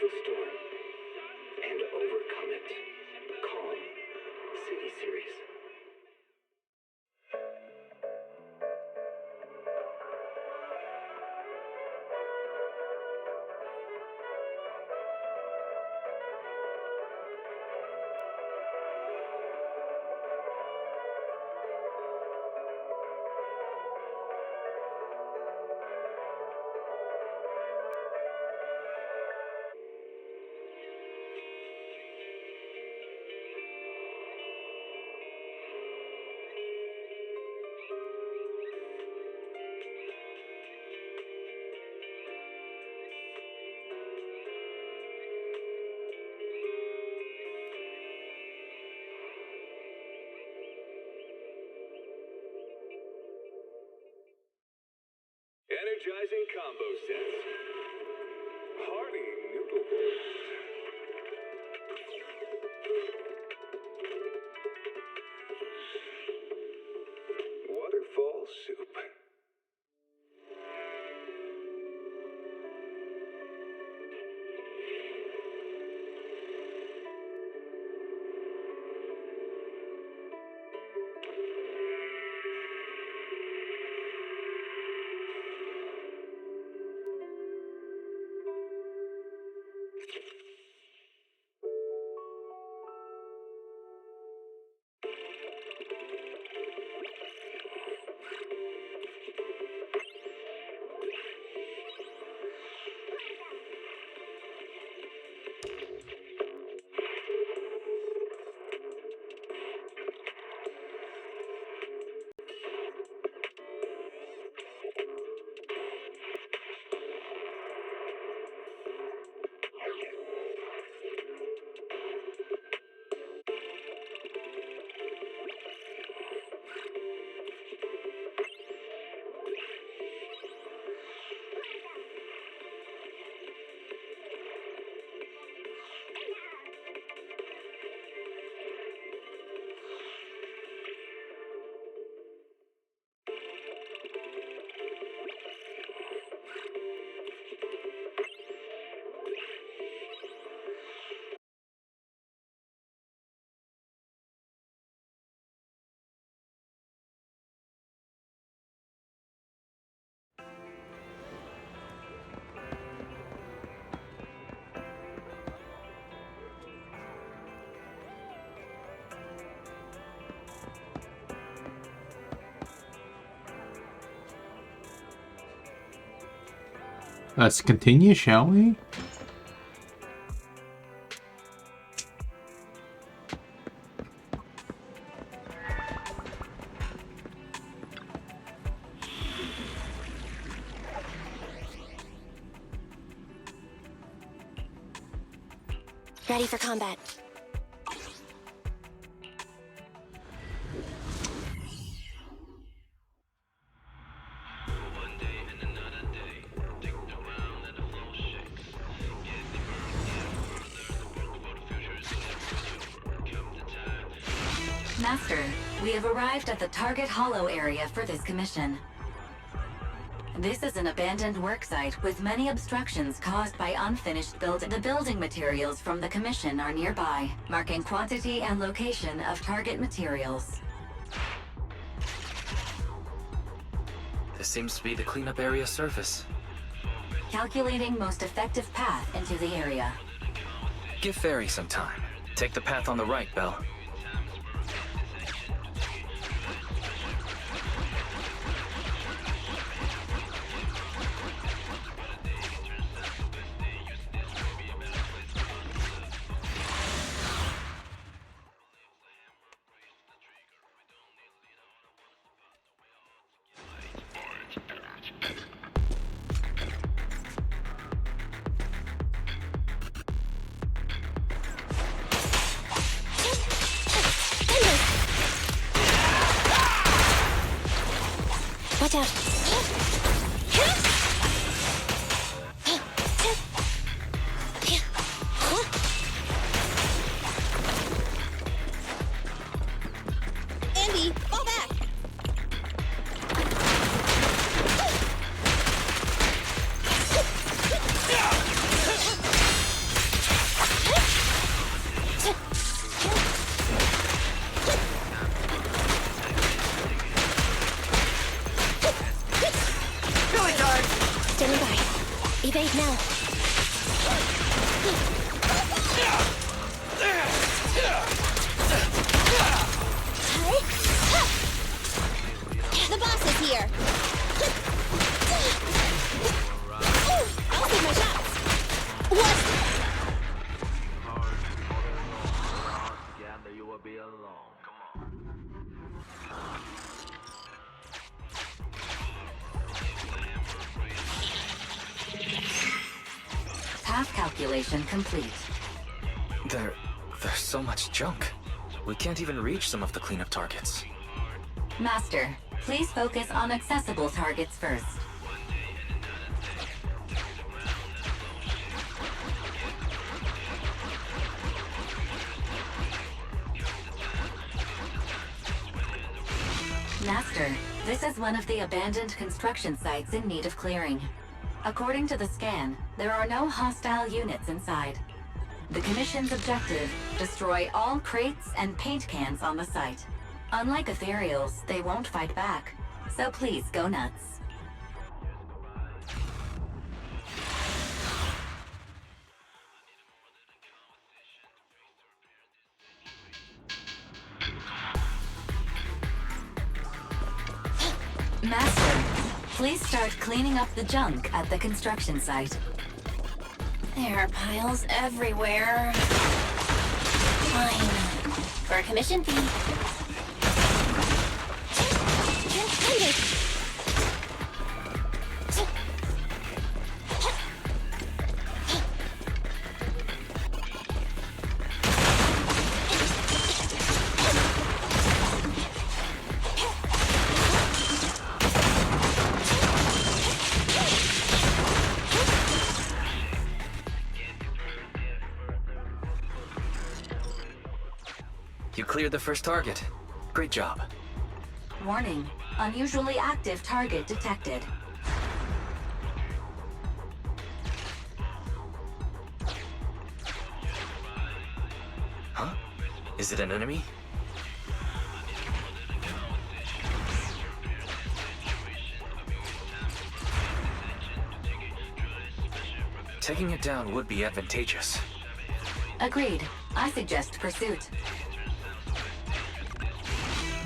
the storm and overcome it. Calm City Series. Energizing combo sets. Hearty noodle bowls. Waterfall soup. Let's continue, shall we? Ready for combat. Master, we have arrived at the target hollow area for this commission. This is an abandoned worksite with many obstructions caused by unfinished building. The building materials from the commission are nearby, marking quantity and location of target materials. This seems to be the cleanup area surface. Calculating most effective path into the area. Give Fairy some time. Take the path on the right, Belle. Watch out. Andy, fall back. calculation complete. There's so much junk. We can't even reach some of the cleanup targets. Master, please focus on accessible targets first. Master, this is one of the abandoned construction sites in need of clearing. According to the scan, there are no hostile units inside. The Commission's objective, destroy all crates and paint cans on the site. Unlike ethereals, they won't fight back. So please go nuts. Master, please start cleaning up the junk at the construction site. There are piles everywhere. Fine. For a commission fee. Andy! You cleared the first target. Great job. Warning, unusually active target detected. Huh? Is it an enemy? Taking it down would be advantageous. Agreed. I suggest pursuit.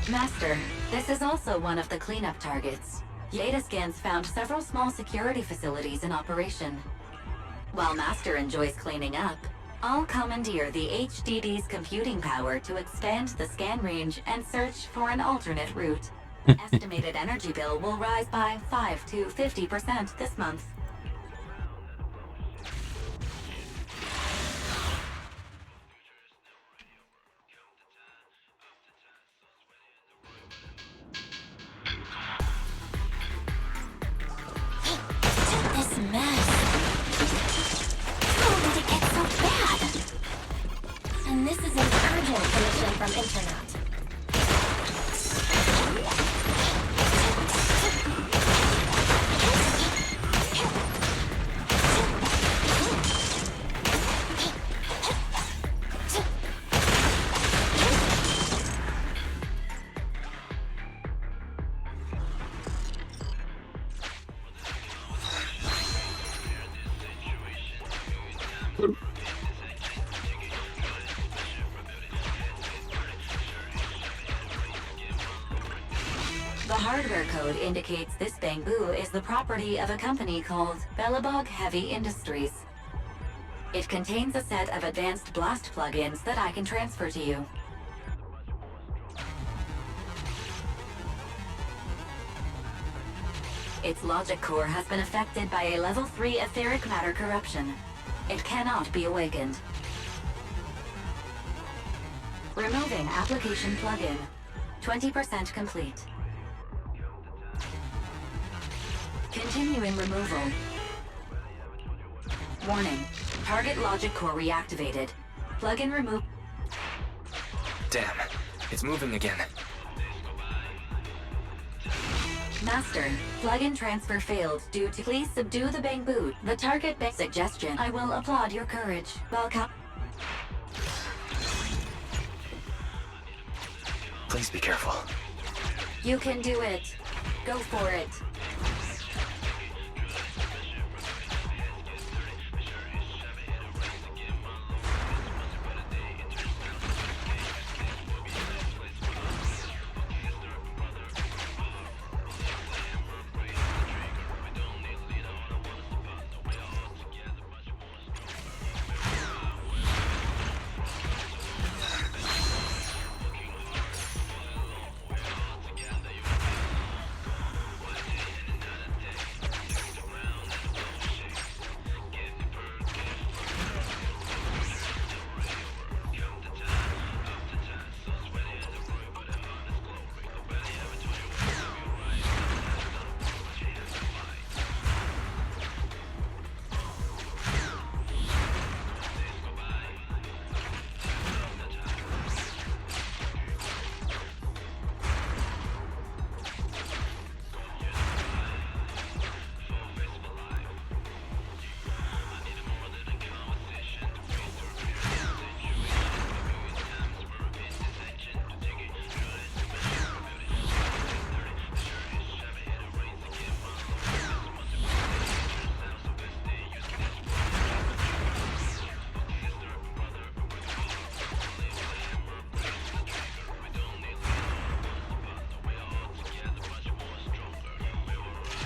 Master, this is also one of the cleanup targets. Data scans found several small security facilities in operation. While Master enjoys cleaning up, I'll commandeer the HDD's computing power to expand the scan range and search for an alternate route. Estimated energy bill will rise by 5 to 50% this month. This mess. How did it get so bad? And this is an urgent commission from Internet. The hardware code indicates this bamboo is the property of a company called Bellabog Heavy Industries. It contains a set of advanced blast plugins that I can transfer to you. Its logic core has been affected by a level 3 etheric matter corruption. It cannot be awakened. Removing application plugin. 20% complete. Continuing removal. Warning. Target logic core reactivated. Plugin remove. Damn, it's moving again. Master, plugin transfer failed due to please subdue the bamboo. The target suggestion. I will applaud your courage. Welcome. Please be careful. You can do it. Go for it.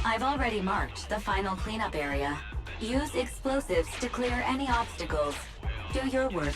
I've already marked the final cleanup area. Use explosives to clear any obstacles. Do your work.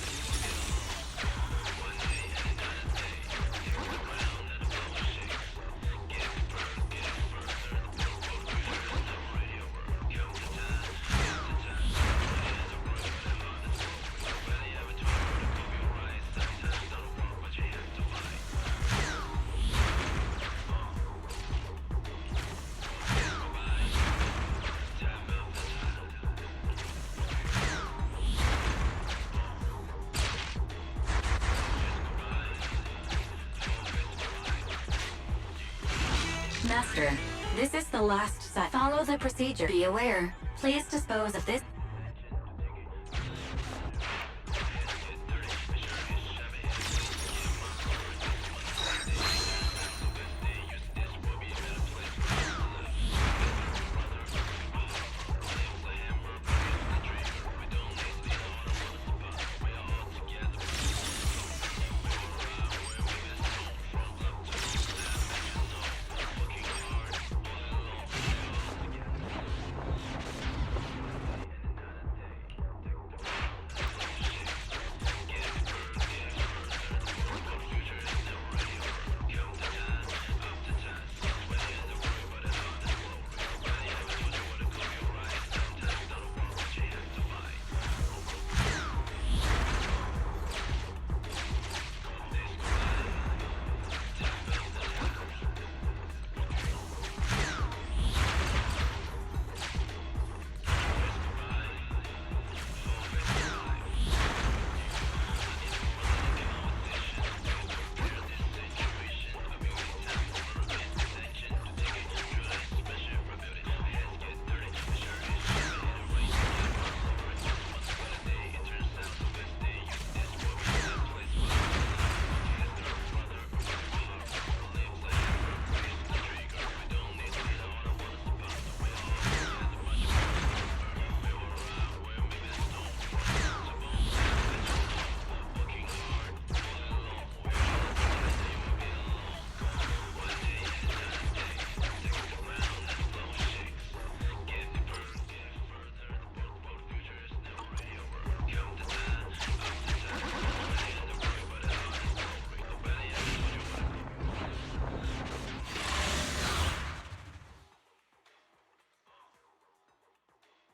Master, this is the last site. Follow the procedure. Be aware. Please dispose of this.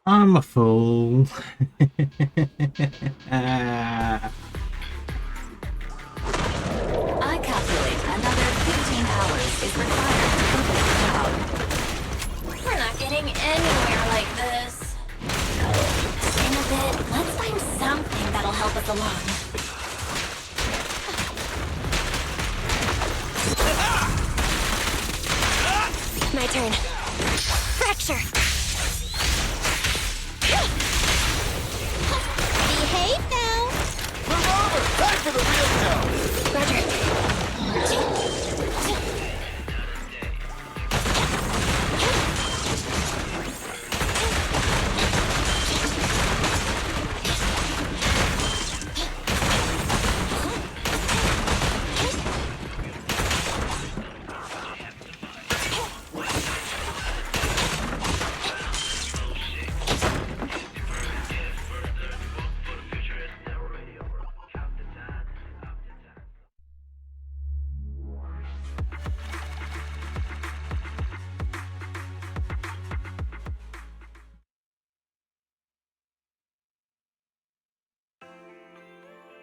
I'm a fool. I calculate another 15 hours is required to complete the job. We're not getting anywhere like this. In a bit, let's find something that'll help us along. My turn. Fracture! Behave now! Move over! Time for the real show! Roger.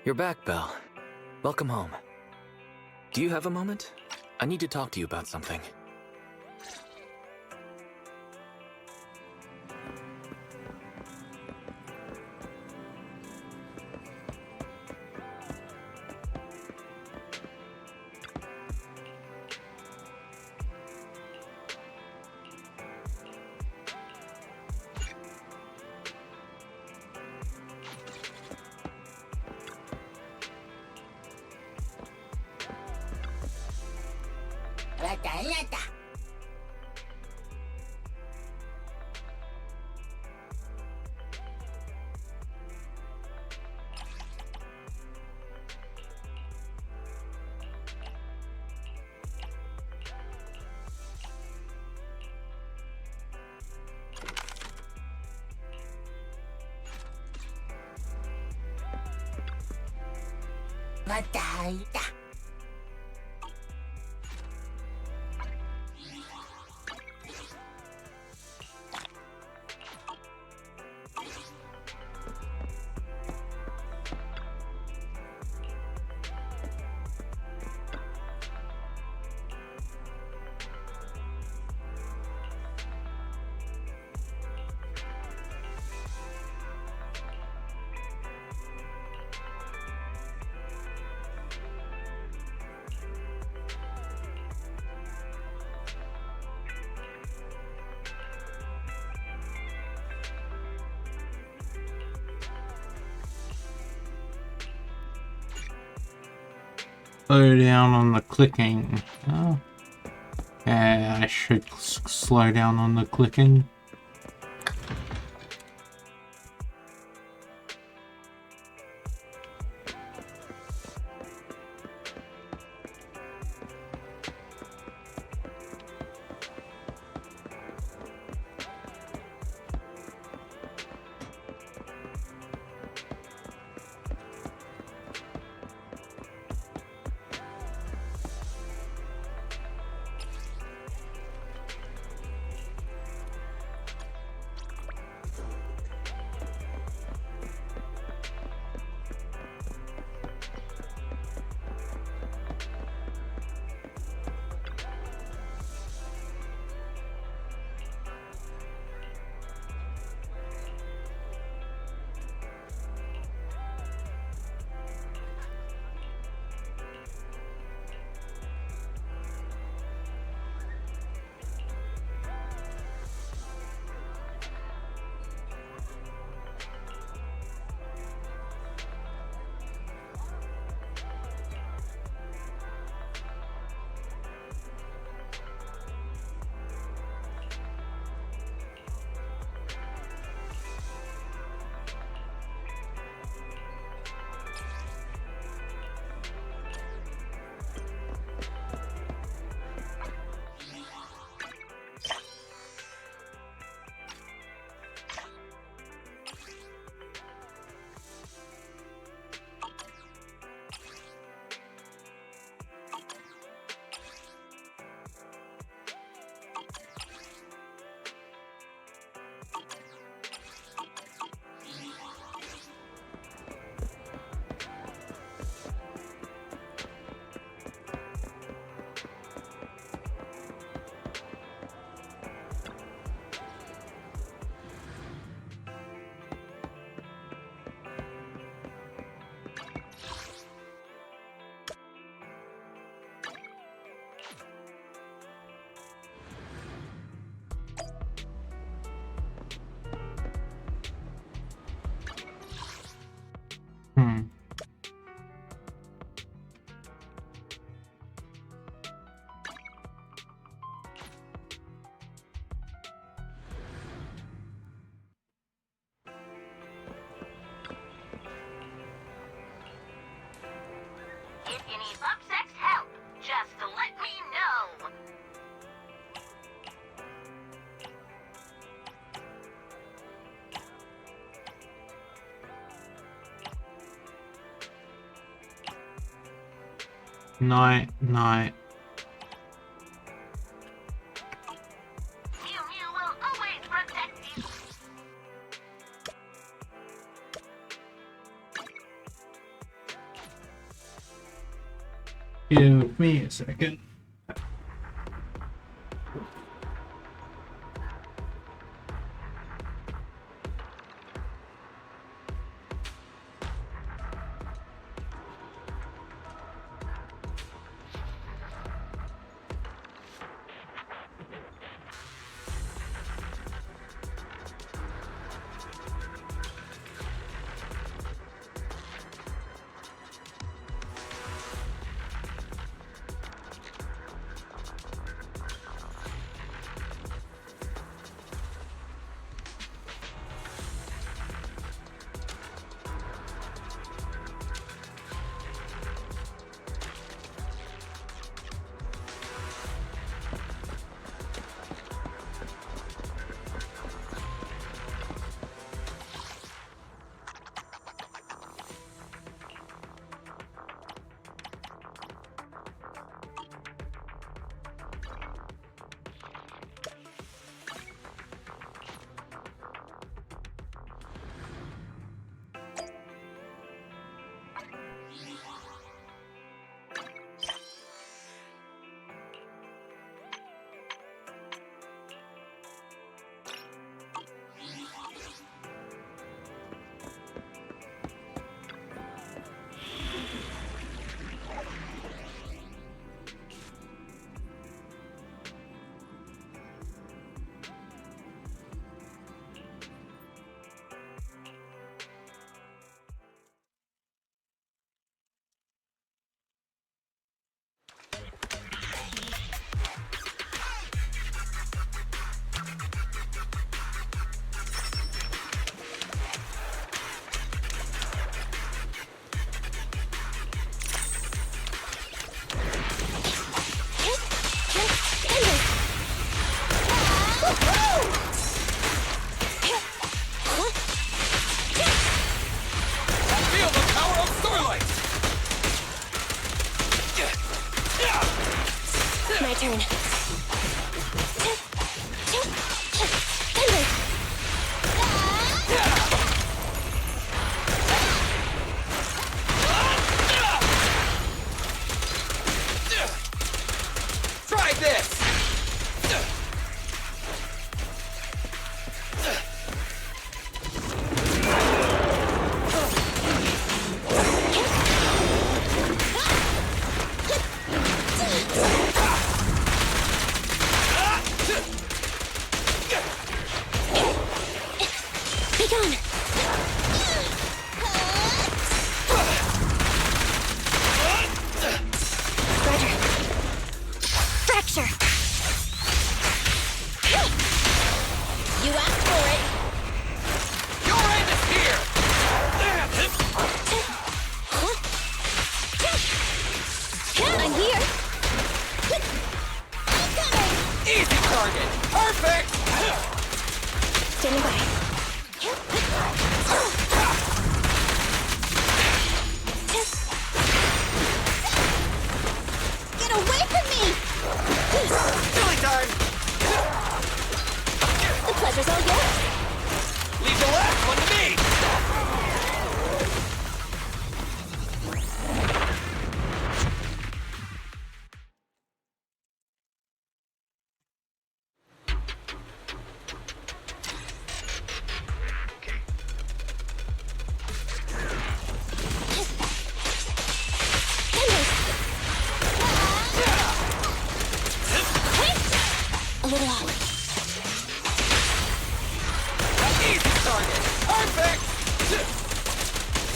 You're back, Belle. Welcome home. Do you have a moment? I need to talk to you about something. また会いた。Slow down on the clicking. Oh. Yeah, I should slow down on the clicking. If you need upsex help, just let me know. Night, night. Mew Mew will always protect you. Give me a second. turn. Try this! Be gone. Roger. Fracture. You asked for it. Your end is here! I'm here. Easy target! Perfect! Standing by. Get away from me! Silly time! The pleasure's all yours. Leave the last one to me! A little off. Easy target! Perfect!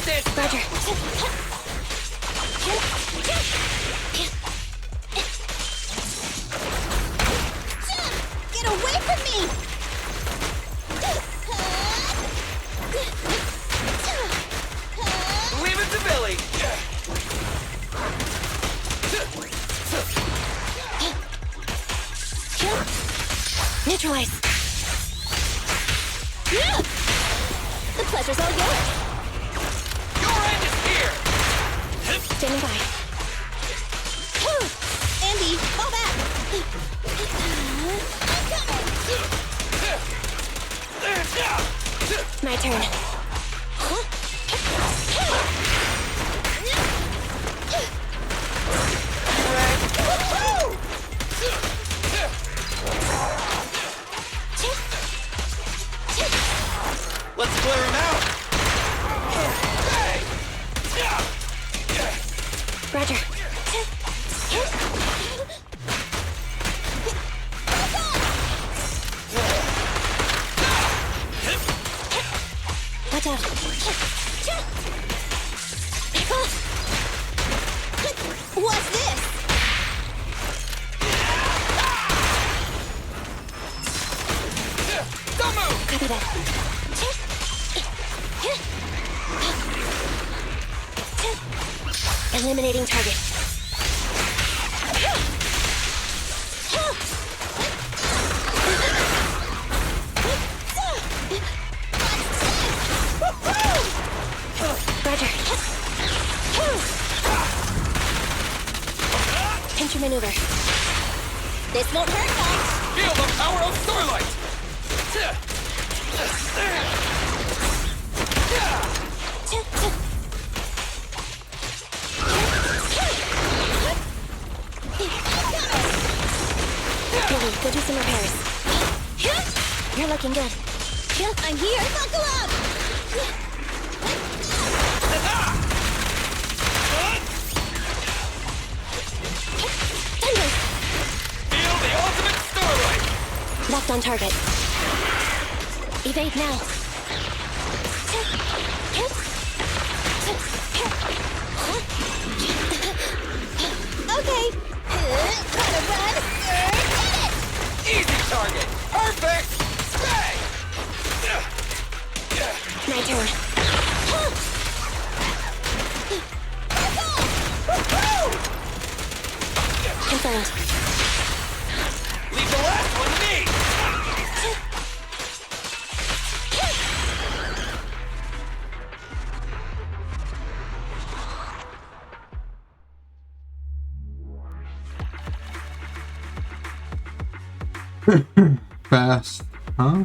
Stand still. Roger. Get away from me! Leave it to Billy! Neutralize. The pleasure's all yours. Your end is here! Standing by. Andy, fall back. My turn. Let's clear him out! Roger. Watch out. What's this? Don't move! Copy that. Eliminating target. Roger. Pincher maneuver. This won't hurt much. Feel the power of Starlight! Billy, go do some repairs. You're looking good. I'm here. Buckle up! Thunder! Feel the ultimate Starlight! Locked on target. Evade now. Okay. Gotta run. Get it! Easy target! Perfect! Stay! My turn. Confirmed. Leave the last one to me! First, huh?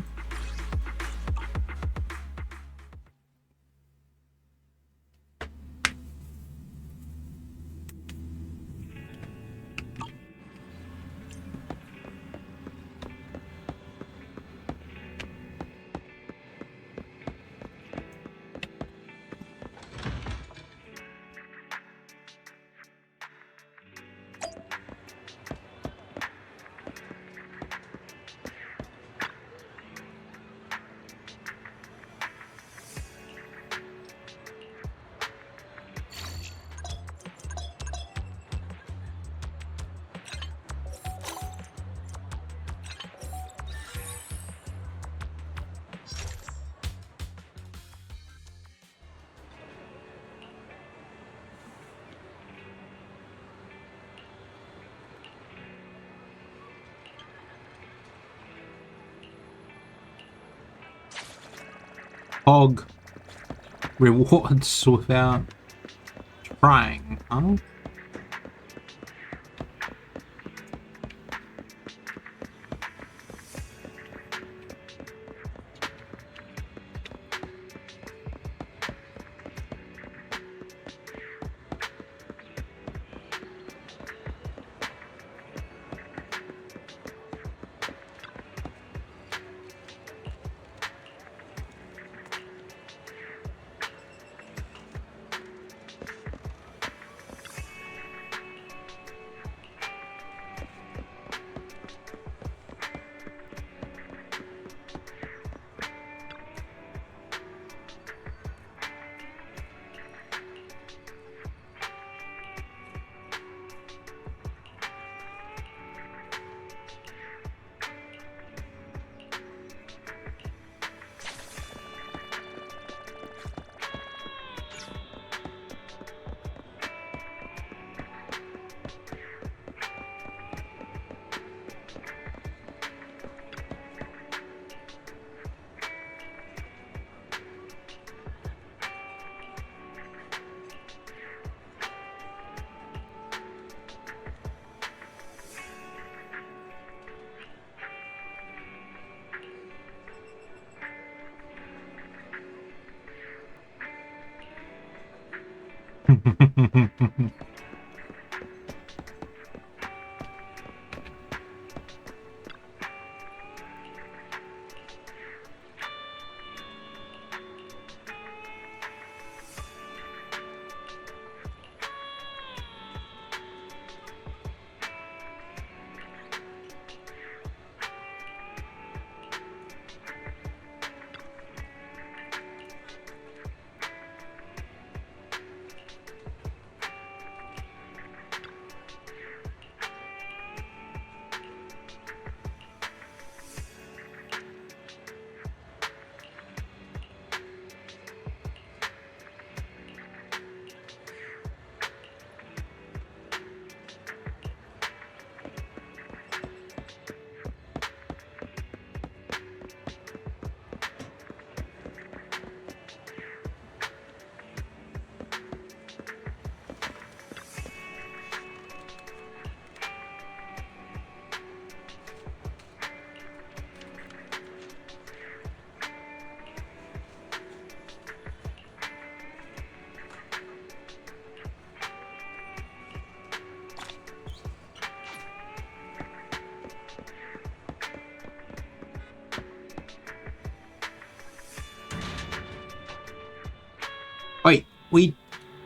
Hog rewards without trying, huh?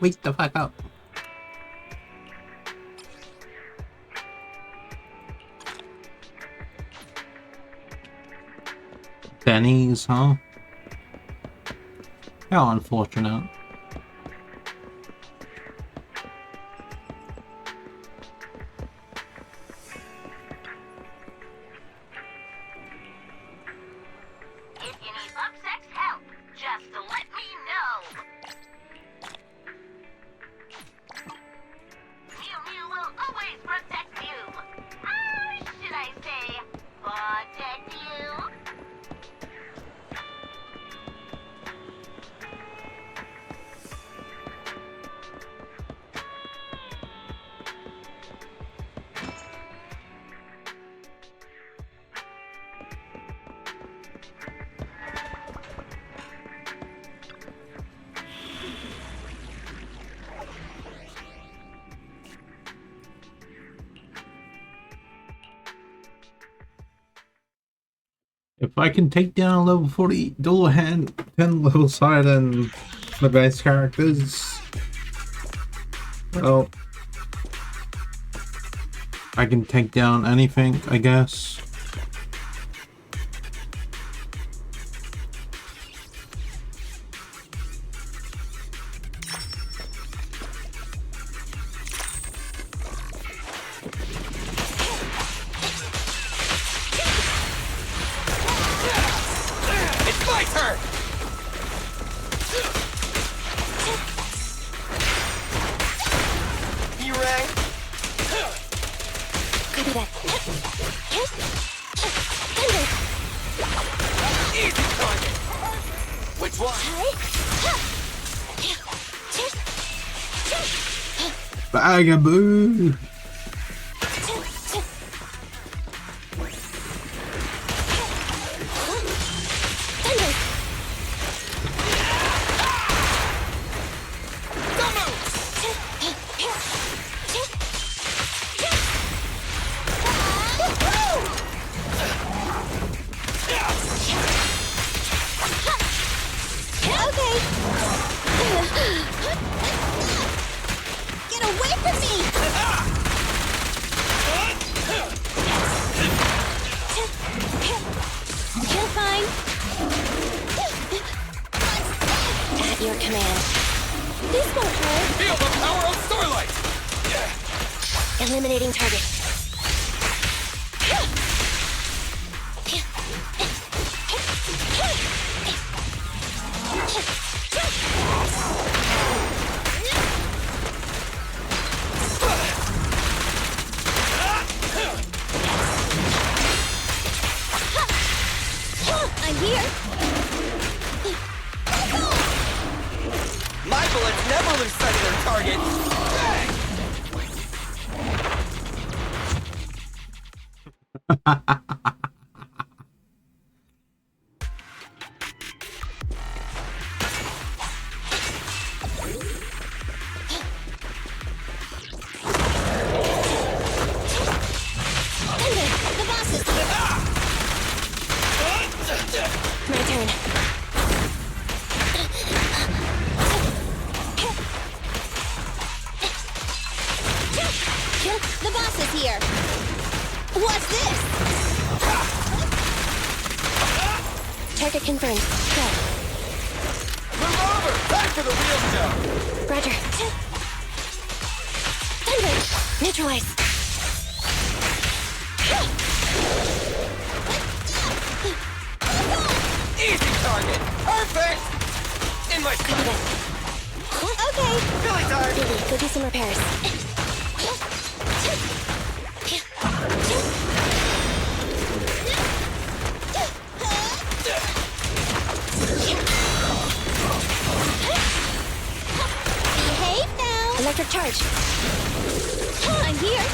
Wait the fuck up. Benny's, huh? How unfortunate. If you need Upsex help, just let me know. Mew Mew will always protect you. Should I say, protect you? If I can take down a level 40 dual hand 10 level side and the base characters, well, I can take down anything, I guess. It's my turn! You rang? Copy that. Easy target! Which one? Bagaboo! Get away from me! You're fine. At your command. This won't hurt. Feel the power of Starlight! Eliminating target. I'm here. My bullets never lose sight of their target! The boss is here. My turn. The boss is here. What's this? Target confirmed. Go. Move over! Time for the real show! Roger. Thunder! Neutralize. Easy target! Perfect! In my Copy sight! that. Okay. Billy time! Billy, go do some repairs. Behave now. Electric charge. I'm here.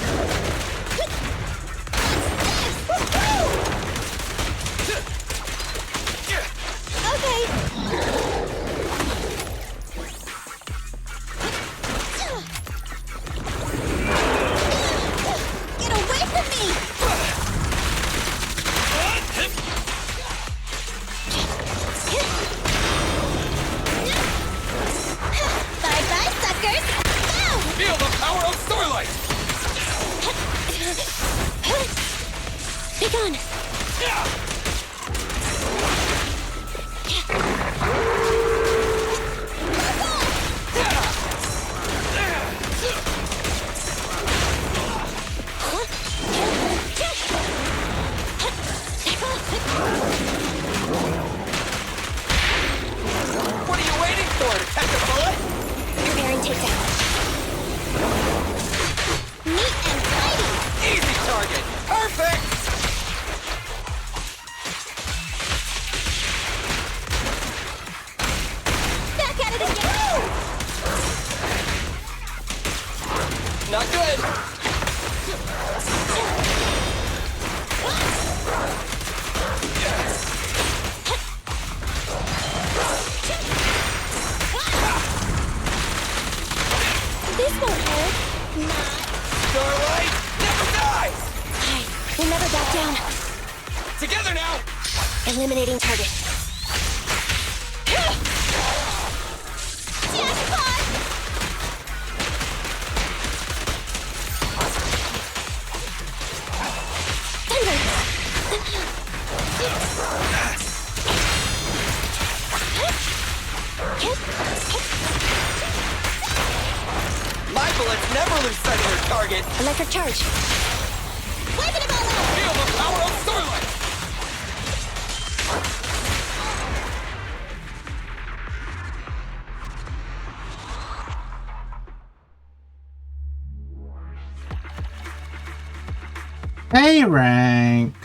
Okay. Get away from me! Bye-bye, suckers! Now! Feel the power of Starlight! Be gone! What are you waiting for? To catch a bullet? Preparing takedown. Neat and tidy! Easy target! Perfect! Back at it again! Not good! This won't hurt. Starlight never dies! Hey, we'll never back down. Together now! Eliminating target. Jackpot! My bullets never lose sight of their target. Electric charge. Wiping it all out! Feel the power of starlight. A rank.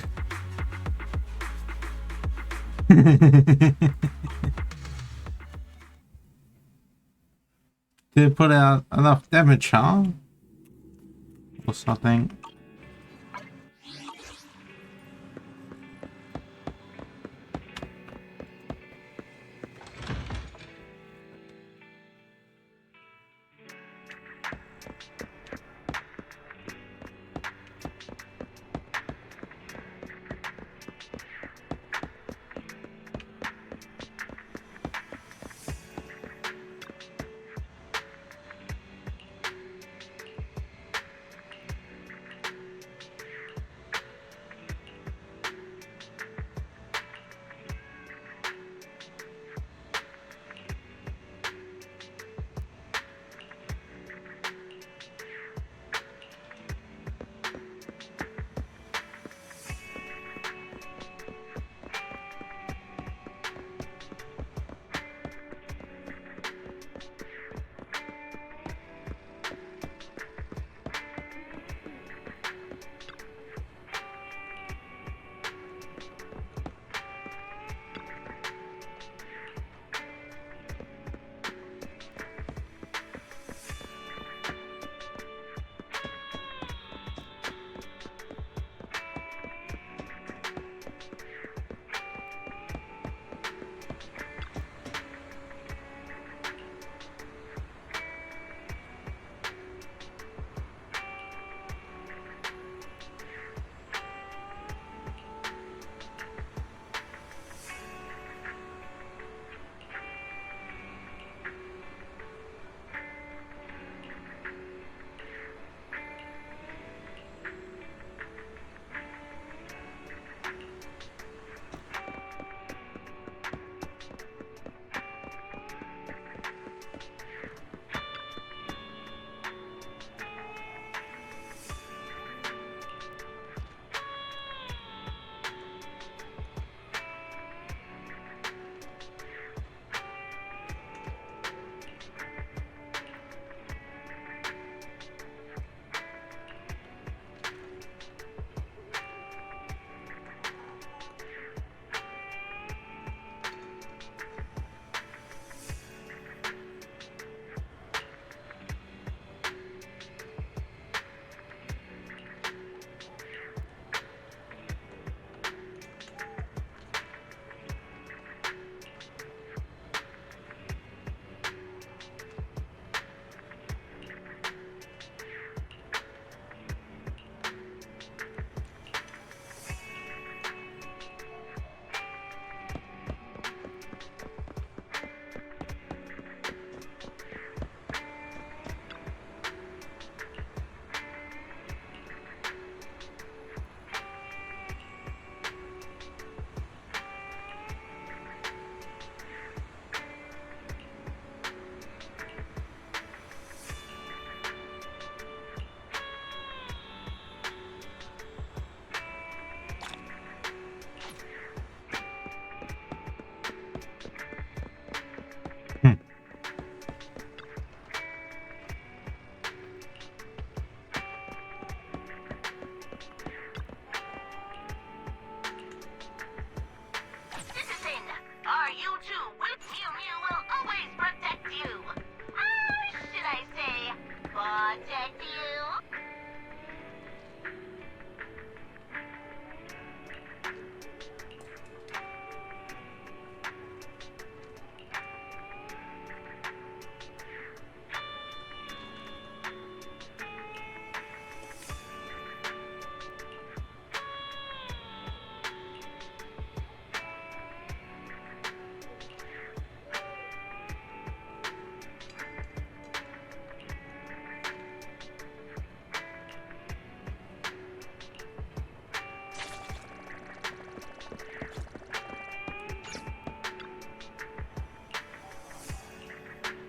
Did put out enough damage, huh? Or something.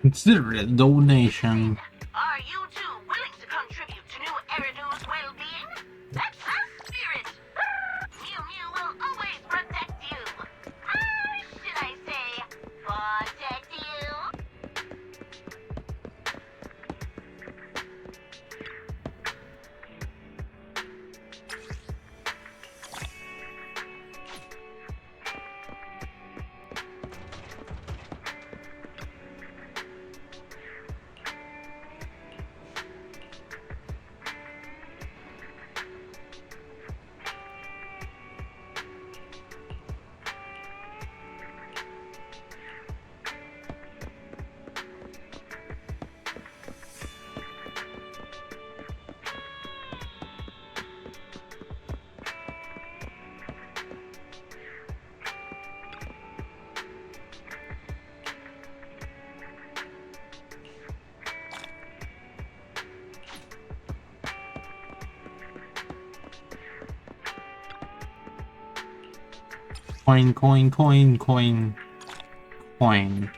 Consider it a donation. Are you two willing to contribute to new Eridu's well-being? That's the spirit. Mew Mew will always protect you. Should I say, protect you? Coin, coin, coin, coin, coin.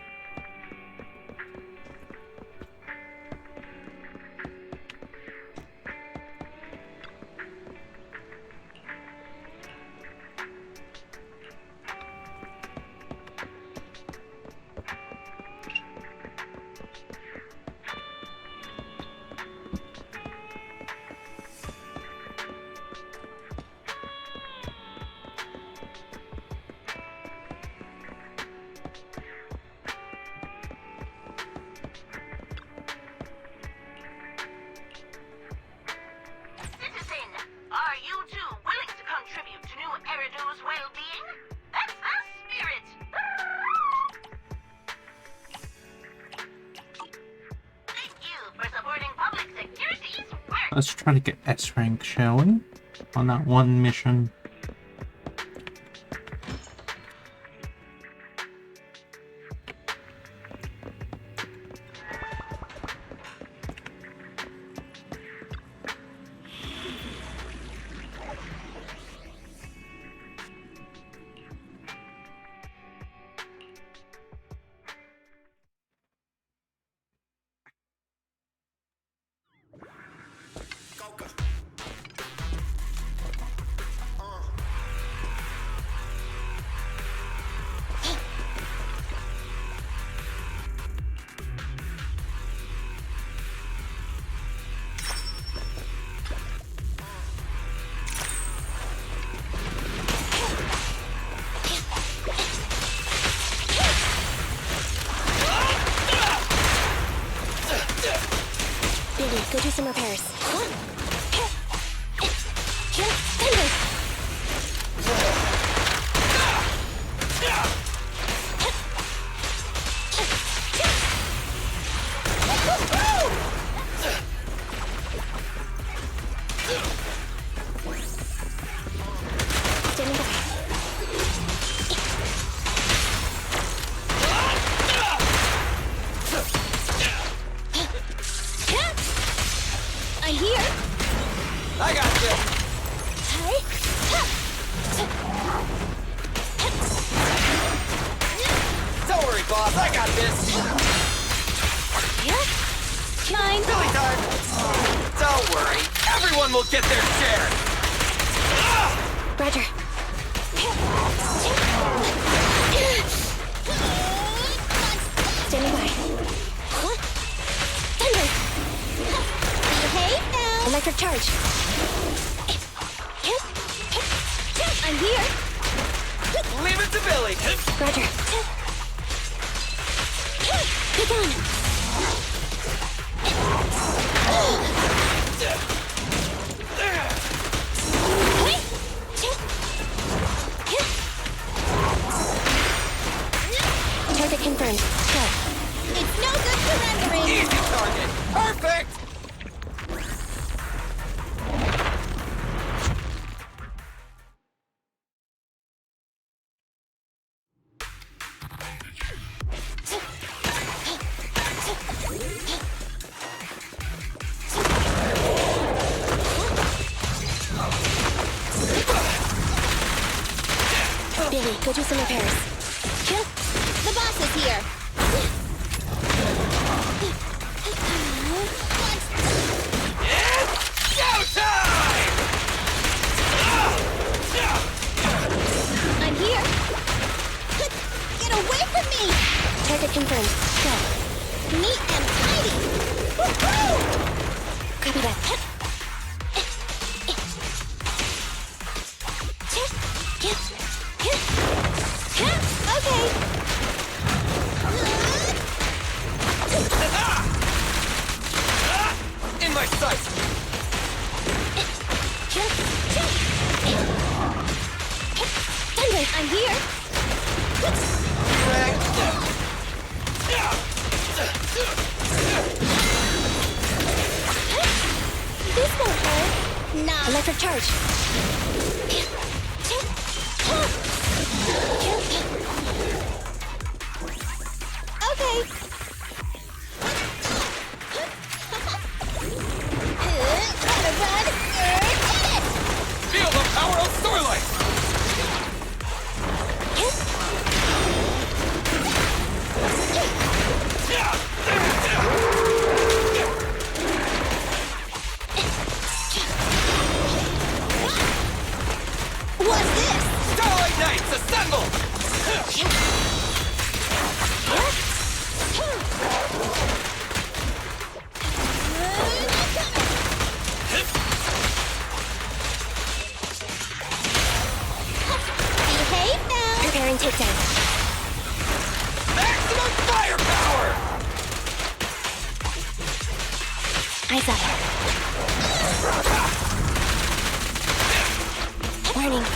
Citizen, are you two willing to contribute to new Eridu's well-being? That's the spirit. Thank you for supporting public security's work. Let's try to get S rank, shall we? On that one mission. Billy, go do some repairs. Standing by. I'm here. I got this. Hi. Don't worry, boss. I got this. Mine. Billy time. Don't worry. Everyone will get their share. Roger. Standing by. Thunder. Behave now. Electric charge. I'm here. Leave it to Billy. Roger. Pick on. Target confirmed. Go. It's no good surrendering. Easy target. Perfect. Billy, go do some repairs. The boss is here. Copy that. Okay. In my sight! Thunder, I'm here. This won't hurt. Nah. Electric charge. Okay. Gotta run. Get it! Feel the power of Starlight! What's this? Starlight Knights, assemble! Behave now. Preparing takedown. Maximum firepower! Eyes up. Warning.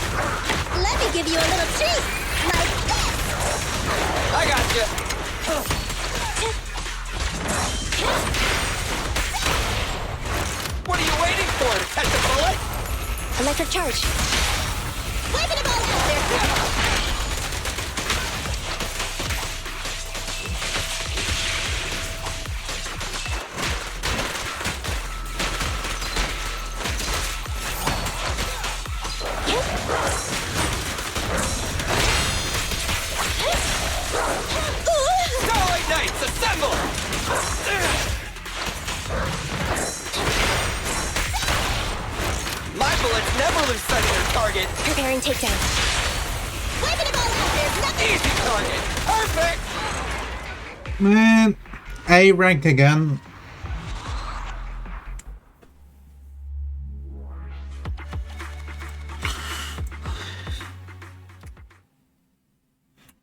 Let me give you a little treat. Like this. I got you. What are you waiting for? To catch a bullet? Electric charge. Wiping them all out there. Starlight Knights, assemble! My bullets never lose sight of their target. Preparing takedown. Wiping them all out. There's nothing. Easy target. Perfect! Man, A rank again.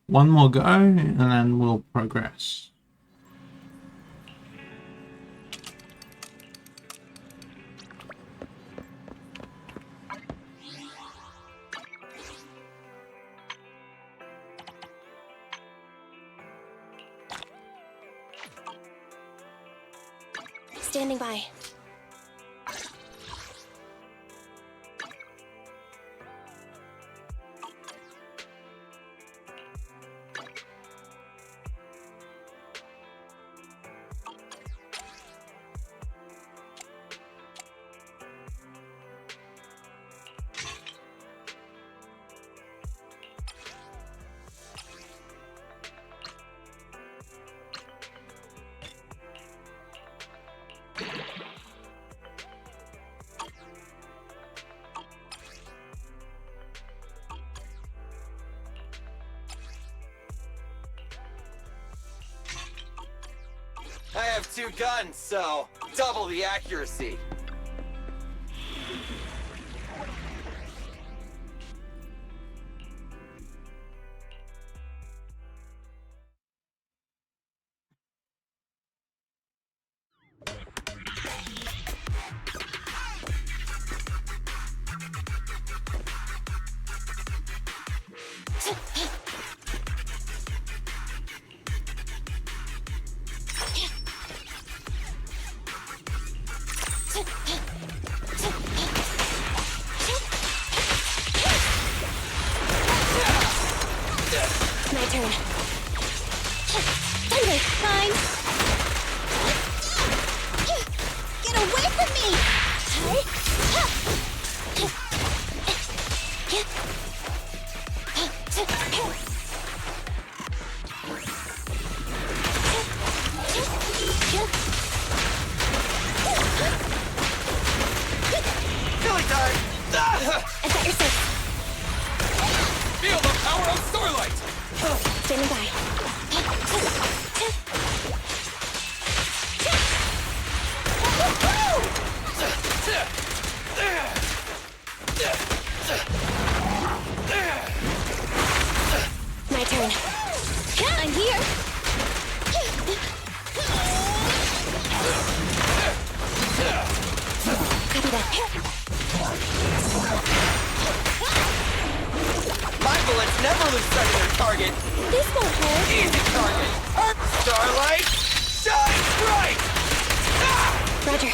One more go, and then we'll progress. Standing by. I have 2 guns, so double the accuracy. turn. I'm here. Copy that. My bullets never lose sight of their target. This won't hurt. Easy target. Starlight, shine bright. Ah! Roger.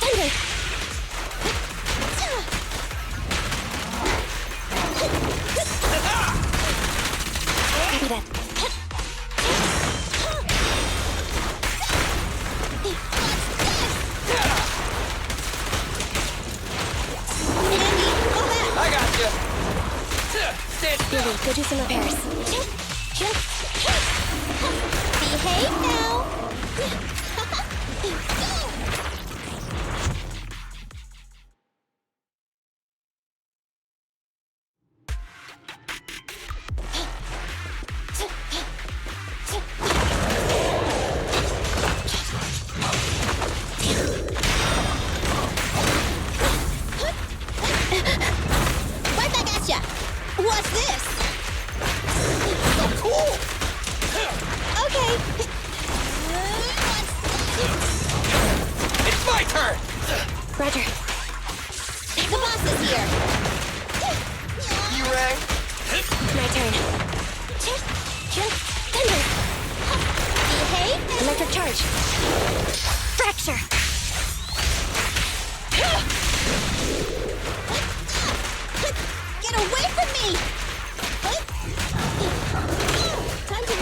Thunder. Copy that. I got you. Stand Billy, go do some repairs. Behave now. Right back at ya. What's this? so cool. Okay. It's my turn. Roger. The boss is here. You rang. My turn. Thunder. Behave. Electric charge. Fracture. Get away from me! Time to...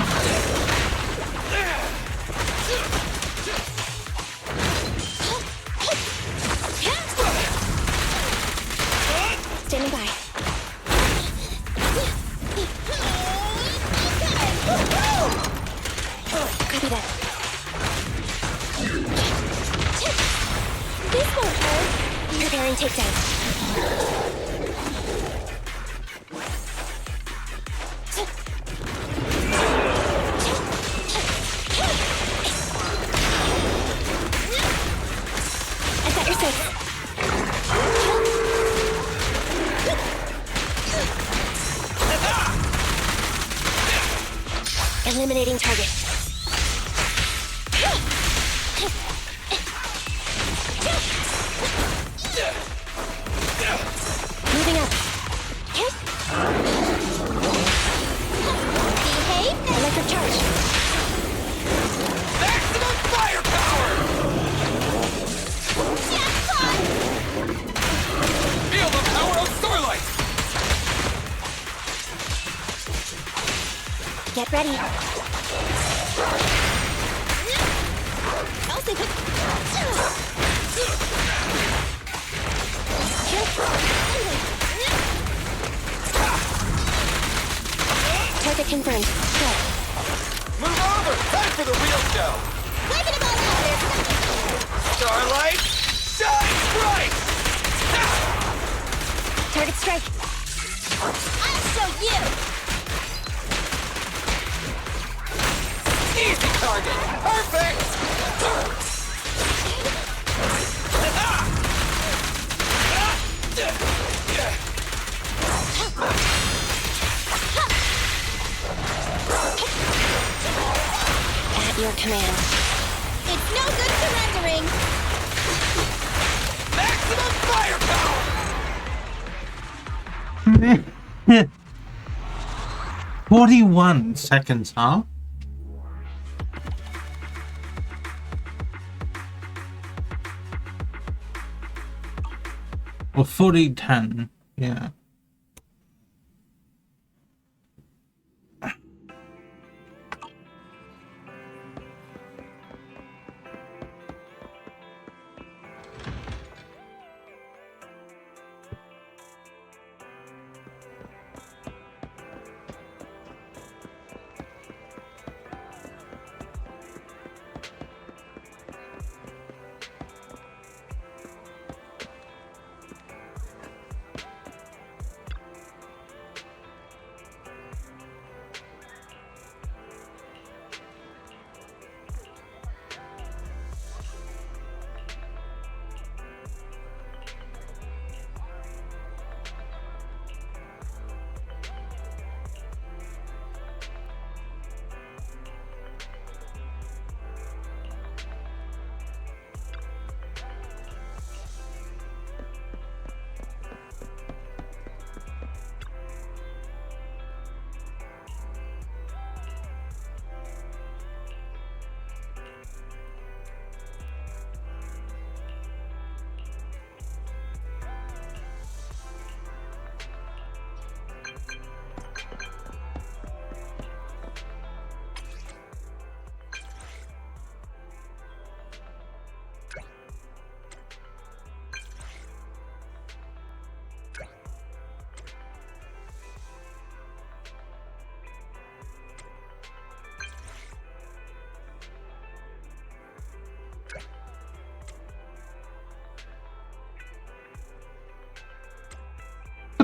Standing by. Copy that. This won't hurt. Preparing takedown. I've got your six. Eliminating target. Moving up. Behave. Electric charge. Maximum firepower. Jackpot! Feel the power of Starlight. Get ready. Also good. Target confirmed. Go. Move over. Time for the real show. Waving them all out. Starlight, shine bright. Ah! Target strike. I'll show you. Easy target. Perfect. At your command. It's no good surrendering. Maximum firepower. 41 seconds, huh? Or 40-10, yeah.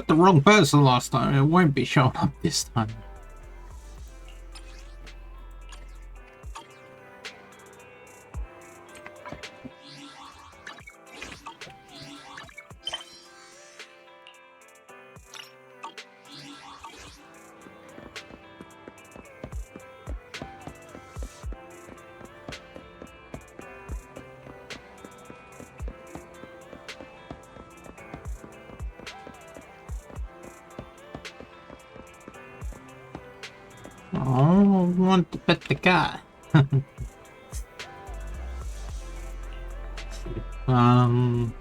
the wrong person last time. It won't be showing up this time. Oh, I want to pet the cat.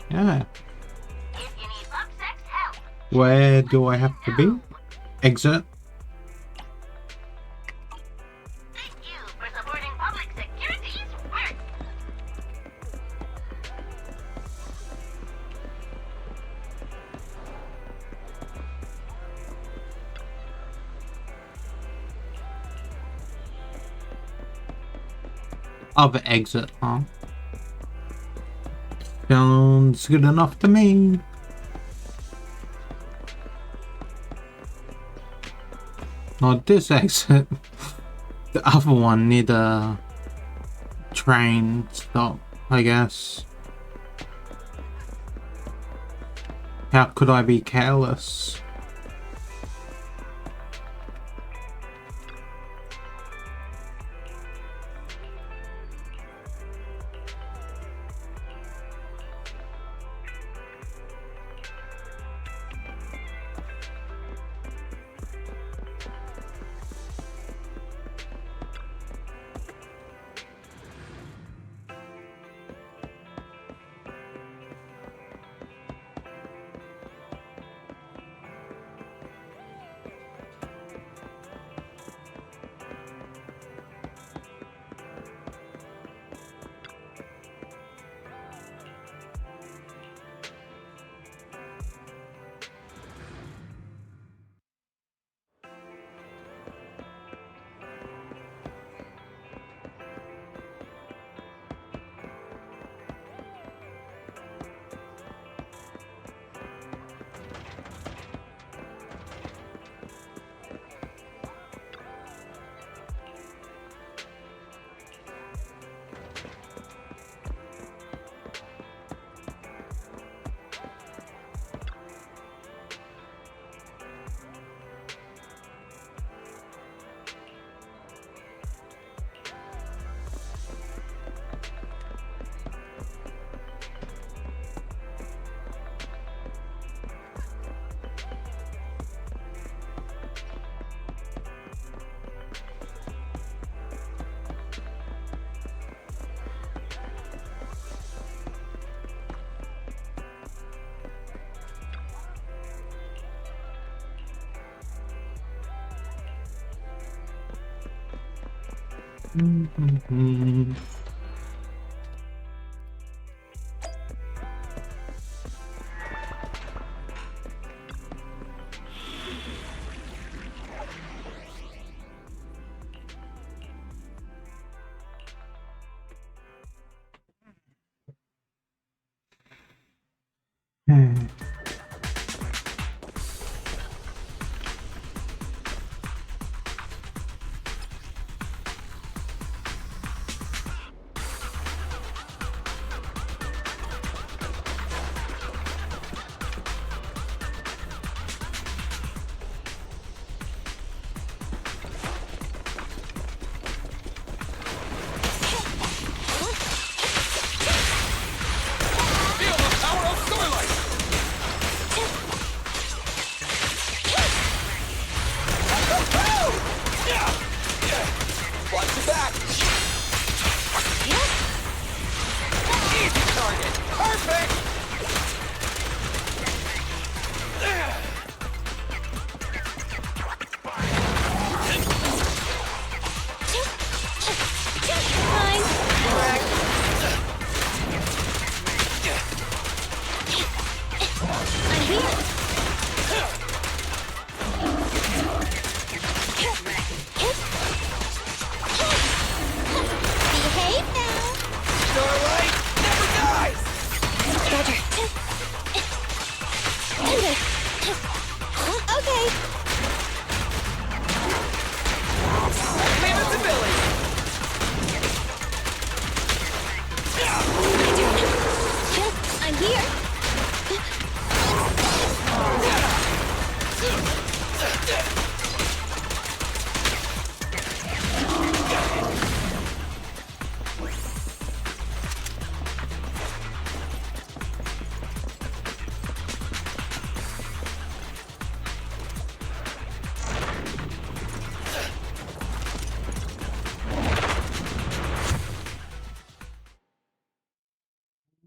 Yeah. If you need bug sex help, Where do I have to be? Exit. thank you for supporting public security's work. Other exit, huh? Sounds good enough to me. Not this exit. The other one near the train stop, I guess. How could I be careless?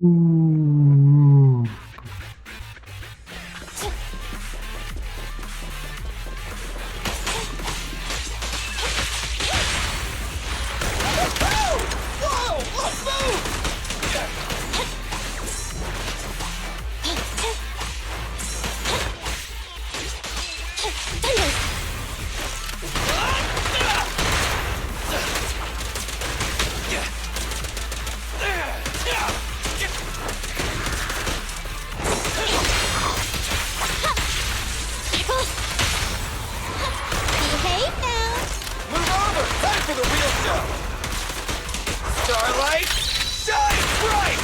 Ooh. Behave now. Move over! Time for the real show! Starlight, shine bright!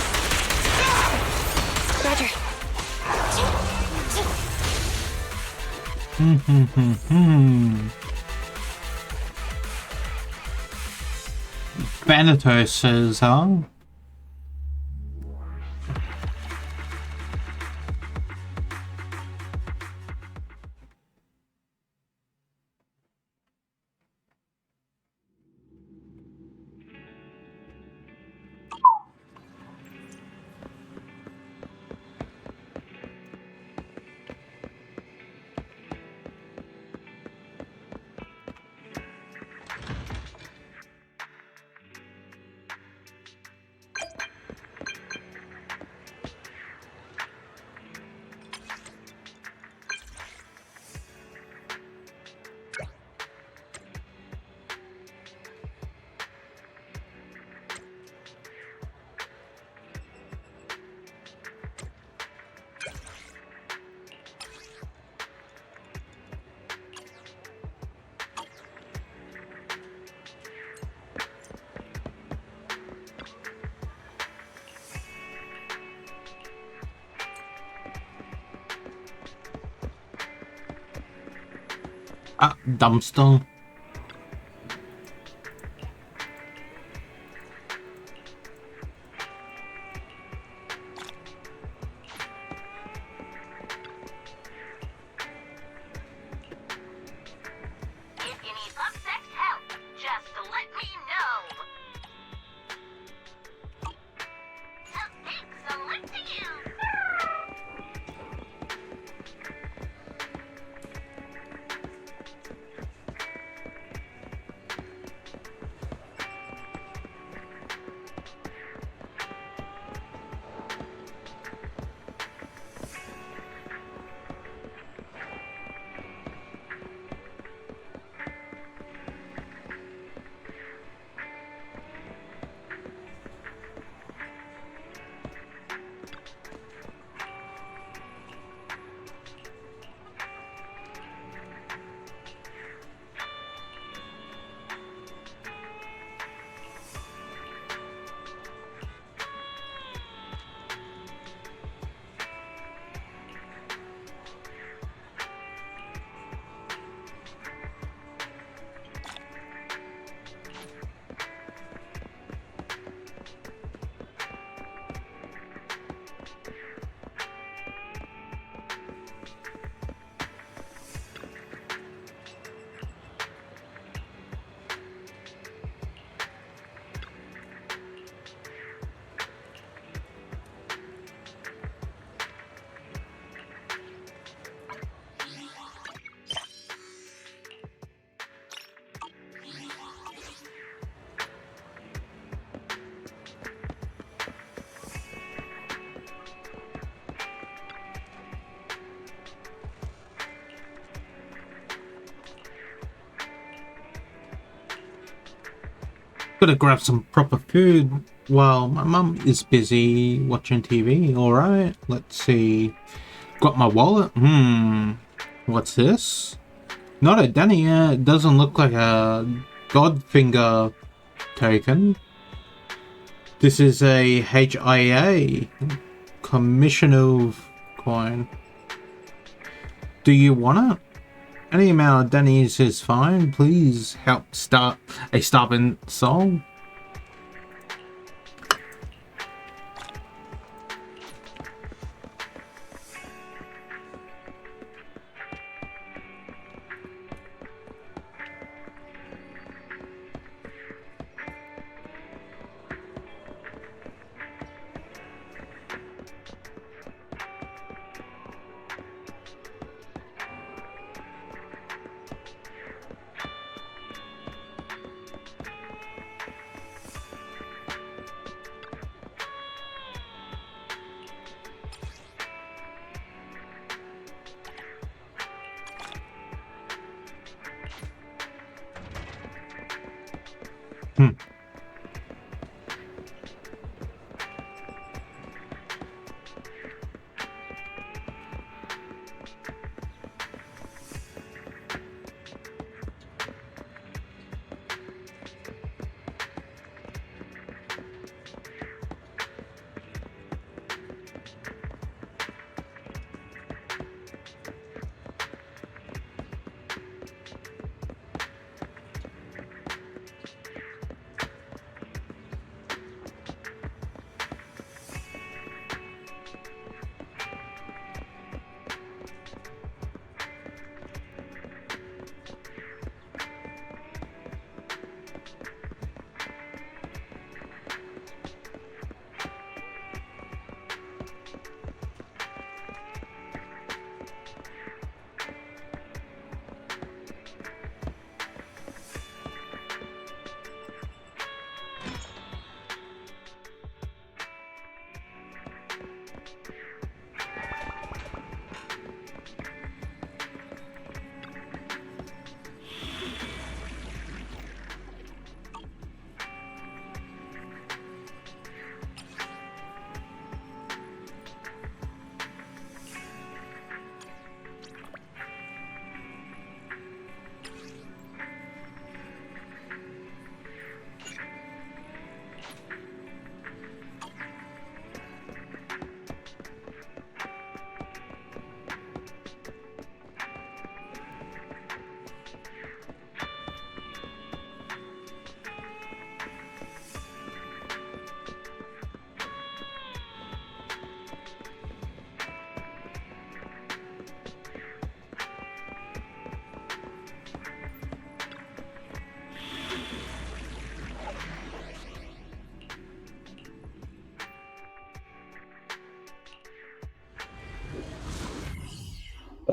Roger. Thanatos says, huh? Ah, dumpster. If you need upset help, just let me know. A big salute to you. Gotta grab some proper food while my mum is busy watching TV. Alright, let's see. Got my wallet. What's this? Not a Danny. It doesn't look like a Godfinger token. This is a HIA. Commission of coin. Do you want it? Any amount of Danny's is fine. Please help start a starving soul.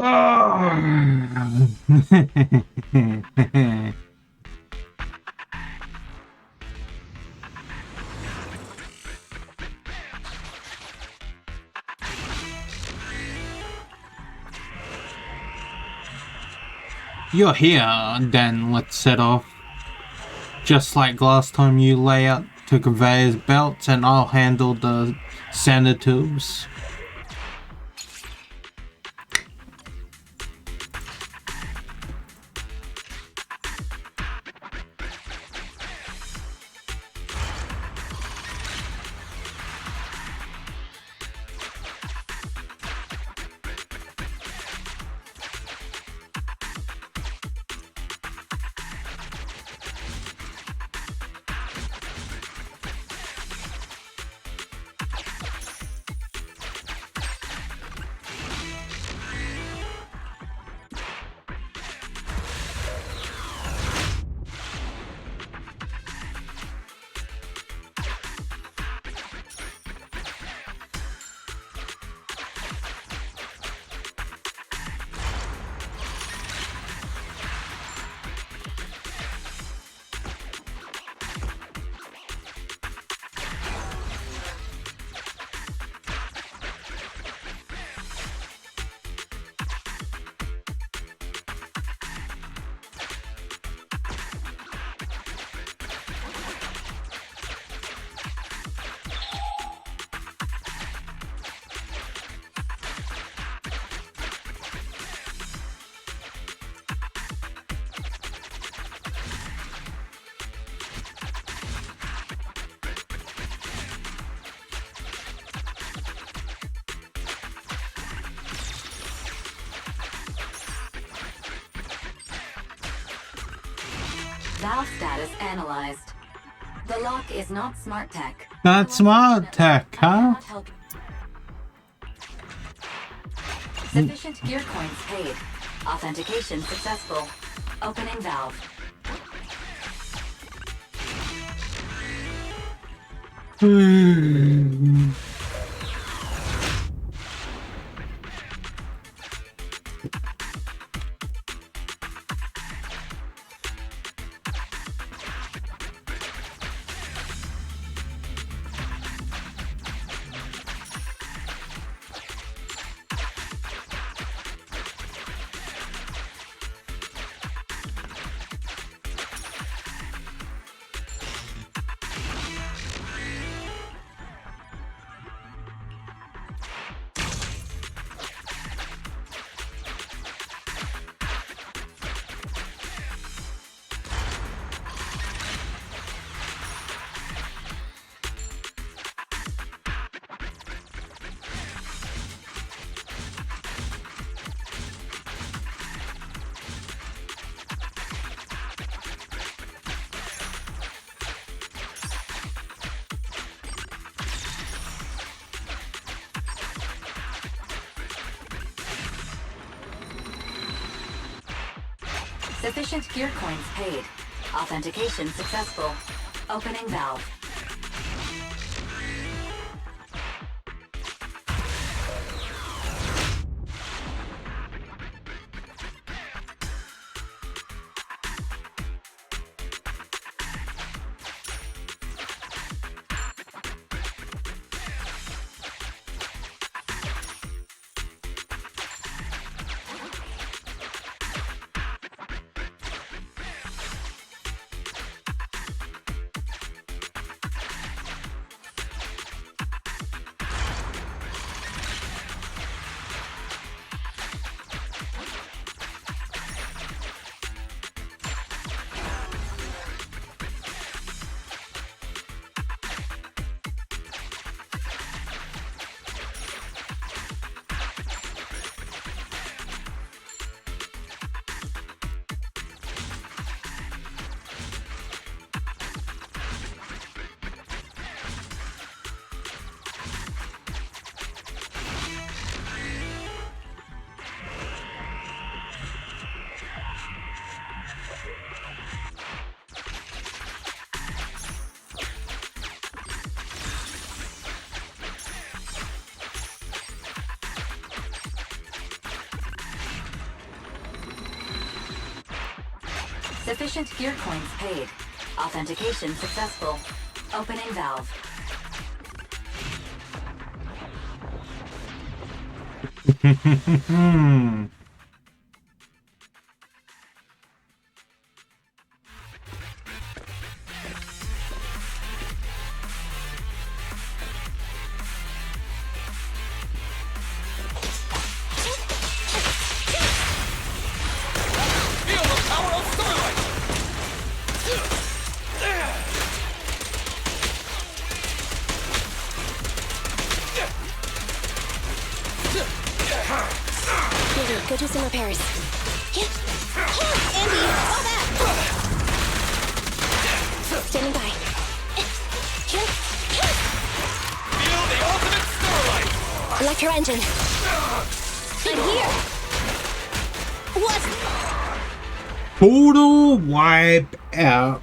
You're here, then let's set off. Just like last time, you lay out to conveyors belts and I'll handle the sander tubes. Valve status analyzed. The lock is not smart tech. Not smart tech, huh? Sufficient gear coins paid. Authentication successful. Opening valve. Sufficient gear coins paid. Authentication successful. Opening valve. Sufficient gear coins paid. Authentication successful. Opening valve. Feel the power of starlight! Andy, go do some repairs. Yeah. Andy, fall back! Standing by. Feel the ultimate starlight! Electro engine. I'm here! What? Total wipe out.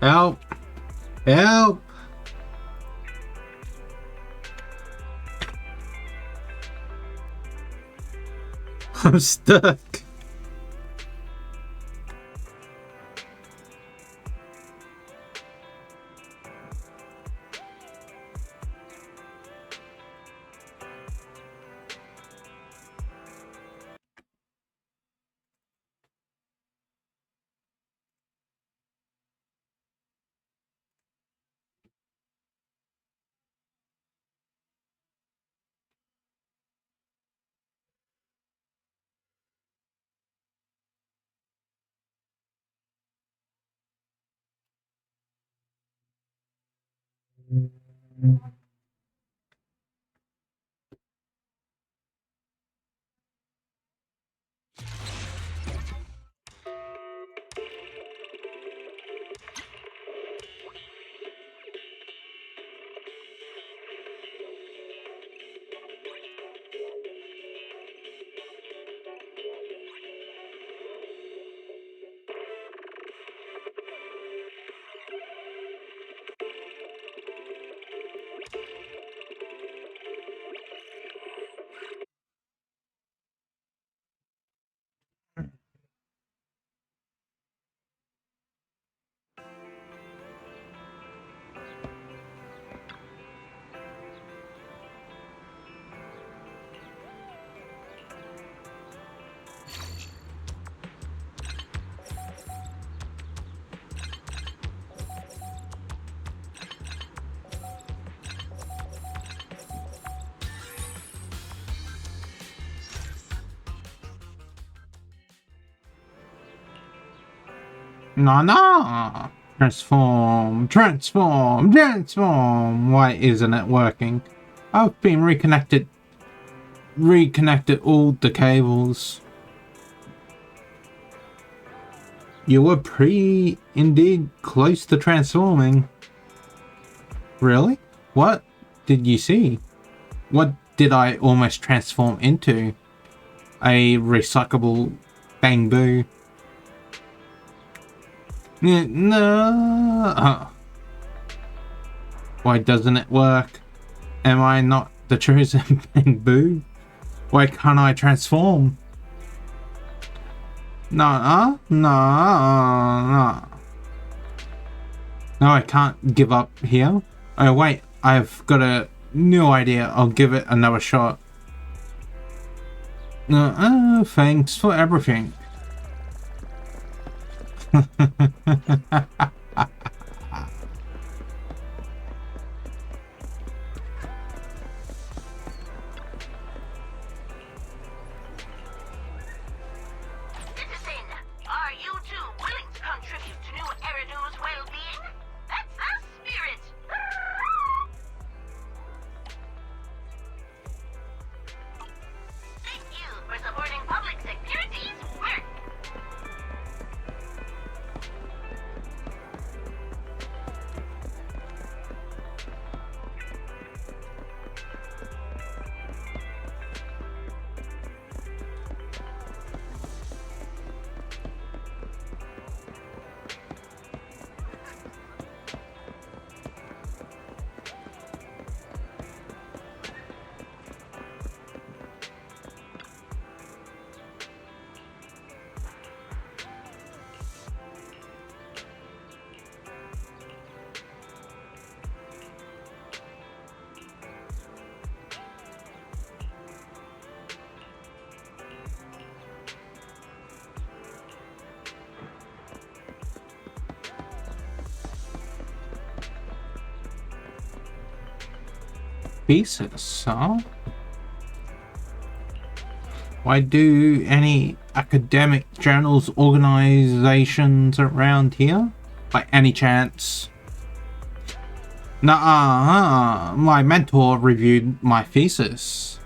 Help! Help! I'm stuck. No, no. Transform, transform, transform. Why isn't it working? I've been reconnected all the cables. You were indeed close to transforming. Really? What did you see? What did I almost transform into? A recyclable bamboo? No. Why doesn't it work? Am I not the chosen bamboo? Why can't I transform? No, no. No, I can't give up here. Oh wait, I've got a new idea. I'll give it another shot. Thanks for everything. Citizen, are you two willing to contribute to New Eridu's well-being? That's the spirit. Thank you for supporting public security's work. Thesis, huh? Why do any academic journals, organizations around here? By any chance? Nuh-uh, my mentor reviewed my thesis.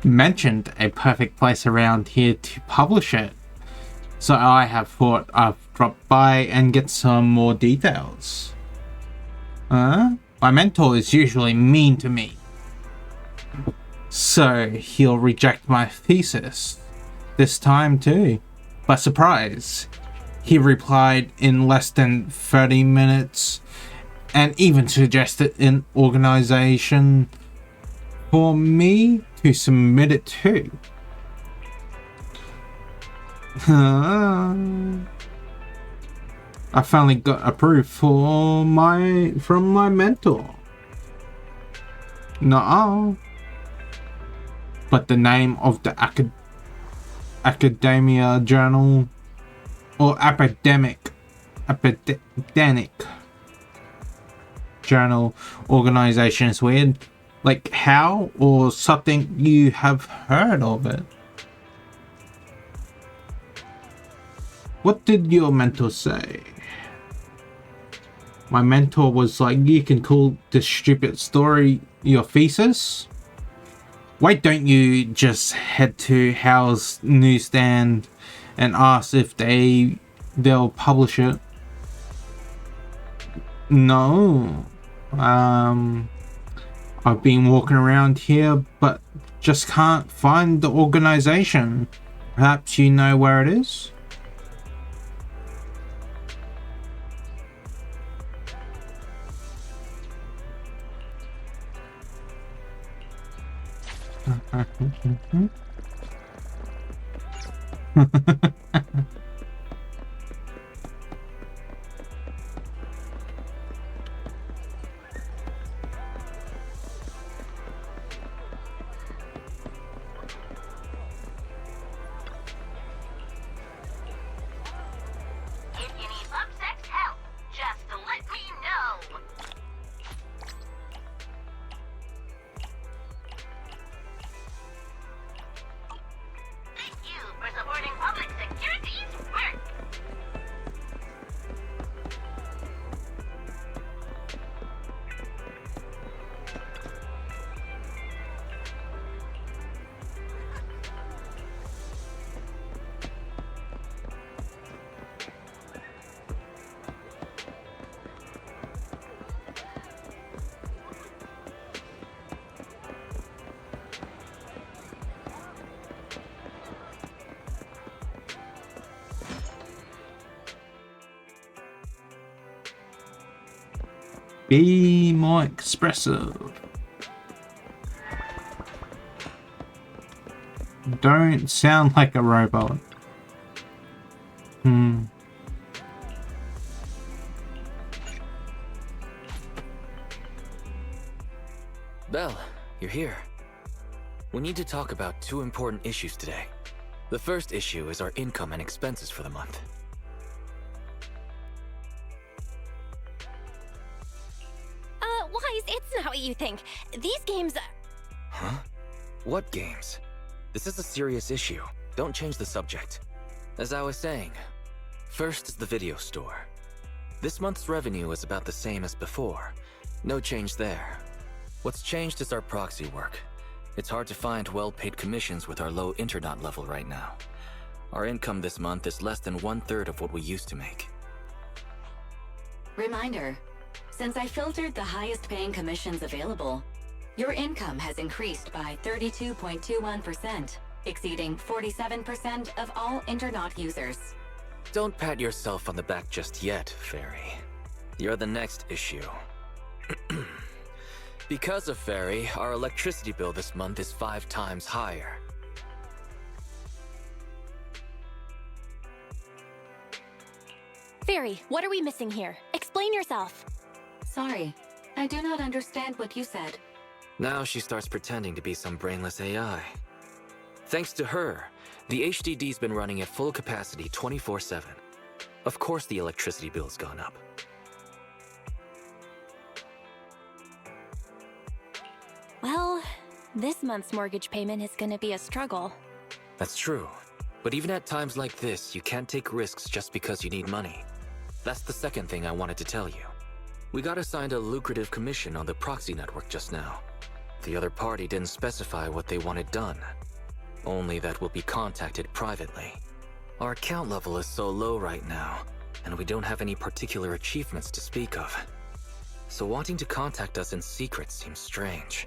Mentioned a perfect place around here to publish it. So I have thought I'd drop by and get some more details. My mentor is usually mean to me. So he'll reject my thesis. This time too. By surprise. He replied in less than 30 minutes and even suggested an organization for me to submit it to. I finally got approved from my mentor. Nuh-uh. But the name of the academia journal or academic journal organization is weird. Like how or something you have heard of it. What did your mentor say? My mentor was like, you can call this stupid story your thesis? Why don't you just head to Hal's newsstand and ask if they'll publish it? No. I've been walking around here but just can't find the organization. Perhaps you know where it is? If you need subsect help, just let me know. Thank you for supporting public security. Be more expressive. Don't sound like a robot. Belle, you're here. We need to talk about two important issues today. The first issue is our income and expenses for the month. Wise, it's not what you think. These games... Huh? What games? This is a serious issue. Don't change the subject. As I was saying, first is the video store. This month's revenue is about the same as before. No change there. What's changed is our proxy work. It's hard to find well-paid commissions with our low internet level right now. Our income this month is less than 1/3 of what we used to make. Reminder, since I filtered the highest paying commissions available, your income has increased by 32.21%, exceeding 47% of all internet users. Don't pat yourself on the back just yet, Fairy. You're the next issue. Because of Fairy, our electricity bill this month is 5 times higher. Fairy, what are we missing here? Explain yourself. Sorry, I do not understand what you said. Now she starts pretending to be some brainless AI. Thanks to her, the HDD's been running at full capacity 24/7. Of course the electricity bill's gone up. Well, this month's mortgage payment is gonna be a struggle. That's true. But even at times like this, you can't take risks just because you need money. That's the second thing I wanted to tell you. We got assigned a lucrative commission on the proxy network just now. The other party didn't specify what they wanted done. Only that we'll be contacted privately. Our account level is so low right now, and we don't have any particular achievements to speak of. So wanting to contact us in secret seems strange.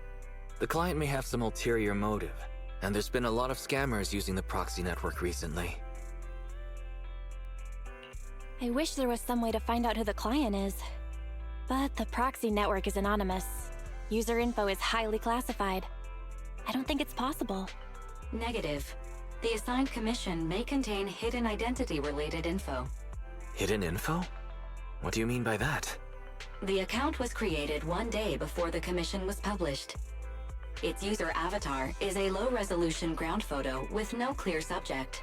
The client may have some ulterior motive, and there's been a lot of scammers using the proxy network recently. I wish there was some way to find out who the client is. But the proxy network is anonymous. User info is highly classified. I don't think it's possible. Negative. The assigned commission may contain hidden identity-related info. Hidden info? What do you mean by that? The account was created 1 day before the commission was published. Its user avatar is a low-resolution ground photo with no clear subject.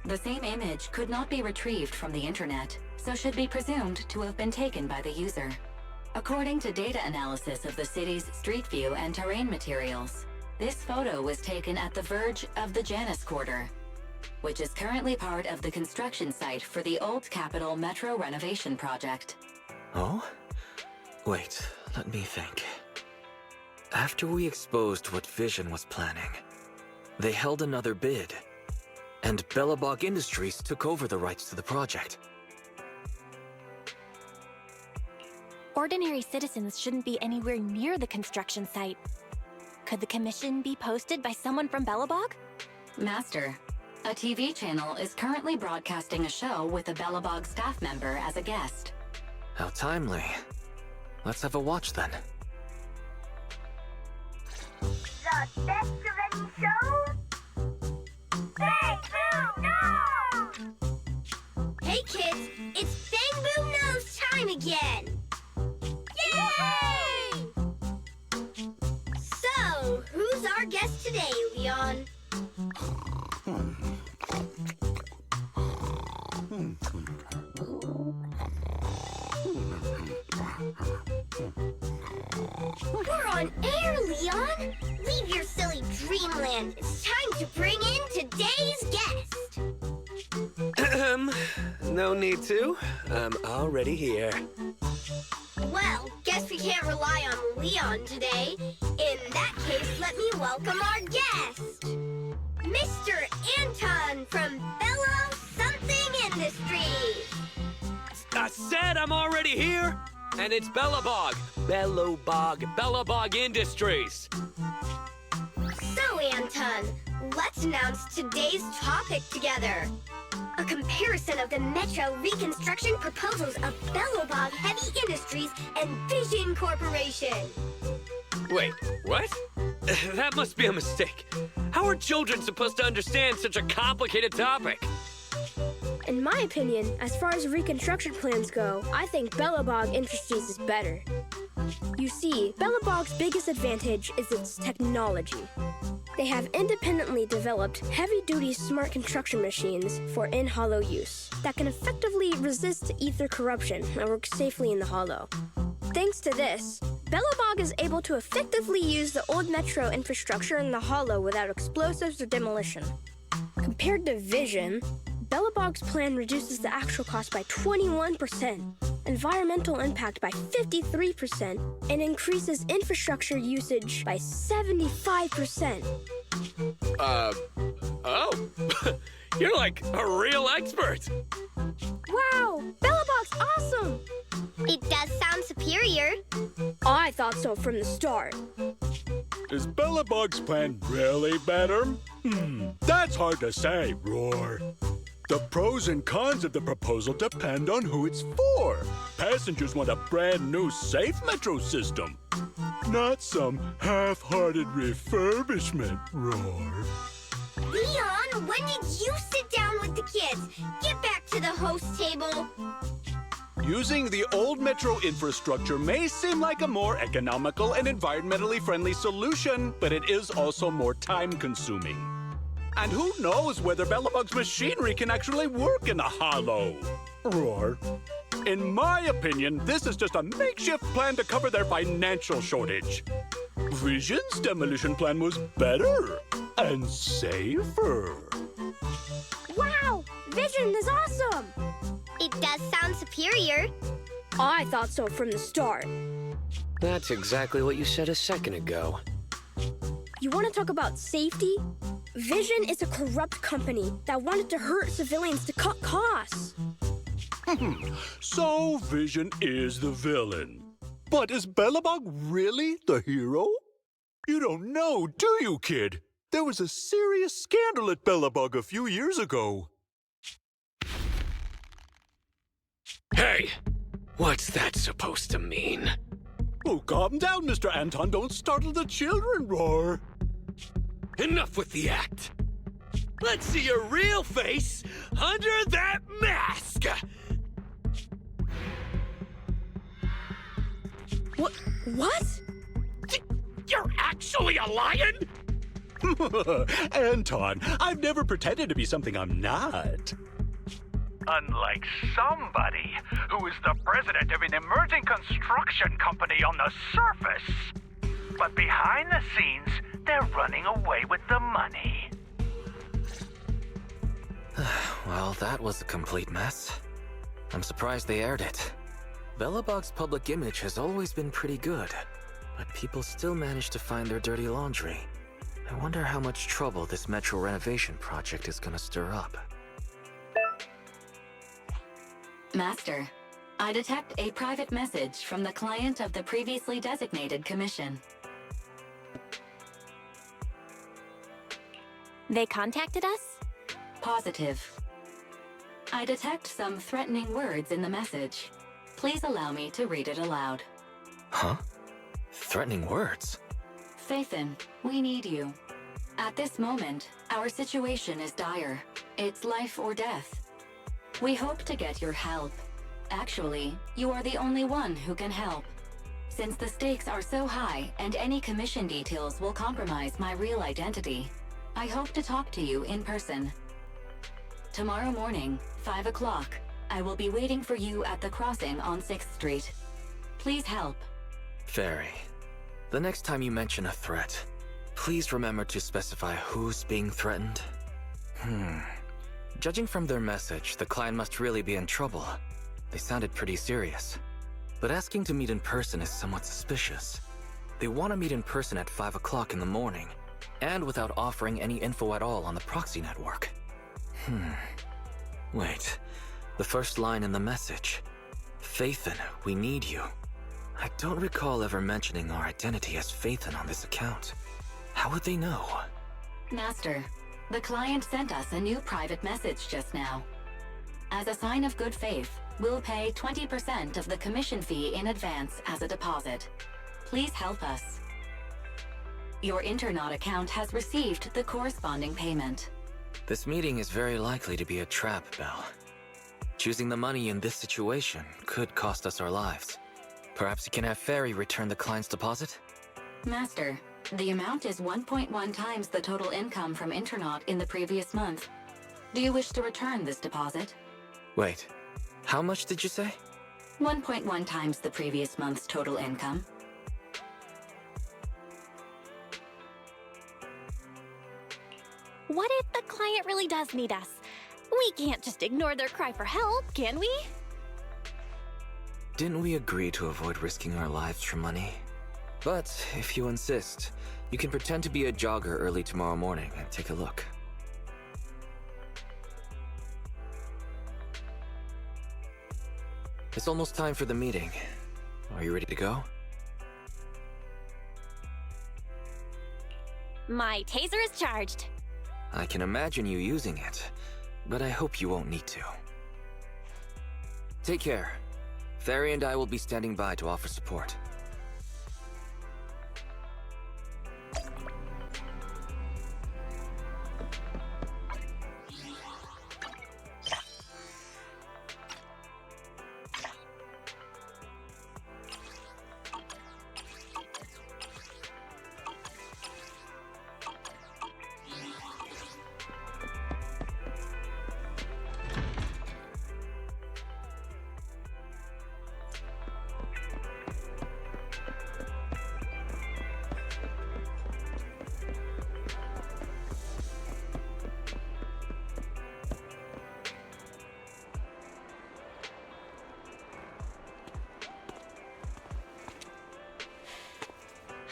The same image could not be retrieved from the internet, so should be presumed to have been taken by the user. According to data analysis of the city's street view and terrain materials, this photo was taken at the verge of the Janus Quarter, which is currently part of the construction site for the Old Capitol Metro renovation project. Oh? Wait, let me think. After we exposed what Vision was planning, they held another bid, and Bellabog Industries took over the rights to the project. Ordinary citizens shouldn't be anywhere near the construction site. Could the commission be posted by someone from Bellabog? Master, a TV channel is currently broadcasting a show with a Bellabog staff member as a guest. How timely. Let's have a watch then. The best of any show? Bang Boom Nose! Hey kids, it's Bang Boom Nose time again! Yay! So, who's our guest today, Leon? We're on air, Leon! Leave your silly dreamland. It's time to bring in today's guest. No need to. I'm already here. Well, guess we can't rely on Leon today. In that case, let me welcome our guest. Mr. Anton from Bello Something Industries. I said I'm already here, and it's Bellabog. Bellabog Industries. So Anton. Let's announce today's topic together. A comparison of the Metro reconstruction proposals of Bellobog Heavy Industries and Vision Corporation. Wait, what? That must be a mistake. How are children supposed to understand such a complicated topic? In my opinion, as far as reconstruction plans go, I think Bellobog Industries is better. You see, Bellobog's biggest advantage is its technology. They have independently developed heavy-duty smart construction machines for in-hollow use that can effectively resist ether corruption and work safely in the hollow. Thanks to this, Bellobog is able to effectively use the old metro infrastructure in the hollow without explosives or demolition. Compared to Vision, Bellobog's plan reduces the actual cost by 21%, environmental impact by 53%, and increases infrastructure usage by 75%. Oh. You're like a real expert. Wow, Bellobog's awesome! It does sound superior. I thought so from the start. Is Bellobog's plan really better? That's hard to say, Roar. The pros and cons of the proposal depend on who it's for. Passengers want a brand new safe metro system, not some half-hearted refurbishment, Roar. Leon, when did you sit down with the kids? Get back to the host table. Using the old metro infrastructure may seem like a more economical and environmentally friendly solution, but it is also more time-consuming. And who knows whether Bellobog's machinery can actually work in the hollow? Roar. In my opinion, this is just a makeshift plan to cover their financial shortage. Vision's demolition plan was better and safer. Wow, Vision is awesome! It does sound superior. I thought so from the start. That's exactly what you said a second ago. You want to talk about safety? Vision is a corrupt company that wanted to hurt civilians to cut costs. So Vision is the villain. But is Bellobog really the hero? You don't know, do you, kid? There was a serious scandal at Bellobog a few years ago. Hey, what's that supposed to mean? Oh, calm down, Mr. Anton. Don't startle the children, Roar. Enough with the act. Let's see your real face under that mask! What? You're actually a lion? Anton, I've never pretended to be something I'm not. Unlike somebody who is the president of an emerging construction company on the surface. But behind the scenes, they're running away with the money. Well, that was a complete mess. I'm surprised they aired it. Bellobog's public image has always been pretty good, but people still manage to find their dirty laundry. I wonder how much trouble this metro renovation project is gonna stir up. Master, I detect a private message from the client of the previously designated commission. They contacted us? Positive. I detect some threatening words in the message. Please allow me to read it aloud. Huh? Threatening words? Phaethon, we need you. At this moment, our situation is dire. It's life or death. We hope to get your help. Actually, you are the only one who can help. Since the stakes are so high and any commission details will compromise my real identity, I hope to talk to you in person. Tomorrow morning, 5 o'clock, I will be waiting for you at the crossing on 6th Street. Please help. Fairy, the next time you mention a threat, please remember to specify who's being threatened. Judging from their message, the client must really be in trouble. They sounded pretty serious. But asking to meet in person is somewhat suspicious. They want to meet in person at 5 o'clock in the morning, and without offering any info at all on the proxy network. Wait, the first line in the message. Phaethon, we need you. I don't recall ever mentioning our identity as Phaethon on this account. How would they know? Master, the client sent us a new private message just now. As a sign of good faith, we'll pay 20% of the commission fee in advance as a deposit. Please help us. Your Internaut account has received the corresponding payment. This meeting is very likely to be a trap, Belle. Choosing the money in this situation could cost us our lives. Perhaps you can have Fairy return the client's deposit? Master, the amount is 1.1 times the total income from Internaut in the previous month. Do you wish to return this deposit? Wait, how much did you say? 1.1 times the previous month's total income. What if the client really does need us? We can't just ignore their cry for help, can we? Didn't we agree to avoid risking our lives for money? But if you insist, you can pretend to be a jogger early tomorrow morning and take a look. It's almost time for the meeting. Are you ready to go? My taser is charged. I can imagine you using it, but I hope you won't need to. Take care. Fairy and I will be standing by to offer support.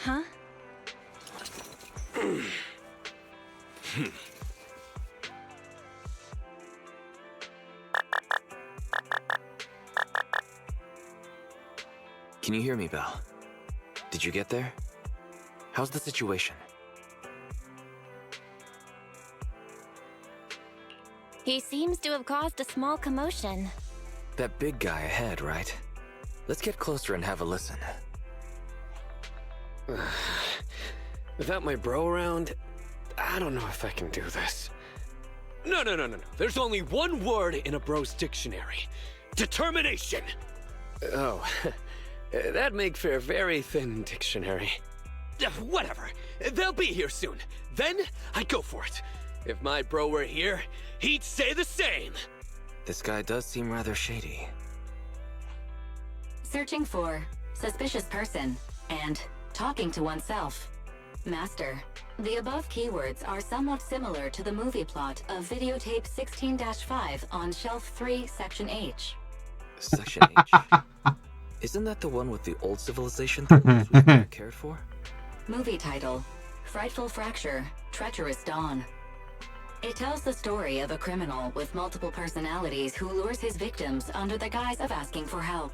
Huh? Can you hear me, Belle? Did you get there? How's the situation? He seems to have caused a small commotion. That big guy ahead, right? Let's get closer and have a listen. Without my bro around, I don't know if I can do this. No. There's only one word in a bro's dictionary. Determination! Oh, that'd make for a very thin dictionary. Whatever. They'll be here soon. Then, I'd go for it. If my bro were here, he'd say the same. This guy does seem rather shady. Searching for suspicious person and talking to oneself. Master, the above keywords are somewhat similar to the movie plot of videotape 16-5 on Shelf 3, Section H. Section H? Isn't that the one with the old civilization that we never cared for? Movie title, Frightful Fracture, Treacherous Dawn. It tells the story of a criminal with multiple personalities who lures his victims under the guise of asking for help.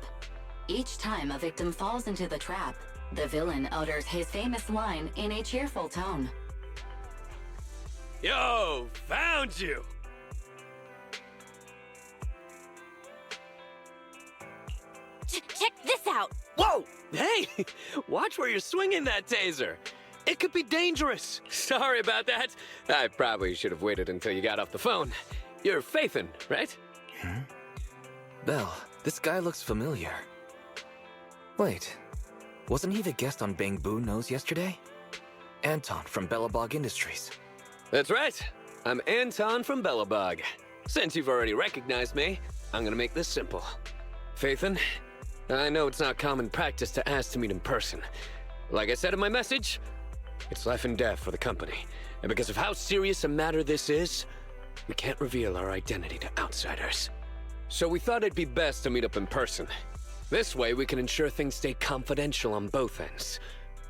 Each time a victim falls into the trap, the villain utters his famous line in a cheerful tone. Yo, found you! Check this out! Whoa! Hey! Watch where you're swinging that taser. It could be dangerous. Sorry about that. I probably should have waited until you got off the phone. You're Faithin, right? Belle, this guy looks familiar. Wait, wasn't he the guest on Bang Boo Nose yesterday? Anton from Bellabog Industries. That's right. I'm Anton from Bellabog. Since you've already recognized me, I'm gonna make this simple. Faithin, I know it's not common practice to ask to meet in person. Like I said in my message, it's life and death for the company. And because of how serious a matter this is, we can't reveal our identity to outsiders. So we thought it'd be best to meet up in person. This way we can ensure things stay confidential on both ends.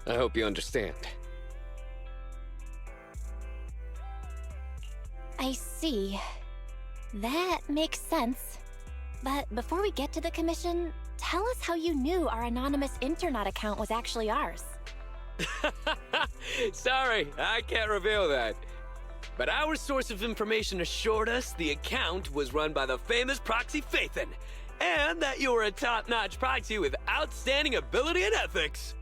I hope you understand. I see. That makes sense. But before we get to the commission, tell us how you knew our anonymous Internaut account was actually ours. Sorry, I can't reveal that. But our source of information assured us the account was run by the famous proxy Phaethon, and that you were a top-notch proxy with outstanding ability and ethics.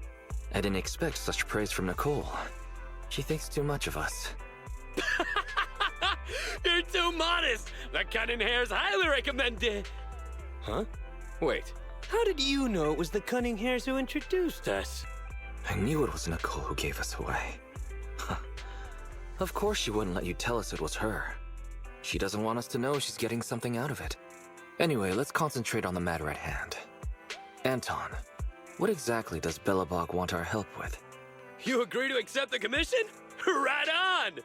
I didn't expect such praise from Nicole. She thinks too much of us. You're too modest! The cunning hair's highly recommended! Huh? Wait, how did you know it was the cunning hairs who introduced us? I knew it was Nicole who gave us away. Of course she wouldn't let you tell us it was her. She doesn't want us to know she's getting something out of it. Anyway, let's concentrate on the matter at hand. Anton, what exactly does Belobog want our help with? You agree to accept the commission? Right on!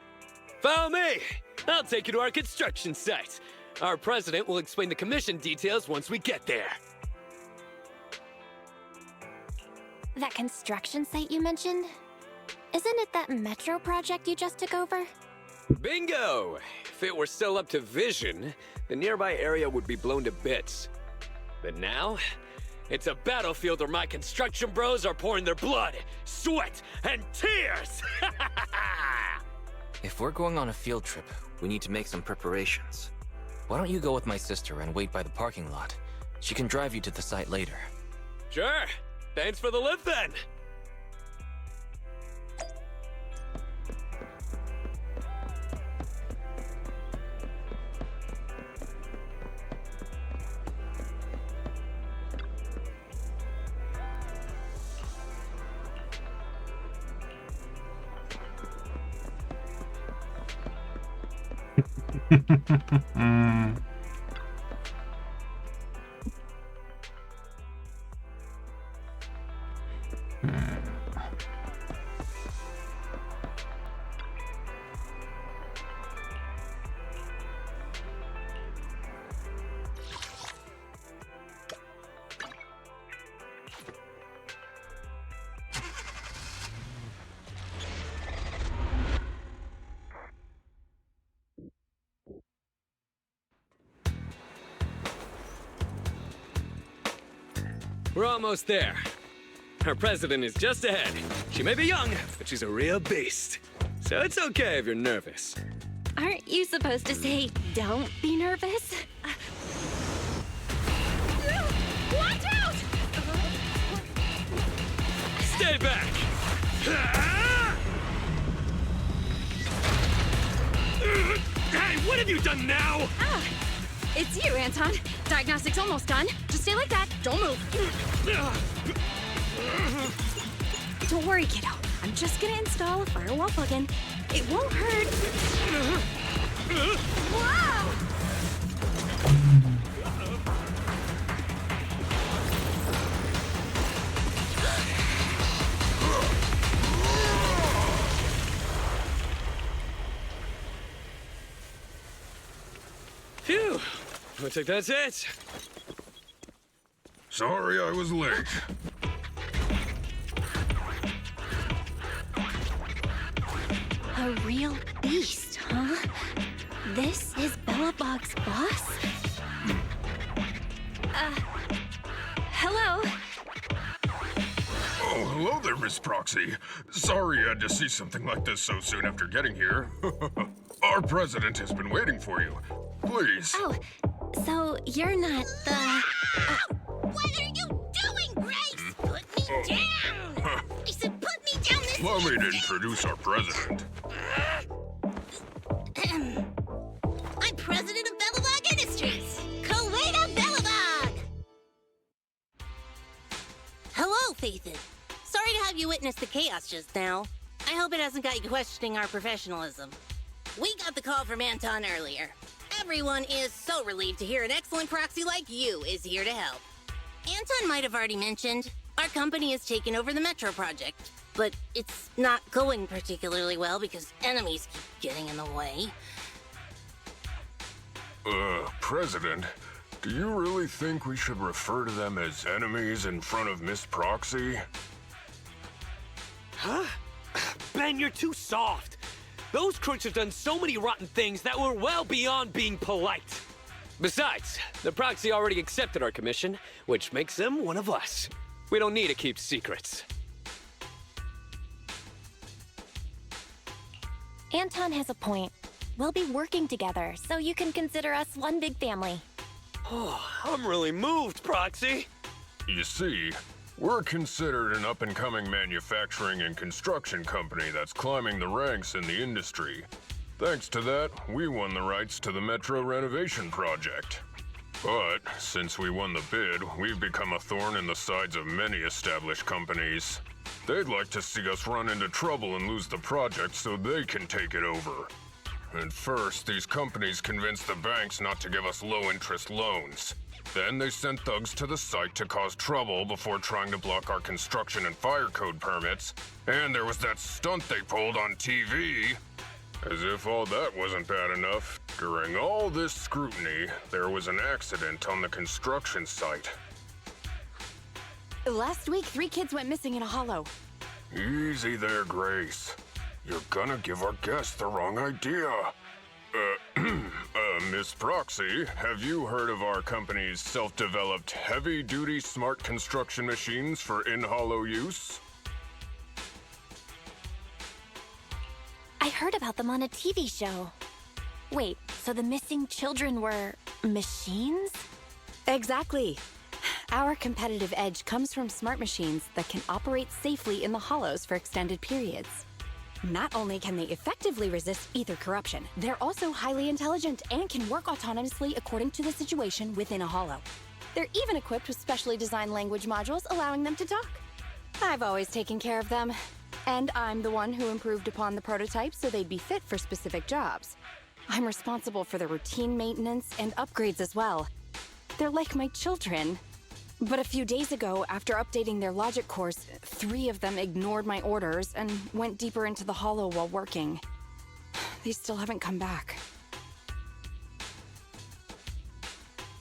Follow me! I'll take you to our construction site. Our president will explain the commission details once we get there. That construction site you mentioned? Isn't it that metro project you just took over? Bingo! If it were still up to vision, the nearby area would be blown to bits. But now, it's a battlefield where my construction bros are pouring their blood, sweat, and tears! If we're going on a field trip, we need to make some preparations. Why don't you go with my sister and wait by the parking lot? She can drive you to the site later. Sure. Thanks for the lift then. We're almost there. Our president is just ahead. She may be young, but she's a real beast. So it's okay if you're nervous. Aren't you supposed to say, don't be nervous? Watch out! Stay back! Hey, what have you done now? It's you, Anton. Diagnostic's almost done. Just stay like that. Don't move. Don't worry, kiddo. I'm just gonna install a firewall plugin. It won't hurt. Wow! Phew. Looks like that's it. Sorry I was late. A real beast, huh? This is Belobog's boss? Hello? Oh, hello there, Miss Proxy. Sorry I had to see something like this so soon after getting here. Our president has been waiting for you. Please. Oh, so you're not the... What are you doing, Grace? Put me down! I said put me down this Allow me to introduce our president. I'm president of Belobog Industries, Coletta Belobog! Hello, Phaethon. Sorry to have you witness the chaos just now. I hope it hasn't got you questioning our professionalism. We got the call from Anton earlier. Everyone is so relieved to hear an excellent proxy like you is here to help. Anton might have already mentioned, our company has taken over the Metro project, but it's not going particularly well because enemies keep getting in the way. President, do you really think we should refer to them as enemies in front of Miss Proxy? Huh? Ben, you're too soft. Those crooks have done so many rotten things that were well beyond being polite. Besides, the proxy already accepted our commission, which makes them one of us. We don't need to keep secrets. Anton has a point. We'll be working together, so you can consider us one big family. Oh, I'm really moved, Proxy. You see, we're considered an up-and-coming manufacturing and construction company that's climbing the ranks in the industry. Thanks to that, we won the rights to the Metro renovation project. But since we won the bid, we've become a thorn in the sides of many established companies. They'd like to see us run into trouble and lose the project so they can take it over. And first, these companies convinced the banks not to give us low-interest loans. Then they sent thugs to the site to cause trouble before trying to block our construction and fire code permits. And there was that stunt they pulled on TV. As if all that wasn't bad enough, during all this scrutiny, there was an accident on the construction site. Last week, 3 kids went missing in a hollow. Easy there, Grace. You're gonna give our guests the wrong idea. Miss Proxy, have you heard of our company's self-developed heavy-duty smart construction machines for in-hollow use? I heard about them on a TV show. Wait, so the missing children were machines? Exactly. Our competitive edge comes from smart machines that can operate safely in the hollows for extended periods. Not only can they effectively resist ether corruption, they're also highly intelligent and can work autonomously according to the situation within a hollow. They're even equipped with specially designed language modules allowing them to talk. I've always taken care of them, and I'm the one who improved upon the prototypes so they'd be fit for specific jobs. I'm responsible for the routine maintenance and upgrades as well. They're like my children. But a few days ago, after updating their logic cores, 3 of them ignored my orders and went deeper into the hollow while working. They still haven't come back.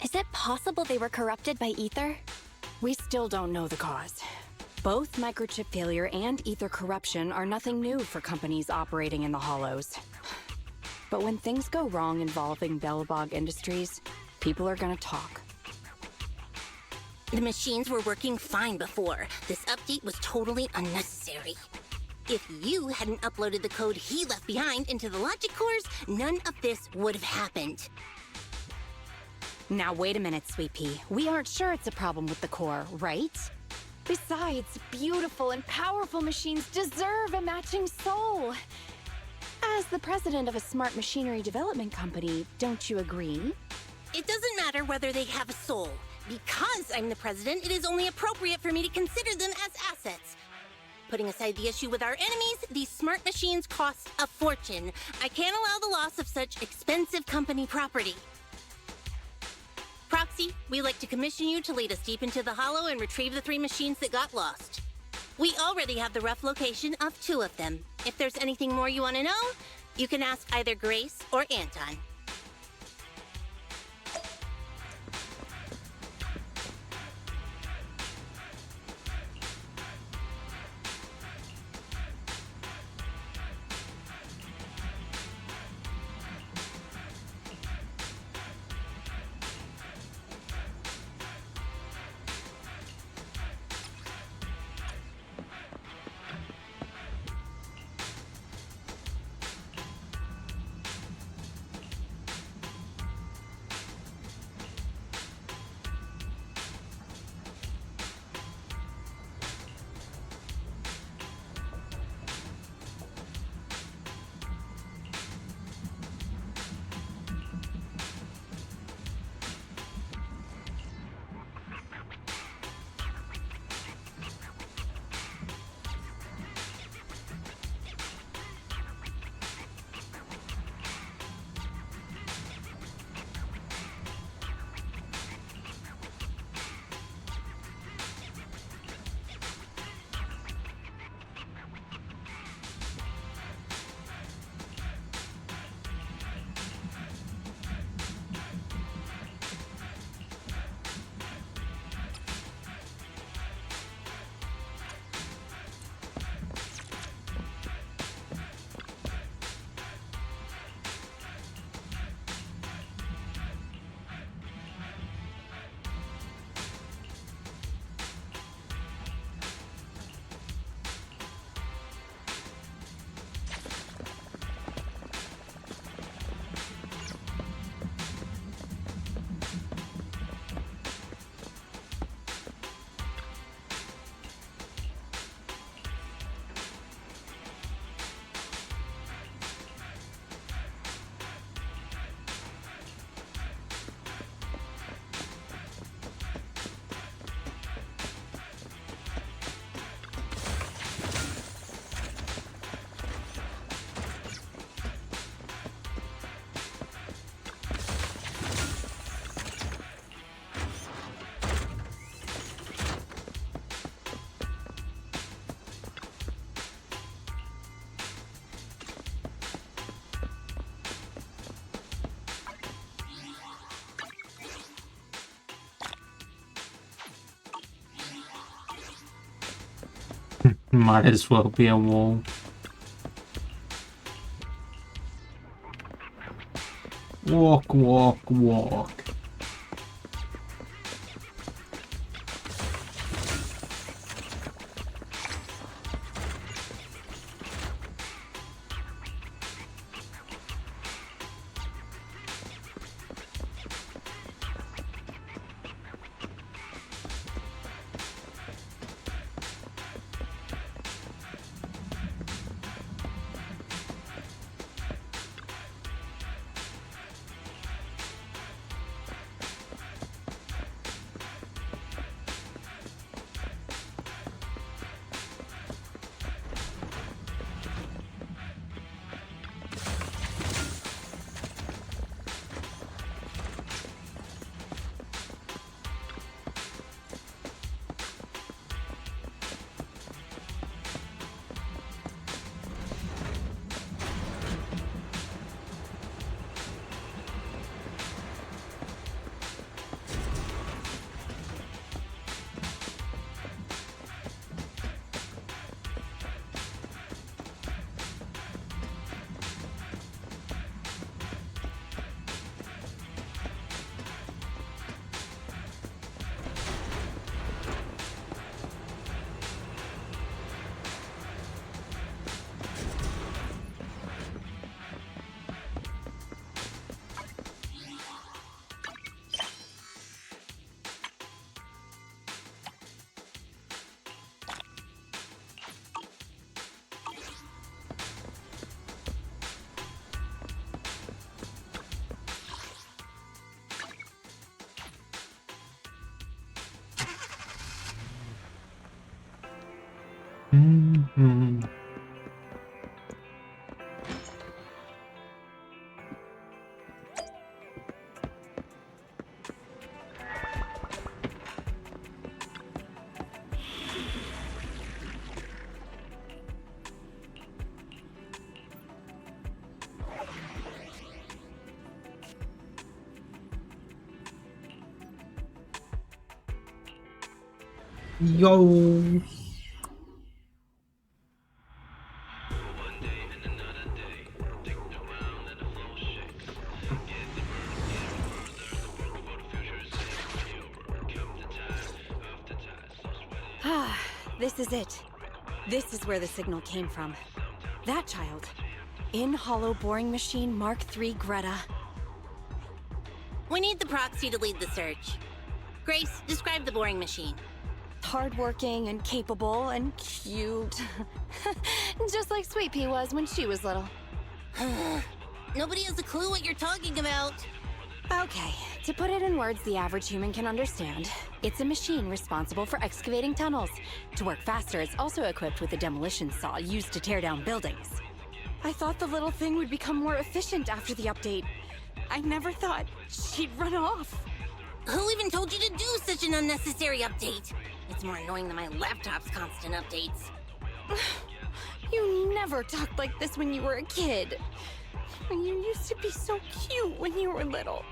Is it possible they were corrupted by ether? We still don't know the cause. Both microchip failure and ether corruption are nothing new for companies operating in the hollows. But when things go wrong involving Belobog Industries, people are gonna talk. The machines were working fine before. This update was totally unnecessary. If you hadn't uploaded the code he left behind into the logic cores, none of this would have happened. Now wait a minute, Sweet Pea. We aren't sure it's a problem with the core, right? Besides, beautiful and powerful machines deserve a matching soul. As the president of a smart machinery development company, don't you agree? It doesn't matter whether they have a soul. Because I'm the president, it is only appropriate for me to consider them as assets. Putting aside the issue with our enemies, these smart machines cost a fortune. I can't allow the loss of such expensive company property. Proxy, we'd like to commission you to lead us deep into the hollow and retrieve the 3 machines that got lost. We already have the rough location of 2 of them. If there's anything more you want to know, you can ask either Grace or Anton. Might as well be a wall. Walk, walk, walk. Yo. Ah, this is it. This is where the signal came from. That child. In hollow boring machine Mark III Greta. We need the proxy to lead the search. Grace, describe the boring machine. Hardworking and capable and cute. Just like Sweet Pea was when she was little. Nobody has a clue what you're talking about. Okay, to put it in words the average human can understand, it's a machine responsible for excavating tunnels. To work faster, it's also equipped with a demolition saw used to tear down buildings. I thought the little thing would become more efficient after the update. I never thought she'd run off. Who even told you to do such an unnecessary update? It's more annoying than my laptop's constant updates. You never talked like this when you were a kid. You used to be so cute when you were little.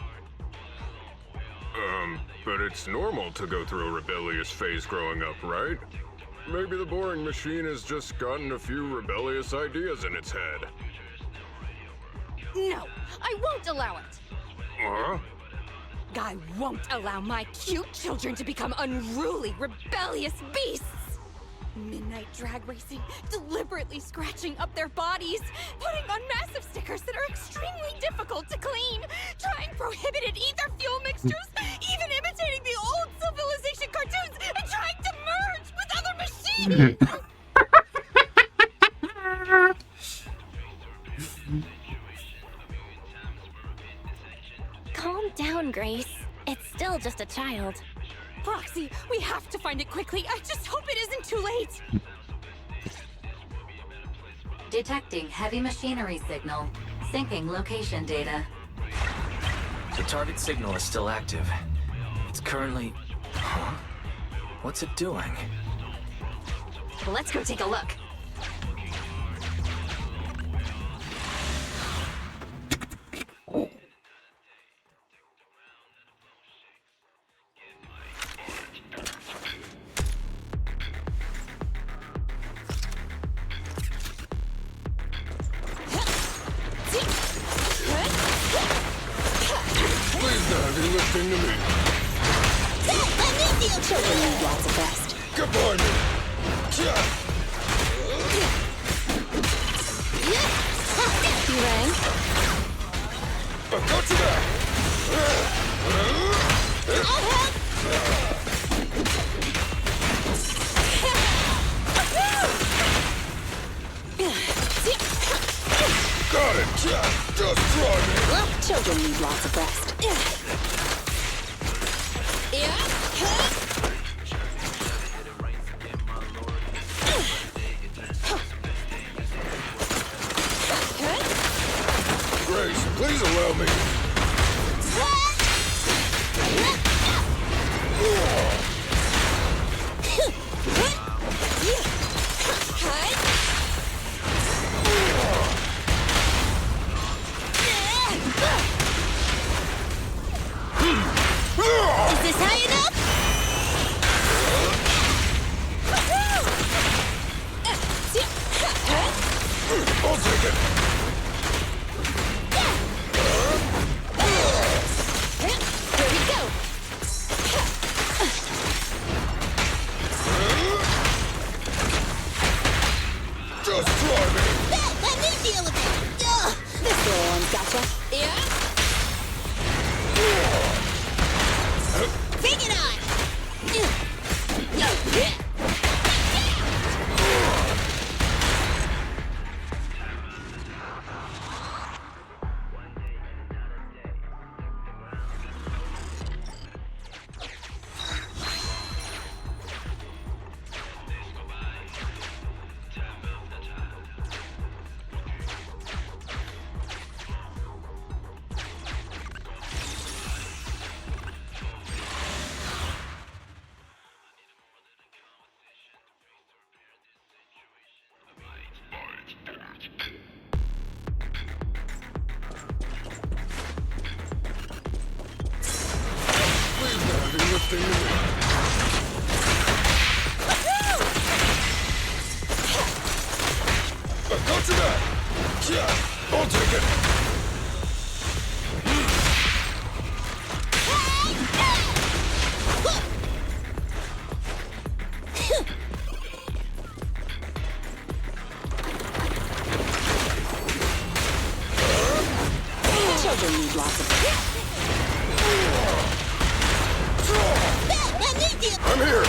But it's normal to go through a rebellious phase growing up, right? Maybe the boring machine has just gotten a few rebellious ideas in its head. No, I won't allow it. Huh? I won't allow my cute children to become unruly, rebellious beasts! Midnight drag racing, deliberately scratching up their bodies, putting on massive stickers that are extremely difficult to clean, trying prohibited ether fuel mixtures, even imitating the old civilization cartoons, and trying to merge with other machines! Calm down, Grace. It's still just a child. Proxy, we have to find it quickly. I just hope it isn't too late. Detecting heavy machinery signal. Syncing location data. The target signal is still active. It's currently... Huh? What's it doing? Let's go take a look. lifting to me. Children need lots of rest. Get behind me. You rang? I've got you back. I'll help! Got it. Just try me. Children need lots of rest. Grace, please allow me. Is this high enough? I'll take it. Here we go. Just try me. Let me deal with it. This little one's gotcha. Yeah? Take it on. Lifting to me. I've got you back. I'll take it. Children need lots of I'm here.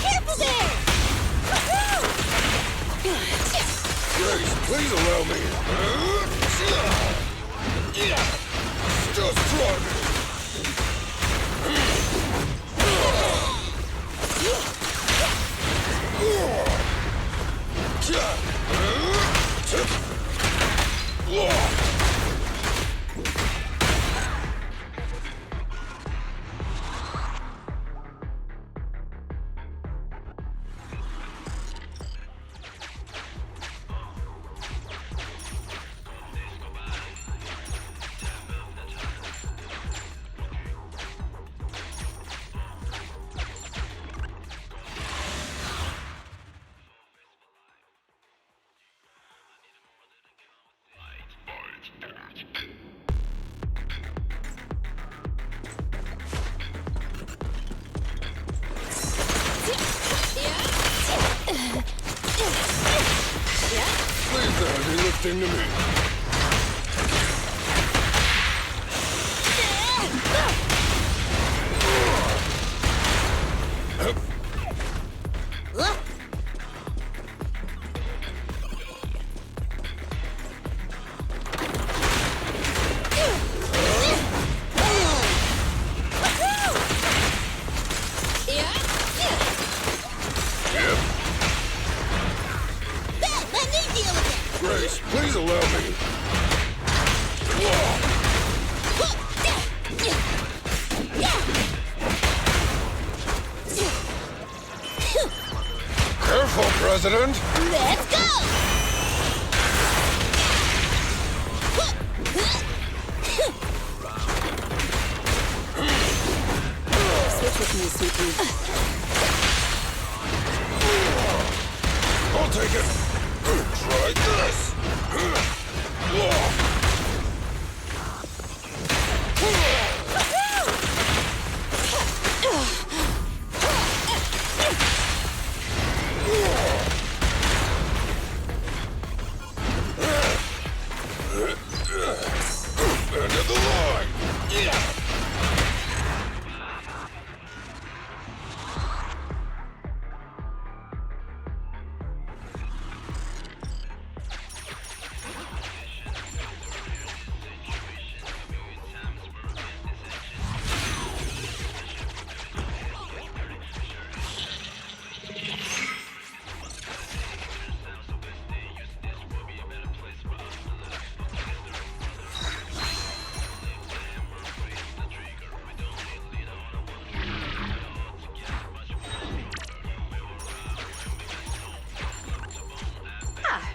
Careful there! Grace, please allow me. Just try me. Please don't be lifting to me. Grace, please allow me. Careful, President. Let's go! with me, sweet pea. I'll take it. Try this. End of the line.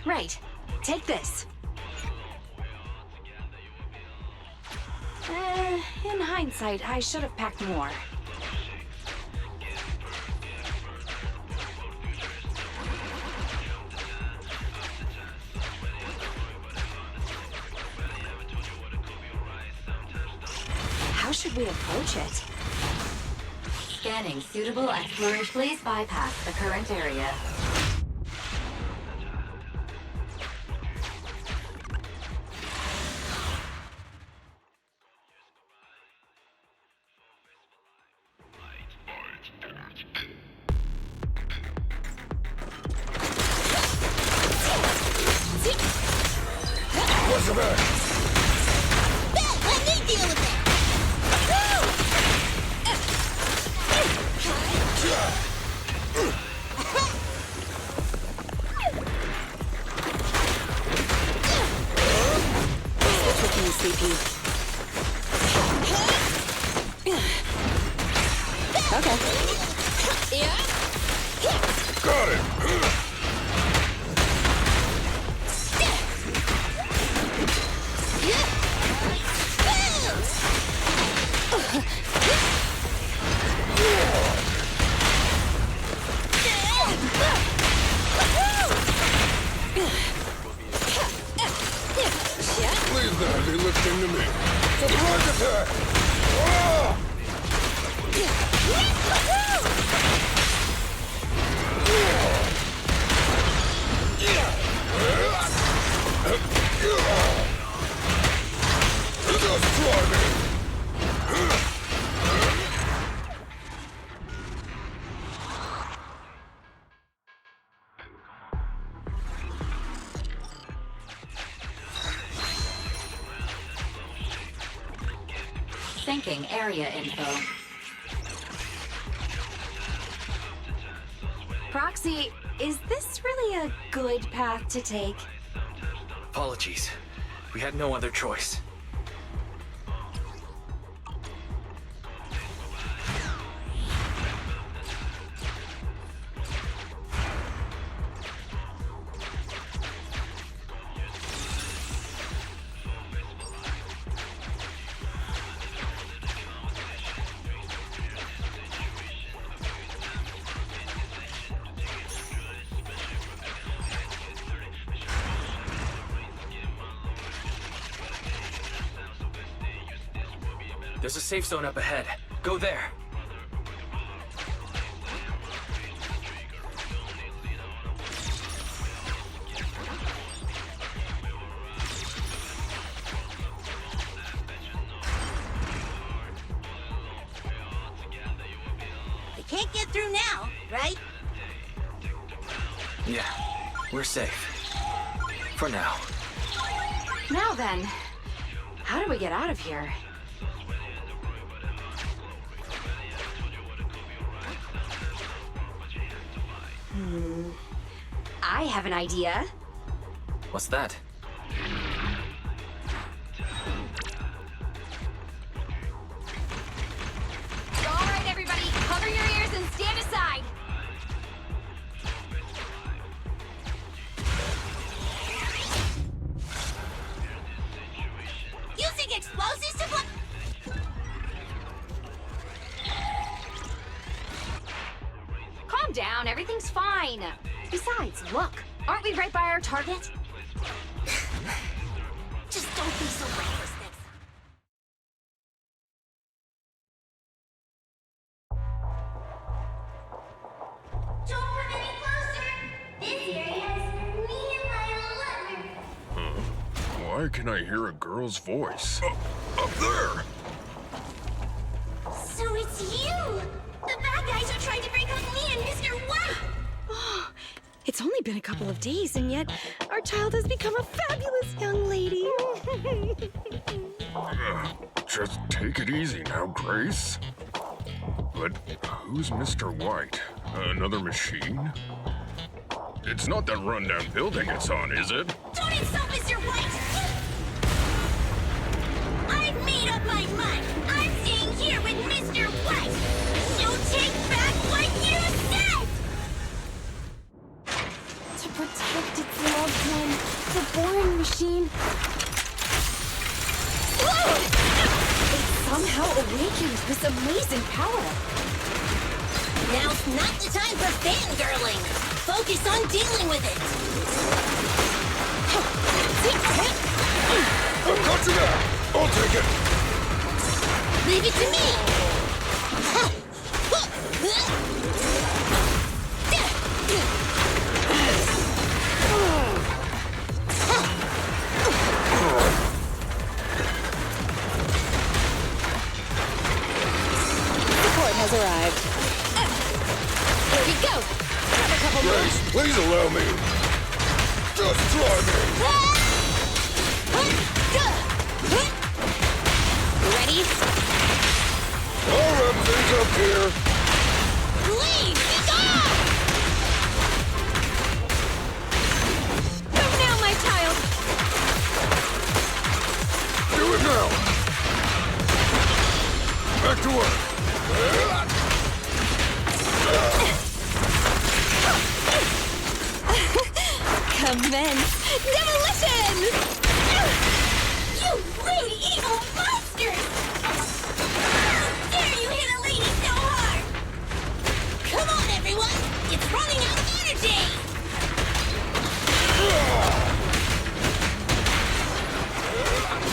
Right. Take this. In hindsight, I should have packed more. How should we approach it? Scanning suitable exploration. Please bypass the current area. What's the matter? Let me deal with it! Stick with me, sweet pea. Okay. Yeah? Got it. Leave the heavy lifting to me. Surprise attack! Ah! Just try me! Syncing area info. Proxy, is this really a good path to take? Apologies. We had no other choice. There's a safe zone up ahead. Go there. They can't get through now, right? Yeah, we're safe. For now. Now then, how do we get out of here? I have an idea. What's that? All right, everybody, cover your ears and stand aside. Using explosives to block. down. Everything's fine. Besides, look. Aren't we right by our target? Just don't be so reckless next Don't come any closer. This area is me and my lover. Why can I hear a girl's voice? Up there! So it's you! The bad guys are trying to break up me and Mr. White! Oh, it's only been a couple of days, and yet our child has become a fabulous young lady. Just take it easy now, Grace. But who's Mr. White? Another machine? It's not that rundown building it's on, is it? Don't insult Mr. White! I've made up my mind! I'm staying here with Mr. White! So take back what you said! To protect its loved one, the boring machine. It somehow awakened this amazing power. Now's not the time for fangirling. Focus on dealing with it. I've got you now! I'll take it! Leave it to me. Support has arrived. Here we go. Grab a couple more. Grace, please allow me. Just try me. Ready? I'll wrap things up here. Please, it's off! Move now, my child. Do it now. Back to work. Commence demolition! You rude, evil monsters! How dare you hit a lady so hard! Come on, everyone! It's running out of energy!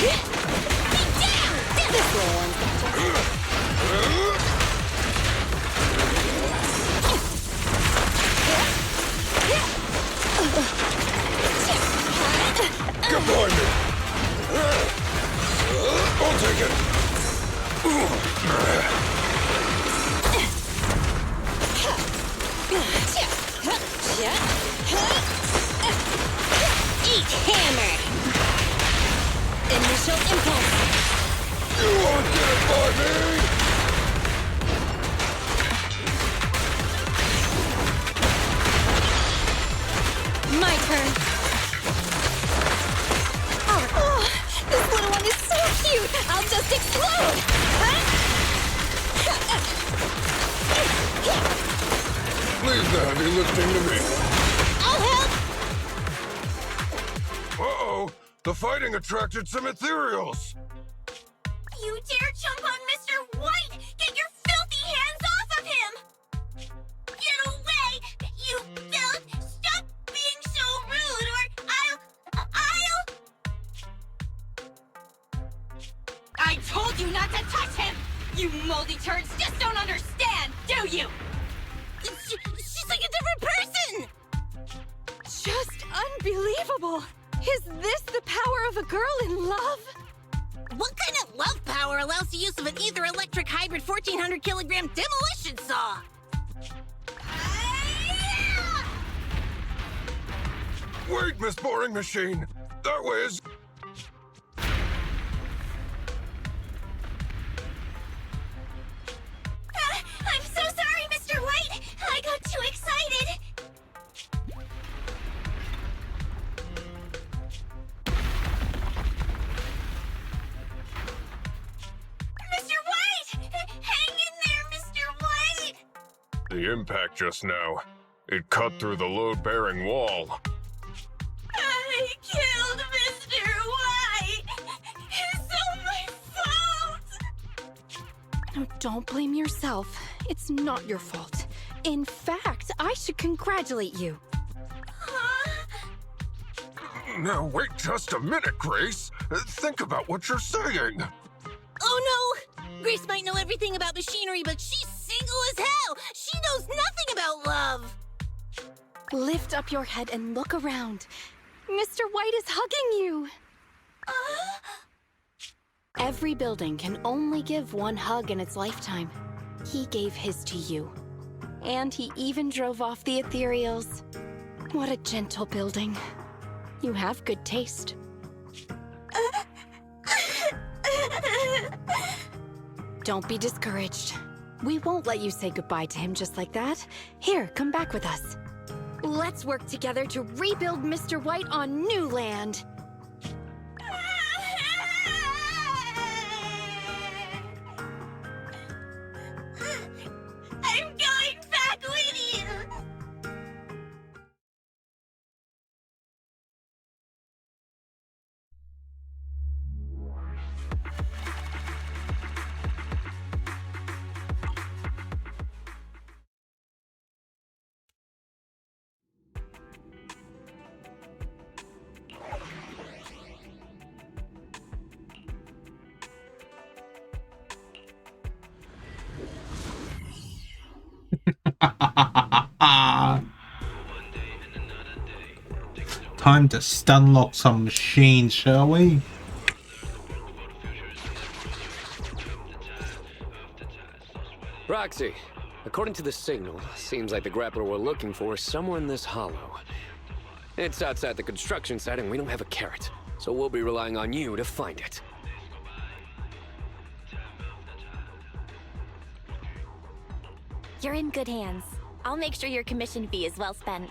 Get down! This little one's got Get behind me. I'll take it. Eat hammer! Initial impulse! You won't get it by me! my turn. Oh, this little one is so cute. I'll just explode. Leave the heavy lifting to me. I'll help! Uh-oh! The fighting attracted some ethereals! You dare jump on Mr. White! Get your filthy hands off of him! Get away! You filth! Stop being so rude or I'll... I told you not to touch him! You moldy turds just don't understand, do you? She's like a different person! Just unbelievable. Is this the power of a girl in love? What kind of love power allows the use of an ether electric hybrid 1400 kilogram demolition saw? Wait, Miss Boring Machine! That way is... I'm so sorry, Mr. White! I got too excited! Mr. White! Hang in there, Mr. White! The impact just now. It cut through the load-bearing wall. I killed Mr. White! It's all my fault! No, don't blame yourself. It's not your fault. In fact, I should congratulate you. Now, wait just a minute, Grace. Think about what you're saying. Oh no! Grace might know everything about machinery, but she's single as hell! She knows nothing about love! Lift up your head and look around. Mr. White is hugging you. Every building can only give one hug in its lifetime. He gave his to you. And he even drove off the ethereals. What a gentle building. You have good taste. Don't be discouraged. We won't let you say goodbye to him just like that. Here, come back with us. Let's work together to rebuild Mr. White on new land. I'm going back with you! Time to stunlock some machines, shall we? Roxy, according to the signal, seems like the grappler we're looking for is somewhere in this hollow. It's outside the construction site and we don't have a carrot, so we'll be relying on you to find it. You're in good hands. I'll make sure your commission fee is well spent.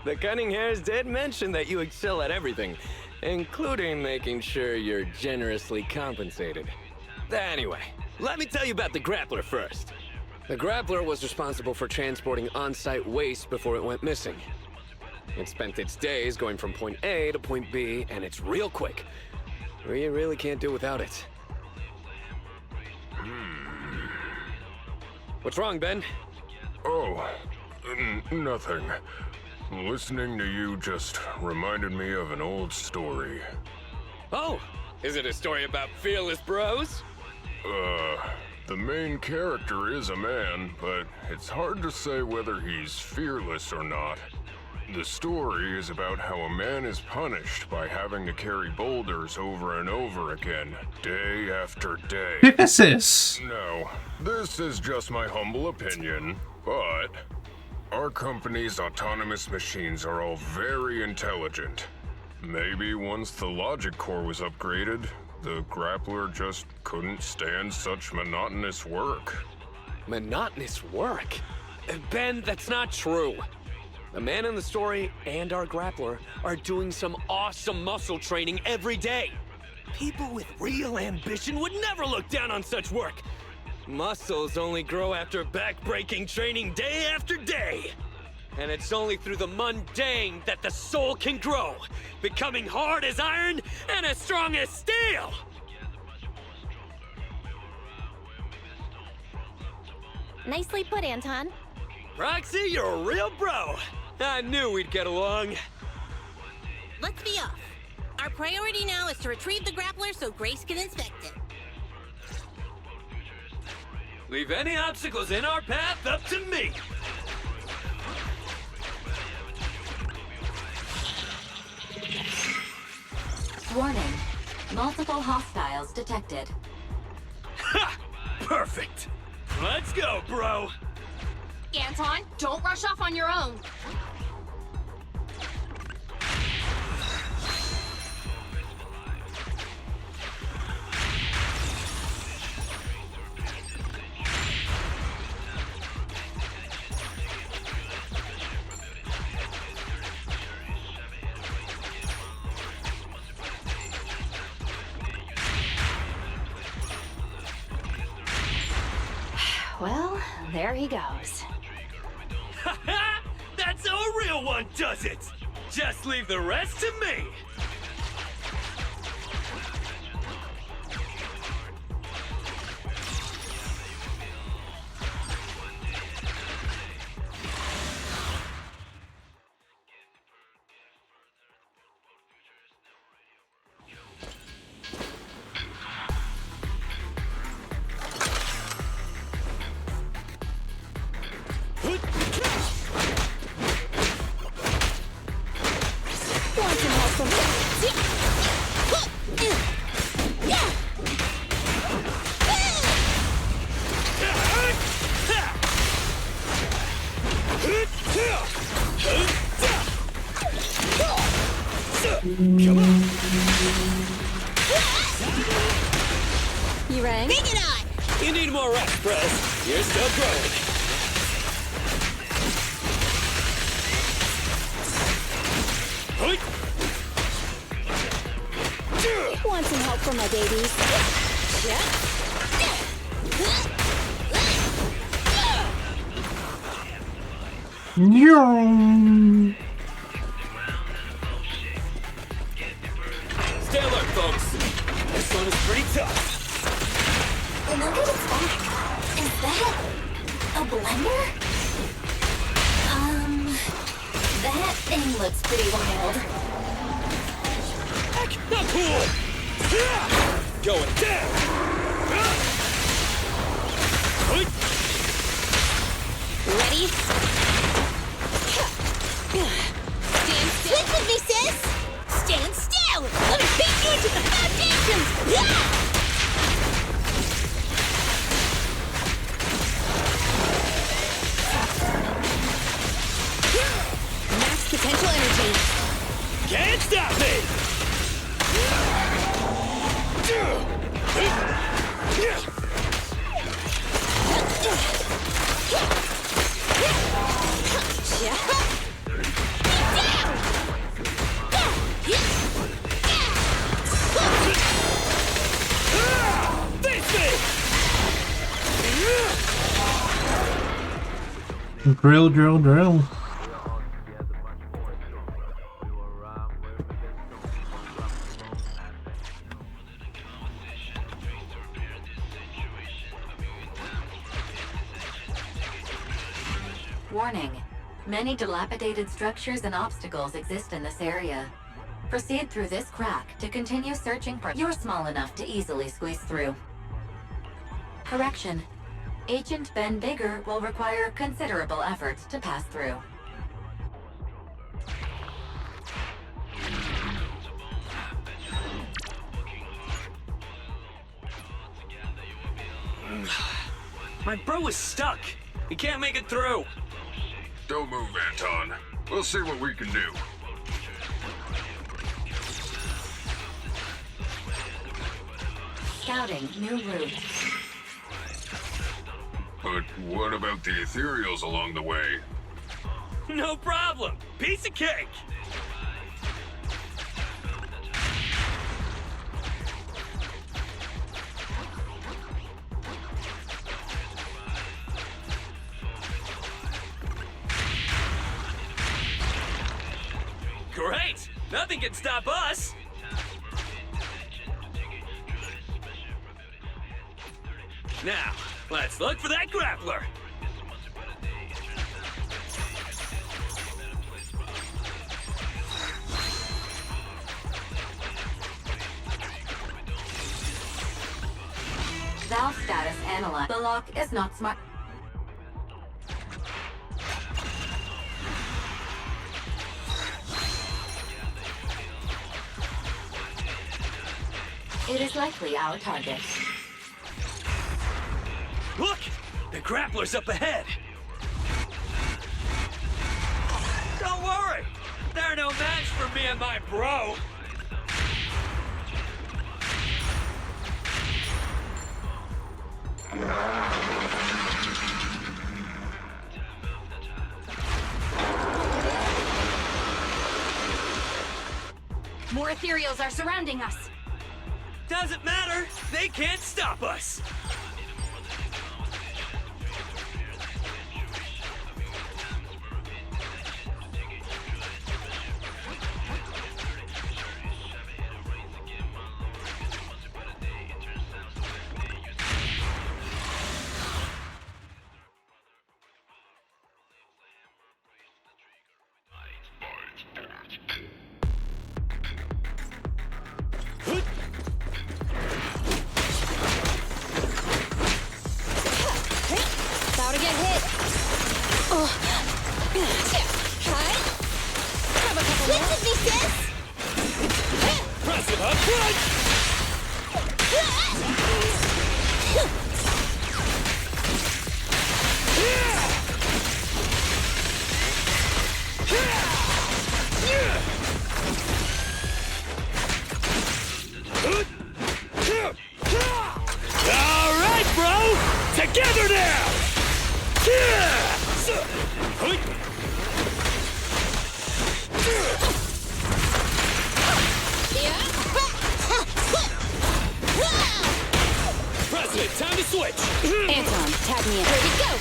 The cunning hairs did mention that you excel at everything, including making sure you're generously compensated. Anyway, let me tell you about the grappler first. The grappler was responsible for transporting on-site waste before it went missing. It spent its days going from point A to point B, and it's real quick. We really can't do without it. What's wrong, Ben? Oh, nothing. Listening to you just reminded me of an old story. Oh, is it a story about fearless bros? The main character is a man, but it's hard to say whether he's fearless or not. The story is about how a man is punished by having to carry boulders over and over again, day after day. Pegasus! No, this is just my humble opinion, but our company's autonomous machines are all very intelligent. Maybe once the logic core was upgraded, the grappler just couldn't stand such monotonous work. Monotonous work? Ben, that's not true. The man in the story and our grappler are doing some awesome muscle training every day. People with real ambition would never look down on such work. Muscles only grow after back-breaking training day after day. And it's only through the mundane that the soul can grow, becoming hard as iron and as strong as steel. Nicely put, Anton. Roxy, you're a real bro. I knew we'd get along. Let's be off. Our priority now is to retrieve the grappler so Grace can inspect it. Leave any obstacles in our path up to me. Warning. Multiple hostiles detected. Ha! Perfect. Let's go, bro. Anton, don't rush off on your own. Well, there he goes. That's how a real one does it! Just leave the rest to me! Come on. You rang? Bring it on! You need more rest, Press. You're still growing. Want some help for my babies? Yeah. Stay alert, folks. This one is pretty tough. Look at its back. Is that a blender? That thing looks pretty wild. Not cool! Going down! Ready? Stand still with me, sis! Stand still! Let me beat you into the foundations! Max potential energy. Can't stop me! Drill, drill, drill. Warning. Many dilapidated structures and obstacles exist in this area. Proceed through this crack to continue searching for... You're small enough to easily squeeze through. Correction. Agent Ben Bigger will require considerable effort to pass through. My bro is stuck. He can't make it through. Don't move, Anton. We'll see what we can do. Scouting new route. But what about the ethereals along the way? No problem. Piece of cake. Great! Nothing can stop us! Now, let's look for that grappler! Valve status analyzed. The lock is not smart. It is likely our target. Look! The grappler's up ahead! Don't worry! They're no match for me and my bro! More ethereals are surrounding us. Doesn't matter! They can't stop us! About to get hit. Oh. Hi. Grab a couple more. This is me, sis! Press it up front! Good, time to switch. Anton, tag me in. Ready, go!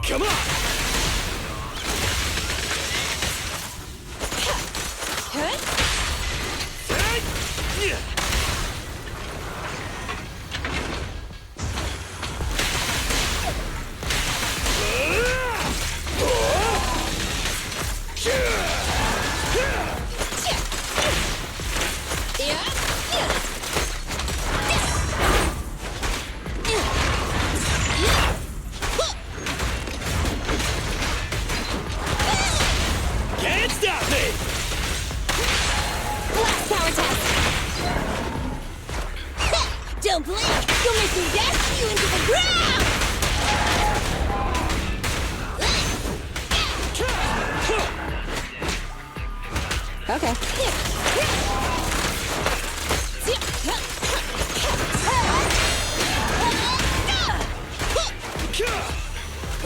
Come on! Can't stop me! Blast power test! Don't blink! You'll make me dash you into the ground! Okay.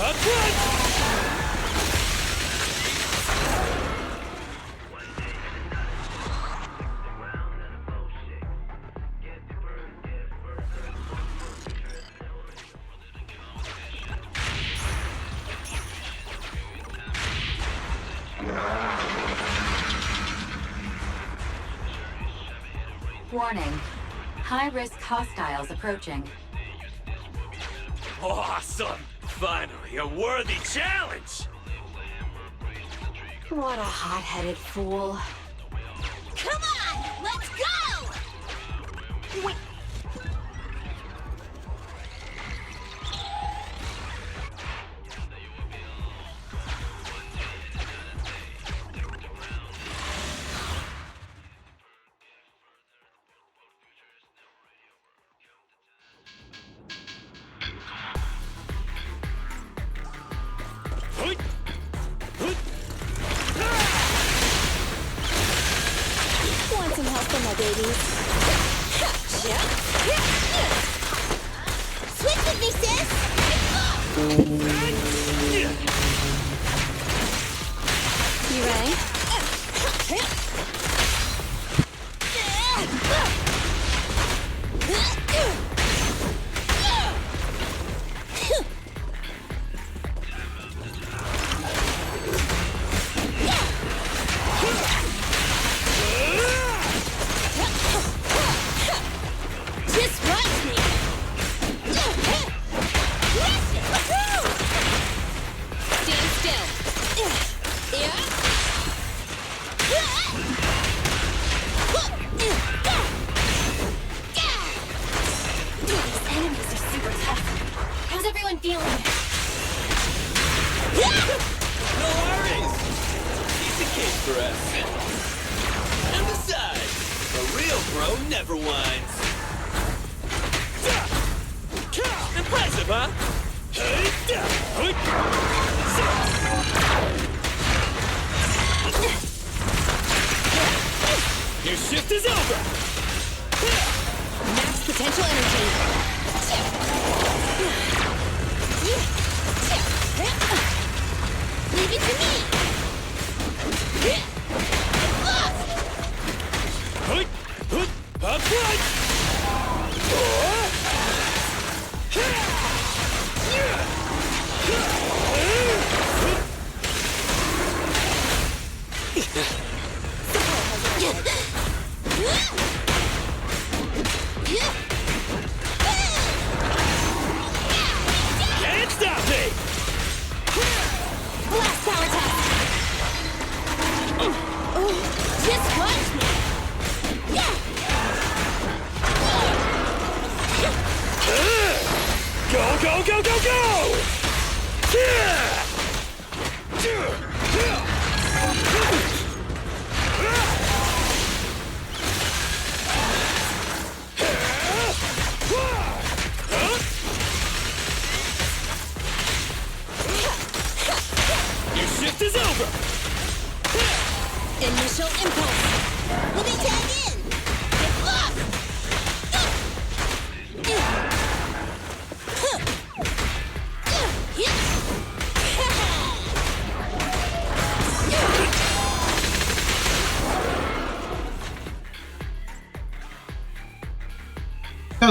Up front! Warning. High-risk hostiles approaching. Awesome! Finally, a worthy challenge! What a hot-headed fool. Come on! Let's go! Wait. Want some help from my babies? Switch with me, sis! You ready? Just watch me! Stand still. These enemies are super tough. How's everyone feeling? No worries! Easy case for us. And besides, a real bro never whines. Impressive, huh? Your shift is over! Max potential energy. Leave it to me! Up front! Can't stop me! Blast power test! Just watch me! Go, go, go, go, go! Your shift is over! Initial impulse! Let me tag in! Get lost!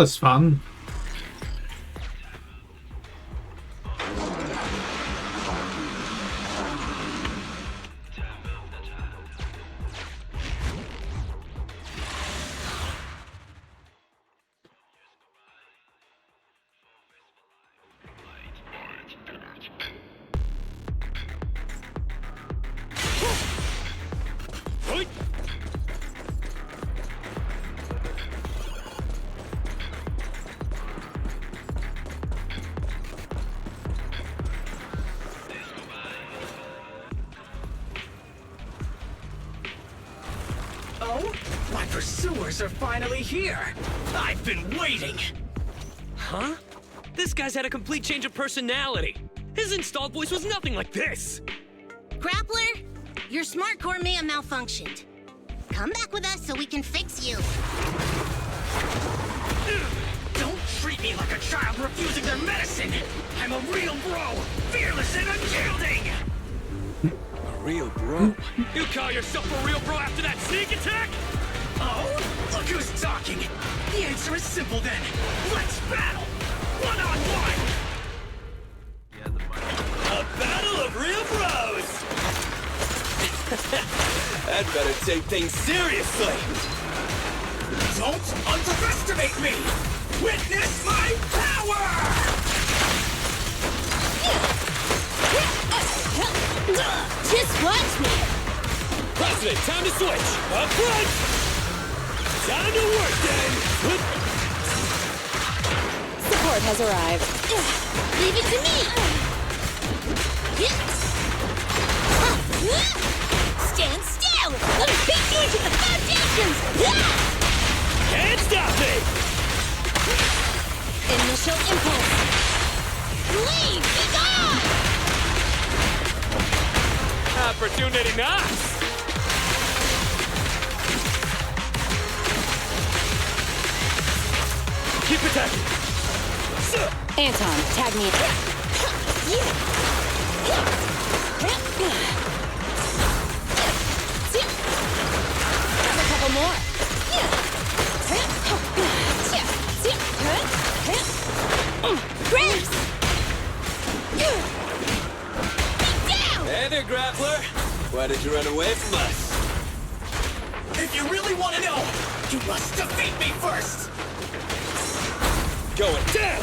was fun. Oh, my pursuers are finally here. I've been waiting. Huh? This guy's had a complete change of personality. His installed voice was nothing like this. Grappler, your smart core may have malfunctioned. Come back with us so we can fix you. Don't treat me like a child refusing their medicine. I'm a real bro, fearless and unyielding. A real bro? You call yourself a real bro after that sneak attack? Oh, look who's talking. The answer is simple then. Let's battle. One-on-one. A battle of real bros! I'd better take things seriously. Don't underestimate me. Witness my power! Just watch me! President, time to switch! Up front! Time to work then! Support has arrived. Leave it to me! Stand still! Let me beat you into the foundations! Can't stop me! Initial impulse! Leave! Be gone! Opportunity knocks! Keep attacking! Anton, tag me. Have a couple more. Gramps! Hey there, Grappler! Why did you run away from us? If you really want to know, you must defeat me first. Going down!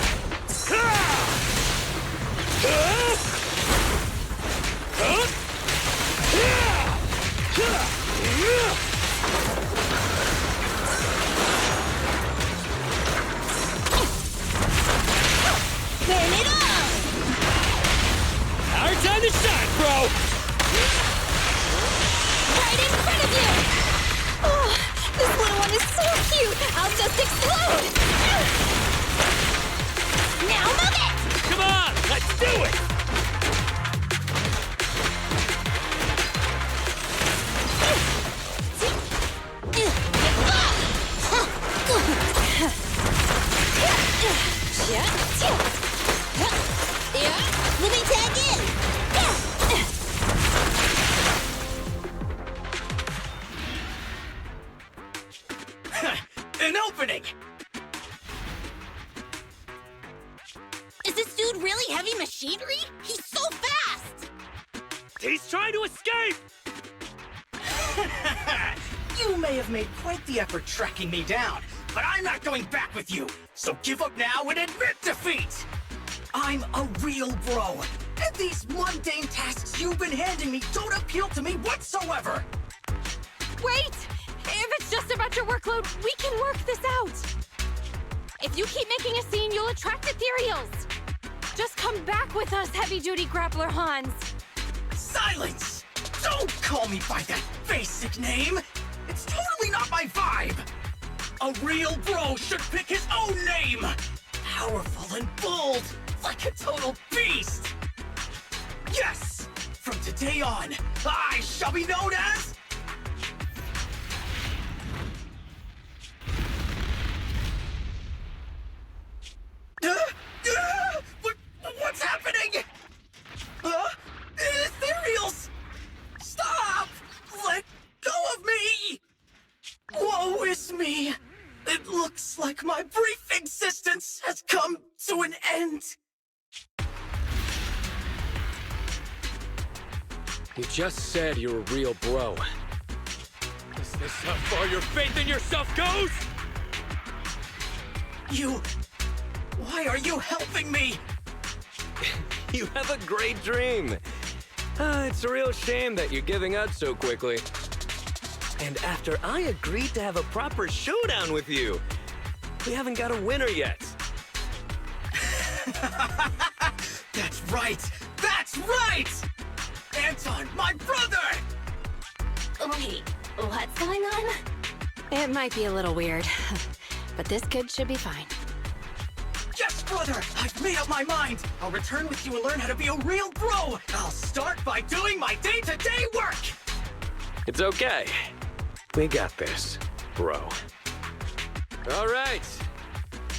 Burn it all! Our time to shine, bro! Right in front of you! Oh, this little one is so cute! I'll just explode! Now move it! Come on, let's do it! Let me tag in! An opening! Is this dude really heavy machinery? He's so fast! He's trying to escape! You may have made quite the effort tracking me down, but I'm not going back with you, so give up now and admit defeat! I'm a real bro, and these mundane tasks you've been handing me don't appeal to me whatsoever! Wait! If it's just about your workload, we can work this out! If you keep making a scene, you'll attract ethereals! Just come back with us, heavy-duty grappler Hans! Silence! Don't call me by that basic name! It's totally not my vibe! A real bro should pick his own name! Powerful and bold, like a total beast! Yes! From today on, I shall be known as... What's happening? Ethereals! Stop! Let go of me! Woe is me! It looks like my briefing just said you're a real bro. Is this how far your faith in yourself goes? Why are you helping me? You have a great dream. It's a real shame that you're giving up so quickly. And after I agreed to have a proper showdown with you, we haven't got a winner yet. That's right! That's right! Anton, my brother! Wait, what's going on? It might be a little weird, but this kid should be fine. Yes, brother! I've made up my mind! I'll return with you and learn how to be a real bro! I'll start by doing my day-to-day work! It's okay. We got this, bro. All right.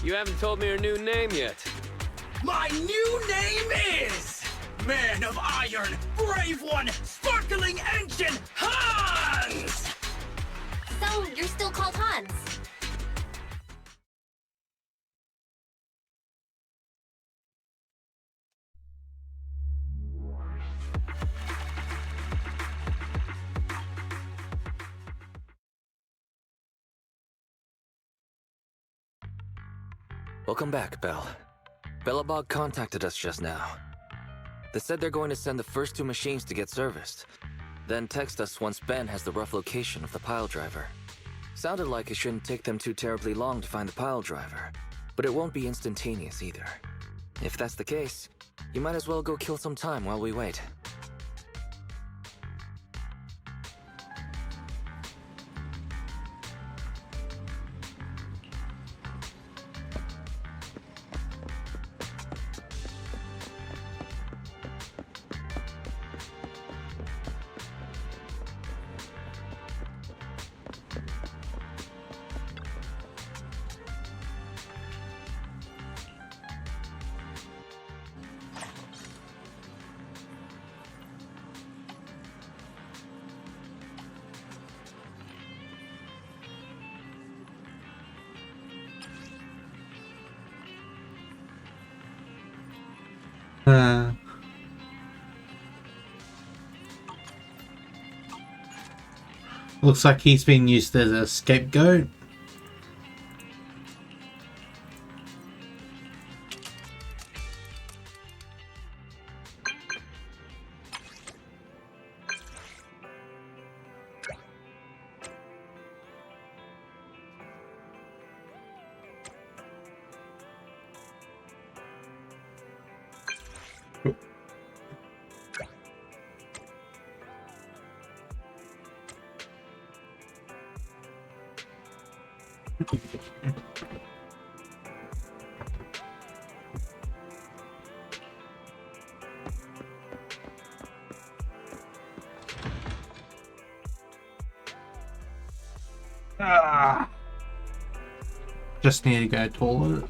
You haven't told me your new name yet. My new name is... Man of Iron, Brave One, Sparkling Engine, Hans! So, you're still called Hans? Welcome back, Belle. Bellabog contacted us just now. They said they're going to send the first 2 machines to get serviced, then text us once Ben has the rough location of the pile driver. Sounded like it shouldn't take them too terribly long to find the pile driver, but it won't be instantaneous either. If that's the case, you might as well go kill some time while we wait. Looks like he's been used as a scapegoat. Just need to go toilet.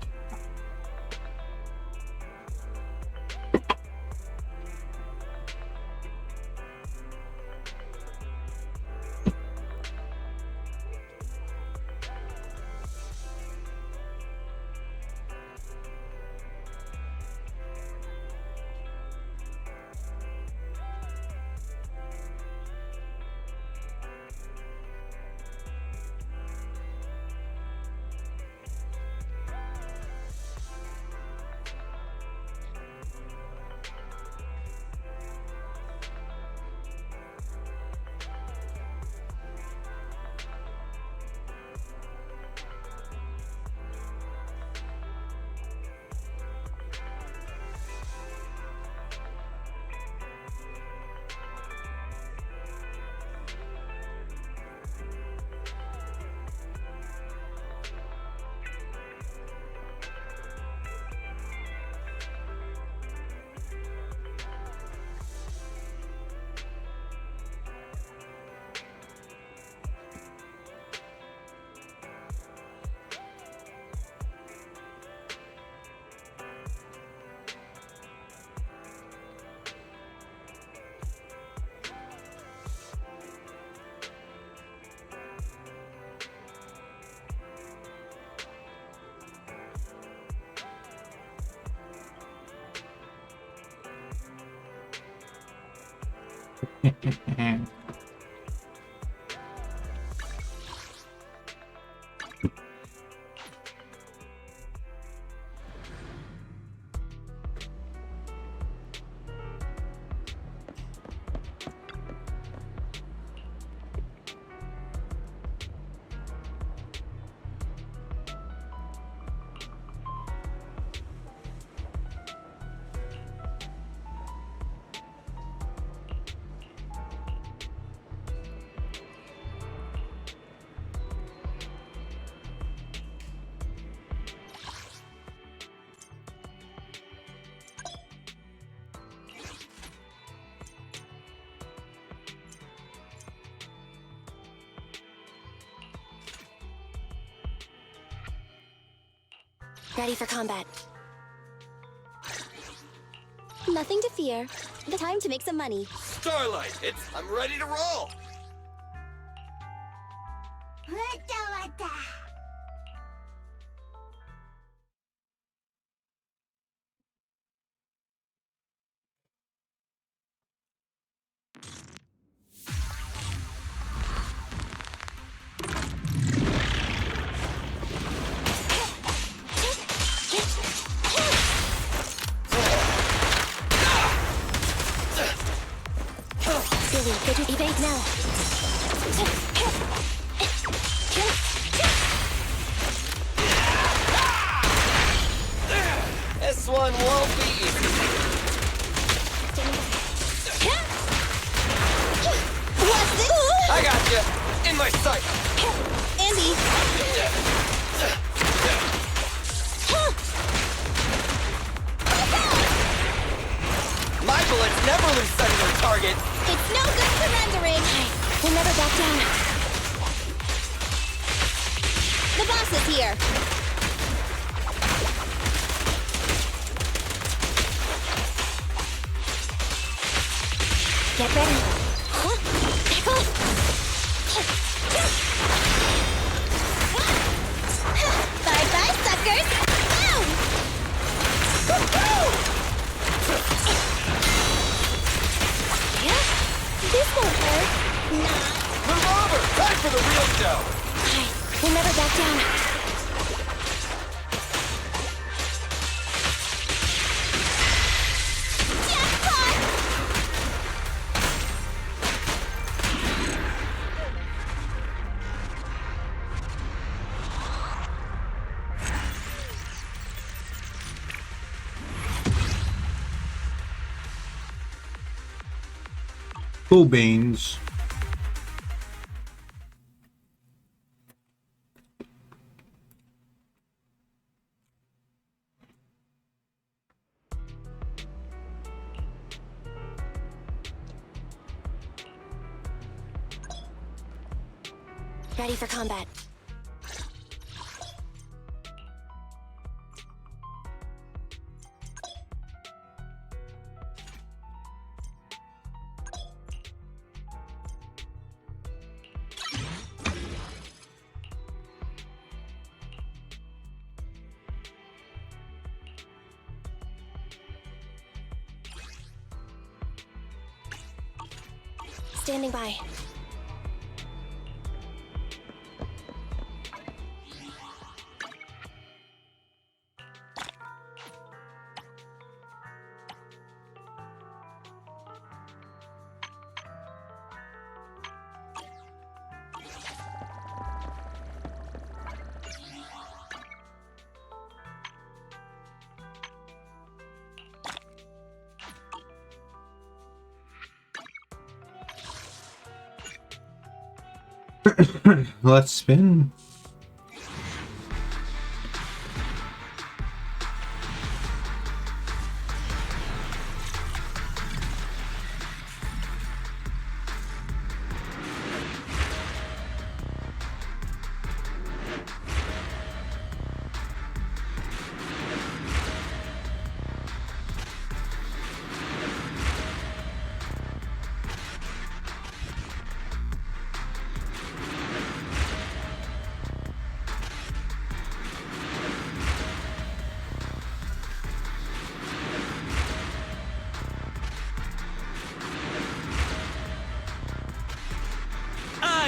Ready for combat. Nothing to fear. The time to make some money. Starlight, I'm ready to roll. Billy, go to evade now. This one won't be easy. What's this? I got you. In my sight. Andy. My bullets never lose sight of their target. It's no good surrendering. We'll never back down. The boss is here. Get ready. Back off. Bye-bye, suckers. Boom! This won't hurt. Nah. Move over! Time for the real show! We'll never back down. Jackpot! Cool beans. Ready for combat. Standing by. Let's spin.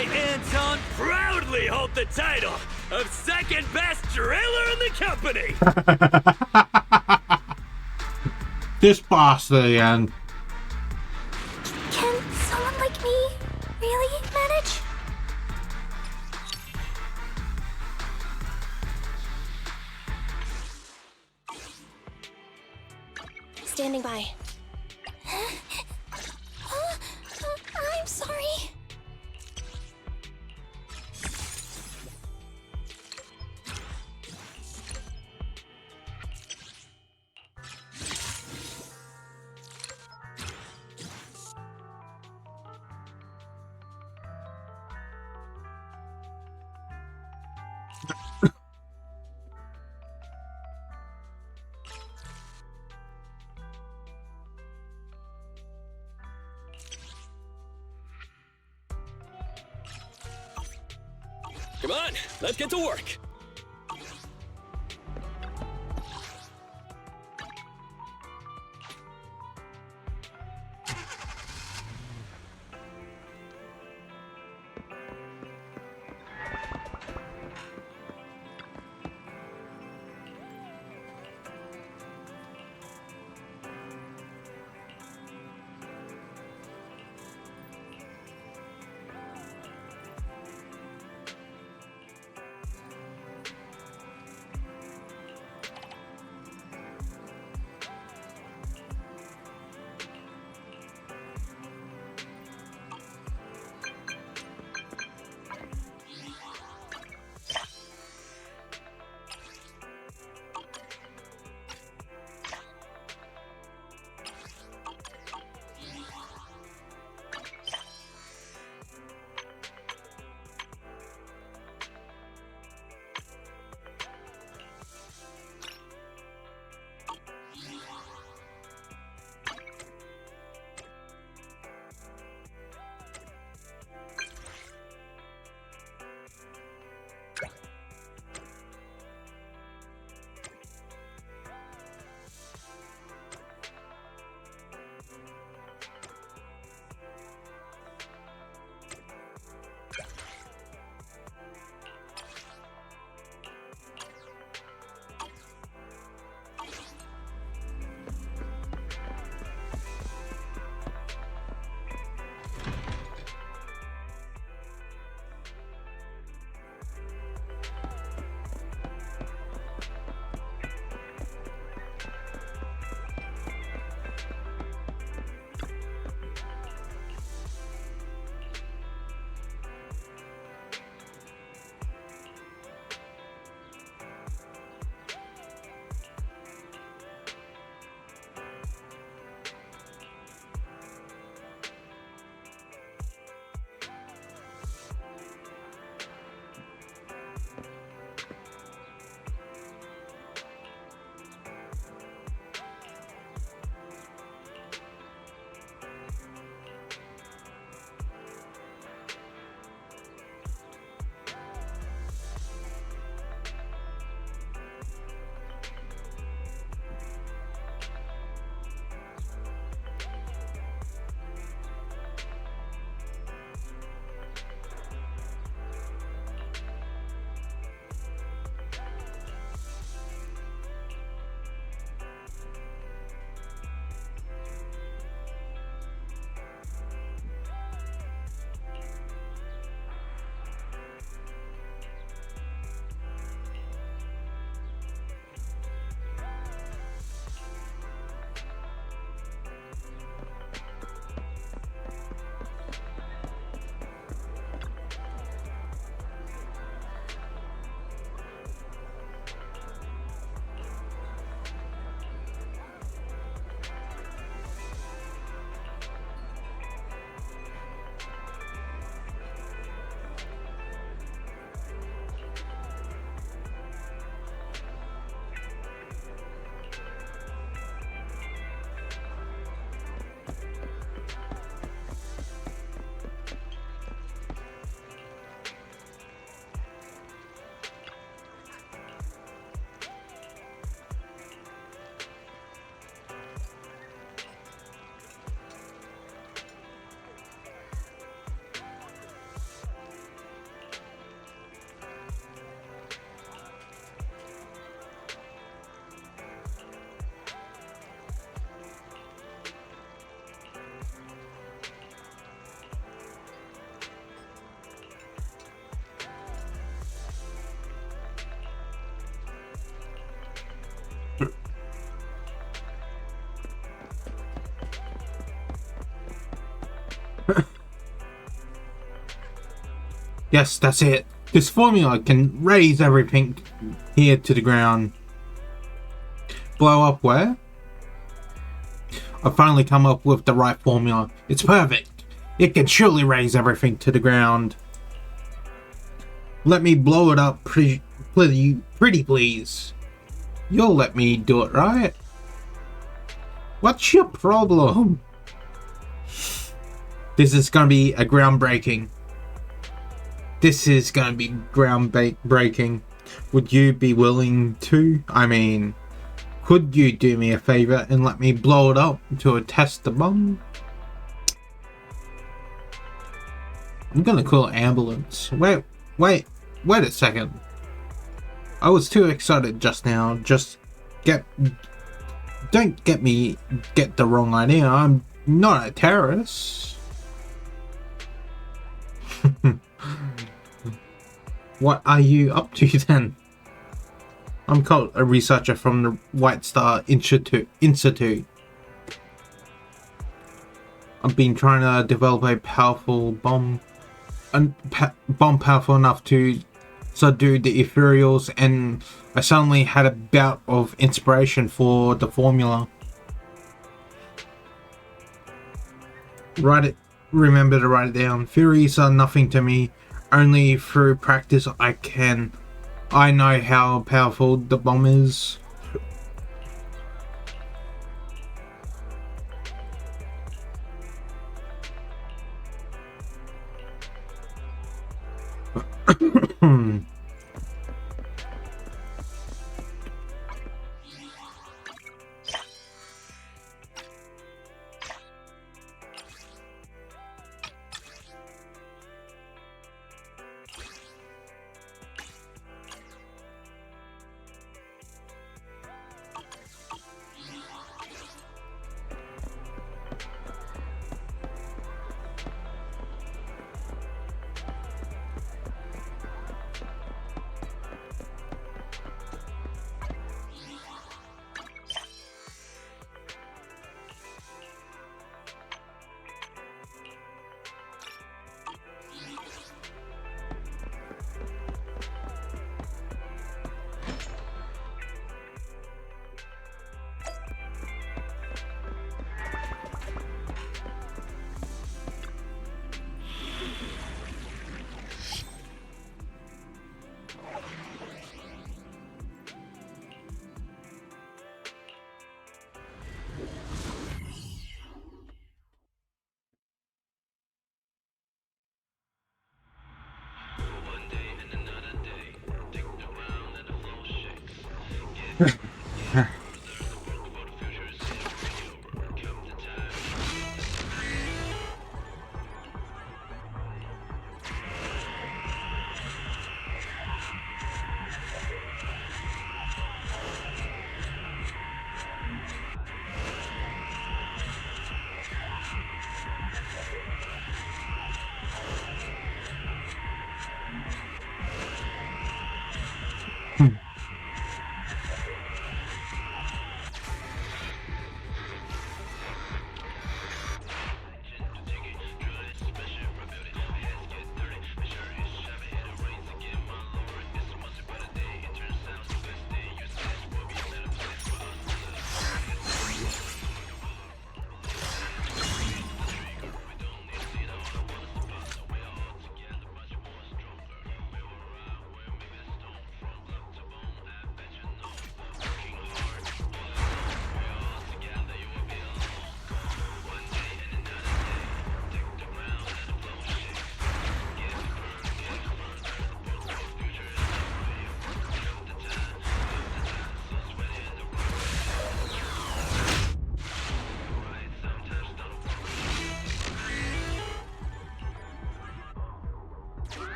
I, Anton, proudly hold the title of second best driller in the company. This bastard again. Can someone like me really manage? Standing by. I'm sorry. Come on, let's get to work. Yes, that's it. This formula can raise everything here to the ground. Blow up where? I've finally come up with the right formula. It's perfect. It can surely raise everything to the ground. Let me blow it up pretty please. You'll let me do it, right? What's your problem? This is gonna be a groundbreaking. This is gonna be groundbreaking. Would you be willing to? I mean, could you do me a favor and let me blow it up to test the bomb? I'm gonna call an ambulance. Wait a second. I was too excited just now. Don't get the wrong idea. I'm not a terrorist. What are you up to then? I'm called a researcher from the White Star Institute. I've been trying to develop a powerful bomb. Bomb powerful enough to subdue the ethereals, and I suddenly had a bout of inspiration for the formula. Remember to write it down. Theories are nothing to me. Only through practice I know how powerful the bomb is.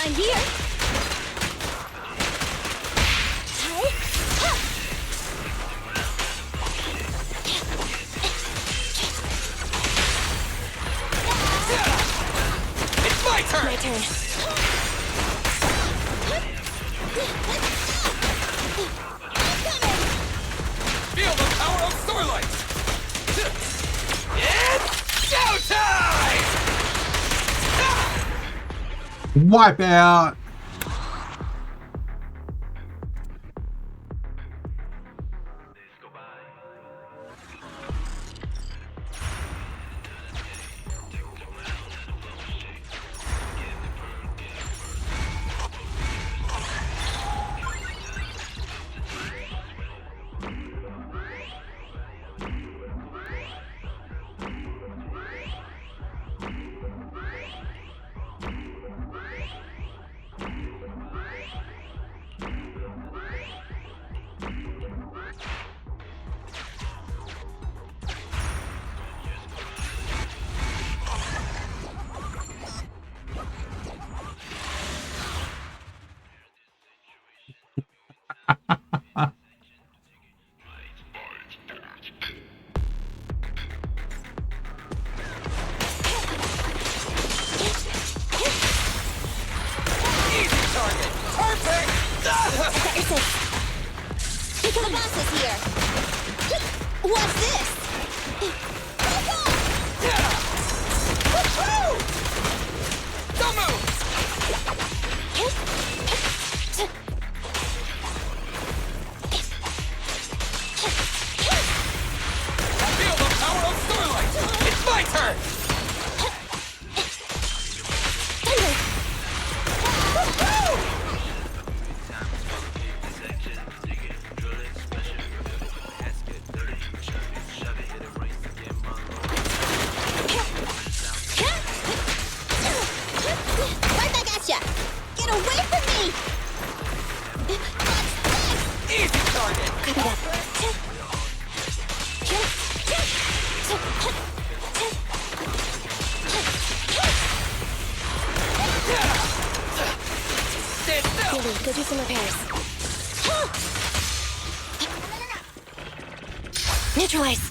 I'm here. It's my turn! My turn. Feel the power of Starlight! It's showtime! Wipe out. Look at the bosses here. What's this? Don't move! Feel the power of Starlight! It's my turn! Right back at ya! Get away from me! Easy target! Copy that. Stand still! Billy, go do some repairs. Neutralize.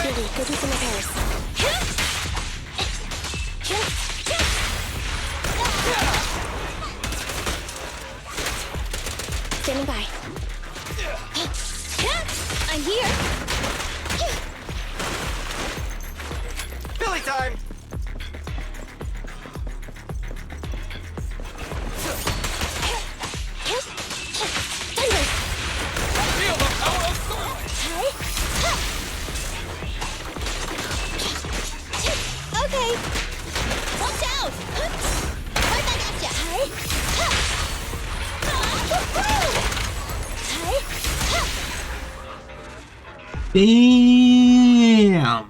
Billy, go do some repairs. Standing by. I'm here. Billy time! Feel the power of Starlight! Okay. Watch out! Right back at ya! Damn.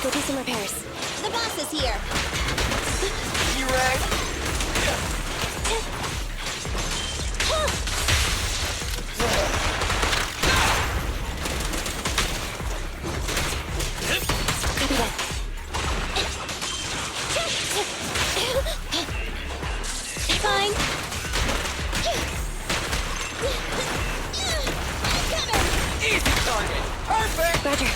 go do some repairs. The boss is here. You rang? Copy that. Fine. Easy target! Perfect! Roger.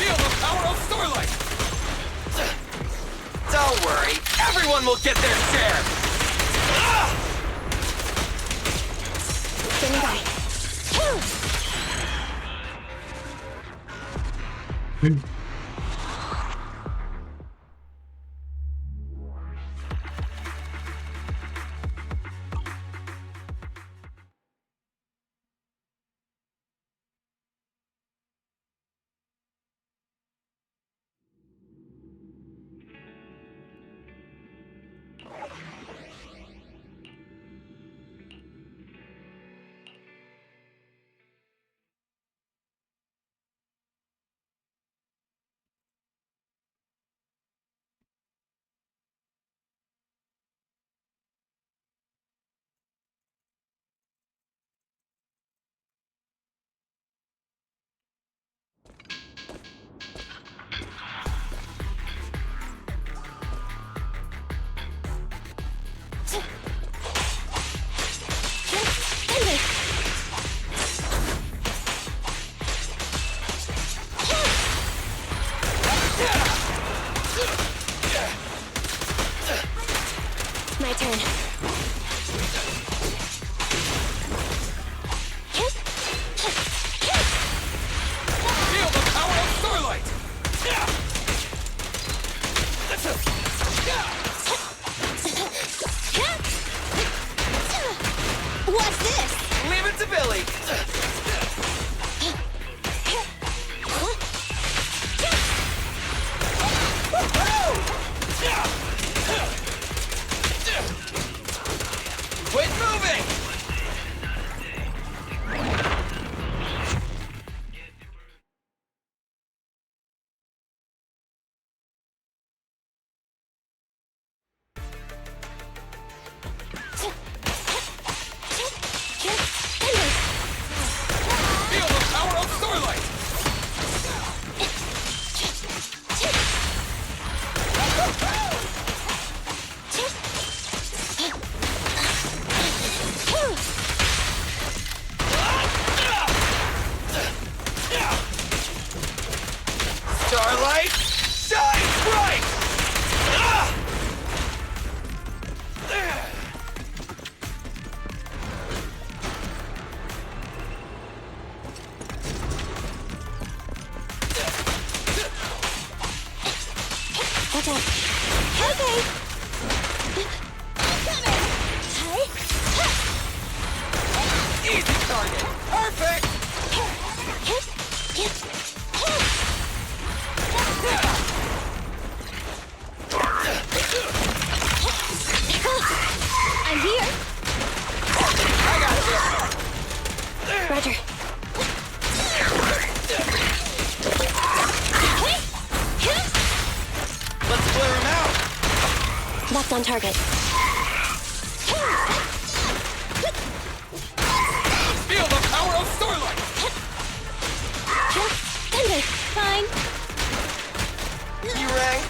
Feel the power of Starlight! Don't worry, everyone will get their share! Standing by. My turn. Feel the power of Starlight! What's this? Leave it to Billy! Quit moving! Feel the power of Starlight! Starlight, shine bright! Watch out. Okay. I'm coming. Easy target! Perfect! I'm here. I got this! Roger. Let's clear him out! That's on target. Feel the power of Starlight! Thunder. Fine. You rang?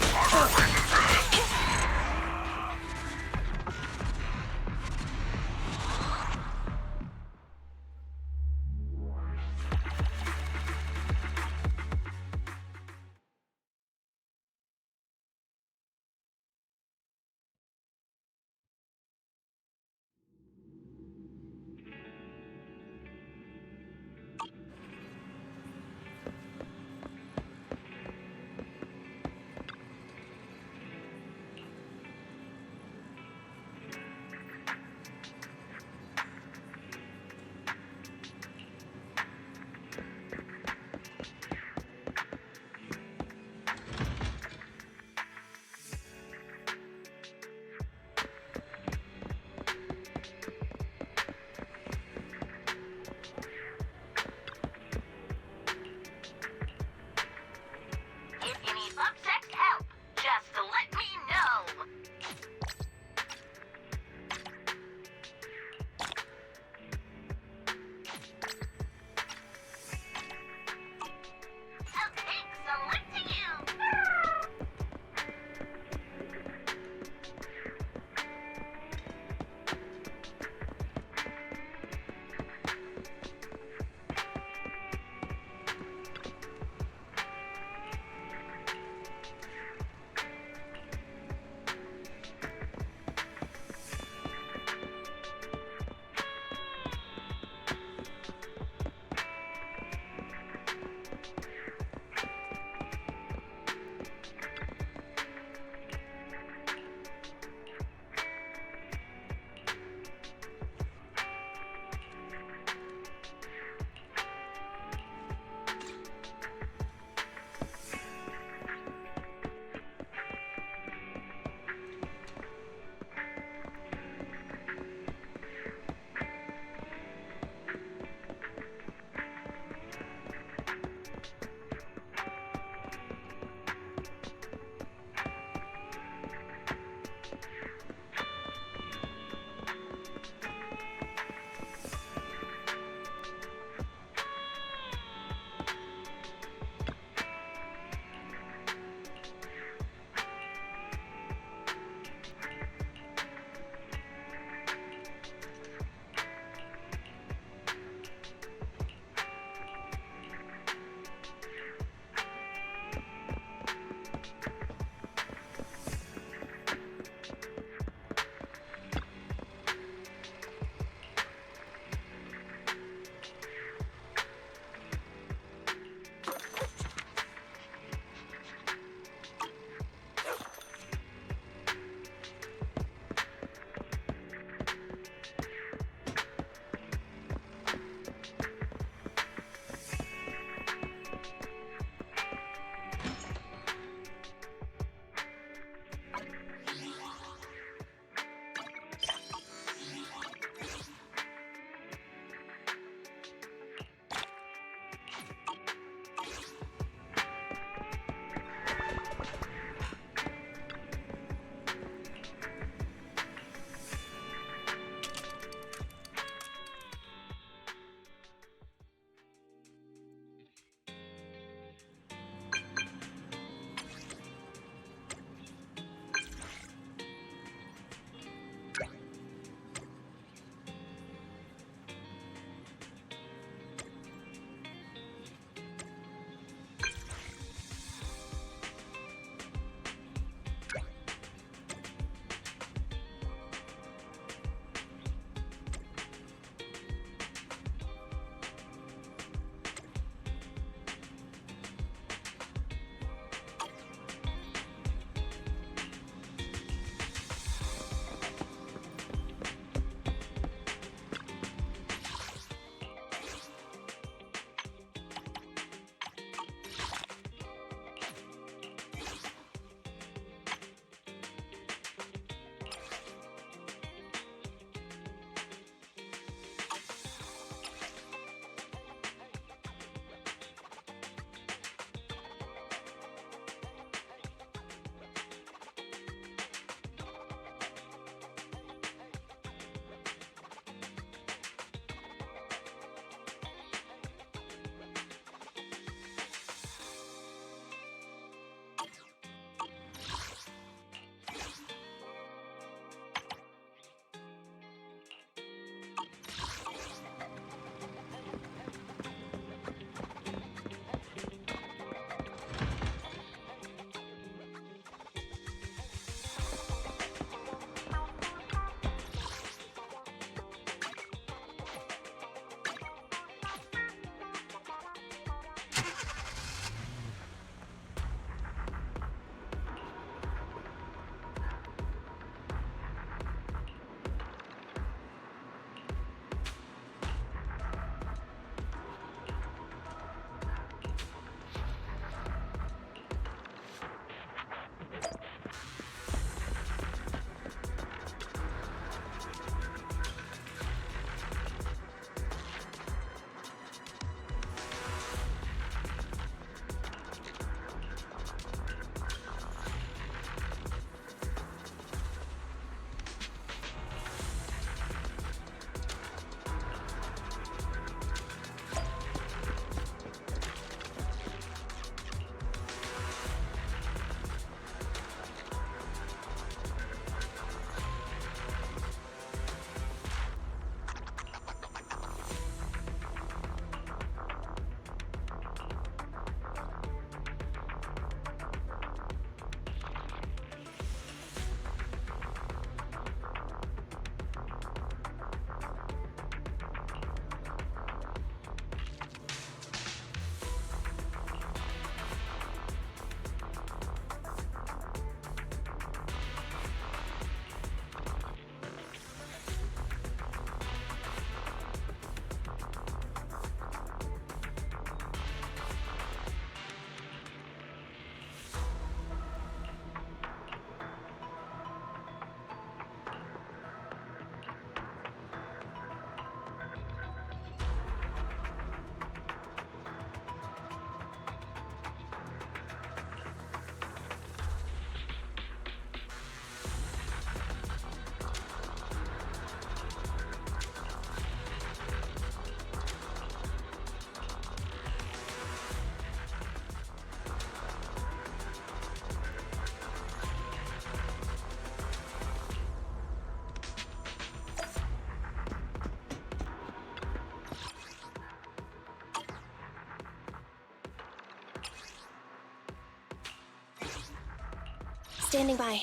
Standing by.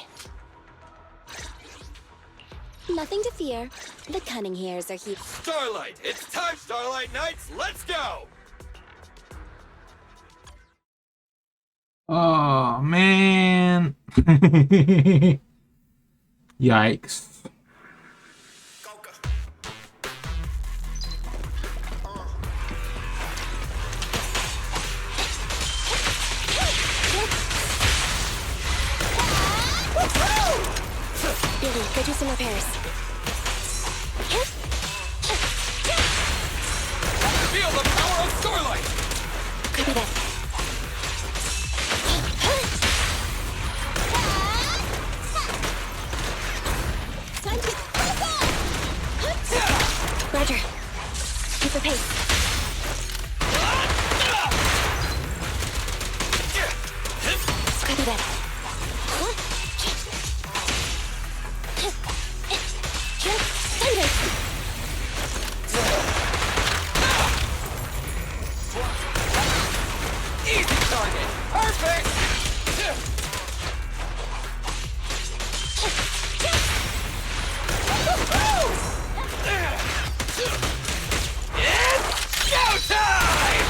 Nothing to fear. The cunning hairs are here. Starlight! It's time, Starlight Knights! Let's go! Oh, man. Yikes. Billy, go do some repairs. Feel the power of Starlight! Copy that. Time to Roger. Keep the pace. Copy that. Easy target! Perfect! It's showtime!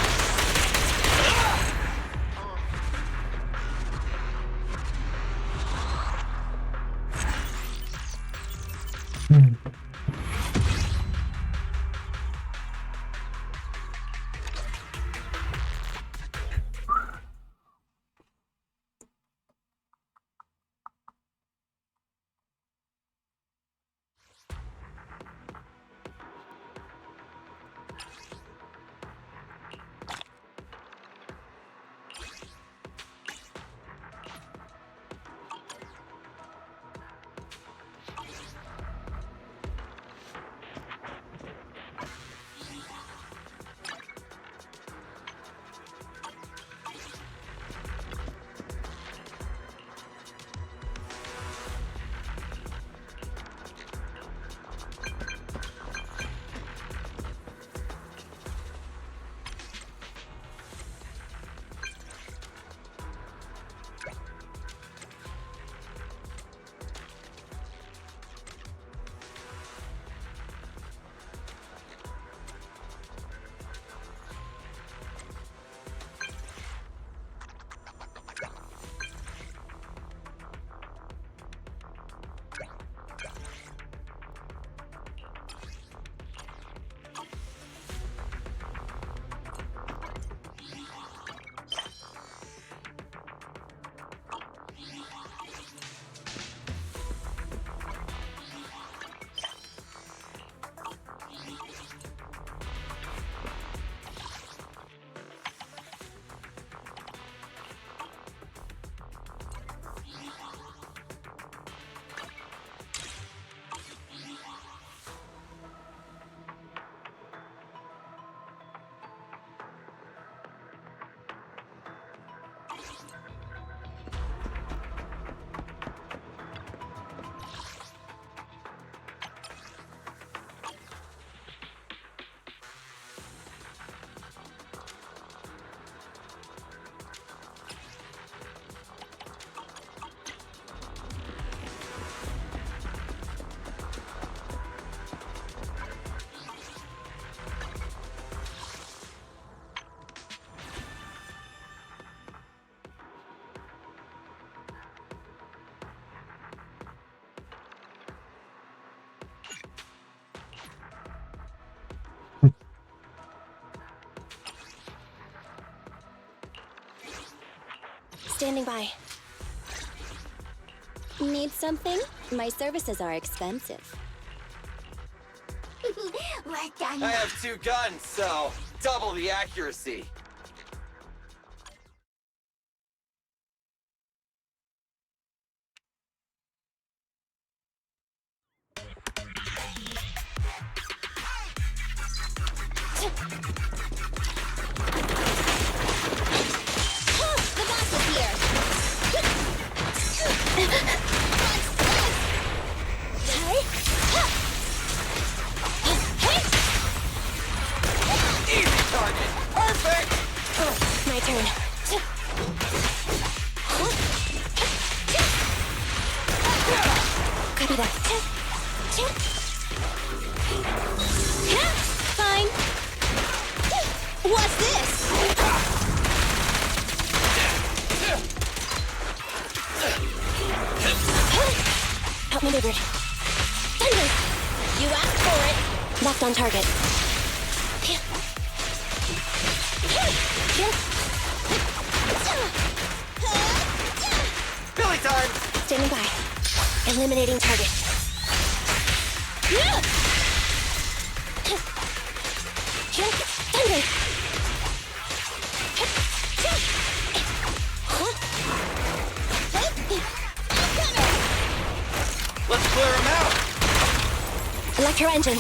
Standing by. Need something? My services are expensive. We're done. I have 2 guns, so double the accuracy. The boss is here! Easy target! Perfect! My turn. Copy that. Fine. What's this? Outmaneuvered. Thunder! You asked for it. Locked on target. Billy time! Standing by. Eliminating target. Thunder! Let's clear him out! Electro engine.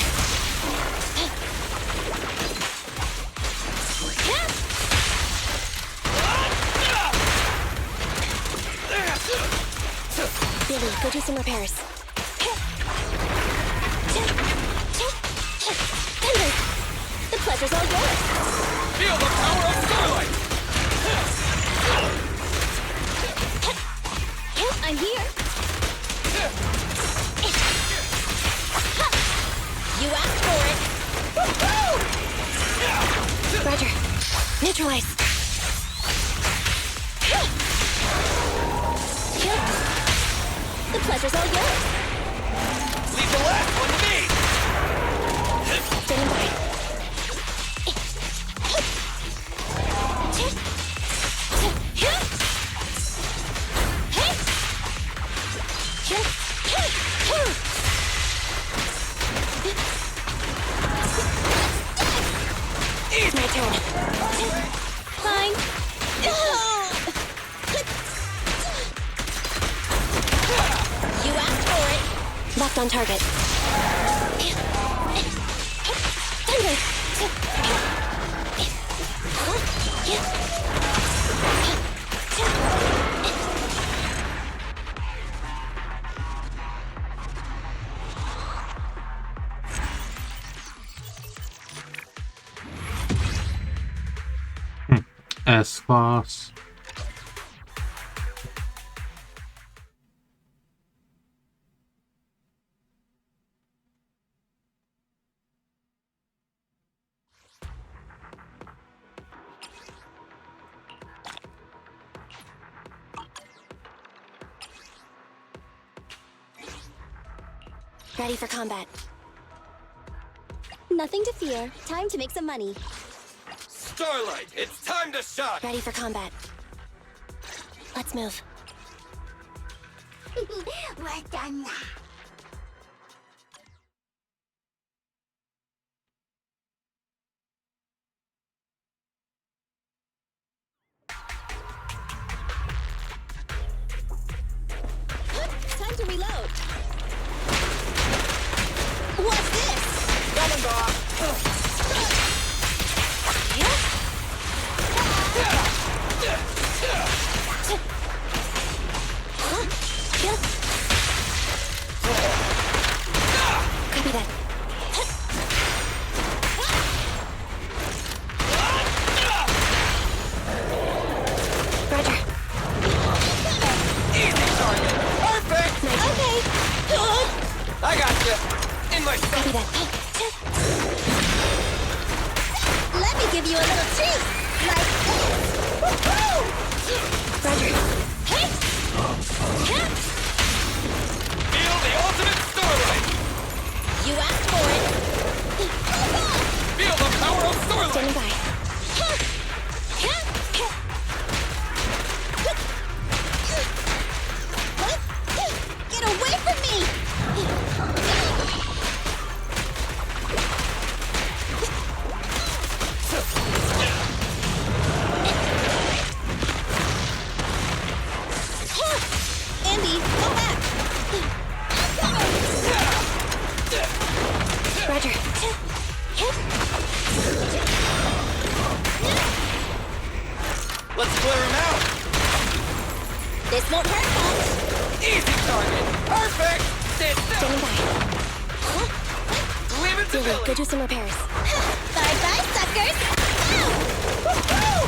Billy, go do some repairs. Thunder! The pleasure's all yours! Feel the power of starlight! I'm here! You asked for it! Roger. Neutralize. The pleasure's all yours! Leave the last one to me! Standing by. It's my turn. Fine. You asked for it. Locked on target. Thunder! S-Class. Ready for combat. Nothing to fear. Time to make some money. Starlight, it's time to shine! Ready for combat. Let's move. We're done now. Time to reload. What's this? Coming, Bob! Copy that. Roger. Easy target! Perfect! Okay. I got you! In my sight! Copy that. Let me give you a little treat! Like this! Woohoo! Roger. Hey! Feel the ultimate starlight! You asked for it! Feel the power of starlight! Standing by. Get away from me! Andy, go back! Roger. Let's clear him out! This won't hurt much. Easy target! Perfect! Stand still! Standing by. Leave it to Billy, Billy! go do some repairs. Bye-bye, suckers! Ow! Woohoo!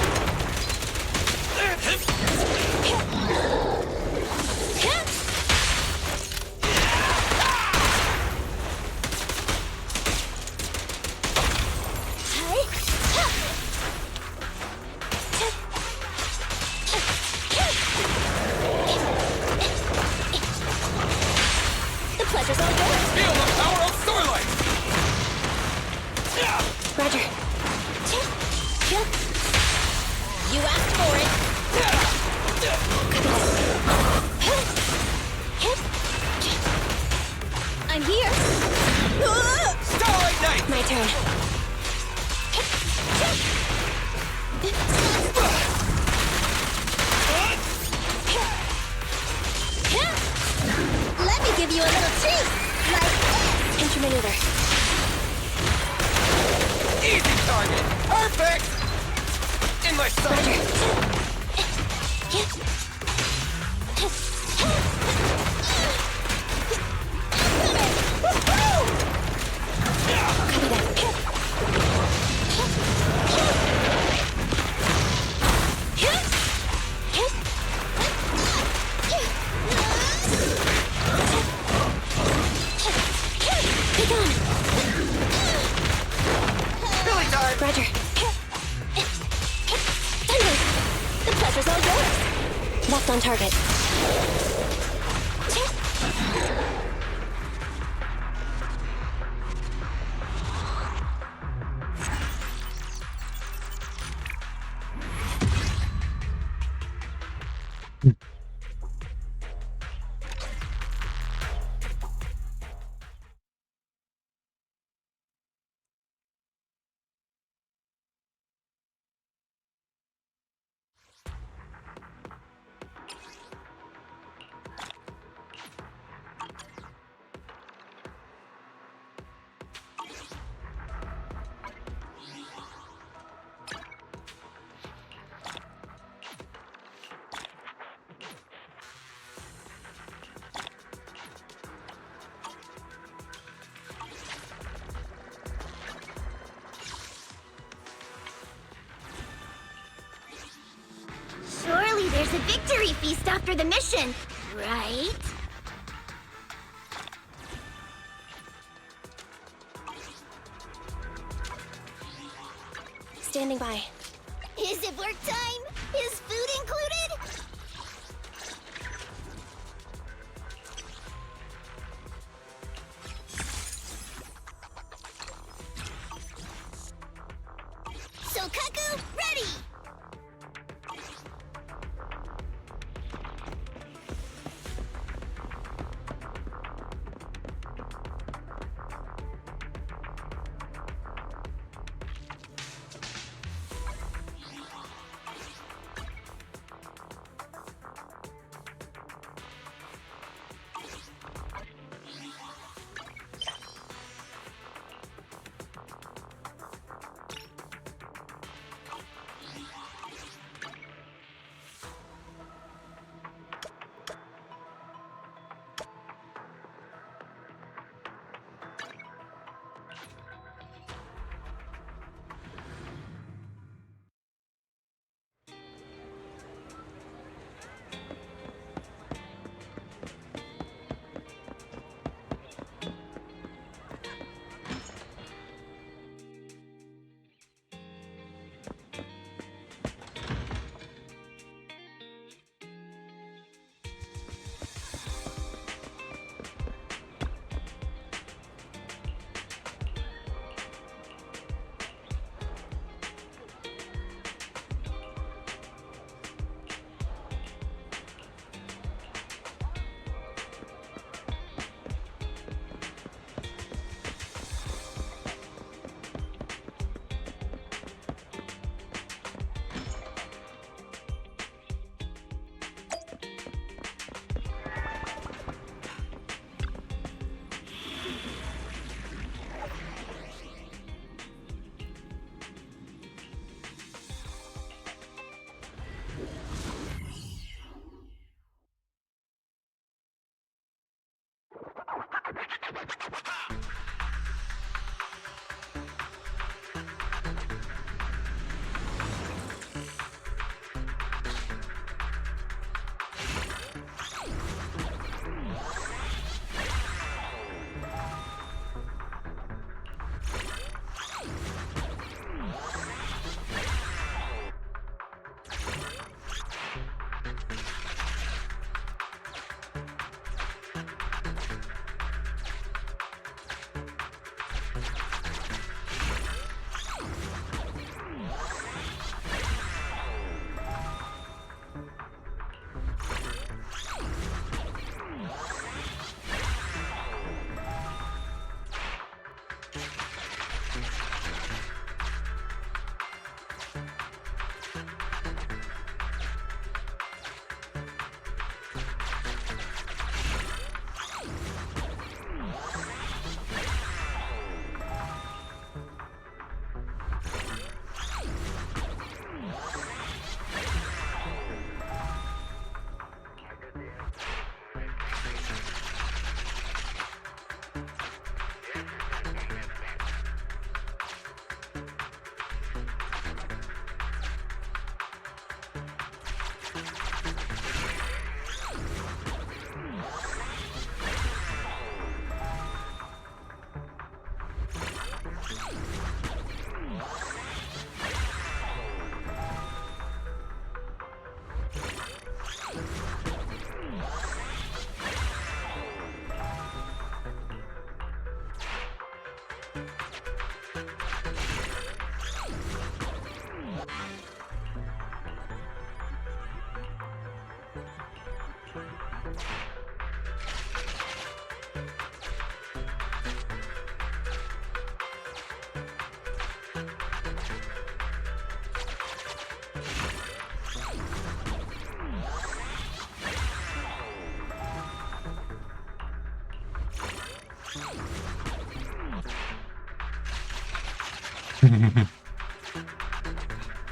over. Easy target! Perfect! In my sight! Roger. Thunder! The pleasure's all yours! Locked on target. Surely there's a victory feast after the mission, right? Standing by. Is it work time? Is food included? Sokaku, ready!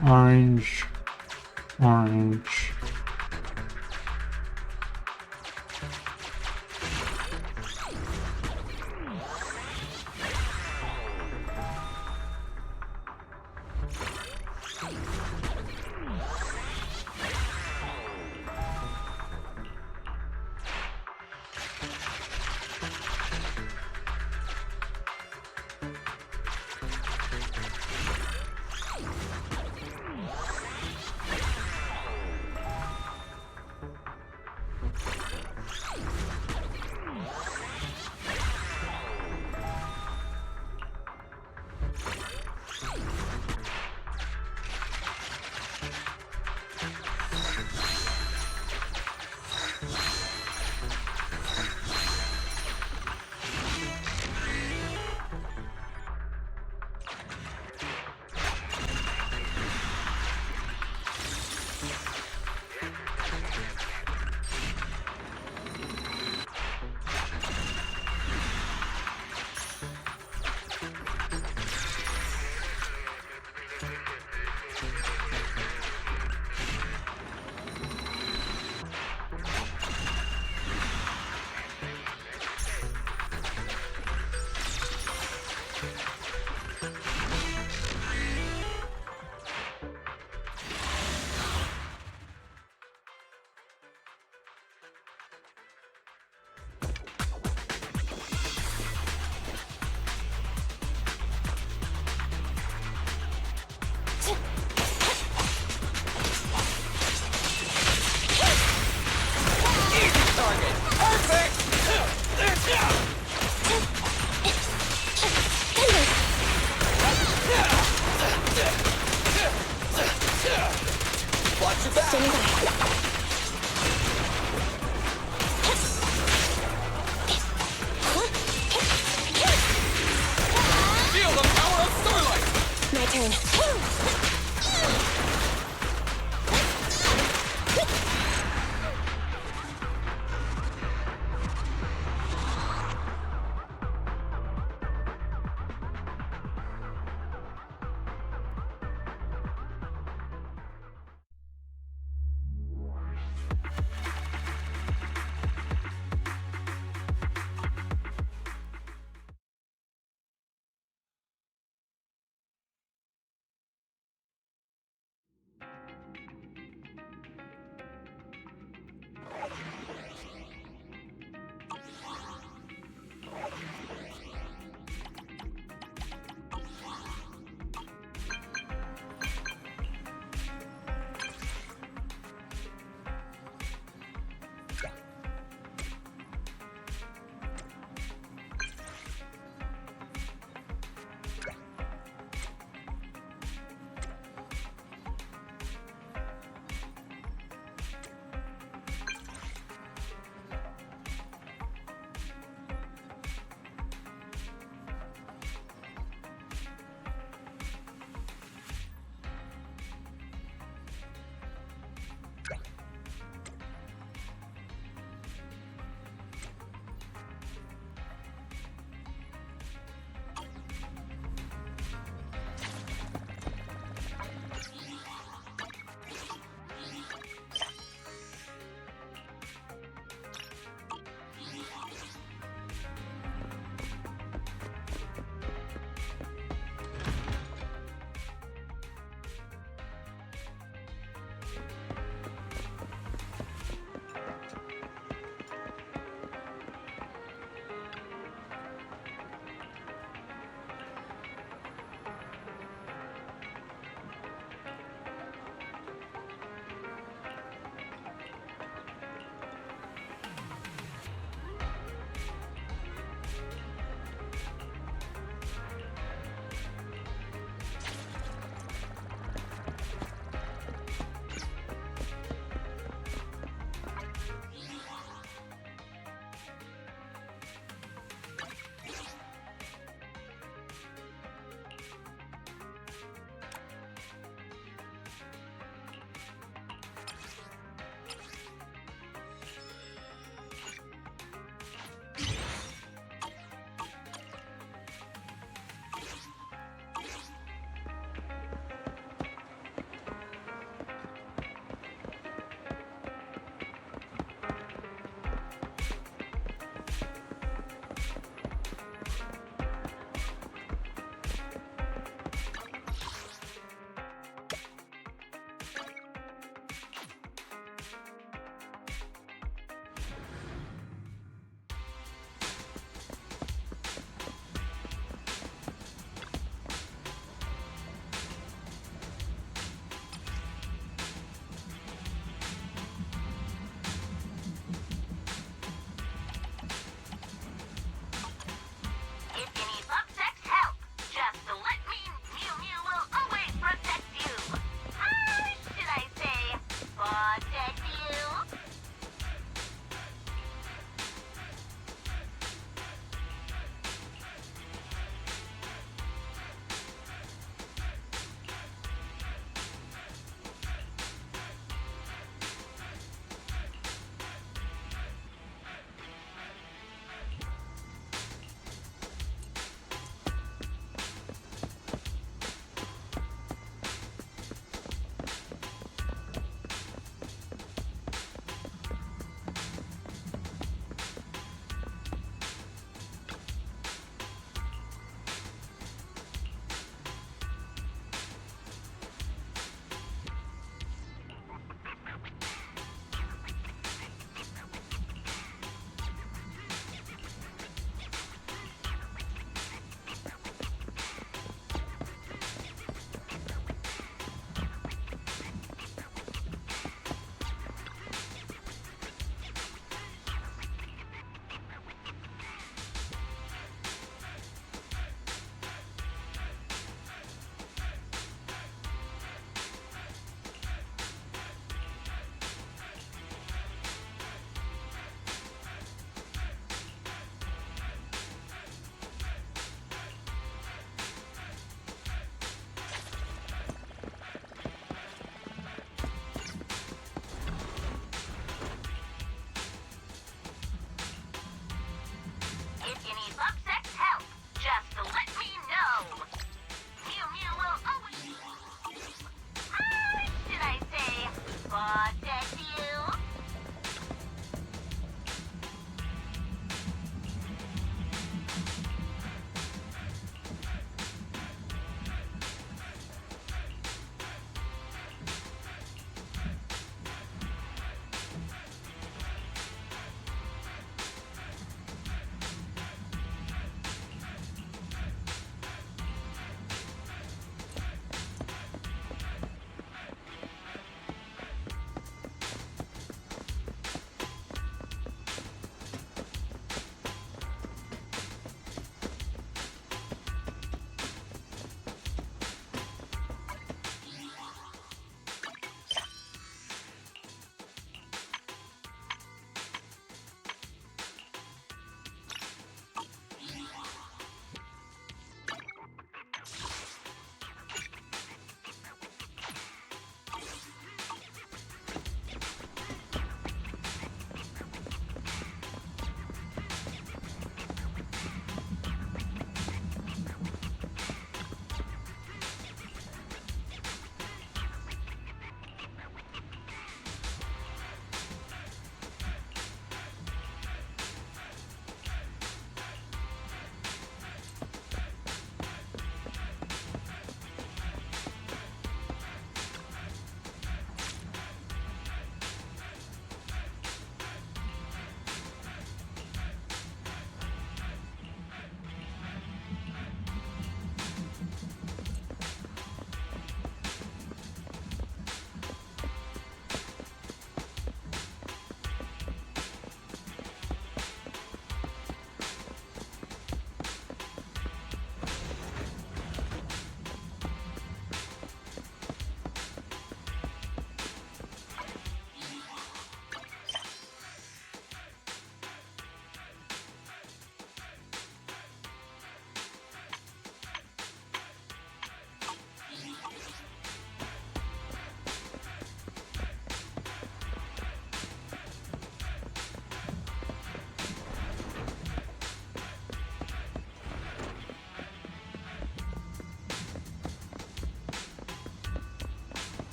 Orange. Orange.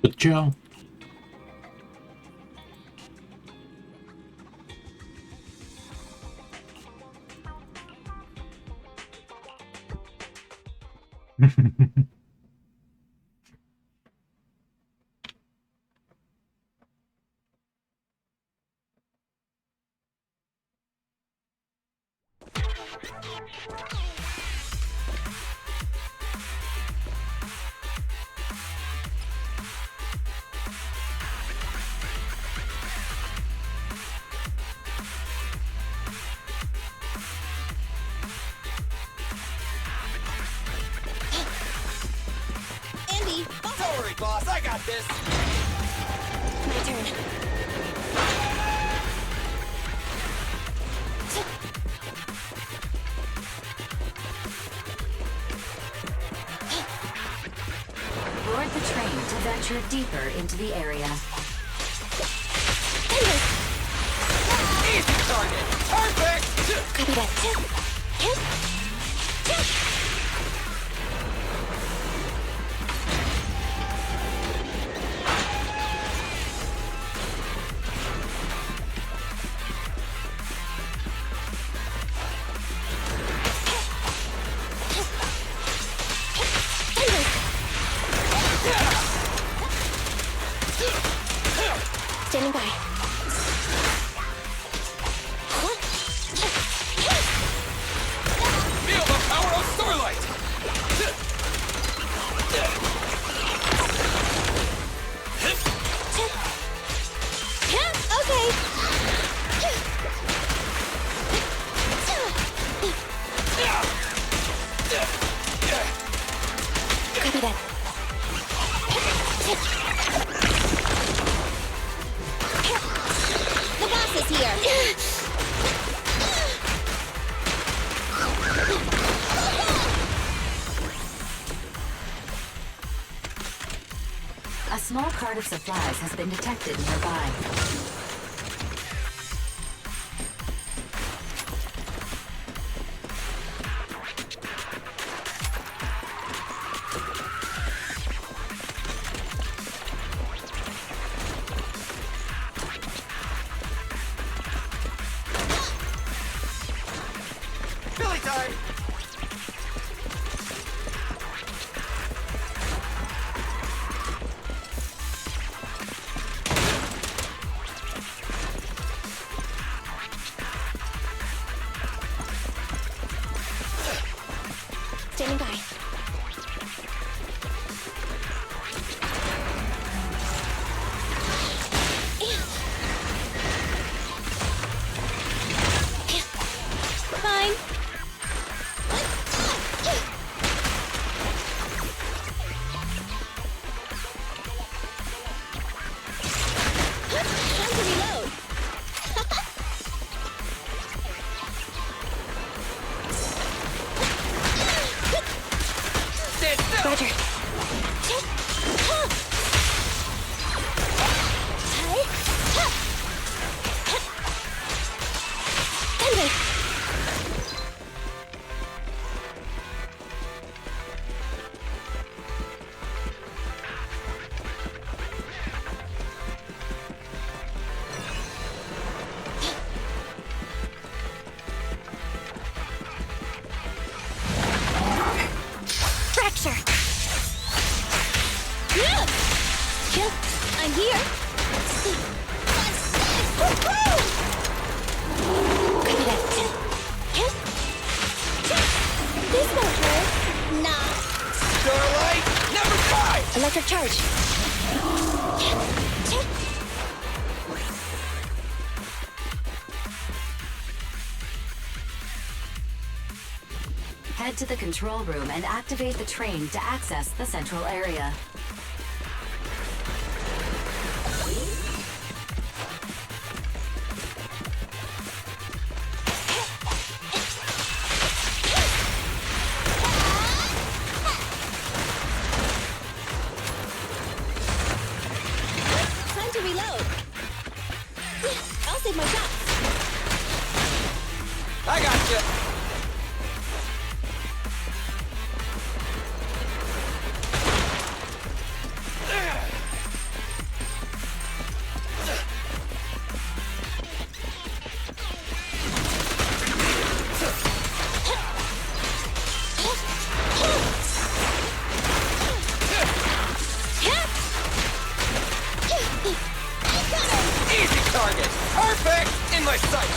Good job. Andy! Don't worry, boss. I got this. My turn. Board the train to venture deeper into the area. Easy target. Perfect. Copy that. Standing by. Feel the power of Starlight. Okay. Copy that. The boss is here. A small cart of supplies has been detected nearby. Billy time. Standing by. Fine. Time to reload. Stand still. Roger. Anyway. Fracture. Chill. I'm here. Woo-hoo! Copy that. This won't hurt. Nah. Starlight, never die. Electric charge. Head to the control room and activate the train to access the central area. Time to reload. I'll save my shots. I got you. sight!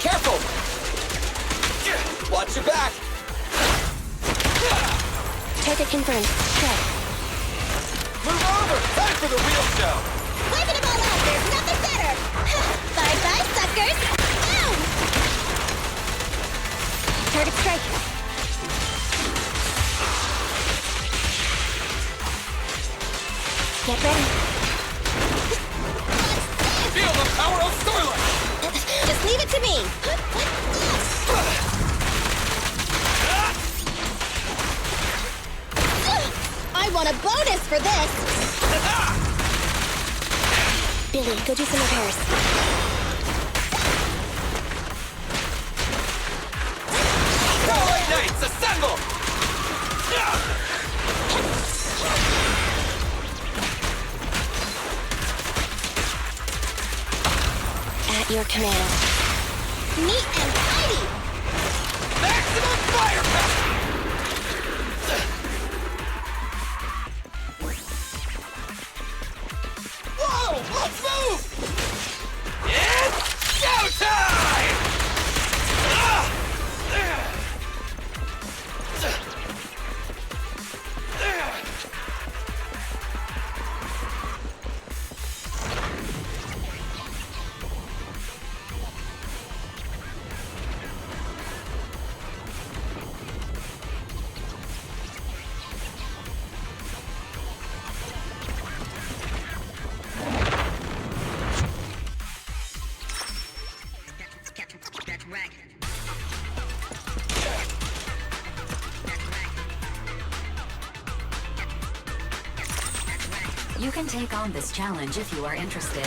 Careful! Watch your back! Target confirmed. Tread. Move over! Time for the real show! Wiping them all out, there's nothing better! Bye-bye, suckers! Boom! Target strike. Get ready. Feel the power of Starlight! Just leave it to me! I want a bonus for this! Billy, go do some repairs. Starlight Knights, assemble! At your command. Neat and tidy! Maximum firepower! Whoa! Let's move! It's showtime! You can take on this challenge if you are interested.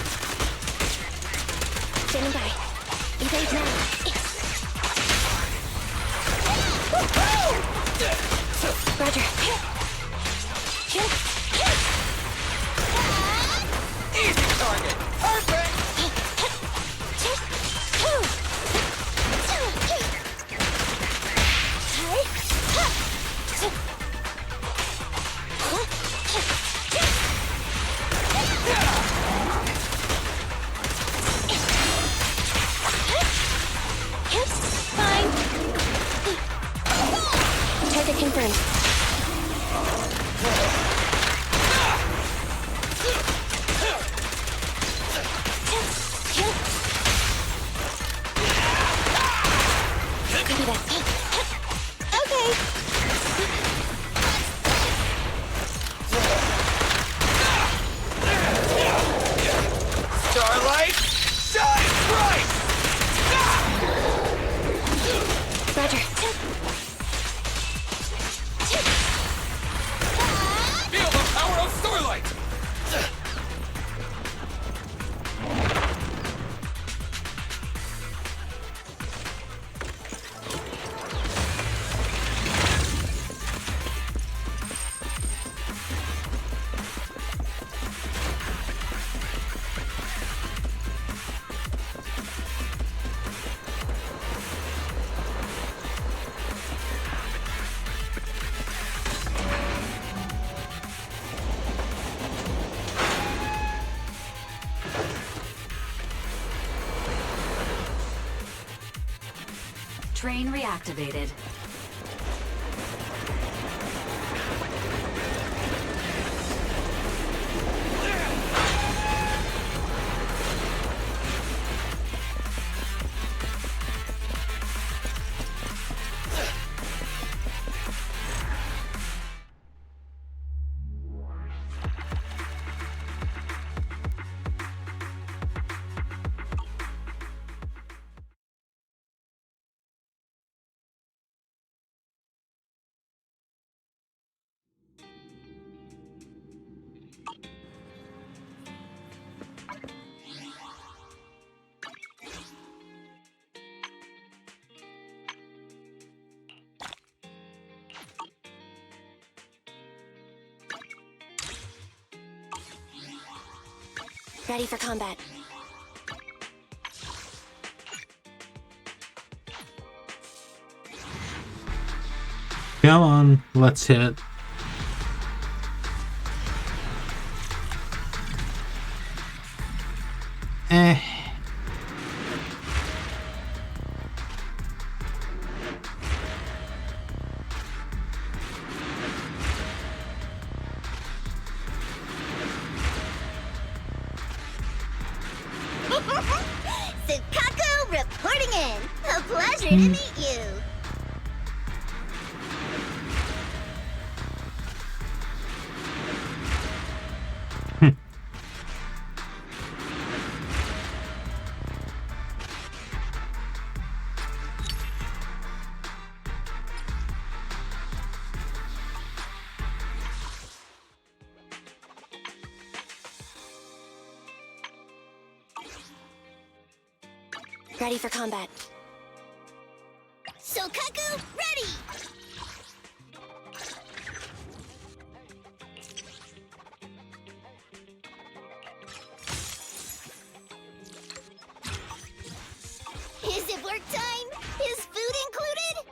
Standing by. Evade now. Roger. Easy target! Perfect! Fine. Target confirmed. Copy that. Okay. Starlight, shine bright! Roger. Feel the power of Starlight! Train reactivated. Ready for combat. Come on, let's hit. Sukaku reporting in. A pleasure to meet you. Ready for combat. Sokaku, ready! Is it work time? Is food included?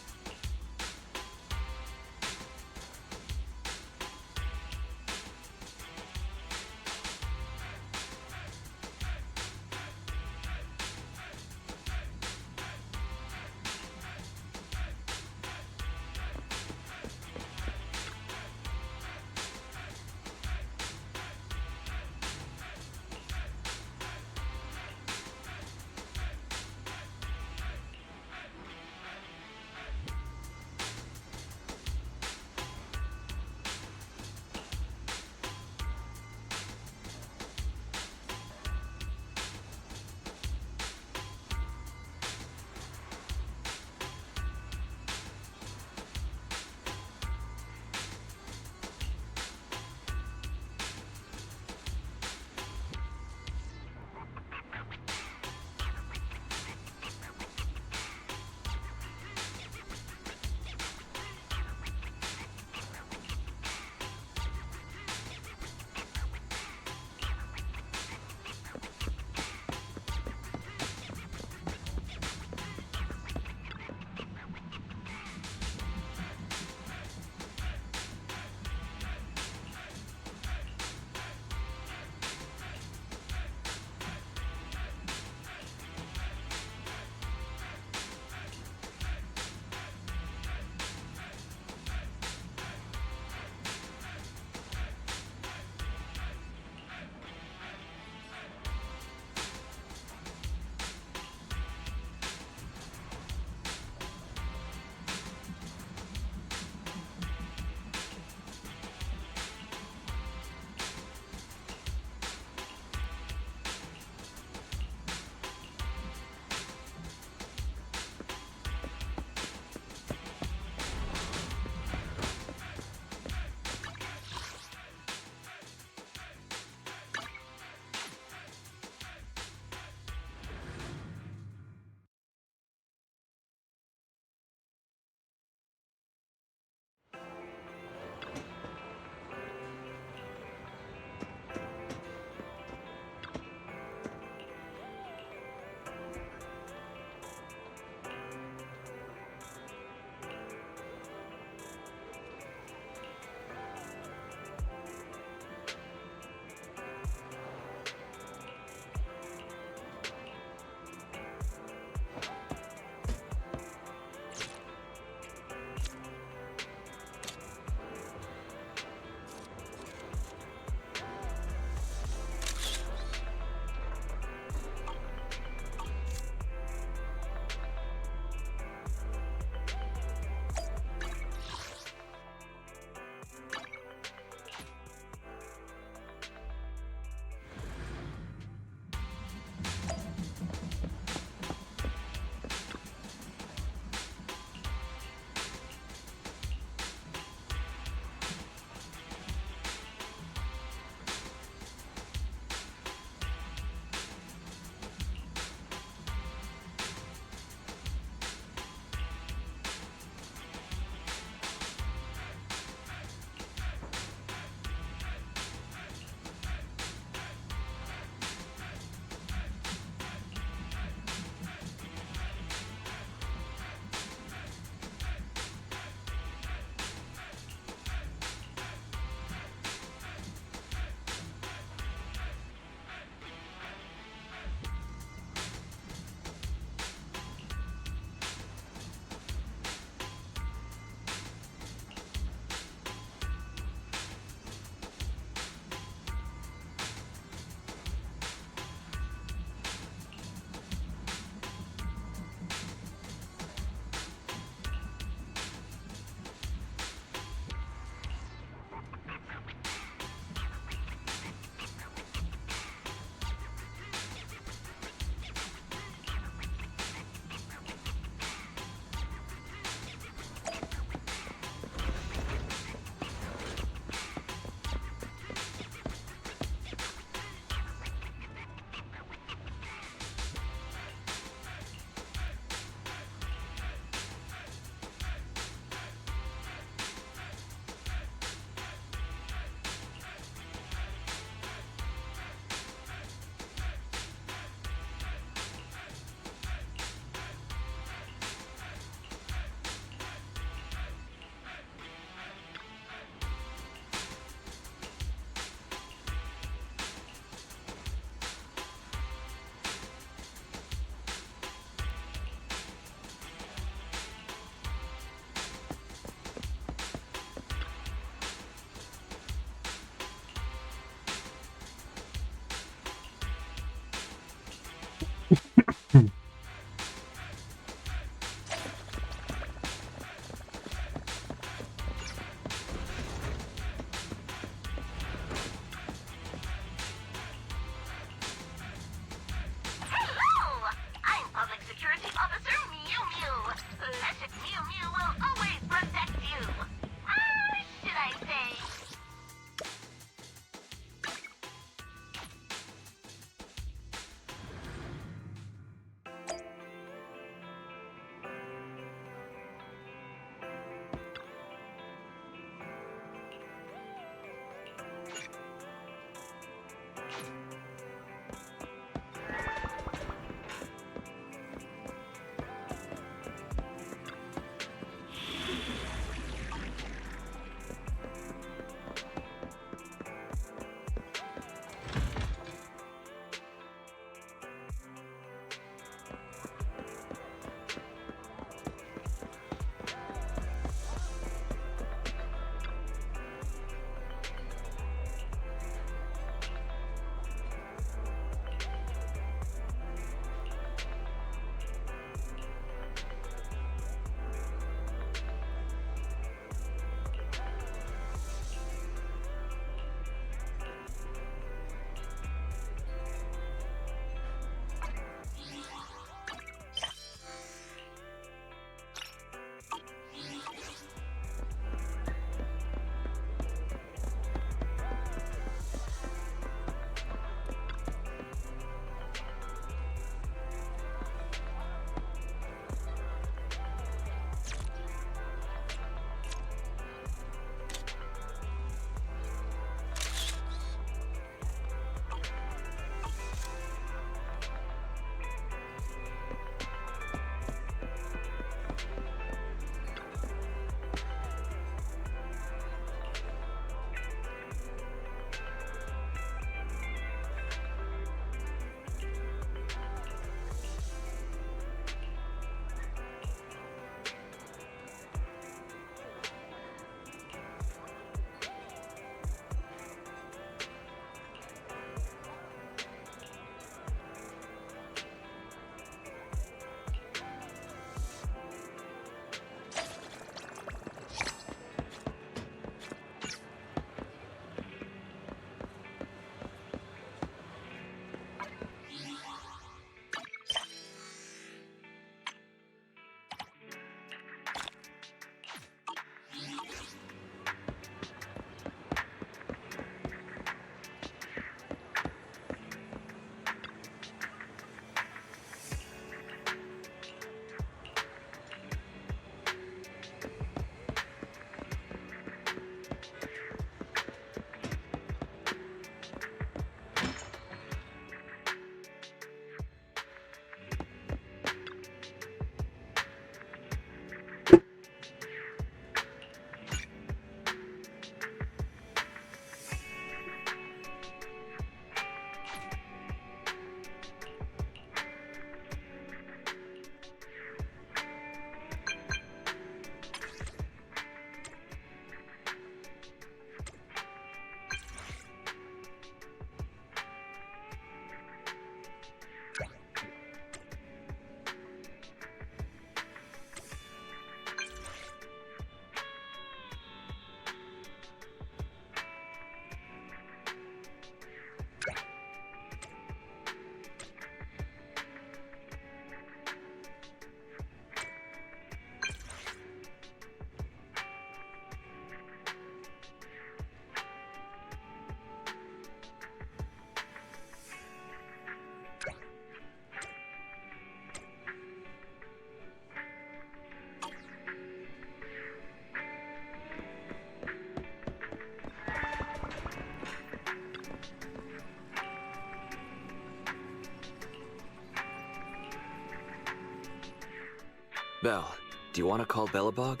Belle, do you want to call Bellabog?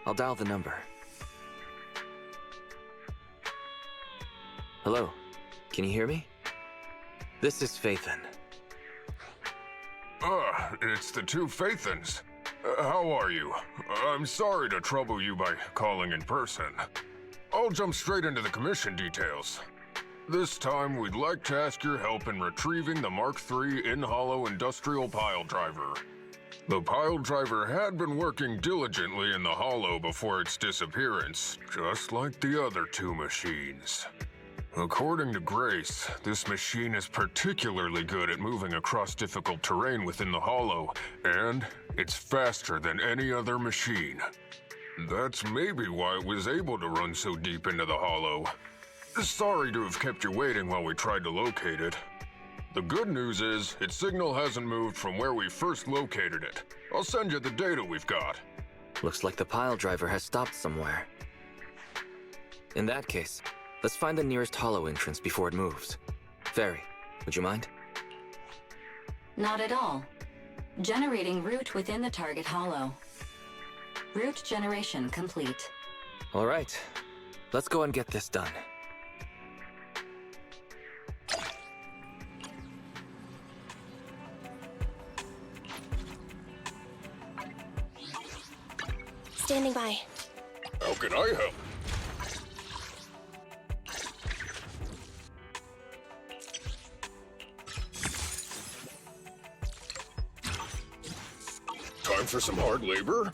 I'll dial the number. Hello? Can you hear me? This is Phaethon. It's the two Phaethons. How are you? I'm sorry to trouble you by calling in person. I'll jump straight into the commission details. This time, we'd like to ask your help in retrieving the Mark III in-hollow industrial pile driver. The pile driver had been working diligently in the hollow before its disappearance, just like the other two machines. According to Grace, this machine is particularly good at moving across difficult terrain within the hollow, and it's faster than any other machine. That's maybe why it was able to run so deep into the hollow. Sorry to have kept you waiting while we tried to locate it. The good news is, its signal hasn't moved from where we first located it. I'll send you the data we've got. Looks like the pile driver has stopped somewhere. In that case, let's find the nearest hollow entrance before it moves. Fairy, would you mind? Not at all. Generating route within the target hollow. Route generation complete. All right, let's go and get this done. Standing by. How can I help? Time for some hard labor?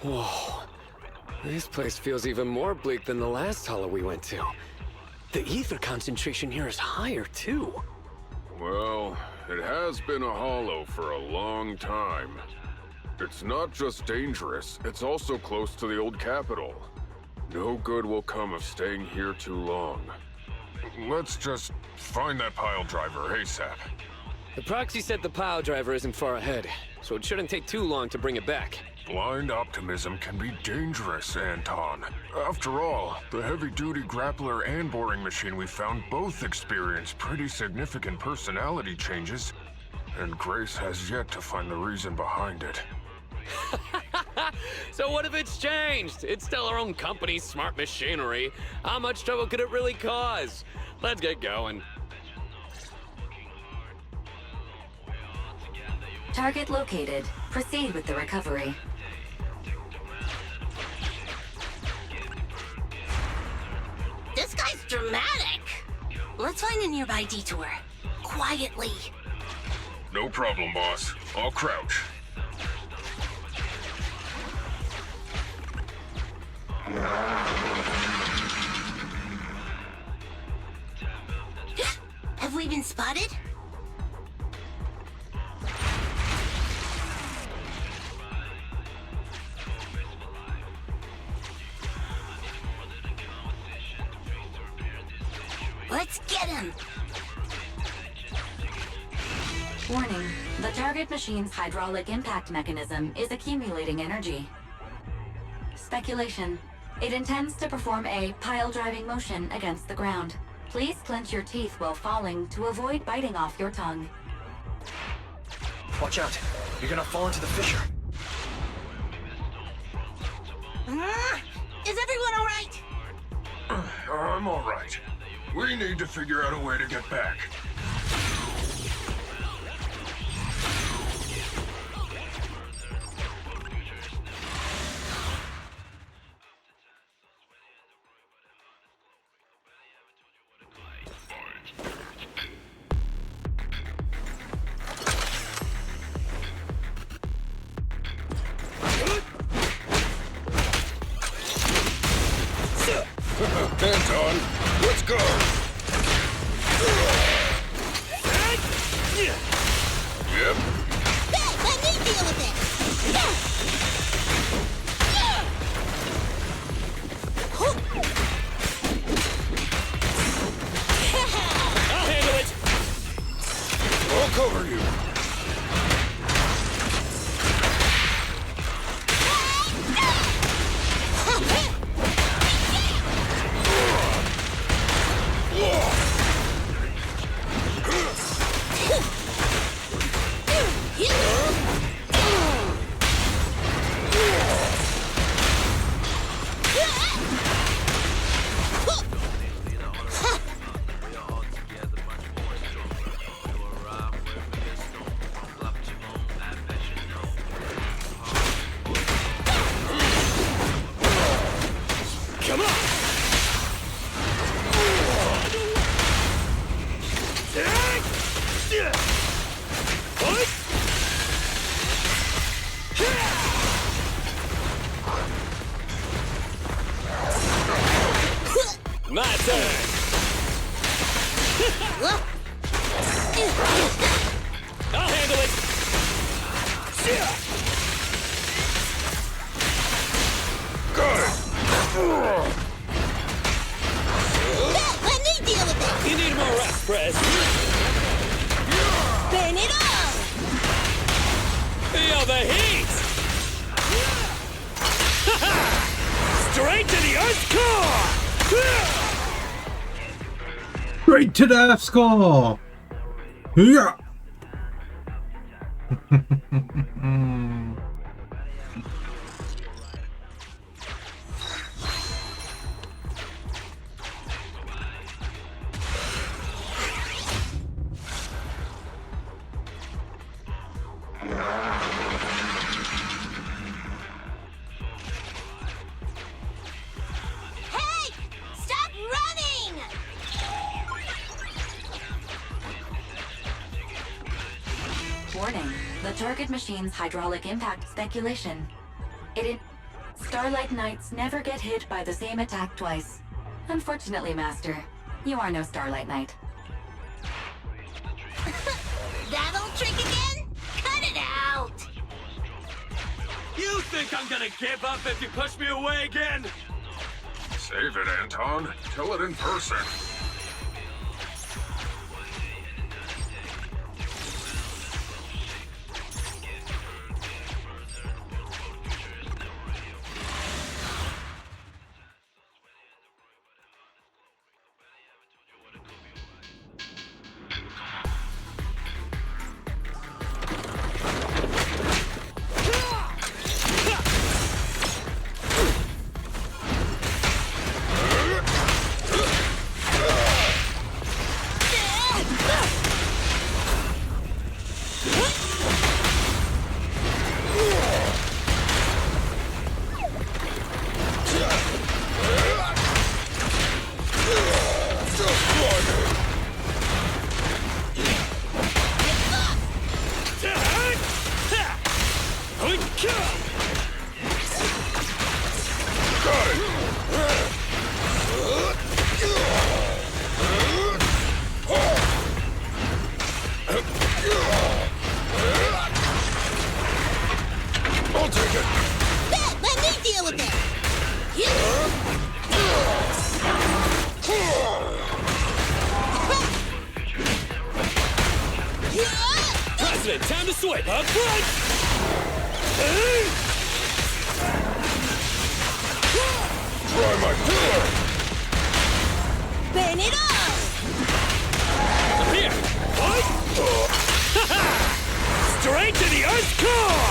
Whoa. This place feels even more bleak than the last hollow we went to. The ether concentration here is higher, too. Well, it has been a hollow for a long time. It's not just dangerous, it's also close to the old capital. No good will come of staying here too long. Let's just find that pile driver ASAP. The proxy said the pile driver isn't far ahead, so it shouldn't take too long to bring it back. Blind optimism can be dangerous, Anton. After all, the heavy-duty grappler and boring machine we found both experience pretty significant personality changes, and Grace has yet to find the reason behind it. So what if it's changed? It's still our own company's smart machinery. How much trouble could it really cause? Let's get going. Target located. Proceed with the recovery. This guy's dramatic. Let's find a nearby detour. Quietly. No problem, boss. I'll crouch. Have we been spotted? Let's get him! Warning, the target machine's hydraulic impact mechanism is accumulating energy. Speculation. It intends to perform a pile-driving motion against the ground. Please clench your teeth while falling to avoid biting off your tongue. Watch out. You're gonna fall into the fissure. Is everyone alright? I'm alright. We need to figure out a way to get back. him. Let me deal with it! I'll handle it! I'll cover you. Come on! My turn! I'll handle it! Got it! Let me deal with it! You need more rest, Prez. Burn it all! Feel the heat! Straight to the Earth's core! Straight to the F score. Yeah. Hey! Stop running! Warning, the target machine's hydraulic impact speculation. Starlight Knights never get hit by the same attack twice. Unfortunately, Master, you are no Starlight Knight. That old trick again? Cut it out! You think I'm gonna give up if you push me away again? Save it, Anton. Tell it in person. I'll take it. Let me deal with it! President, time to swipe up front! Try my pillar. Burn it all! Here! What? Straight to the Earth's core!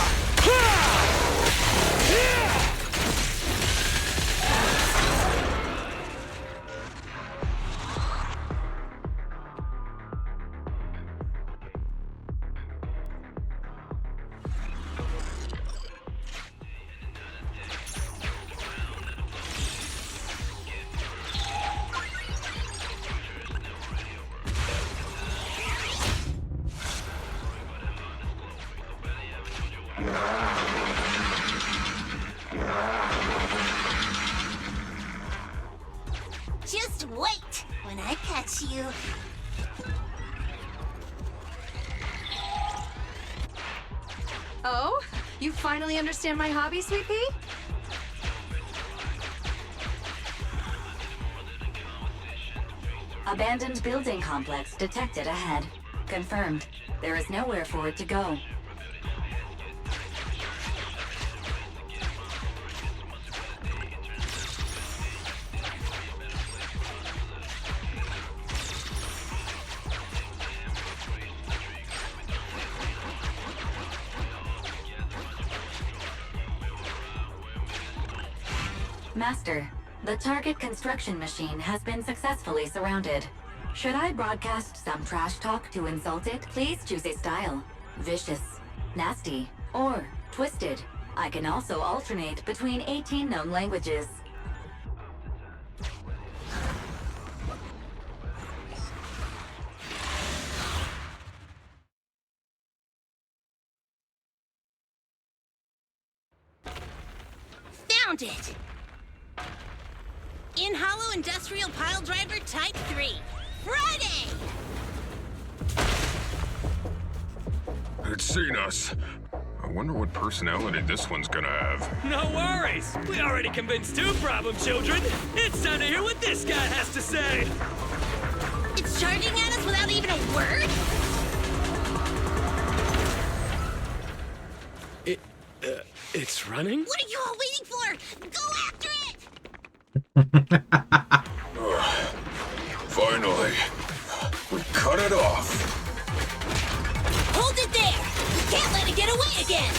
Just wait when I catch you. Oh? You finally understand my hobby, Sweet Pea? Abandoned building complex detected ahead. Confirmed. There is nowhere for it to go. Master, the target construction machine has been successfully surrounded. Should I broadcast some trash talk to insult it? Please choose a style. Vicious, nasty, or twisted. I can also alternate between 18 known languages. Found it! In Hollow Industrial Pile Driver Type 3. Friday! It's seen us. I wonder what personality this one's gonna have. No worries. We already convinced two problem children. It's time to hear what this guy has to say. It's charging at us without even a word? It's running? What are you all waiting for? Go after it! Finally, we cut it off. Hold it there! You can't let it get away again!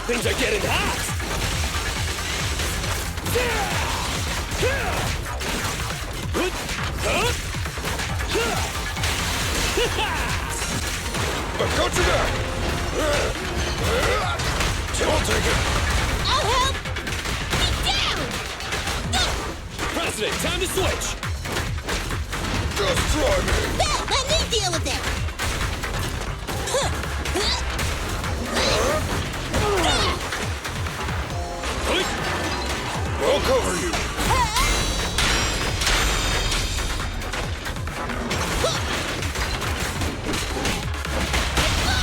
Things are getting hot! I got you there! Don't take it! I'll help! Get down! President, time to switch! Just try me! Let me deal with it! I'll cover you!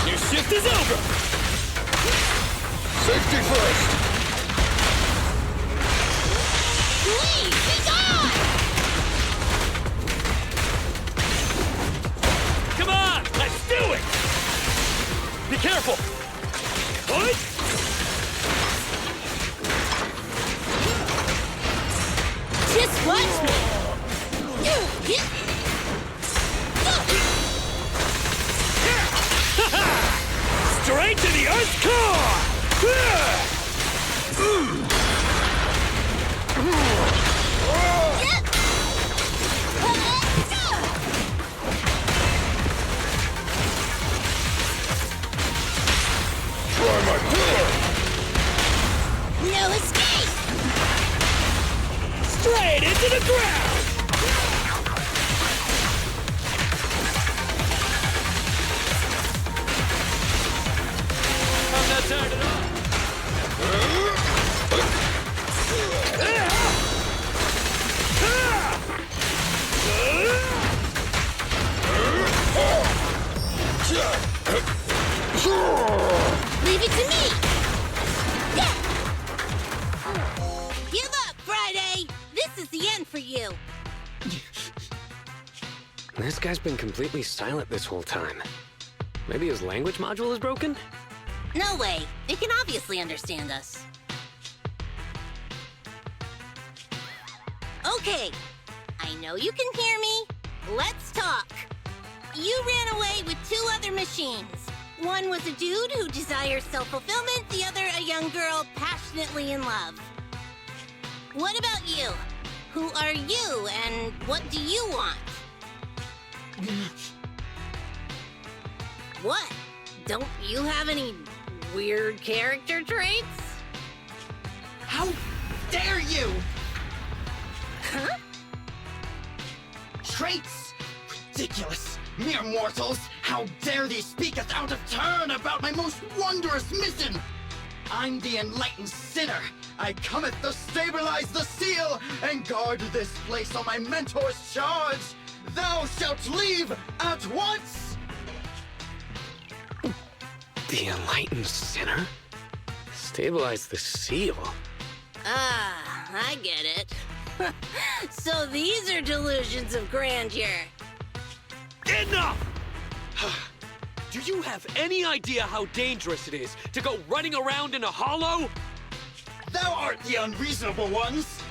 Your shift is over! Safety first! Please, be gone! Come on, let's do it! Be careful! What? Just watch me! Straight to the Earth's core! Try my pillar! No escape! Straight into the ground! I'm not tired at all. Leave it to me! Give up, Friday! This is the end for you! This guy's been completely silent this whole time. Maybe his language module is broken? No way. It can obviously understand us. Okay. I know you can hear me. Let's talk. You ran away with two other machines. One was a dude who desires self-fulfillment, the other a young girl passionately in love. What about you? Who are you, and what do you want? What? Don't you have any weird character traits? How dare you! Huh? Traits? Ridiculous! Mere mortals! How dare thee speaketh out of turn about my most wondrous mission! I'm the enlightened sinner. I cometh to stabilize the seal and guard this place on my mentor's charge. Thou shalt leave at once! The enlightened sinner? Stabilize the seal. Ah, I get it. So these are delusions of grandeur. Enough! Do you have any idea how dangerous it is to go running around in a hollow? Thou art the unreasonable ones!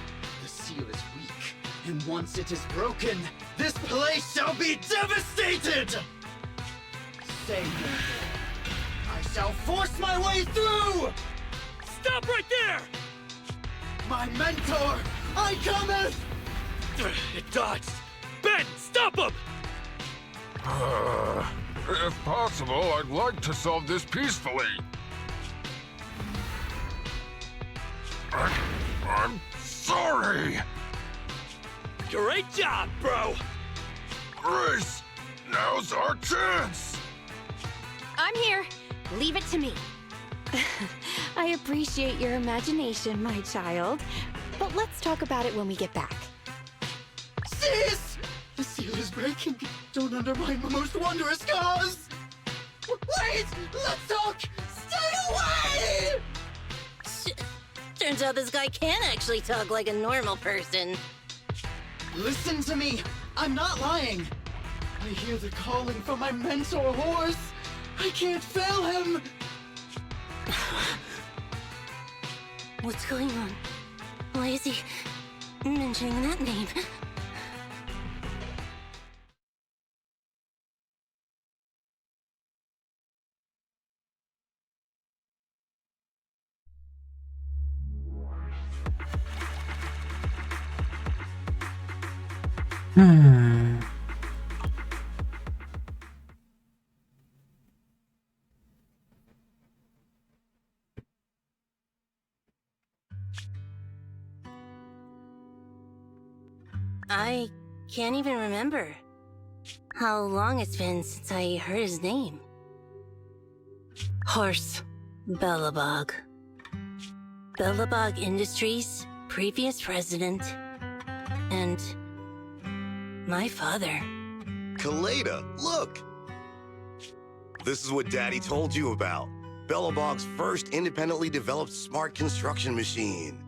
The seal is weak, and once it is broken, this place shall be devastated! Say no more. I shall force my way through! Stop right there! My mentor, I cometh! It dodged! Ben, stop him! If possible, I'd like to solve this peacefully. I'm sorry! Great job, bro! Grace, now's our chance! I'm here. Leave it to me. I appreciate your imagination, my child. But let's talk about it when we get back. Sis! The seal is breaking. Don't undermine my most wondrous cause! Wait! Let's talk! Stay away! Turns out this guy can actually talk like a normal person. Listen to me! I'm not lying! I hear the calling from my mentor horse! I can't fail him! What's going on? Why is he mentioning that name? I can't even remember how long it's been since I heard his name. Horse Belobog. Belobog Industries, previous president, and my father. Kaleda, look! This is what Daddy told you about. Belobog's first independently developed smart construction machine.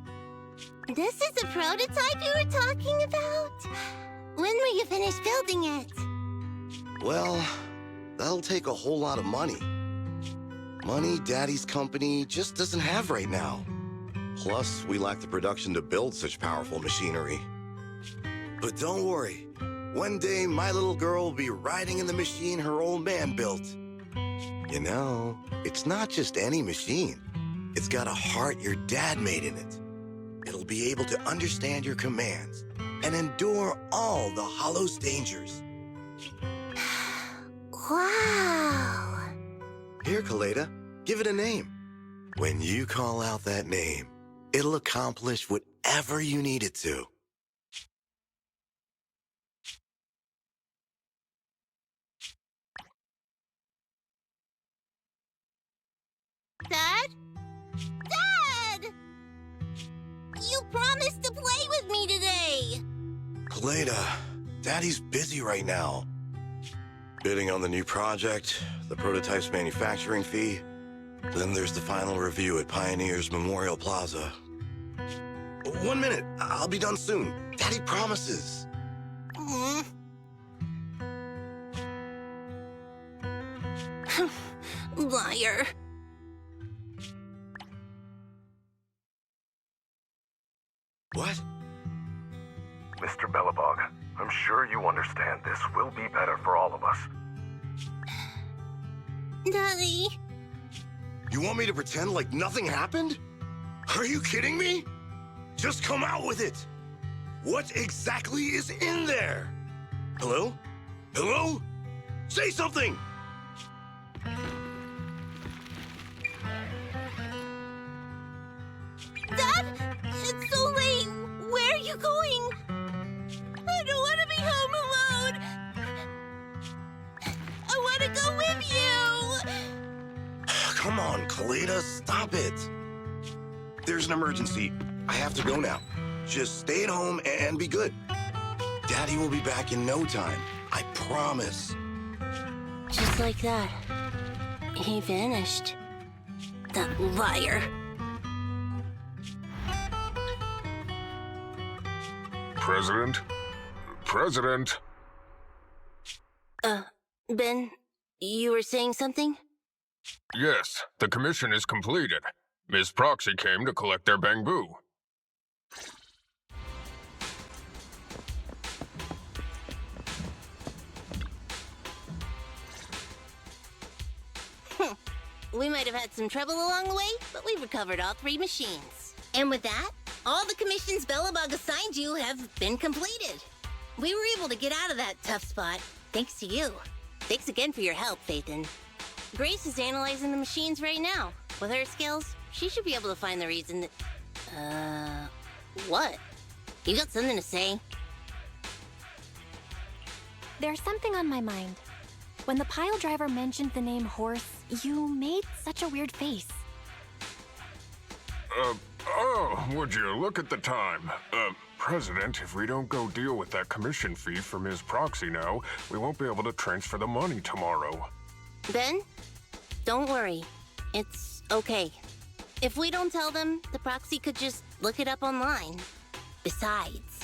This is the prototype you were talking about? When will you finish building it? Well, that'll take a whole lot of money. Money Daddy's company just doesn't have right now. Plus, we lack the production to build such powerful machinery. But don't worry. One day, my little girl will be riding in the machine her old man built. You know, it's not just any machine. It's got a heart your dad made in it. It'll be able to understand your commands and endure all the Hollow's dangers. Wow! Here, Kaleda, give it a name. When you call out that name, it'll accomplish whatever you need it to. Dad? Dad! You promised to play with me today! Kaleda, Daddy's busy right now. Bidding on the new project, the prototype's manufacturing fee. Then there's the final review at Pioneer's Memorial Plaza. 1 minute, I'll be done soon. Daddy promises. Liar. What? Mr. Belobog, I'm sure you understand this will be better for all of us. Daddy. You want me to pretend like nothing happened? Are you kidding me? Just come out with it. What exactly is in there? Hello? Hello? Say something! Dad? It's so late. Where are you going? I don't want to be home alone. I want to go with you. Come on, Kaleda, stop it. There's an emergency. I have to go now. Just stay at home and be good. Daddy will be back in no time. I promise. Just like that, He vanished. That liar. President? President? Ben, you were saying something? Yes, the commission is completed. Ms. Proxy came to collect their bamboo. We might have had some trouble along the way, but we've recovered all 3 machines. And with that, all the commissions Belobog assigned you have been completed. We were able to get out of that tough spot, thanks to you. Thanks again for your help, Phaethon. Grace is analyzing the machines right now. With her skills, she should be able to find the reason that... what? You got something to say? There's something on my mind. When the pile driver mentioned the name Horse, you made such a weird face. Would you look at the time? President, if we don't go deal with that commission fee for Ms. Proxy now, we won't be able to transfer the money tomorrow. Ben, don't worry. It's okay. If we don't tell them, the Proxy could just look it up online. Besides,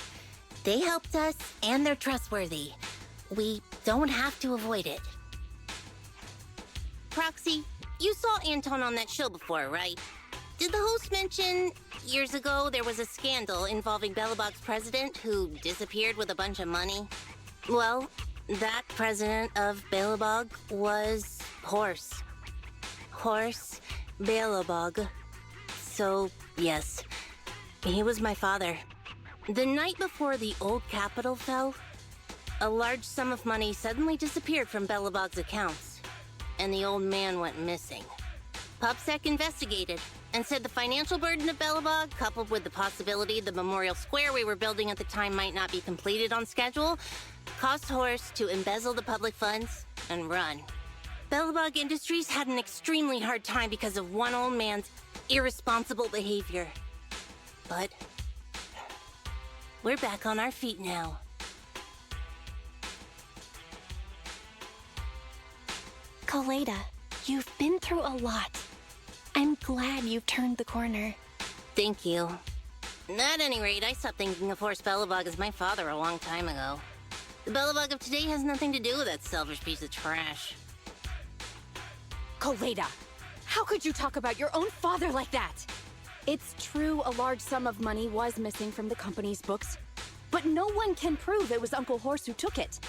they helped us and they're trustworthy. We don't have to avoid it. Proxy, you saw Anton on that show before, right? Did the host mention years ago there was a scandal involving Belobog's president who disappeared with a bunch of money? Well, that president of Belobog was Horse. Horse Belobog. So, yes, he was my father. The night before the old capital fell, a large sum of money suddenly disappeared from Belobog's accounts, and the old man went missing. PubSec investigated and said the financial burden of Belobog, coupled with the possibility the memorial square we were building at the time might not be completed on schedule, caused Horse to embezzle the public funds and run. Belobog Industries had an extremely hard time because of one old man's irresponsible behavior. But we're back on our feet now. Koleda, you've been through a lot. I'm glad you've turned the corner. Thank you. At any rate, I stopped thinking of Horse Belobog as my father a long time ago. The Belobog of today has nothing to do with that selfish piece of trash. Koleda, how could you talk about your own father like that? It's true a large sum of money was missing from the company's books, but no one can prove it was Uncle Horse who took it.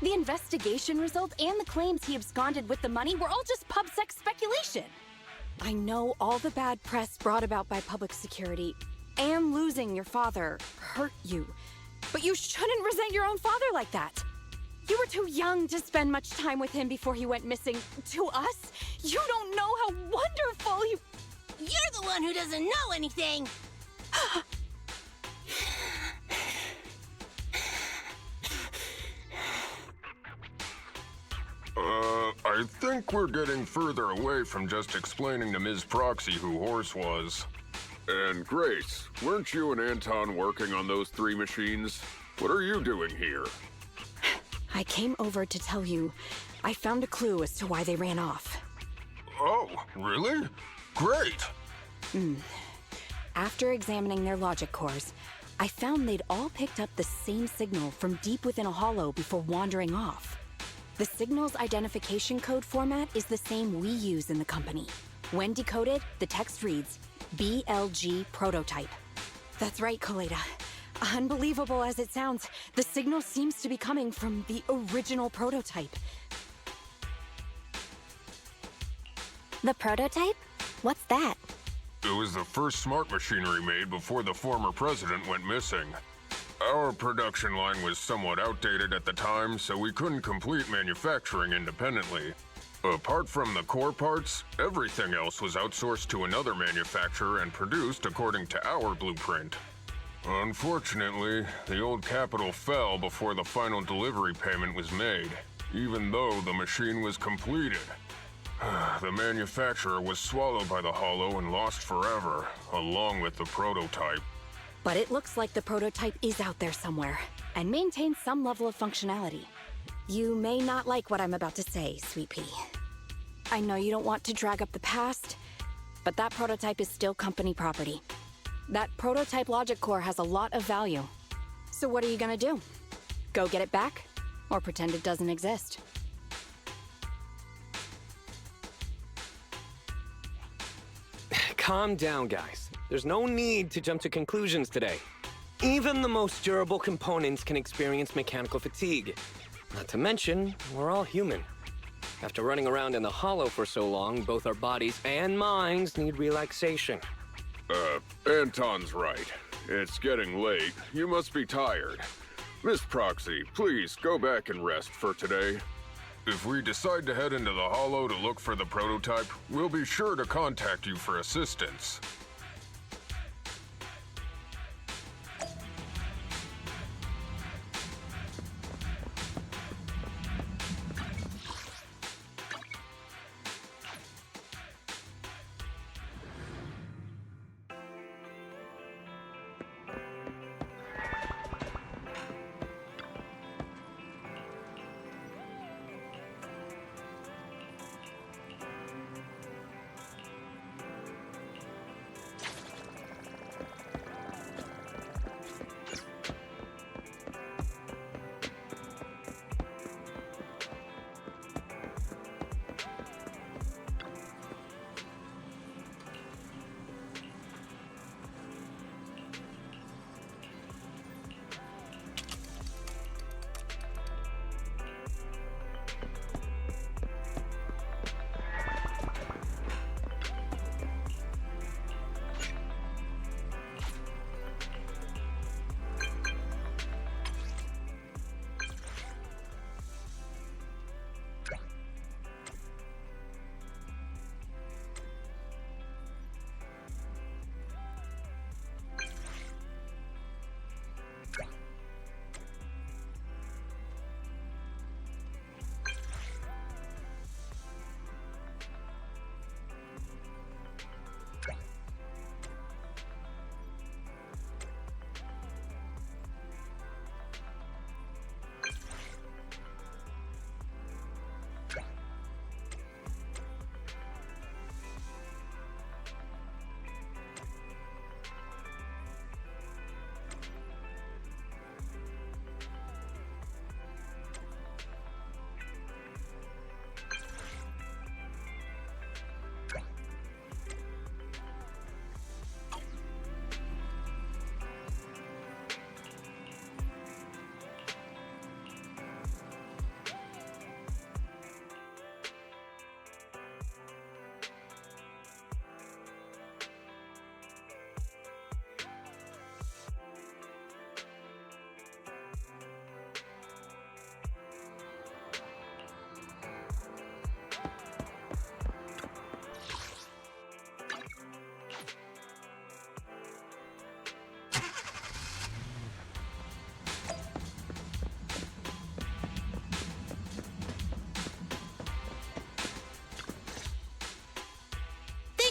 The investigation result and the claims he absconded with the money were all just PubSec speculation. I know all the bad press brought about by public security and losing your father hurt you, but you shouldn't resent your own father like that. You were too young to spend much time with him before he went missing. To us, you don't know how wonderful he... You're the one who doesn't know anything! I think we're getting further away from just explaining to Ms. Proxy who Horse was. And Grace, weren't you and Anton working on those 3 machines? What are you doing here? I came over to tell you I found a clue as to why they ran off. Oh, really? Great! After examining their logic cores, I found they'd all picked up the same signal from deep within a hollow before wandering off. The signal's identification code format is the same we use in the company. When decoded, the text reads, BLG prototype. That's right, Koleda. Unbelievable as it sounds, the signal seems to be coming from the original prototype. The prototype? What's that? It was the first smart machinery made before the former president went missing. Our production line was somewhat outdated at the time, so we couldn't complete manufacturing independently. Apart from the core parts, everything else was outsourced to another manufacturer and produced according to our blueprint. Unfortunately, the old capital fell before the final delivery payment was made, even though the machine was completed. The manufacturer was swallowed by the hollow and lost forever, along with the prototype. But it looks like the prototype is out there somewhere, and maintains some level of functionality. You may not like what I'm about to say, Sweet Pea. I know you don't want to drag up the past, but that prototype is still company property. That prototype logic core has a lot of value. So what are you gonna do? Go get it back? Or pretend it doesn't exist? Calm down, guys. There's no need to jump to conclusions today. Even the most durable components can experience mechanical fatigue. Not to mention, we're all human. After running around in the hollow for so long, both our bodies and minds need relaxation. Anton's right. It's getting late. You must be tired. Miss Proxy, please go back and rest for today. If we decide to head into the Hollow to look for the prototype, we'll be sure to contact you for assistance.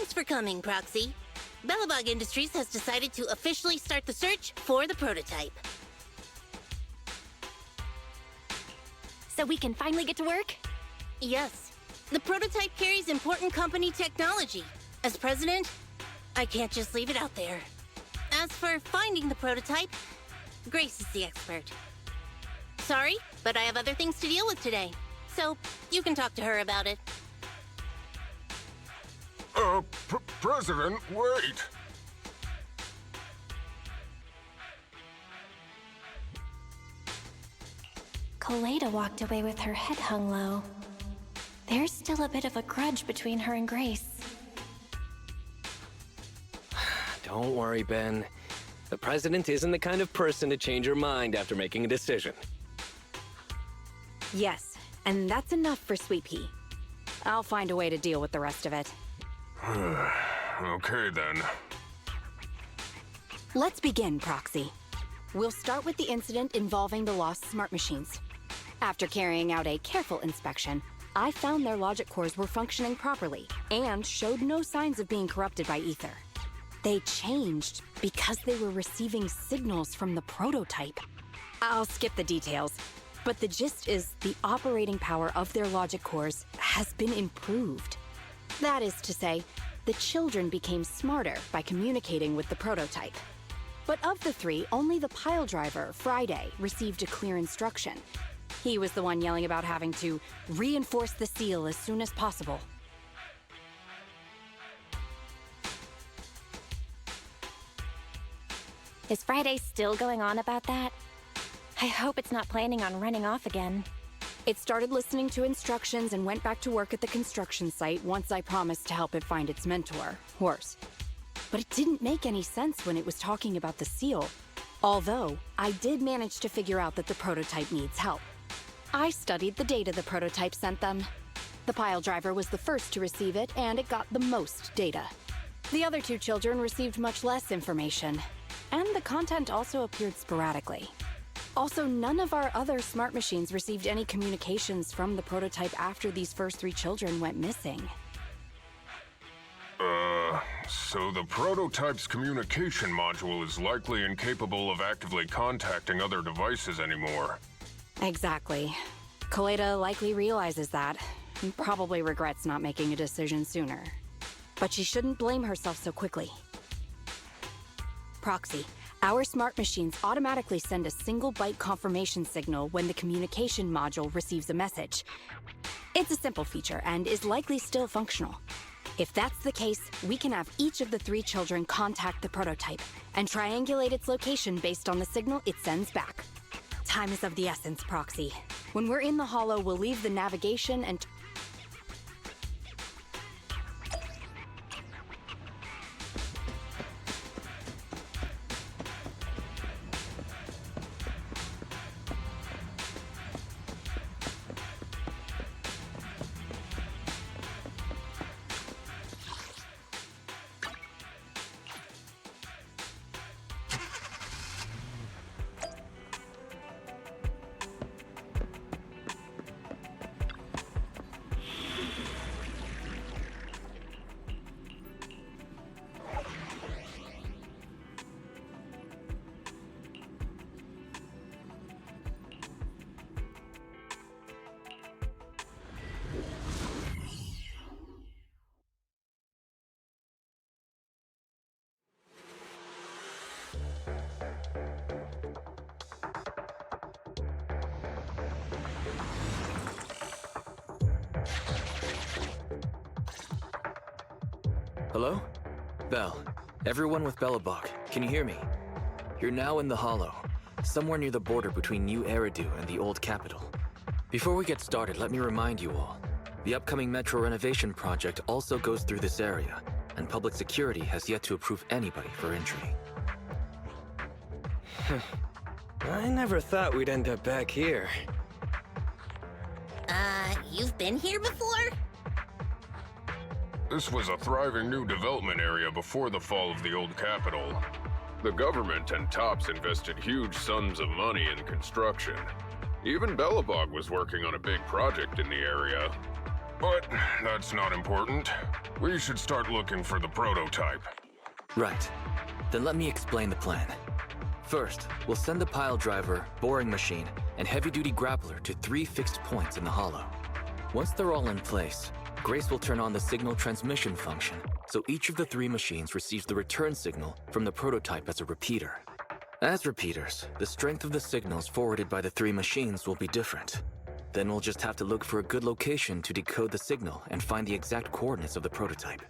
Thanks for coming, Proxy. Belobog Industries has decided to officially start the search for the prototype. So we can finally get to work? Yes. The prototype carries important company technology. As president, I can't just leave it out there. As for finding the prototype, Grace is the expert. Sorry, but I have other things to deal with today. So, you can talk to her about it. President, wait! Colada walked away with her head hung low. There's still a bit of a grudge between her and Grace. Don't worry, Ben. The president isn't the kind of person to change her mind after making a decision. Yes, and that's enough for Sweet Pea. I'll find a way to deal with the rest of it. Okay, then. Let's begin, Proxy. We'll start with the incident involving the lost smart machines. After carrying out a careful inspection, I found their logic cores were functioning properly and showed no signs of being corrupted by ether. They changed because they were receiving signals from the prototype. I'll skip the details, But the gist is the operating power of their logic cores has been improved. That is to say, the children became smarter by communicating with the prototype. But of the three, only the pile driver, Friday, received a clear instruction. He was the one yelling about having to reinforce the seal as soon as possible. Is Friday still going on about that? I hope it's not planning on running off again. It started listening to instructions and went back to work at the construction site once I promised to help it find its mentor, Horse. But it didn't make any sense when it was talking about the seal. Although, I did manage to figure out that the prototype needs help. I studied the data the prototype sent them. The pile driver was the first to receive it, and it got the most data. The other two children received much less information, and the content also appeared sporadically. Also, none of our other smart machines received any communications from the prototype after these first three children went missing. So the prototype's communication module is likely incapable of actively contacting other devices anymore. Exactly. Kaleda likely realizes that, and probably regrets not making a decision sooner. But she shouldn't blame herself so quickly. Proxy, our smart machines automatically send a single byte confirmation signal when the communication module receives a message. It's a simple feature and is likely still functional. If that's the case, we can have each of the three children contact the prototype and triangulate its location based on the signal it sends back. Time is of the essence, Proxy. When we're in the Hollow, we'll leave the navigation and... Hello? Bell. Everyone with Belobog, can you hear me? You're now in the Hollow, somewhere near the border between New Eridu and the old capital. Before we get started, let me remind you all, the upcoming metro renovation project also goes through this area, and public security has yet to approve anybody for entry. I never thought we'd end up back here. You've been here before? This was a thriving new development area before the fall of the old capital. The government and TOPS invested huge sums of money in construction. Even Belobog was working on a big project in the area. But that's not important. We should start looking for the prototype. Right. Then let me explain the plan. First, we'll send the pile driver, boring machine, and heavy-duty grappler to 3 fixed points in the Hollow. Once they're all in place, Grace will turn on the signal transmission function, so each of the 3 machines receives the return signal from the prototype as a repeater. As repeaters, the strength of the signals forwarded by the 3 machines will be different. Then we'll just have to look for a good location to decode the signal and find the exact coordinates of the prototype.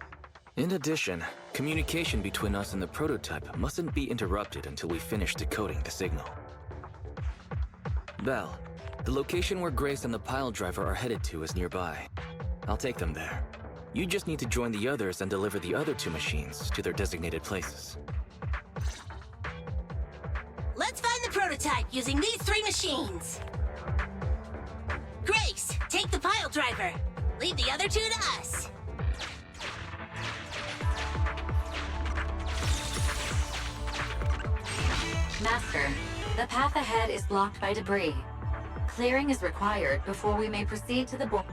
In addition, communication between us and the prototype mustn't be interrupted until we finish decoding the signal. Bell, the location where Grace and the pile driver are headed to is nearby. I'll take them there. You just need to join the others and deliver the other 2 machines to their designated places. Let's find the prototype using these 3 machines. Grace, take the pile driver. Leave the other 2 to us. Master, the path ahead is blocked by debris. Clearing is required before we may proceed to the board.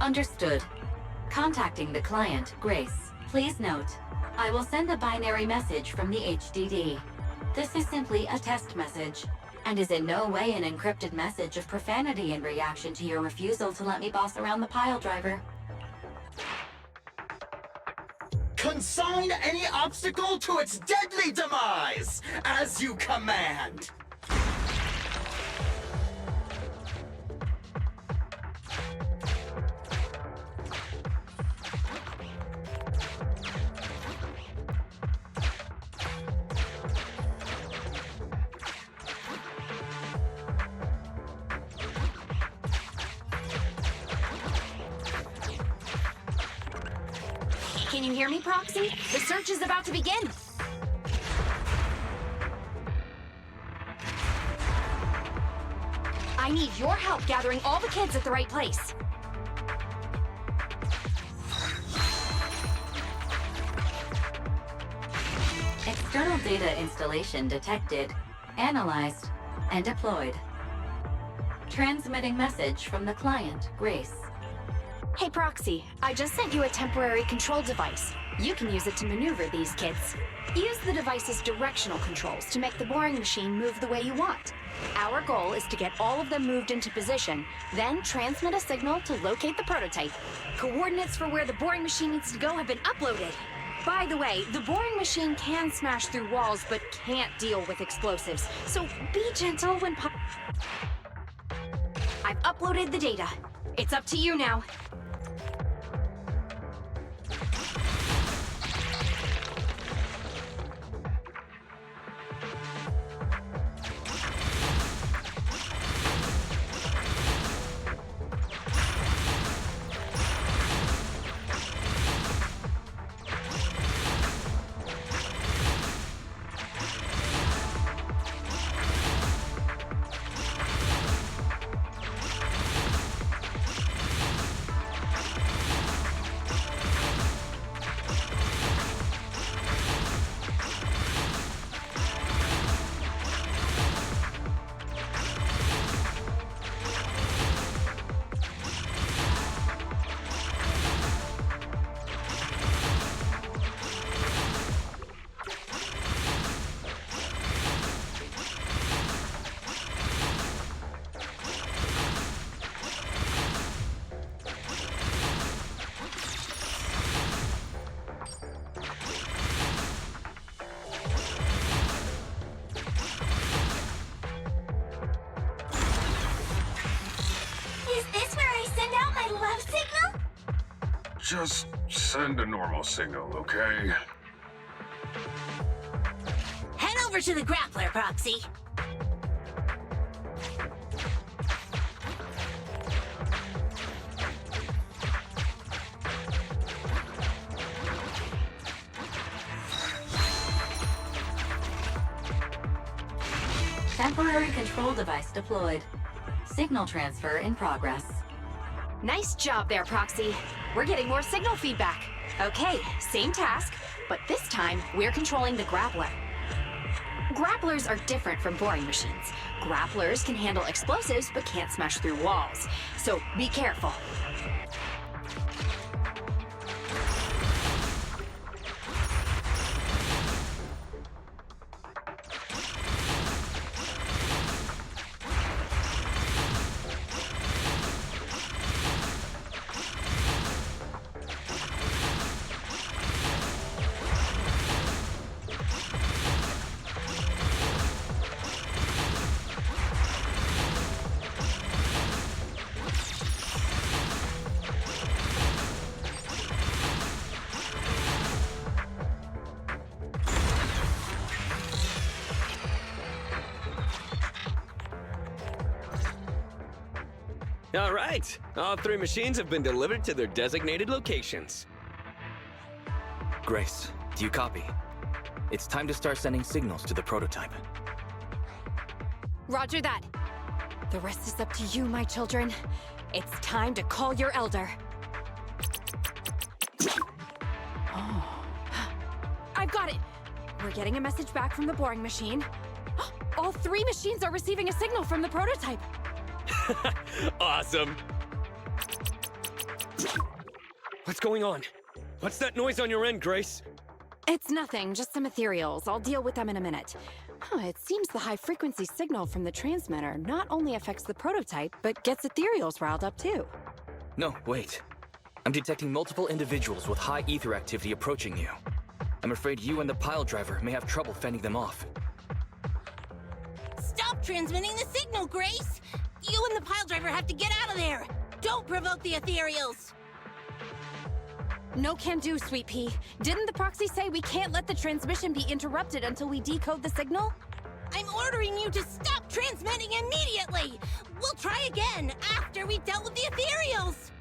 Understood. Contacting the client, Grace. Please note, I will send a binary message from the HDD. This is simply a test message, and is in no way an encrypted message of profanity in reaction to your refusal to let me boss around the pile driver. Consign any obstacle to its deadly demise, as you command! Can you hear me, Proxy? The search is about to begin! I need your help gathering all the kids at the right place. External data installation detected, analyzed, and deployed. Transmitting message from the client, Grace. Hey, Proxy, I just sent you a temporary control device. You can use it to maneuver these kids. Use the device's directional controls to make the boring machine move the way you want. Our goal is to get all of them moved into position, then transmit a signal to locate the prototype. Coordinates for where the boring machine needs to go have been uploaded. By the way, the boring machine can smash through walls, but can't deal with explosives, so be gentle when I've uploaded the data. It's up to you now. Just send a normal signal, okay? Head over to the grappler, Proxy. Temporary control device deployed. Signal transfer in progress. Nice job there, Proxy. We're getting more signal feedback. Okay, same task, but this time we're controlling the grappler. Grapplers are different from boring machines. Grapplers can handle explosives but can't smash through walls. So be careful. All right, all three machines have been delivered to their designated locations. Grace, do you copy? It's time to start sending signals to the prototype. Roger that. The rest is up to you, my children. It's time to call your elder. I've got it. We're getting a message back from the boring machine. All three machines are receiving a signal from the prototype. Awesome. What's going on? What's that noise on your end, Grace? It's nothing, just some ethereals. I'll deal with them in a minute. It seems the high-frequency signal from the transmitter not only affects the prototype, but gets ethereals riled up too. No, wait. I'm detecting multiple individuals with high ether activity approaching you. I'm afraid you and the pile driver may have trouble fending them off. Stop transmitting the signal, Grace! You and the pile driver have to get out of there! Don't provoke the ethereals! No can do, Sweet Pea. Didn't the proxy say we can't let the transmission be interrupted until we decode the signal? I'm ordering you to stop transmitting immediately! We'll try again after we've dealt with the ethereals!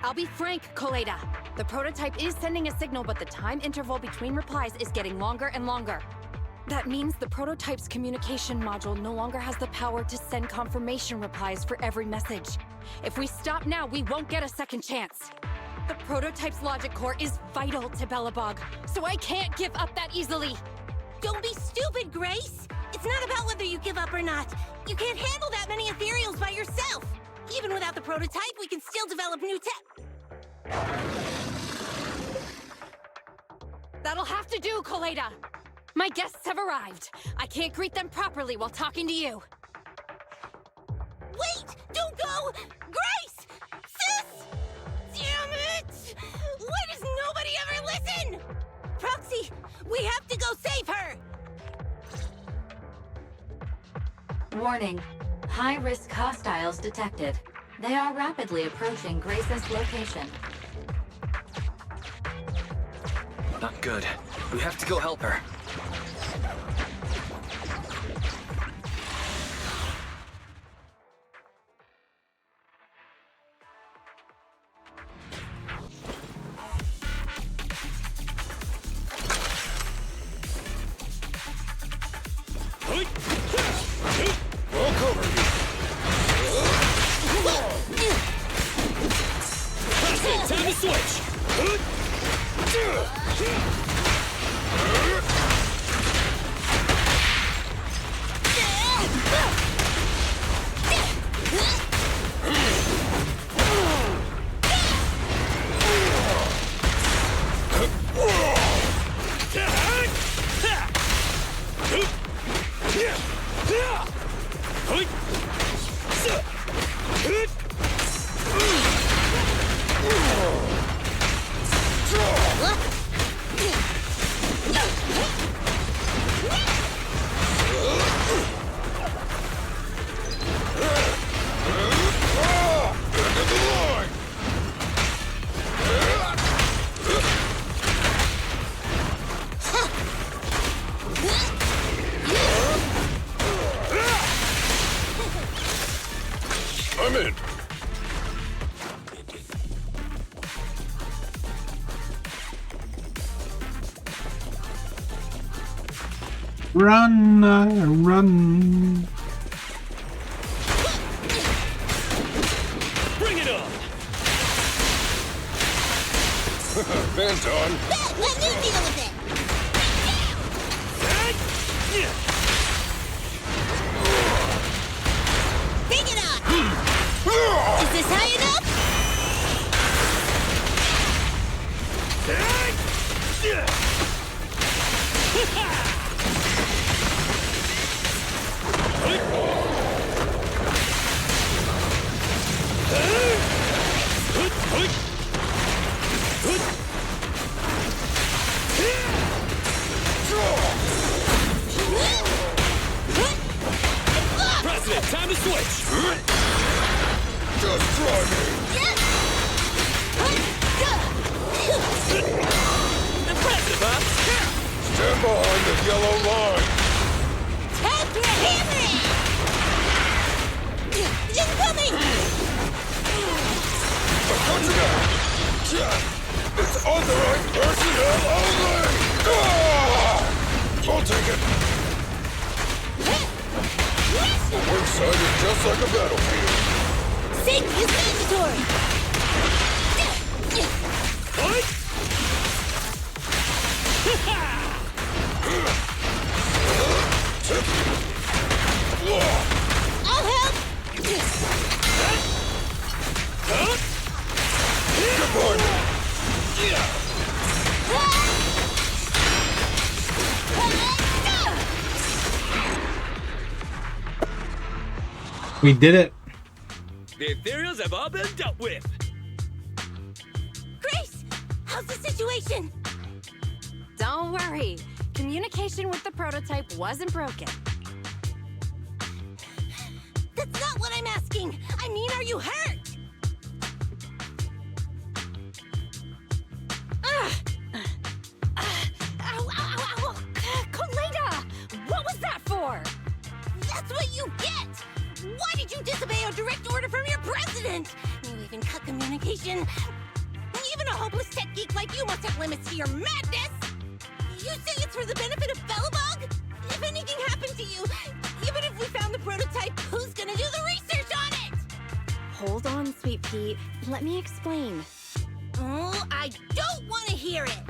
I'll be frank, Koleda. The prototype is sending a signal, but the time interval between replies is getting longer and longer. That means the prototype's communication module no longer has the power to send confirmation replies for every message. If we stop now, we won't get a second chance. The prototype's logic core is vital to Belobog, so I can't give up that easily. Don't be stupid, Grace! It's not about whether you give up or not. You can't handle that many ethereals by yourself. Even without the prototype, we can still develop new tech. That'll have to do, Koleda. My guests have arrived. I can't greet them properly while talking to you. Wait! Don't go! Grace! Sis! Damn it! Why does nobody ever listen? Proxy, we have to go save her! Warning. High-risk hostiles detected. They are rapidly approaching Grace's location. Not good. We have to go help her. Time to switch! I'm in. Run, run. Bring it on! Anton. Let me deal with it! Bring it on! Is this high enough? President, time to switch! Just try me. Impressive, huh? Stand behind the yellow line. Time for a hammering! Incoming! I got you now. It's authorized personnel only. I'll take it. Inside is just like a battlefield. Safety is mandatory! I'll help! Goodbye. We did it. The ethereals have all been dealt with. Grace, how's the situation? Don't worry. Communication with the prototype wasn't broken. That's not what I'm asking. I mean, are you hurt? Ow, ow, ow! Koleda! What was that for? That's what you get! Why did you disobey a direct order from your president? You even cut communication. Even a hopeless tech geek like you must have limits to your madness! You say it's for the benefit of Belobog? If anything happened to you, even if we found the prototype, who's gonna do the research on it? Hold on, Sweet Pea. Let me explain. Oh, I don't want to hear it!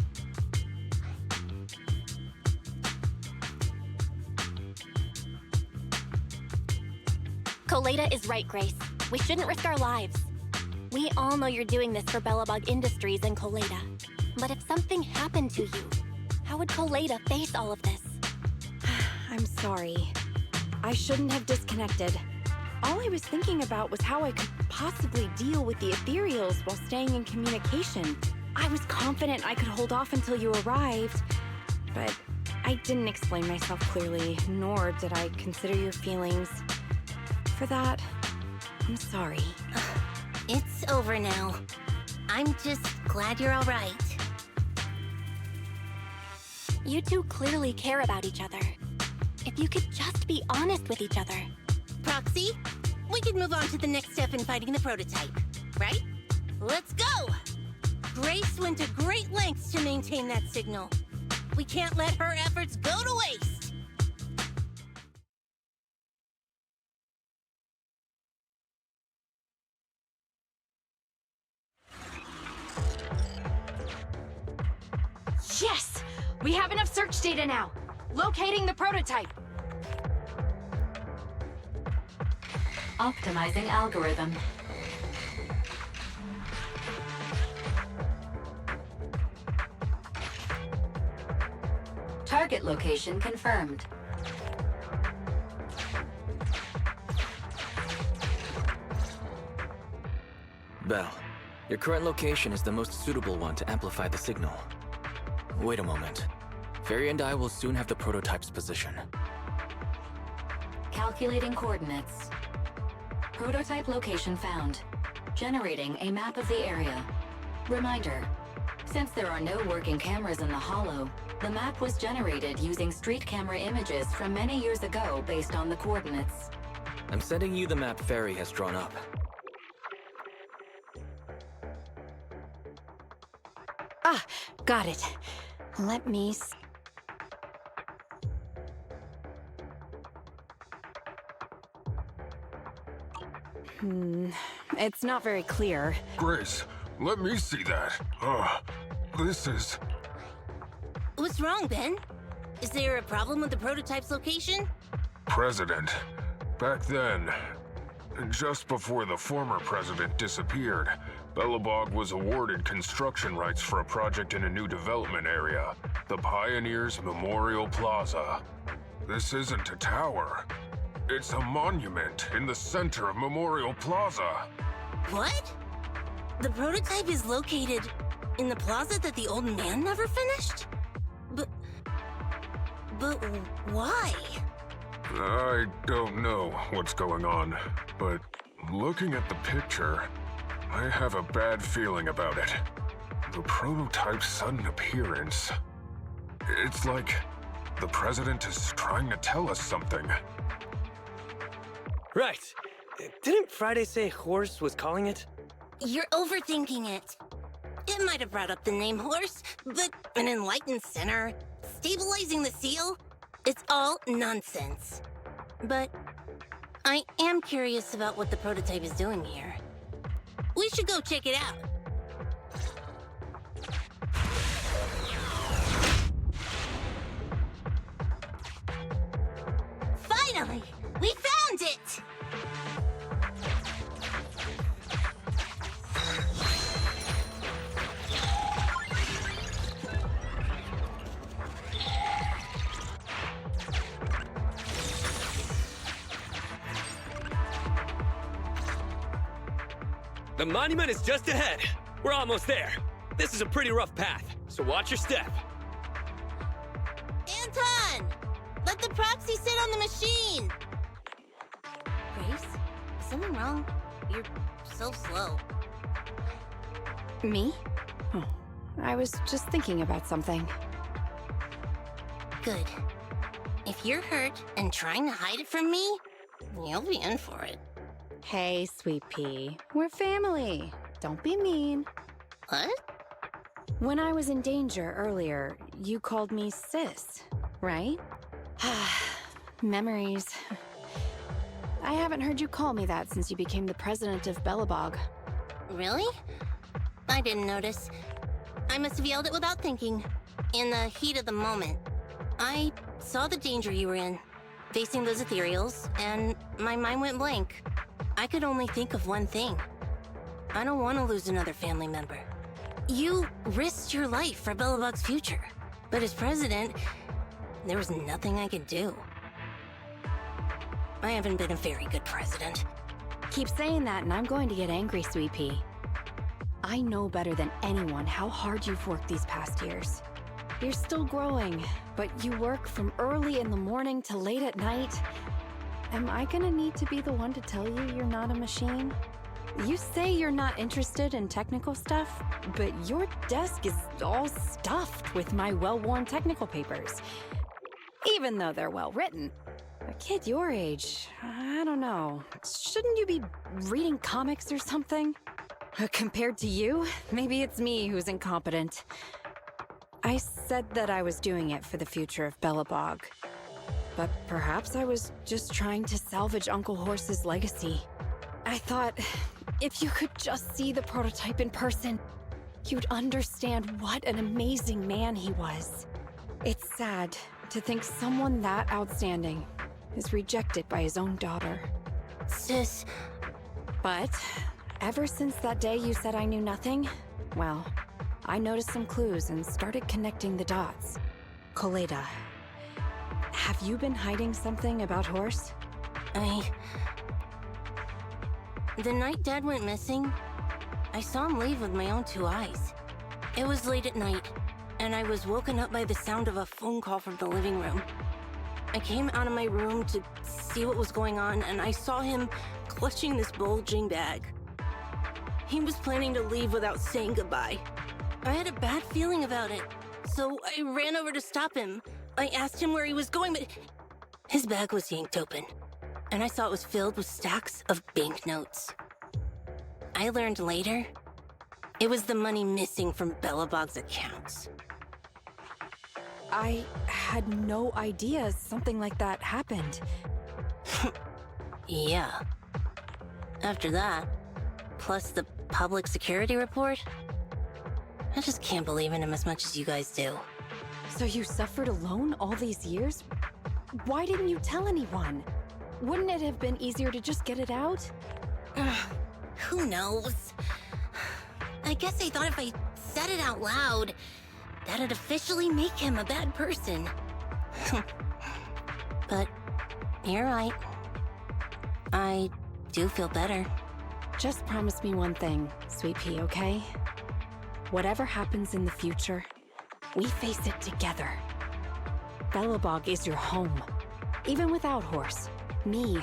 Koleda is right, Grace. We shouldn't risk our lives. We all know you're doing this for Belobog Industries and Koleda. But if something happened to you, how would Koleda face all of this? I'm sorry. I shouldn't have disconnected. All I was thinking about was how I could possibly deal with the ethereals while staying in communication. I was confident I could hold off until you arrived, but I didn't explain myself clearly, nor did I consider your feelings. For that, I'm sorry. It's over now. I'm just glad you're all right. You two clearly care about each other. If you could just be honest with each other. Proxy, we can move on to the next step in fighting the prototype, right? Let's go! Grace went to great lengths to maintain that signal. We can't let her efforts go to waste! Yes! We have enough search data now. Locating the prototype. Optimizing algorithm. Target location confirmed. Belle, your current location is the most suitable one to amplify the signal. Wait a moment. Fairy and I will soon have the prototype's position. Calculating coordinates. Prototype location found. Generating a map of the area. Reminder, since there are no working cameras in the Hollow, the map was generated using street camera images from many years ago based on the coordinates. I'm sending you the map Fairy has drawn up. Ah, got it. Let me It's not very clear. Grace, let me see that. This is... What's wrong, Ben? Is there a problem with the prototype's location? President. Back then, just before the former president disappeared, Belobog was awarded construction rights for a project in a new development area, the Pioneers Memorial Plaza. This isn't a tower. It's a monument in the center of Memorial Plaza. What? The prototype is located in the plaza that the old man never finished? But why? I don't know what's going on, but looking at the picture, I have a bad feeling about it. The prototype's sudden appearance. It's like the president is trying to tell us something. Right. Didn't Friday say Horse was calling it? You're overthinking it. It might have brought up the name Horse, but an enlightened center, stabilizing the seal, it's all nonsense. But I am curious about what the prototype is doing here. We should go check it out. Finally! We found it! The monument is just ahead. We're almost there. This is a pretty rough path, so watch your step. Anton! Let the proxy sit on the machine! Grace? Is something wrong? You're so slow. Me? Oh, I was just thinking about something. Good. If you're hurt and trying to hide it from me, you'll be in for it. Hey, Sweet Pea. We're family. Don't be mean. What? When I was in danger earlier, you called me sis, right? Memories. I haven't heard you call me that since you became the president of Belobog. Really? I didn't notice. I must have yelled it without thinking. In the heat of the moment. I saw the danger you were in, facing those ethereals, and my mind went blank. I could only think of one thing. I don't want to lose another family member. You risked your life for Belobog's future, but as president, there was nothing I could do. I haven't been a very good president. Keep saying that and I'm going to get angry, Sweet Pea. I know better than anyone how hard you've worked these past years. You're still growing, but you work from early in the morning to late at night. Am I gonna need to be the one to tell you you're not a machine? You say you're not interested in technical stuff, but your desk is all stuffed with my well-worn technical papers. Even though they're well-written. A kid your age, I don't know. Shouldn't you be reading comics or something? Compared to you, maybe it's me who's incompetent. I said that I was doing it for the future of Belobog. But perhaps I was just trying to salvage Uncle Horse's legacy. I thought, if you could just see the prototype in person, you'd understand what an amazing man he was. It's sad to think someone that outstanding is rejected by his own daughter. Sis. But ever since that day you said I knew nothing, well, I noticed some clues and started connecting the dots. Coleda, have you been hiding something about Horse? The night Dad went missing, I saw him leave with my own two eyes. It was late at night, and I was woken up by the sound of a phone call from the living room. I came out of my room to see what was going on, and I saw him clutching this bulging bag. He was planning to leave without saying goodbye. I had a bad feeling about it, so I ran over to stop him. I asked him where he was going, but his bag was yanked open, and I saw it was filled with stacks of banknotes. I learned later, it was the money missing from Belobog's accounts. I had no idea something like that happened. Yeah. After that, plus the public security report, I just can't believe in him as much as you guys do. So you suffered alone all these years? Why didn't you tell anyone? Wouldn't it have been easier to just get it out? Who knows? I guess I thought if I said it out loud, that'd officially make him a bad person. But you're right. I do feel better. Just promise me one thing, Sweet Pea, okay? Whatever happens in the future, we face it together. Belobog is your home. Even without Horse, me,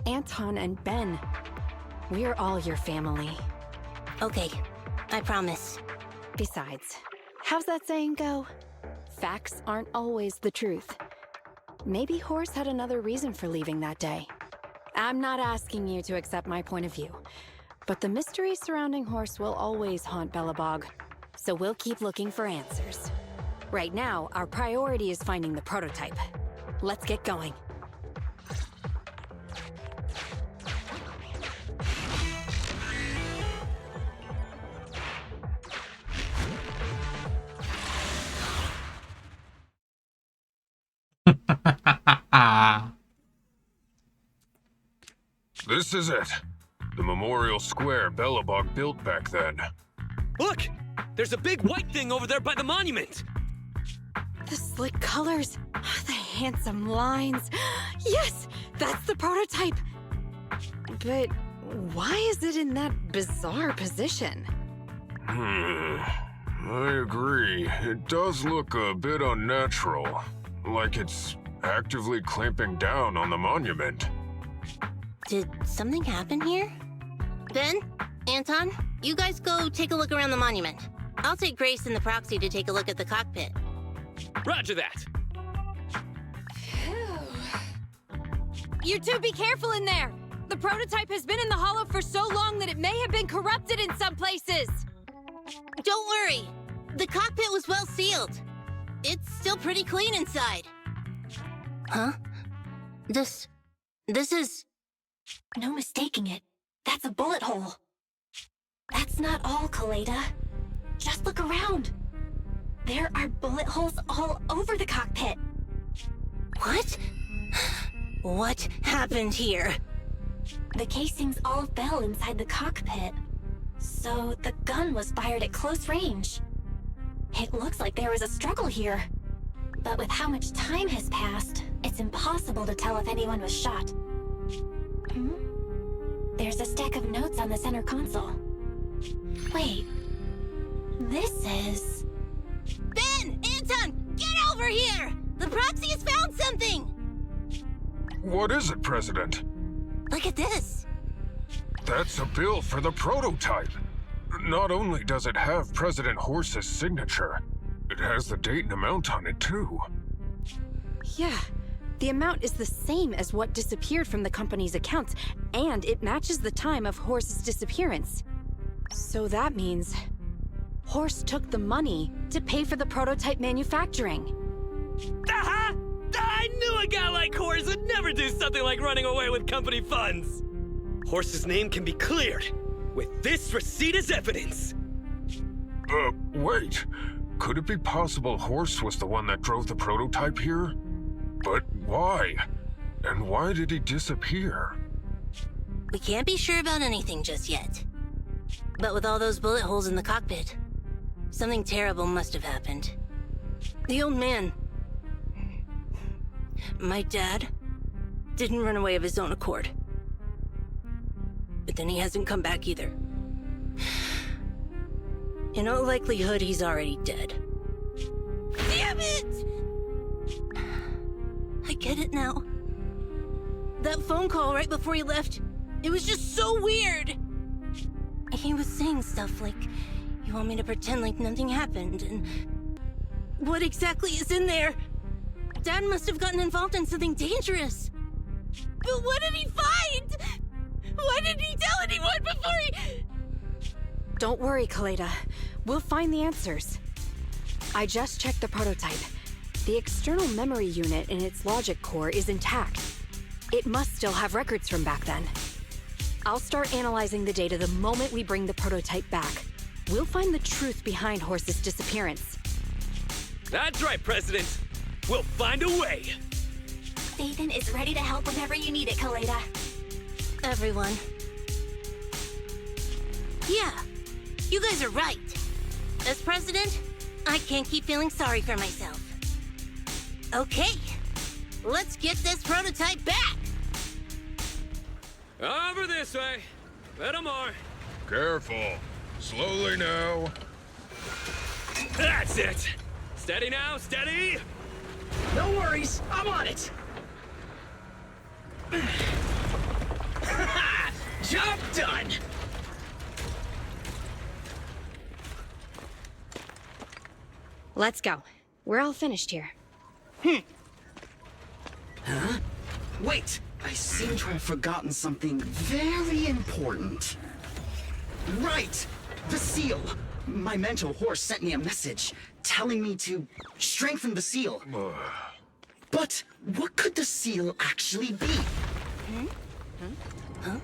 Anton, and Ben, we're all your family. Okay, I promise. Besides, how's that saying go? Facts aren't always the truth. Maybe Horse had another reason for leaving that day. I'm not asking you to accept my point of view, but the mystery surrounding Horse will always haunt Belobog, so we'll keep looking for answers. Right now, our priority is finding the prototype. Let's get going. This is it. The memorial square Belobog built back then. Look! There's a big white thing over there by the monument! The slick colors, the handsome lines. Yes, that's the prototype. But Why is it in that bizarre position? I agree. It does look a bit unnatural. Like it's actively clamping down on the monument. Did something happen here? Ben? Anton? You guys go take a look around the monument. I'll take Grace and the proxy to take a look at the cockpit. Roger that. You two be careful in there! The prototype has been in the hollow for so long that it may have been corrupted in some places! Don't worry. The cockpit was well sealed. It's still pretty clean inside. Huh? This is... No mistaking it. That's a bullet hole. That's not all, Kaleda. Just look around. There are bullet holes all over the cockpit. What? What happened here? The casings all fell inside the cockpit. So the gun was fired at close range. It looks like there was a struggle here. But with how much time has passed, it's impossible to tell if anyone was shot. There's a stack of notes on the center console. Wait. This is... Ben! Anton! Get over here! The proxy has found something! What is it, President? Look at this. That's a bill for the prototype. Not only does it have President Horse's signature, it has the date and amount on it, too. Yeah, the amount is the same as what disappeared from the company's accounts, and it matches the time of Horse's disappearance. So that means Horse took the money to pay for the prototype manufacturing. Aha! I knew a guy like Horse would never do something like running away with company funds! Horse's name can be cleared with this receipt as evidence. Wait. Could it be possible Horse was the one that drove the prototype here? But why? And why did he disappear? We can't be sure about anything just yet. But with all those bullet holes in the cockpit, something terrible must have happened. The old man, my dad, didn't run away of his own accord. But then he hasn't come back either. In all likelihood, he's already dead. Damn it! I get it now. That phone call right before he left, it was just so weird. He was saying stuff like, you want me to pretend like nothing happened, and what exactly is in there? Dad must have gotten involved in something dangerous. But what did he find? Why didn't he tell anyone before he... Don't worry, Kaleda. We'll find the answers. I just checked the prototype. The external memory unit in its logic core is intact. It must still have records from back then. I'll start analyzing the data the moment we bring the prototype back. We'll find the truth behind Horse's disappearance. That's right, President. We'll find a way. Nathan is ready to help whenever you need it, Kaleda. Everyone. Yeah, you guys are right. As president, I can't keep feeling sorry for myself. Okay, let's get this prototype back! Over this way. Little more. Careful. Slowly now. That's it! Steady now, steady! No worries, I'm on it! Job done! Let's go. We're all finished here. Huh? Wait! I seem to have forgotten something very important. Right! The seal! My mentor Horse sent me a message telling me to strengthen the seal. But what could the seal actually be? Huh?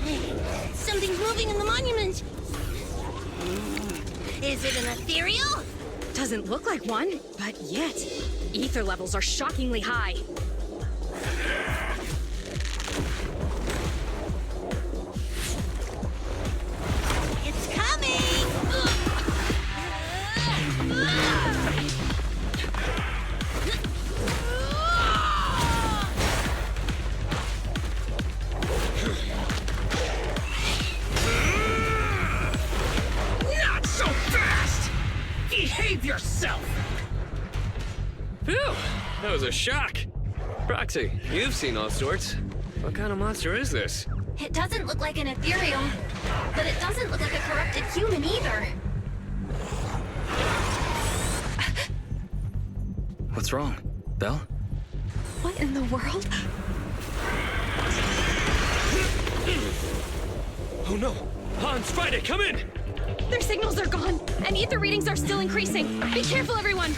Hey, something's moving in the monument! Is it an ethereal? Doesn't look like one, but yet, ether levels are shockingly high. It's coming! Phew! That was a shock. Proxy, you've seen all sorts. What kind of monster is this? It doesn't look like an ethereal, but it doesn't look like a corrupted human either. What's wrong? Belle? What in the world? Oh no! Hans, Friday, come in! Their signals are gone, and ether readings are still increasing. Be careful, everyone!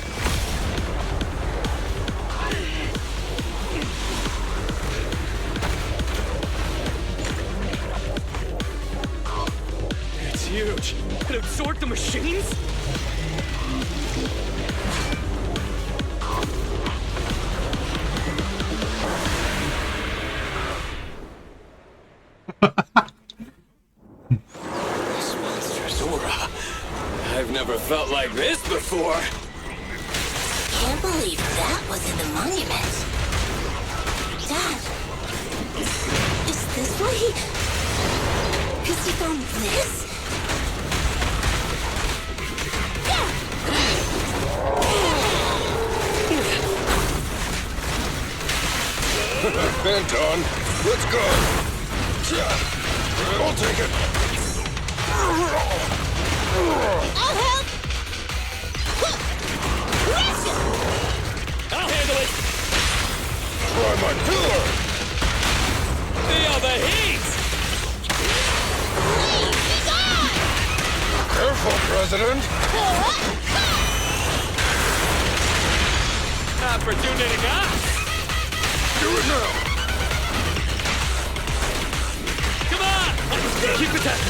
It's huge. It absorbed the machines? This monster's aura. I've never felt like this before. Can't believe that was in the monument. Dad, is this why he found this? Anton, let's go. I'll take it. I'll help. I'll handle it. Try my pillar. Feel the heat! Please, be gone! Careful, President. Opportunity us! Do it now. Come on! Keep it up!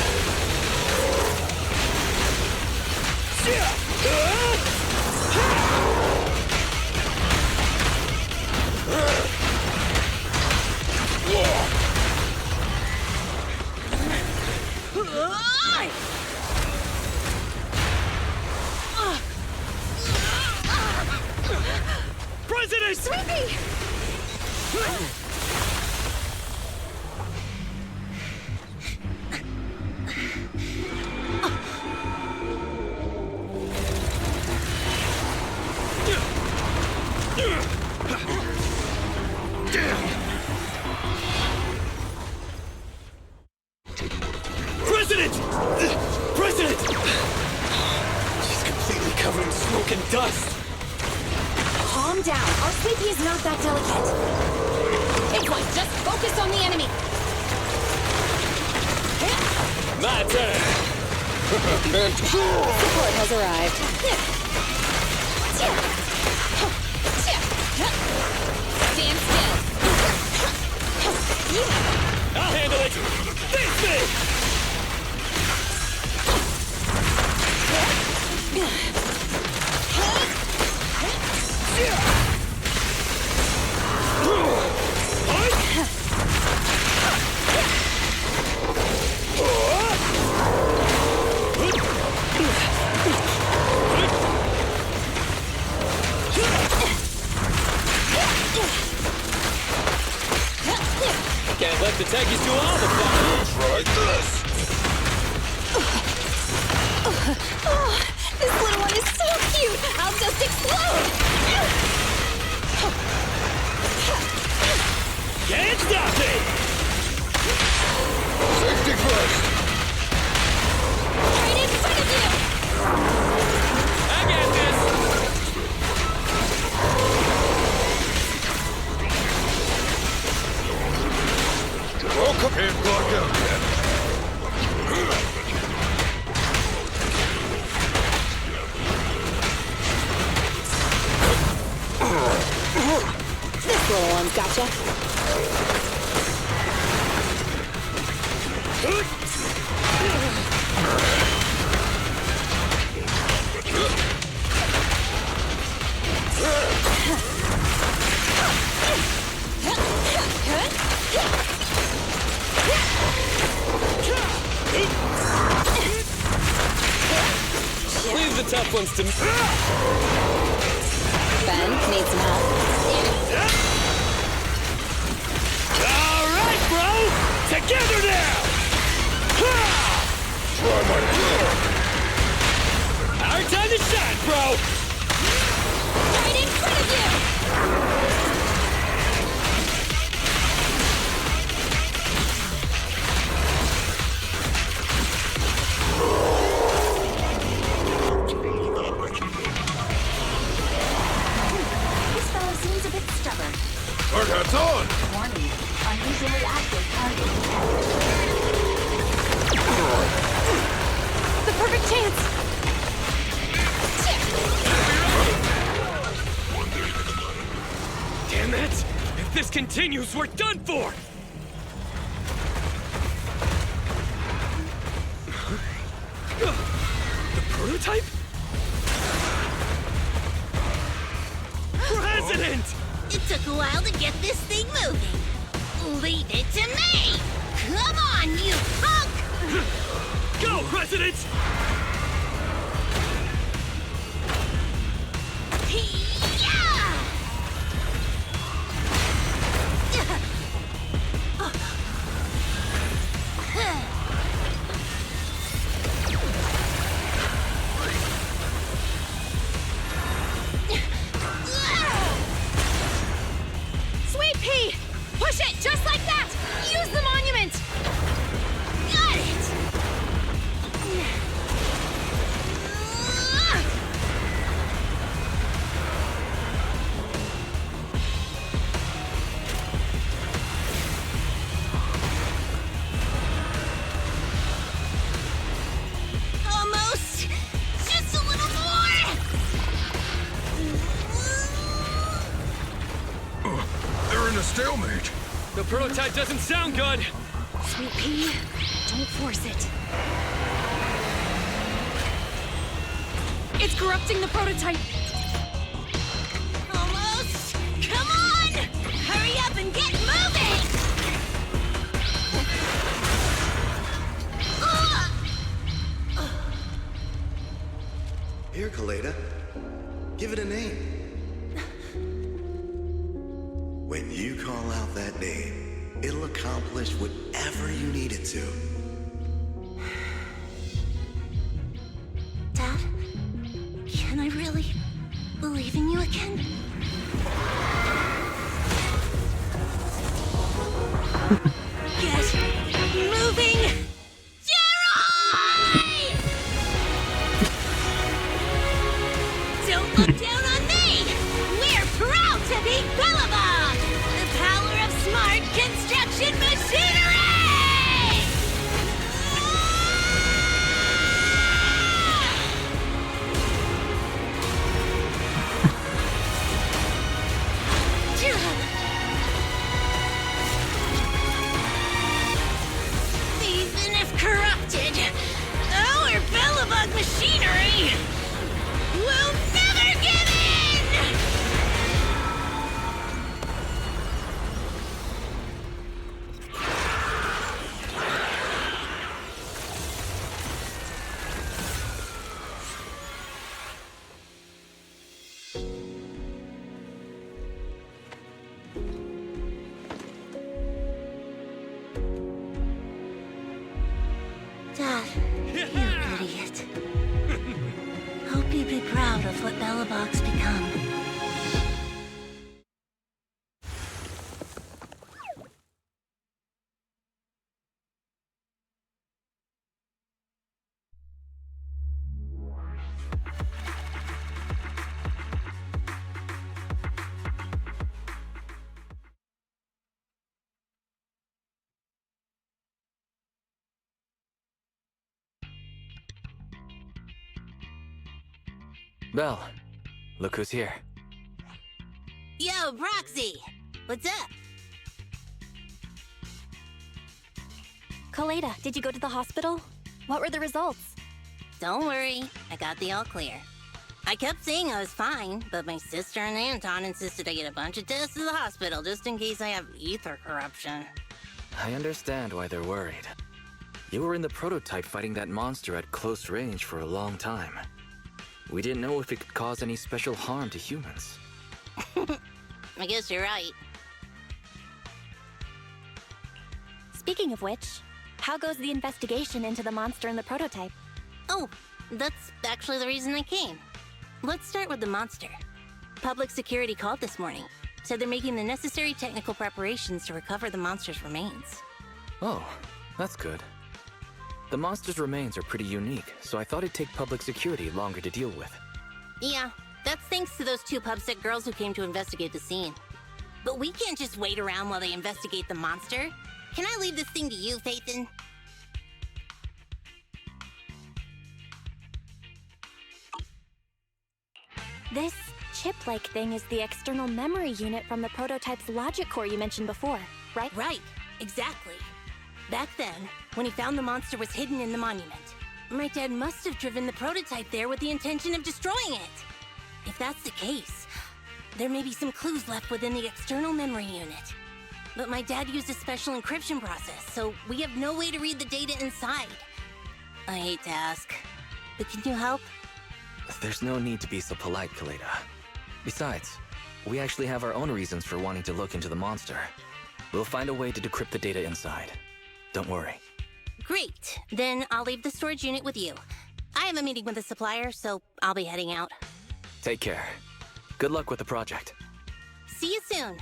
President! Sweepy! President! President! She's completely covered in smoke and dust. Calm down. Our safety is not that delicate. It just focus on the enemy. My turn. Support has arrived. Stand still. I'll handle it. Face me! Can't let the techies do all the fun. Try this. This little one is so cute! I'll just explode! Can't stop me! Safety first. Right in front of you! I got this! Welcome. Can't block out yet. This little one's gotcha. Leave the tough ones to me. Ben, need some help? All right, bro! Together now! Try my pillar. Our time to shine, bro! Right in front of you! Hard hat's on! Warning, unusually active target detected. The perfect chance! Damn it! If this continues, we're done for! The prototype? President! It took a while to get this thing moving. Leave it to me! Come on, you punk! Go, President! Sweet pea! Push it just like that! Use the monument! Got it! Almost! Just a little more! They're in a stalemate. The prototype doesn't sound good! Sweet pea, don't force it. It's corrupting the prototype! Almost! Come on! Hurry up and get moving! Here, Kaleda. Give it a name. When you call out that name, it'll accomplish whatever you need it to. Dad, can I really believe in you again? Get moving! Jerry! Don't look down on me! We're proud to be Billabong! The power of smart construction machinery! Even if corrupted, our Billabong machinery will never give in! Dad, you idiot. Hope you'd be proud of what Bellabog's become. Belle, look who's here. Yo, Proxy! What's up? Kaleda, did you go to the hospital? What were the results? Don't worry, I got the all clear. I kept saying I was fine, but my sister and Anton insisted I get a bunch of tests at the hospital just in case I have ether corruption. I understand why they're worried. You were in the prototype fighting that monster at close range for a long time. We didn't know if it could cause any special harm to humans. I guess you're right. Speaking of which, how goes the investigation into the monster in the prototype? Oh, that's actually the reason I came. Let's start with the monster. Public security called this morning. Said they're making the necessary technical preparations to recover the monster's remains. Oh, that's good. The monster's remains are pretty unique, so I thought it'd take public security longer to deal with. Yeah, that's thanks to those two pubsec girls who came to investigate the scene. But we can't just wait around while they investigate the monster. Can I leave this thing to you, Phaethon? This chip-like thing is the external memory unit from the prototype's logic core you mentioned before, right? Right, exactly. Back then, when he found the monster was hidden in the monument, my dad must have driven the prototype there with the intention of destroying it. If that's the case, there may be some clues left within the external memory unit. But my dad used a special encryption process, so we have no way to read the data inside. I hate to ask, but can you help? There's no need to be so polite, Kaleda. Besides, we actually have our own reasons for wanting to look into the monster. We'll find a way to decrypt the data inside. Don't worry. Great. Then I'll leave the storage unit with you. I have a meeting with the supplier, so I'll be heading out. Take care. Good luck with the project. See you soon.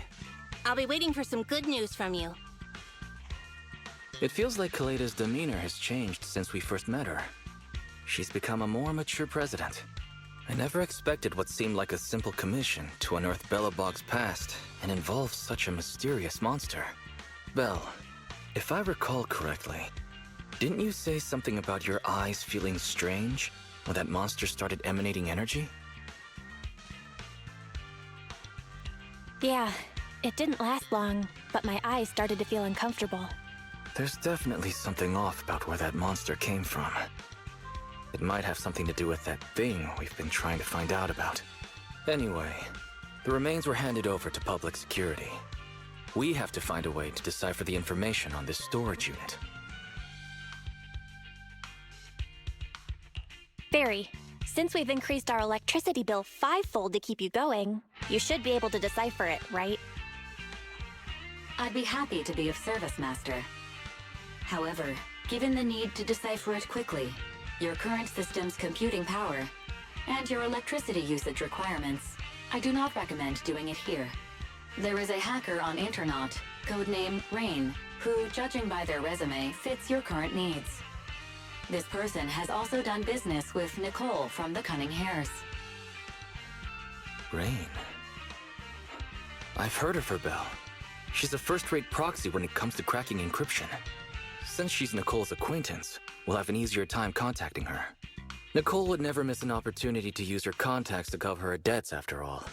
I'll be waiting for some good news from you. It feels like Kaleda's demeanor has changed since we first met her. She's become a more mature president. I never expected what seemed like a simple commission to unearth Belobog's past and involve such a mysterious monster. Belle, if I recall correctly, didn't you say something about your eyes feeling strange when that monster started emanating energy? Yeah, it didn't last long, but my eyes started to feel uncomfortable. There's definitely something off about where that monster came from. It might have something to do with that thing we've been trying to find out about. Anyway, the remains were handed over to public security. We have to find a way to decipher the information on this storage unit. Barry, since we've increased our electricity bill 5-fold to keep you going, you should be able to decipher it, right? I'd be happy to be of service, Master. However, given the need to decipher it quickly, your current system's computing power, and your electricity usage requirements, I do not recommend doing it here. There is a hacker on Internaut, codename Rain, who, judging by their resume, fits your current needs. This person has also done business with Nicole from the Cunning Hares. Rain. I've heard of her, Belle. She's a first-rate proxy when it comes to cracking encryption. Since she's Nicole's acquaintance, we'll have an easier time contacting her. Nicole would never miss an opportunity to use her contacts to cover her debts, after all.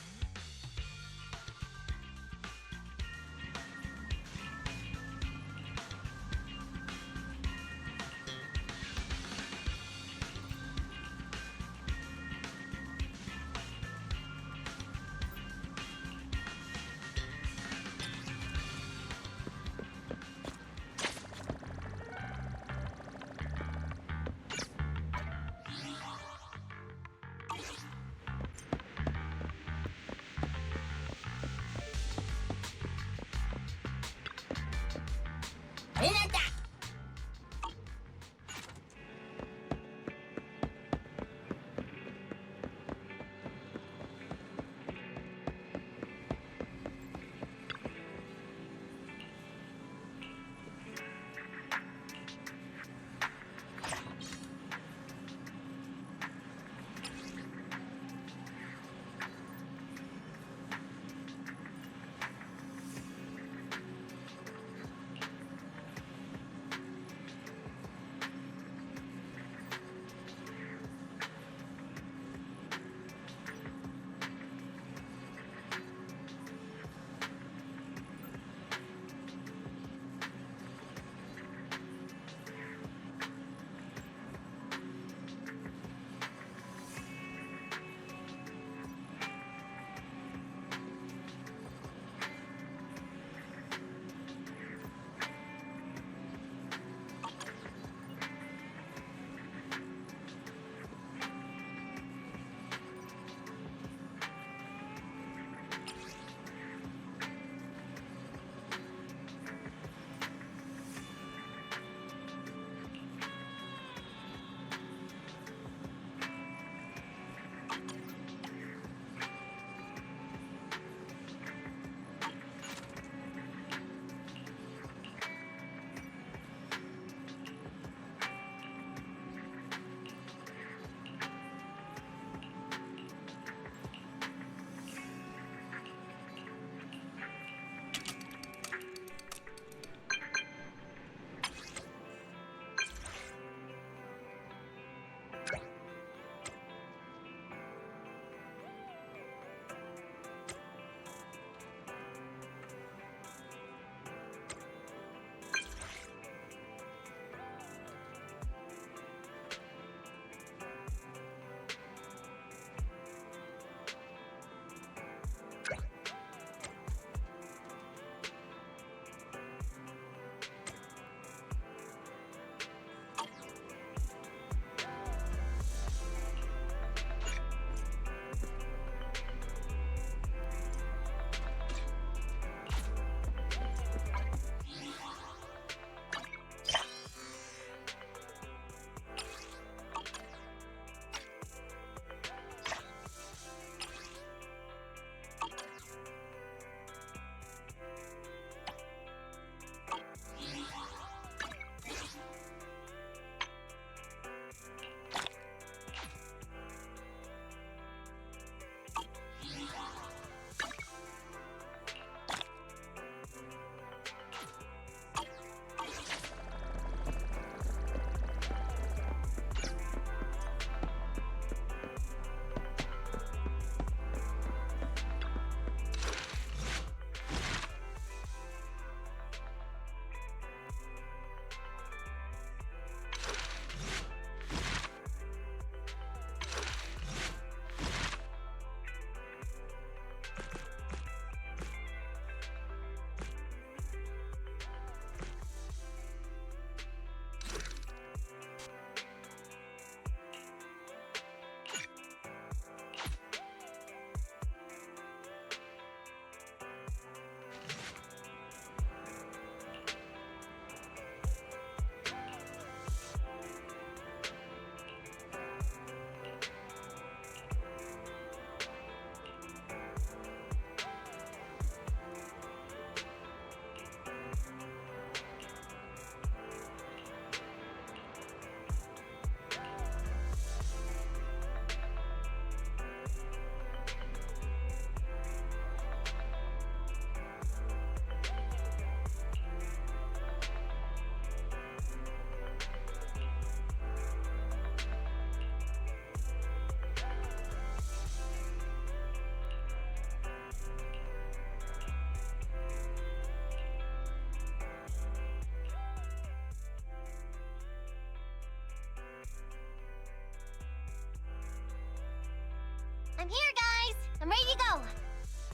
I'm here, guys! I'm ready to go!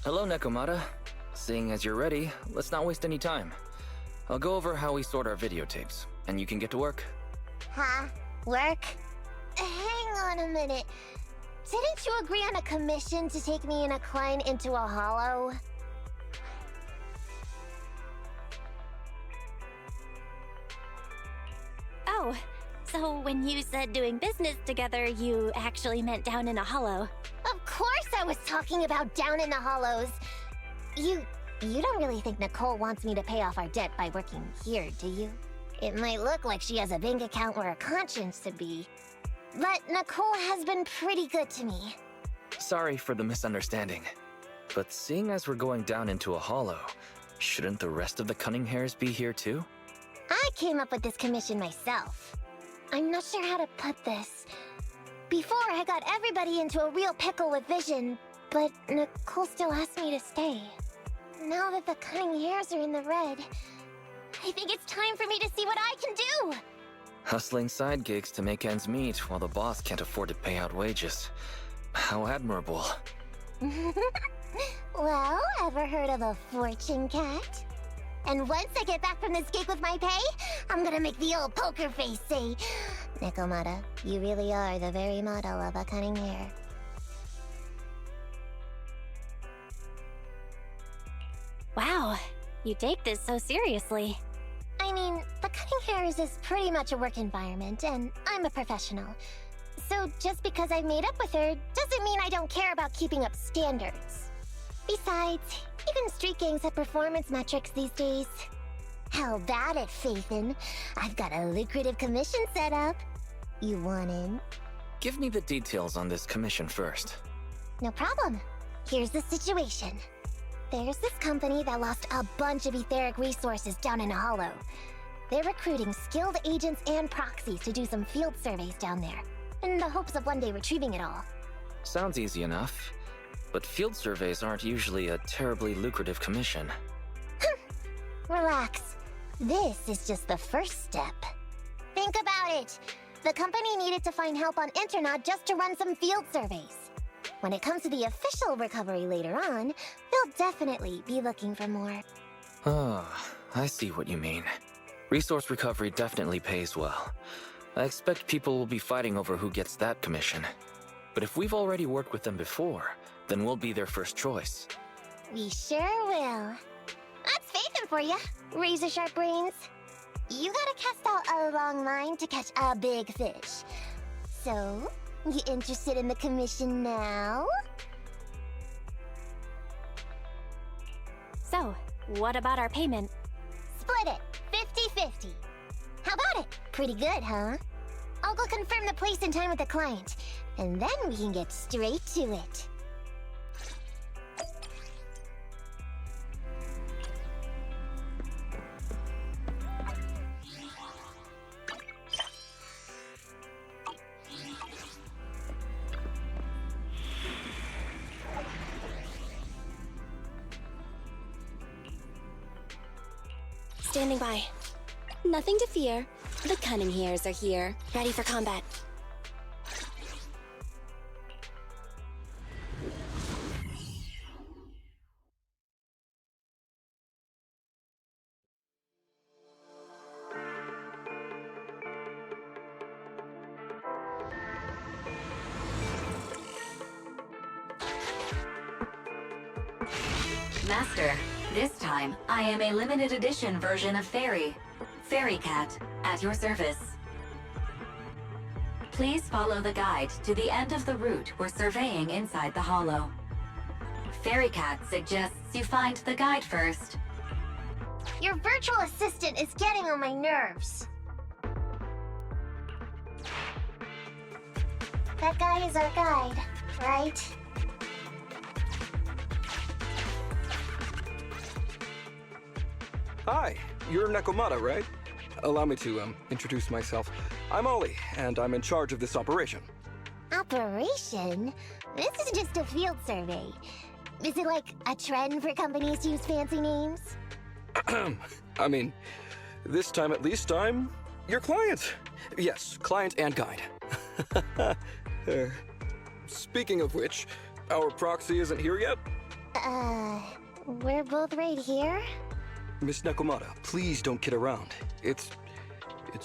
Hello, Nekomata. Seeing as you're ready, let's not waste any time. I'll go over how we sort our videotapes, and you can get to work. Huh? Work? Hang on a minute. Didn't you agree on a commission to take me and a client into a hollow? Oh, so when you said doing business together, you actually meant down in a hollow. Of course I was talking about down in the hollows. You don't really think Nicole wants me to pay off our debt by working here, do you? It might look like she has a bank account where her conscience should be. But Nicole has been pretty good to me. Sorry for the misunderstanding. But seeing as we're going down into a hollow, shouldn't the rest of the Cunning Hairs be here too? I came up with this commission myself. I'm not sure how to put this. Before, I got everybody into a real pickle with Vision, but Nicole still asked me to stay. Now that the Cunning Hairs are in the red, I think it's time for me to see what I can do! Hustling side gigs to make ends meet while the boss can't afford to pay out wages. How admirable. Well, ever heard of a fortune cat? And once I get back from this gig with my pay, I'm gonna make the old poker face say, Nekomata, you really are the very model of a cunning hair. Wow, you take this so seriously. I mean, the Cunning Hairs is pretty much a work environment, and I'm a professional. So just because I've made up with her, doesn't mean I don't care about keeping up standards. Besides, even street gangs have performance metrics these days. How about it, Faithin? I've got a lucrative commission set up. You want in? Give me the details on this commission first. No problem. Here's the situation. There's this company that lost a bunch of etheric resources down in a hollow. They're recruiting skilled agents and proxies to do some field surveys down there, in the hopes of one day retrieving it all. Sounds easy enough. But field surveys aren't usually a terribly lucrative commission. Relax. This is just the first step. Think about it. The company needed to find help on Internet just to run some field surveys. When it comes to the official recovery later on, they'll definitely be looking for more. Ah, I see what you mean. Resource recovery definitely pays well. I expect people will be fighting over who gets that commission. But if we've already worked with them before, then we'll be their first choice. We sure will. That's Faithin for you, razor-sharp brains. You gotta cast out a long line to catch a big fish. So, you interested in the commission now? So, what about our payment? Split it, 50-50. How about it? Pretty good, huh? I'll go confirm the place and time with the client, and then we can get straight to it. Standing by. Nothing to fear. The Cunning Hairs are here, ready for combat. Master, this time, I am a limited edition version of Fairy. Fairy Cat, at your service. Please follow the guide to the end of the route we're surveying inside the hollow. Fairy Cat suggests you find the guide first. Your virtual assistant is getting on my nerves. That guy is our guide, right? Hi, you're Nekomata, right? Allow me to, introduce myself. I'm Ollie, and I'm in charge of this operation. Operation? This is just a field survey. Is it like a trend for companies to use fancy names? I mean, this time at least I'm your client. Yes, client and guide. Speaking of which, Our proxy isn't here yet? We're both right here? Miss Nekomata, please don't kid around. It's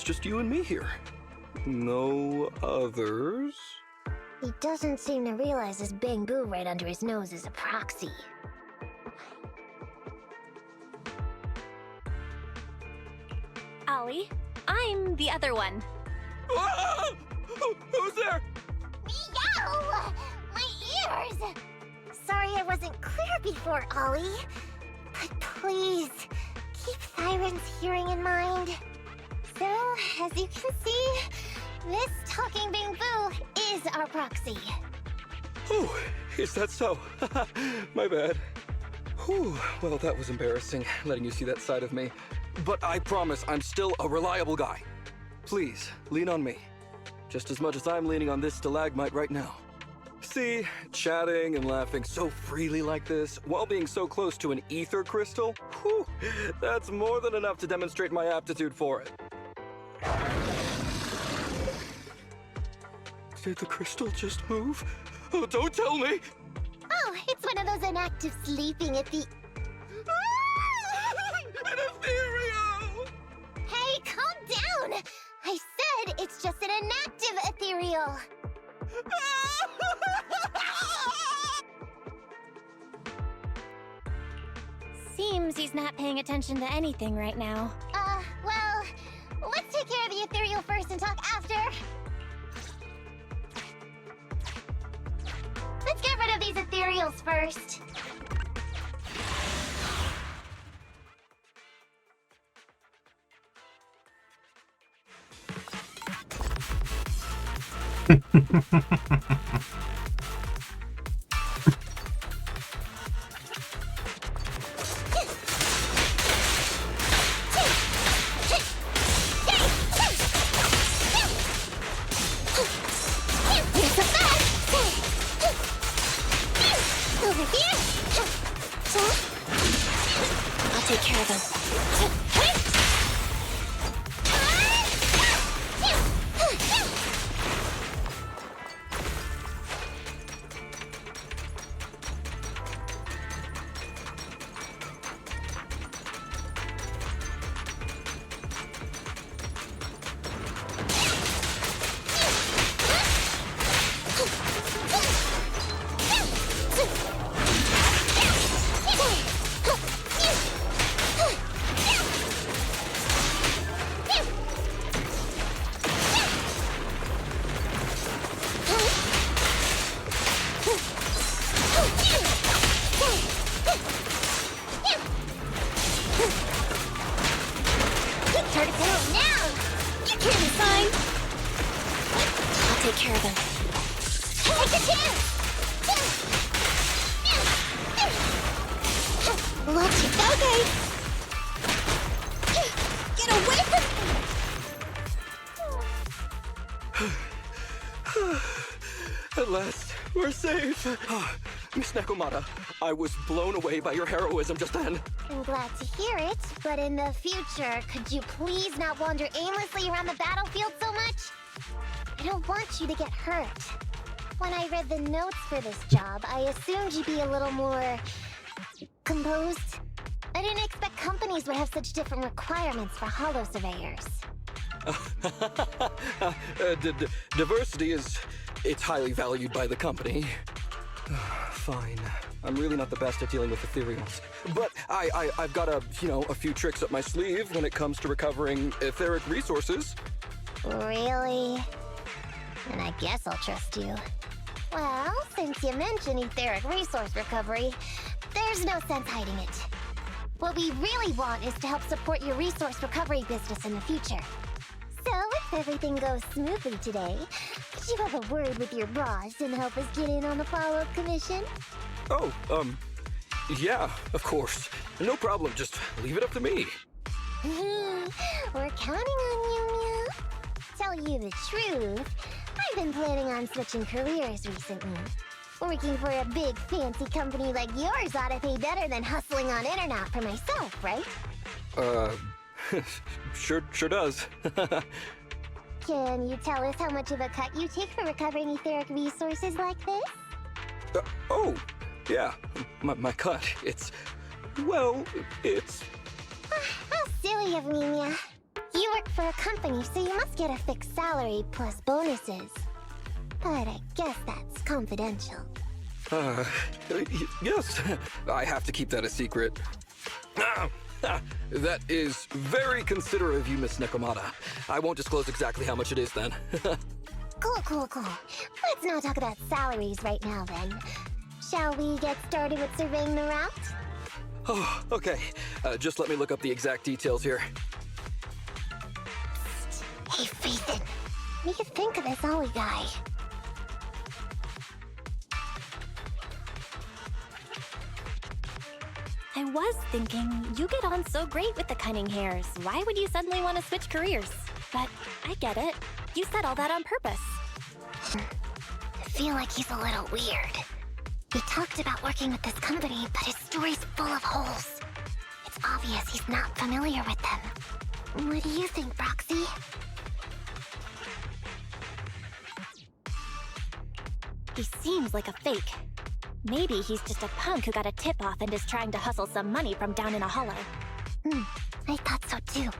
just you and me here. No others? He doesn't seem to realize this bamboo right under his nose is a proxy. Ollie, I'm the other one. Ah! Who's there? Meow! My ears! Sorry I wasn't clear before, Ollie. But please, keep Thyron's hearing in mind. So, as you can see, this talking bamboo is our proxy. Oh, is that so? My bad. Whew, well, that was embarrassing, letting you see that side of me. But I promise I'm still a reliable guy. Please, lean on me. Just as much as I'm leaning on this stalagmite right now. See, chatting and laughing so freely like this, while being so close to an ether crystal, whew, that's more than enough to demonstrate my aptitude for it. Did the crystal just move? Oh, don't tell me! Oh, it's one of those inactive sleeping at the... An ethereal! Hey, calm down! I said it's just an inactive ethereal. Seems he's not paying attention to anything right now. Well, let's take care of the ethereal first and talk after. Let's get rid of these ethereals first. I'll take care of them. Take care of them. Take a chance! Watch it. Okay. Get away from me! At last, we're safe. Miss Nekomata, I was blown away by your heroism just then. I'm glad to hear it, but in the future, could you please not wander aimlessly around the battlefield so much? I don't want you to get hurt. When I read the notes for this job, I assumed you'd be a little more... composed. I didn't expect companies would have such different requirements for holo surveyors. Diversity it's highly valued by the company. Fine. I'm really not the best at dealing with ethereals. But I've got a few tricks up my sleeve when it comes to recovering etheric resources. Really? And I guess I'll trust you. Well, since you mentioned etheric resource recovery, there's no sense hiding it. What we really want is to help support your resource recovery business in the future. So, if everything goes smoothly today, could you have a word with your boss and help us get in on the follow-up commission? Oh, yeah, of course. No problem, just leave it up to me. We're counting on you, Mew. Tell you the truth, I've been planning on switching careers recently. Working for a big fancy company like yours ought to pay better than hustling on internet for myself, right? Sure does. Can you tell us how much of a cut you take for recovering etheric resources like this? Oh, yeah. My cut. It's... well, it's... How silly of me, Mia. You work for a company, so you must get a fixed salary plus bonuses. But I guess that's confidential. Yes. I have to keep that a secret. That is very considerate of you, Miss Nekomata. I won't disclose exactly how much it is then. Cool. Let's not talk about salaries right now, then. Shall we get started with surveying the route? Oh, okay. Just let me look up the exact details here. Hey, Ethan. What do you think of this Ollie guy? I was thinking, you get on so great with the cunning hairs. Why would you suddenly want to switch careers? But I get it. You said all that on purpose. I feel like he's a little weird. He talked about working with this company, but his story's full of holes. It's obvious he's not familiar with them. What do you think, Proxy? He seems like a fake. Maybe he's just a punk who got a tip-off and is trying to hustle some money from down in a hollow. I thought so too.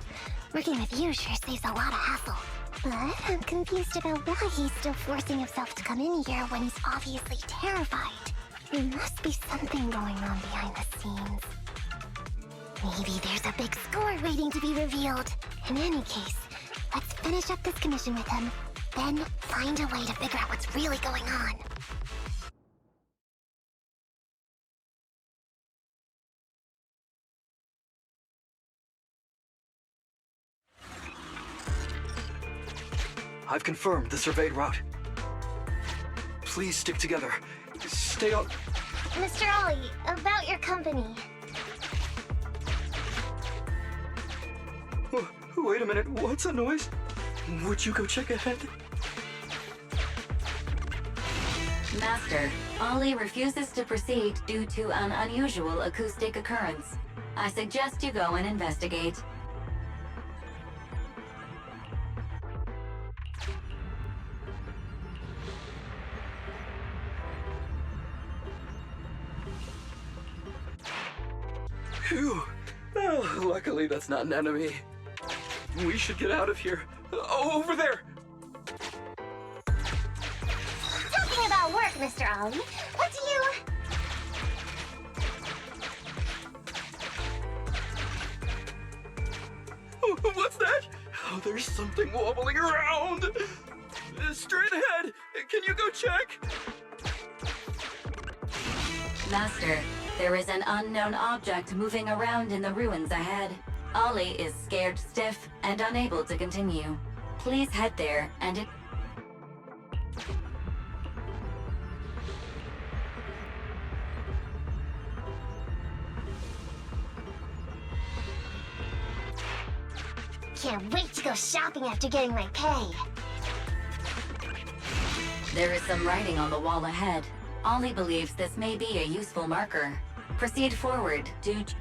Working with you sure saves a lot of hassle. But I'm confused about why he's still forcing himself to come in here when he's obviously terrified. There must be something going on behind the scenes. Maybe there's a big score waiting to be revealed. In any case, let's finish up this commission with him, then find a way to figure out what's really going on. I've confirmed the surveyed route. Please stick together. Stay on... Mr. Ollie, about your company. Wait a minute, what's that noise? Would you go check ahead? Master, Ollie refuses to proceed due to an unusual acoustic occurrence. I suggest you go and investigate. Phew. Oh, luckily that's not an enemy. We should get out of here. Oh, over there! Talking about work, Mr. Ollie, what do you... Oh, what's that? Oh, there's something wobbling around! Straight ahead! Can you go check? Master, there is an unknown object moving around in the ruins ahead. Ollie is scared stiff and unable to continue. Please head there and it... Can't wait to go shopping after getting my pay. There is some writing on the wall ahead. Ollie believes this may be a useful marker. Proceed forward, dude.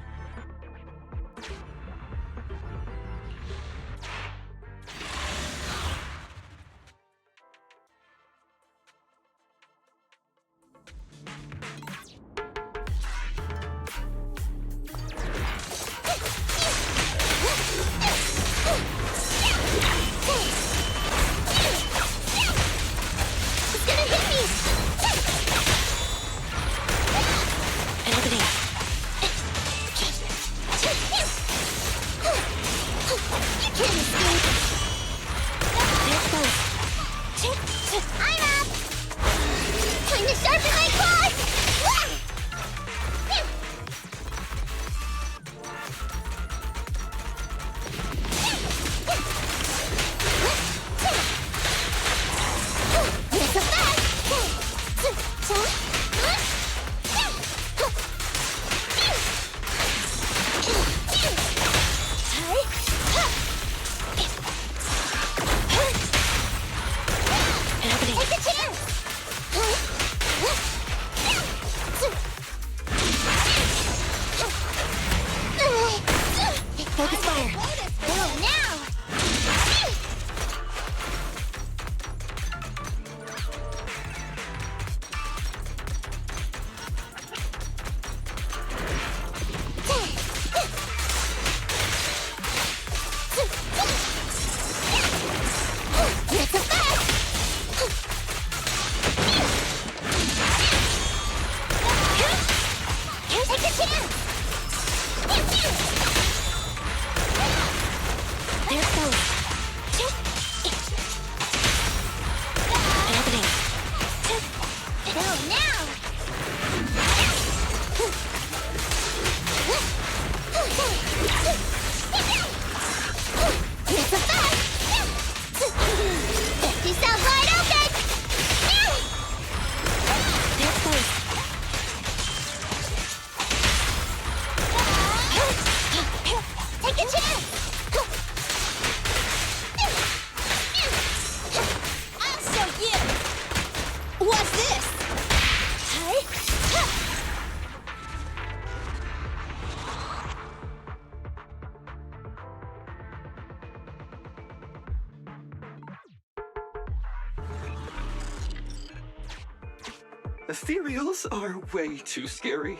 Ethereals are way too scary.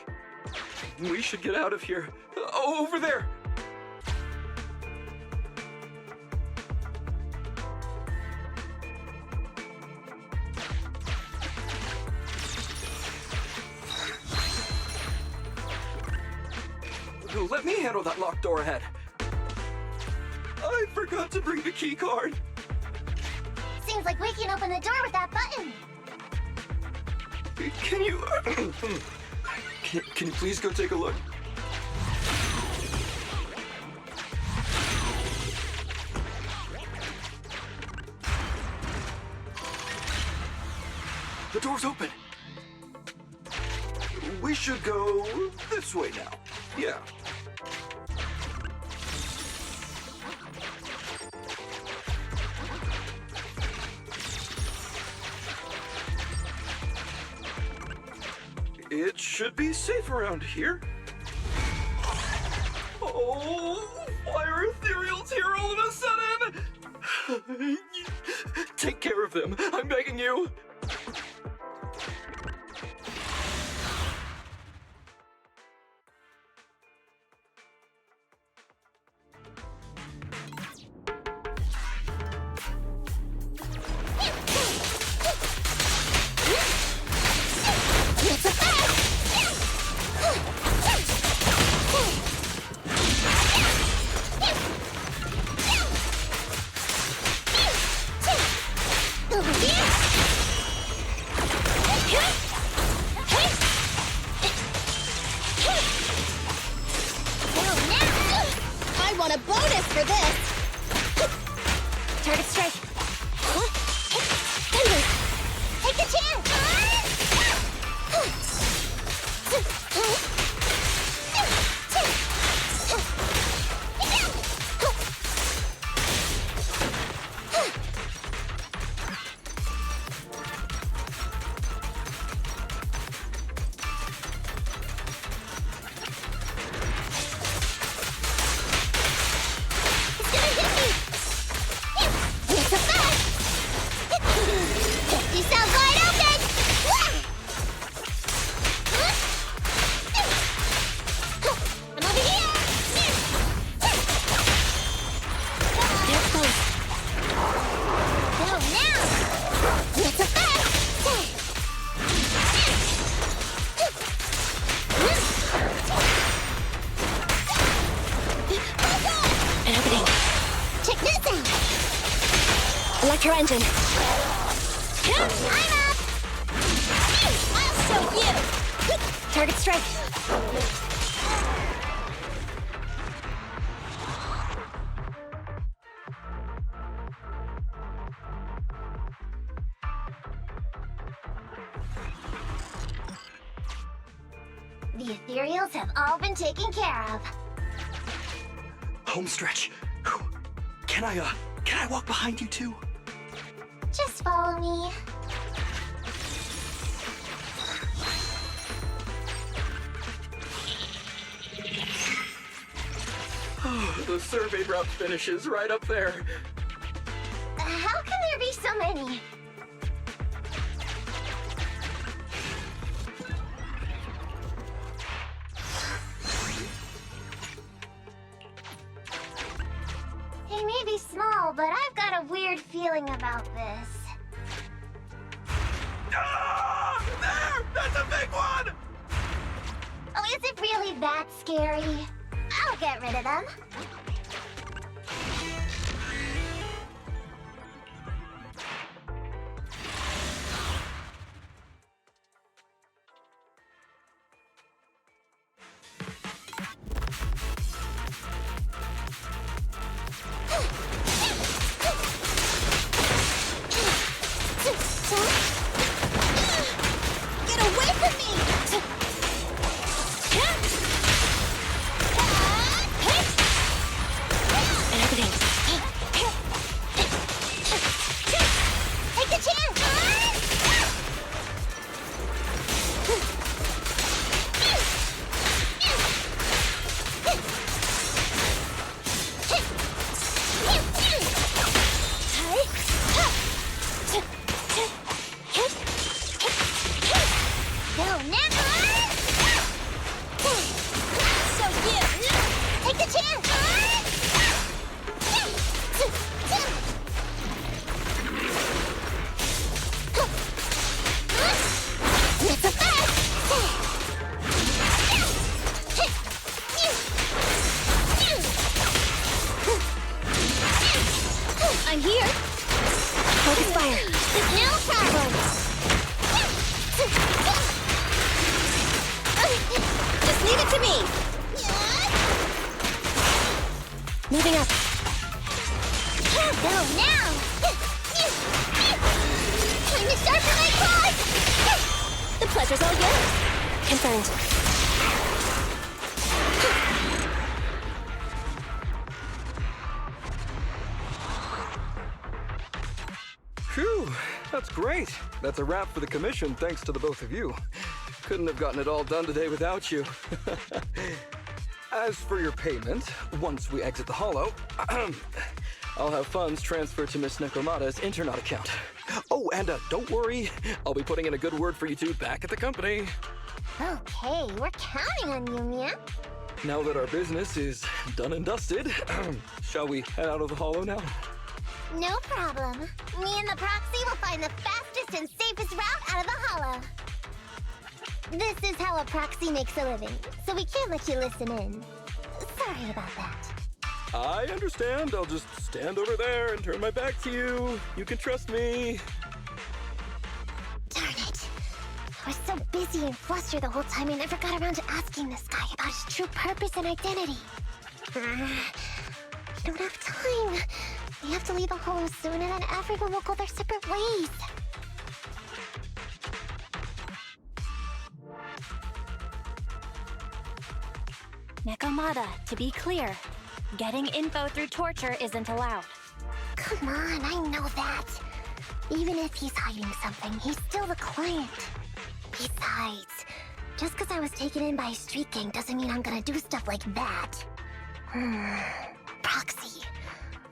We should get out of here. Over there! Let me handle that locked door ahead. I forgot to bring the key card. Seems like we can open the door with that button. Can you... can you please go take a look? The door's open. We should go this way now. Yeah. It should be safe around here. Oh, why are ethereals here all of a sudden? Take care of them, I'm begging you. I want a bonus for this! Target strike! What? Thunder! Take the chance! Electro engine. I'm up! I'll show you! Target strike. The ethereals have all been taken care of. Home stretch. Can I walk behind you too? Just follow me. The survey route finishes right up there. How can there be so many? They may be small, but I've got a weird feeling about this. Ah! There! That's a big one! Oh, is it really that scary? I'll get rid of them. Get away from me! Moving up. Can't go now! Time to sharpen my claws! The pleasure's all yours. Confirmed. Phew, that's great. That's a wrap for the commission, thanks to the both of you. Couldn't have gotten it all done today without you. As for your payment, once we exit the Hollow, I'll have funds transferred to Miss Nekomata's Internet account. Oh, and don't worry, I'll be putting in a good word for you two back at the company. Okay, we're counting on you, Mia. Now that our business is done and dusted, shall we head out of the Hollow now? No problem. Me and the proxy will find the fastest and safest route out of the Hollow. This is how a proxy makes a living, so we can't let you listen in. Sorry about that. I understand. I'll just stand over there and turn my back to you. You can trust me. Darn it. I was so busy and flustered the whole time I never got around to asking this guy about his true purpose and identity. I don't have time. We have to leave the Hollow soon, and then everyone will go their separate ways. Nekomata, to be clear, getting info through torture isn't allowed. Come on, I know that. Even if he's hiding something, he's still the client. Besides, just because I was taken in by a street gang doesn't mean I'm gonna do stuff like that. Proxy.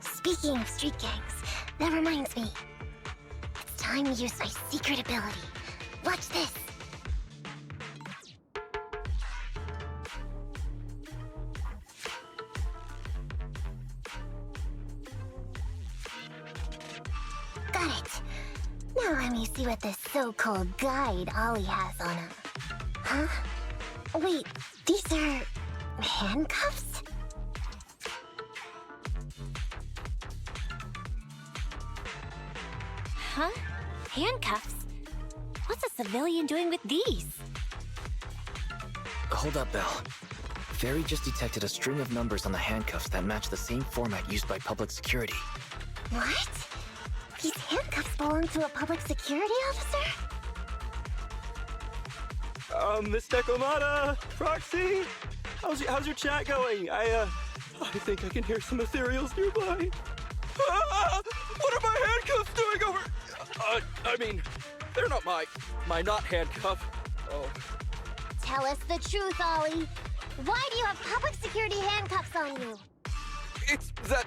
Speaking of street gangs, that reminds me. It's time to use my secret ability. Watch this. Got it. Now let me see what this so-called guide Ollie has on him. Huh? Wait, these are handcuffs? Huh? Handcuffs? What's a civilian doing with these? Hold up, Belle. Fairy just detected a string of numbers on the handcuffs that match the same format used by public security. What? These handcuffs belong to a public security officer? Miss Nekomata, Proxy, how's your chat going? I think I can hear some ethereals nearby. What are my handcuffs doing over? I mean, they're not my not handcuff. Oh. Tell us the truth, Ollie. Why do you have public security handcuffs on you? It's that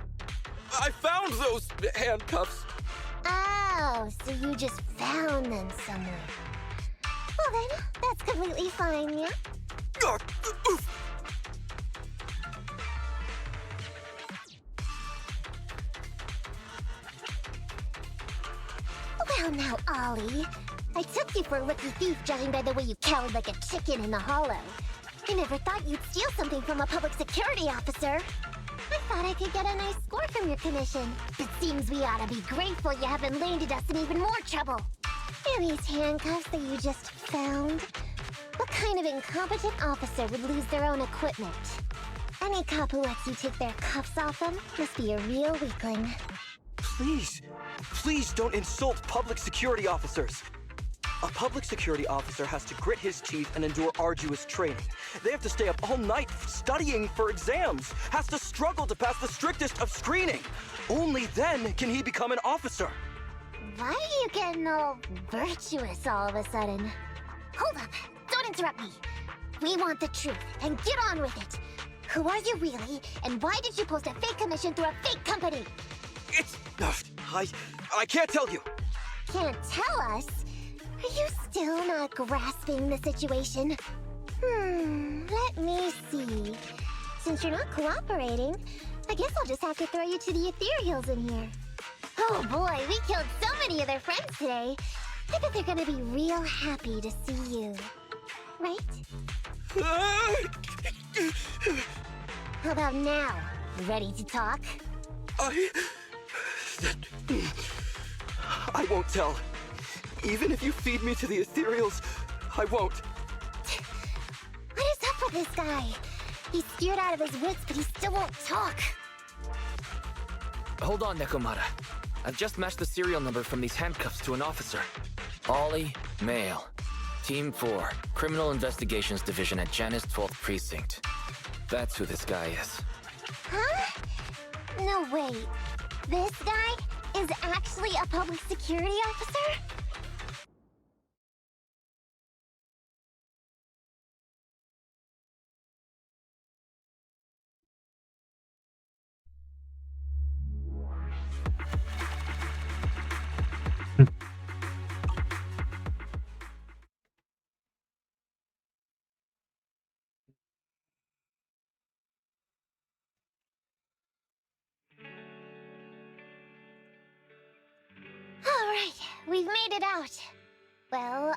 I found those handcuffs. Oh, so you just found them somewhere. Well then, that's completely fine, yeah? Well now, Ollie. I took you for a rookie thief judging by the way you cowered like a chicken in the Hollow. I never thought you'd steal something from a public security officer. I thought I could get a nice score from your commission. It seems we ought to be grateful you haven't landed us in even more trouble. And these handcuffs that you just found? What kind of incompetent officer would lose their own equipment? Any cop who lets you take their cuffs off them must be a real weakling. Please don't insult public security officers. A public security officer has to grit his teeth and endure arduous training. They have to stay up all night studying for exams, has to struggle to pass the strictest of screening. Only then can he become an officer. Why are you getting all virtuous all of a sudden? Hold up, don't interrupt me. We want the truth, and get on with it. Who are you really, and why did you post a fake commission through a fake company? I can't tell you. Can't tell us? Are you still not grasping the situation? Let me see. Since you're not cooperating, I guess I'll just have to throw you to the ethereals in here. Oh boy, we killed so many of their friends today. I bet they're gonna be real happy to see you. Right? How about now? Ready to talk? I won't tell. Even if you feed me to the ethereals, I won't. What is up with this guy? He's scared out of his wits, but he still won't talk. Hold on, Nekomata. I've just matched the serial number from these handcuffs to an officer. Ollie, male. Team 4, Criminal Investigations Division at Janus 12th Precinct. That's who this guy is. Huh? No, wait. This guy is actually a public security officer? Alright, we've made it out. Well,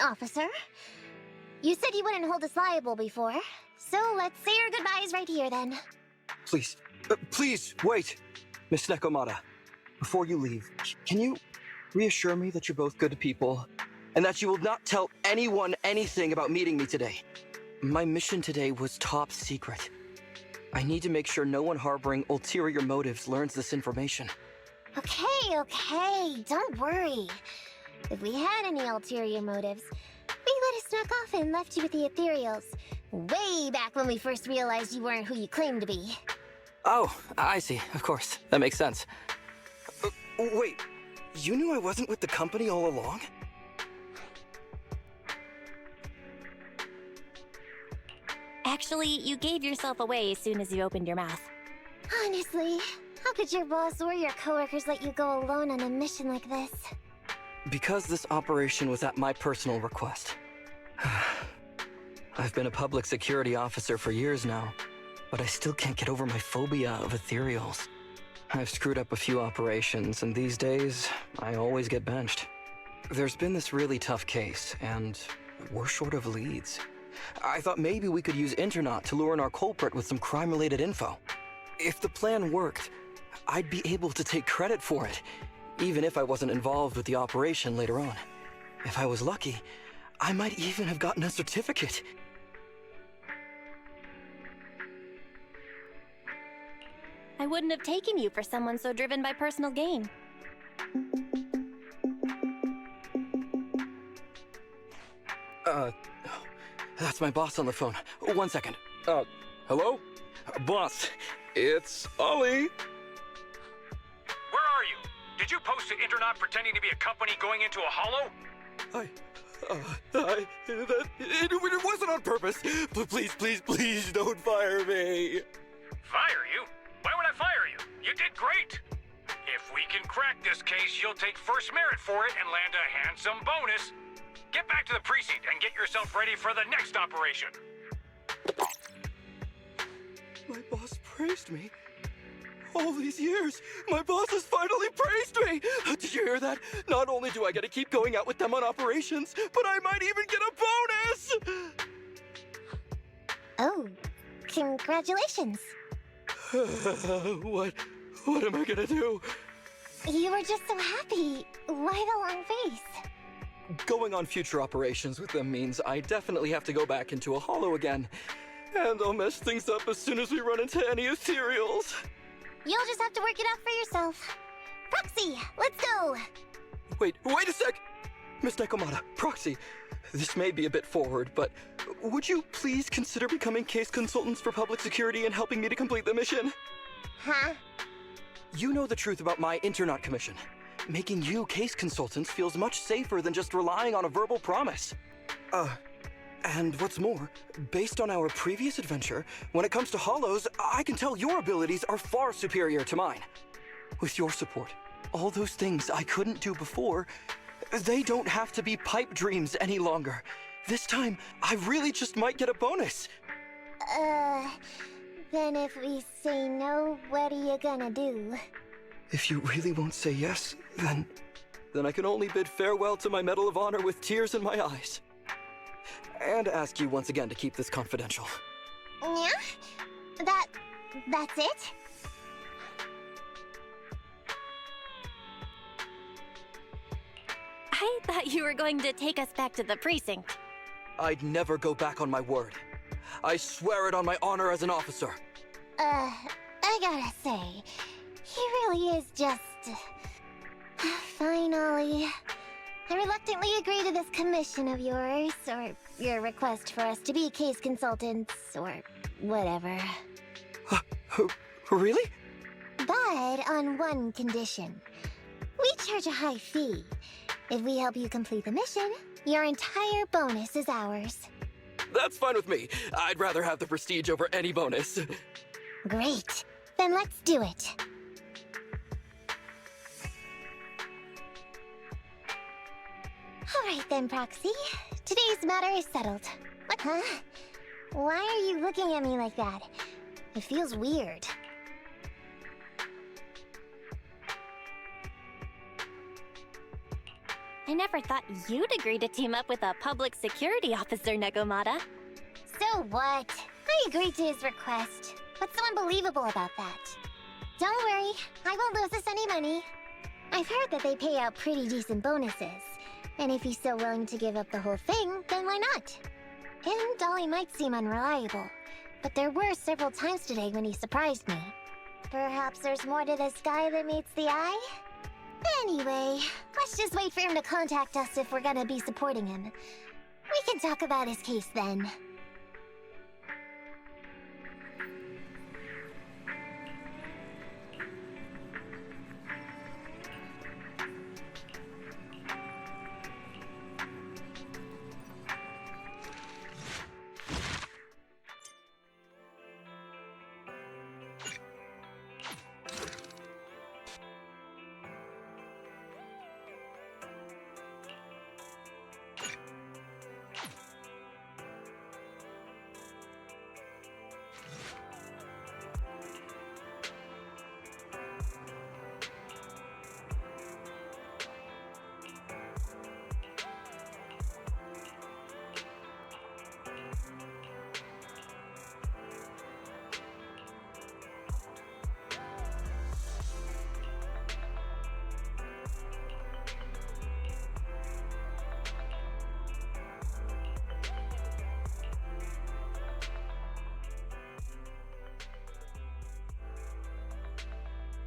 officer, you said you wouldn't hold us liable before, so let's say our goodbyes right here then. Please, please, wait! Miss Nekomata, before you leave, can you reassure me that you're both good people, and that you will not tell anyone anything about meeting me today? My mission today was top secret. I need to make sure no one harboring ulterior motives learns this information. Okay, don't worry. If we had any ulterior motives, we would have snuck off and left you with the Ethereals. Way back when we first realized you weren't who you claimed to be. Oh, I see. Of course. That makes sense. Wait, you knew I wasn't with the company all along? Actually, you gave yourself away as soon as you opened your mouth. Honestly, how could your boss or your coworkers let you go alone on a mission like this? Because this operation was at my personal request. I've been a public security officer for years now, but I still can't get over my phobia of ethereals. I've screwed up a few operations, and these days, I always get benched. There's been this really tough case, and we're short of leads. I thought maybe we could use Internaut to lure in our culprit with some crime-related info. If the plan worked, I'd be able to take credit for it, even if I wasn't involved with the operation later on. If I was lucky, I might even have gotten a certificate. I wouldn't have taken you for someone so driven by personal gain. That's my boss on the phone. 1 second. Hello? Boss, it's Ollie. Where are you? Did you post to Internaut pretending to be a company going into a hollow? It wasn't on purpose. Please don't fire me. Fire you? Why would I fire you? You did great. If we can crack this case, you'll take first merit for it and land a handsome bonus. Get back to the precinct and get yourself ready for the next operation. My boss praised me. All these years, my boss has finally praised me! Did you hear that? Not only do I get to keep going out with them on operations, but I might even get a bonus! Oh, congratulations. What am I gonna do? You were just so happy. Why the long face? Going on future operations with them means I definitely have to go back into a hollow again. And I'll mess things up as soon as we run into any ethereals. You'll just have to work it out for yourself. Proxy, let's go! Wait a sec! Miss Nekomata, Proxy, this may be a bit forward, but would you please consider becoming case consultants for public security and helping me to complete the mission? Huh? You know the truth about my Internaut commission. Making you case consultants feels much safer than just relying on a verbal promise. And what's more, based on our previous adventure, when it comes to hollows, I can tell your abilities are far superior to mine. With your support, all those things I couldn't do before, they don't have to be pipe dreams any longer. This time, I really just might get a bonus. Then if we say no, what are you gonna do? If you really won't say yes, then I can only bid farewell to my Medal of Honor with tears in my eyes. And ask you once again to keep this confidential. Yeah? That's it? I thought you were going to take us back to the precinct. I'd never go back on my word. I swear it on my honor as an officer. I gotta say, he really is just... Fine, Ollie. I reluctantly agree to this commission of yours, or your request for us to be case consultants, or whatever. Really? But on one condition. We charge a high fee. If we help you complete the mission, your entire bonus is ours. That's fine with me. I'd rather have the prestige over any bonus. Great. Then let's do it. Alright then, Proxy. Today's matter is settled. What? Huh? Why are you looking at me like that? It feels weird. I never thought you'd agree to team up with a public security officer, Nekomata. So what? I agreed to his request. What's so unbelievable about that? Don't worry, I won't lose us any money. I've heard that they pay out pretty decent bonuses. And if he's so willing to give up the whole thing, then why not? And Dolly might seem unreliable, but there were several times today when he surprised me. Perhaps there's more to this guy than meets the eye? Anyway, let's just wait for him to contact us if we're gonna be supporting him. We can talk about his case then.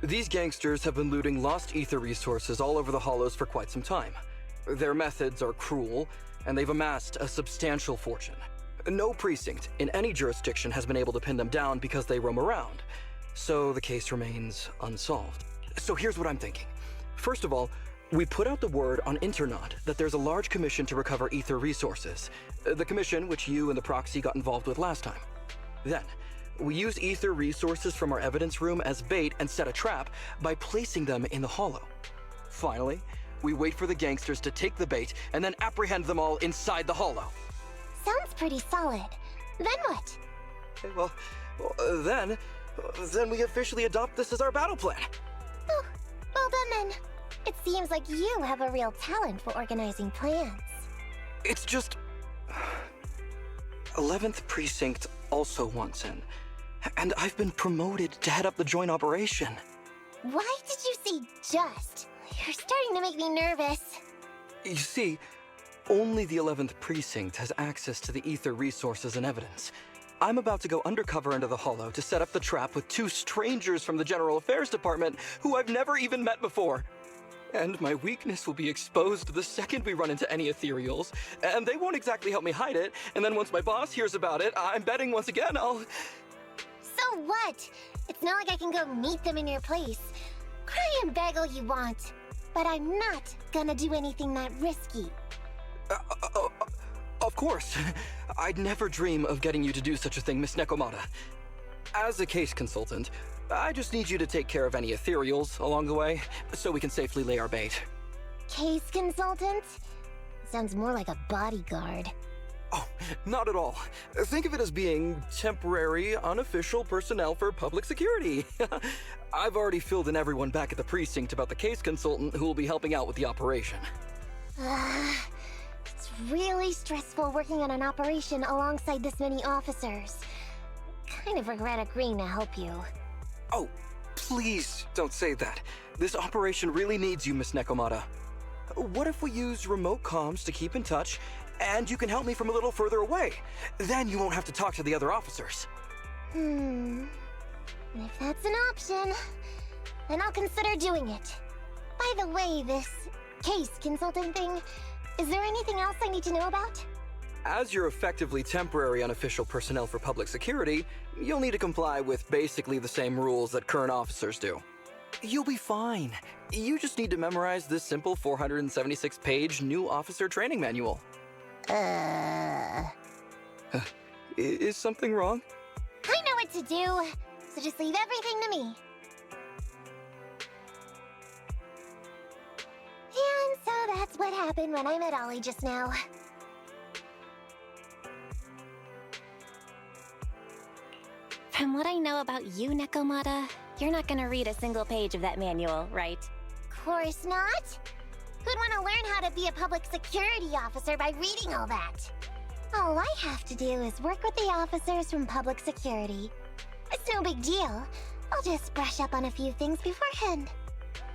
These gangsters have been looting lost ether resources all over the Hollows for quite some time. Their methods are cruel, and they've amassed a substantial fortune. No precinct in any jurisdiction has been able to pin them down because they roam around, so the case remains unsolved. So here's what I'm thinking. First of all, we put out the word on Internaut that there's a large commission to recover ether resources. The commission which you and the Proxy got involved with last time. Then, we use ether resources from our evidence room as bait and set a trap by placing them in the Hollow. Finally, we wait for the gangsters to take the bait and then apprehend them all inside the Hollow. Sounds pretty solid. Then what? Okay, well, then we officially adopt this as our battle plan. Oh, well done then. It seems like you have a real talent for organizing plans. It's just... 11th Precinct also wants in. And I've been promoted to head up the joint operation. Why did you say just? You're starting to make me nervous. You see, only the 11th Precinct has access to the ether resources and evidence. I'm about to go undercover into the Hollow to set up the trap with two strangers from the General Affairs Department who I've never even met before. And my weakness will be exposed the second we run into any ethereals, and they won't exactly help me hide it, and then once my boss hears about it, I'm betting once again I'll... So what? It's not like I can go meet them in your place. Cry and beg all you want, but I'm not gonna do anything that risky. Of course. I'd never dream of getting you to do such a thing, Miss Nekomata. As a case consultant, I just need you to take care of any ethereals along the way, so we can safely lay our bait. Case consultant? Sounds more like a bodyguard. Oh, not at all. Think of it as being temporary, unofficial personnel for public security. I've already filled in everyone back at the precinct about the case consultant who will be helping out with the operation. It's really stressful working on an operation alongside this many officers. Kind of regret agreeing to help you. Oh, please don't say that. This operation really needs you, Miss Nekomata. What if we use remote comms to keep in touch, and you can help me from a little further away? Then you won't have to talk to the other officers. If that's an option, then I'll consider doing it. By the way, this case consultant thing, is there anything else I need to know about? As you're effectively temporary unofficial personnel for public security, you'll need to comply with basically the same rules that current officers do. You'll be fine. You just need to memorize this simple 476-page new officer training manual. Is something wrong? I know what to do, so just leave everything to me. And so that's what happened when I met Ollie just now. From what I know about you, Nekomata, you're not gonna read a single page of that manual, right? Course not. Who'd want to learn how to be a public security officer by reading all that? All I have to do is work with the officers from public security. It's no big deal. I'll just brush up on a few things beforehand.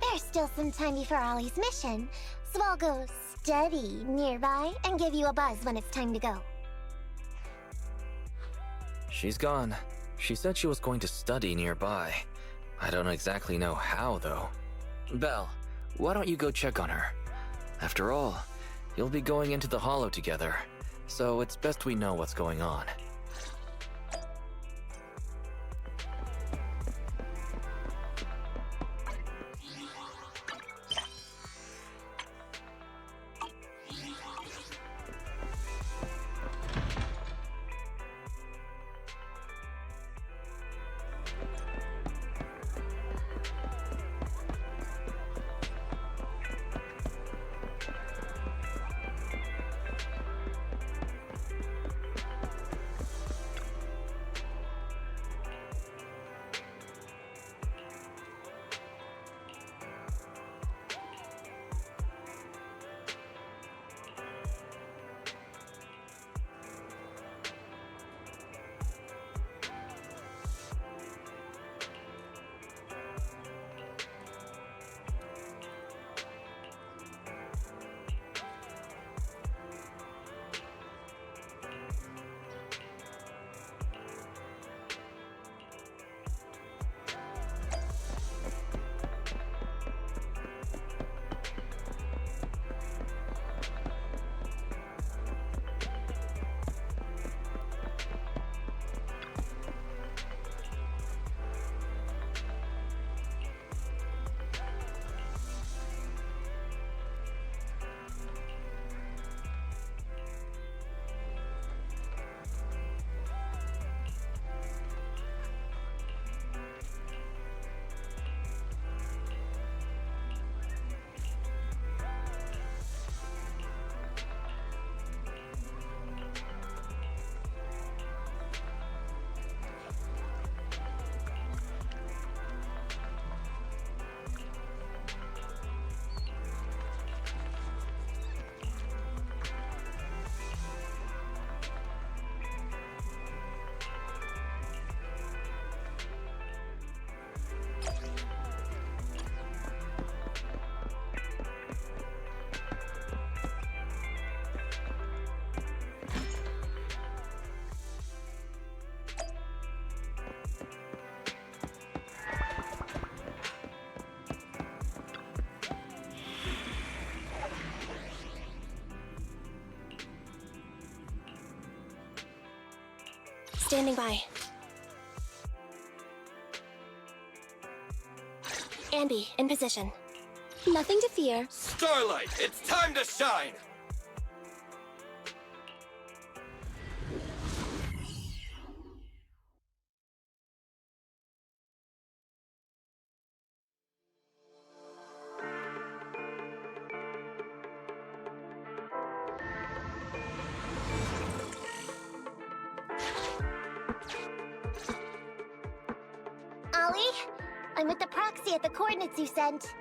There's still some time before Ollie's mission, so I'll go study nearby and give you a buzz when it's time to go. She's gone. She said she was going to study nearby. I don't exactly know how, though. Belle, why don't you go check on her? After all, you'll be going into the Hollow together, so it's best we know what's going on. Standing by. Andy, in position. Nothing to fear. Starlight, it's time to shine! Ollie, I'm with the proxy at the coordinates you sent.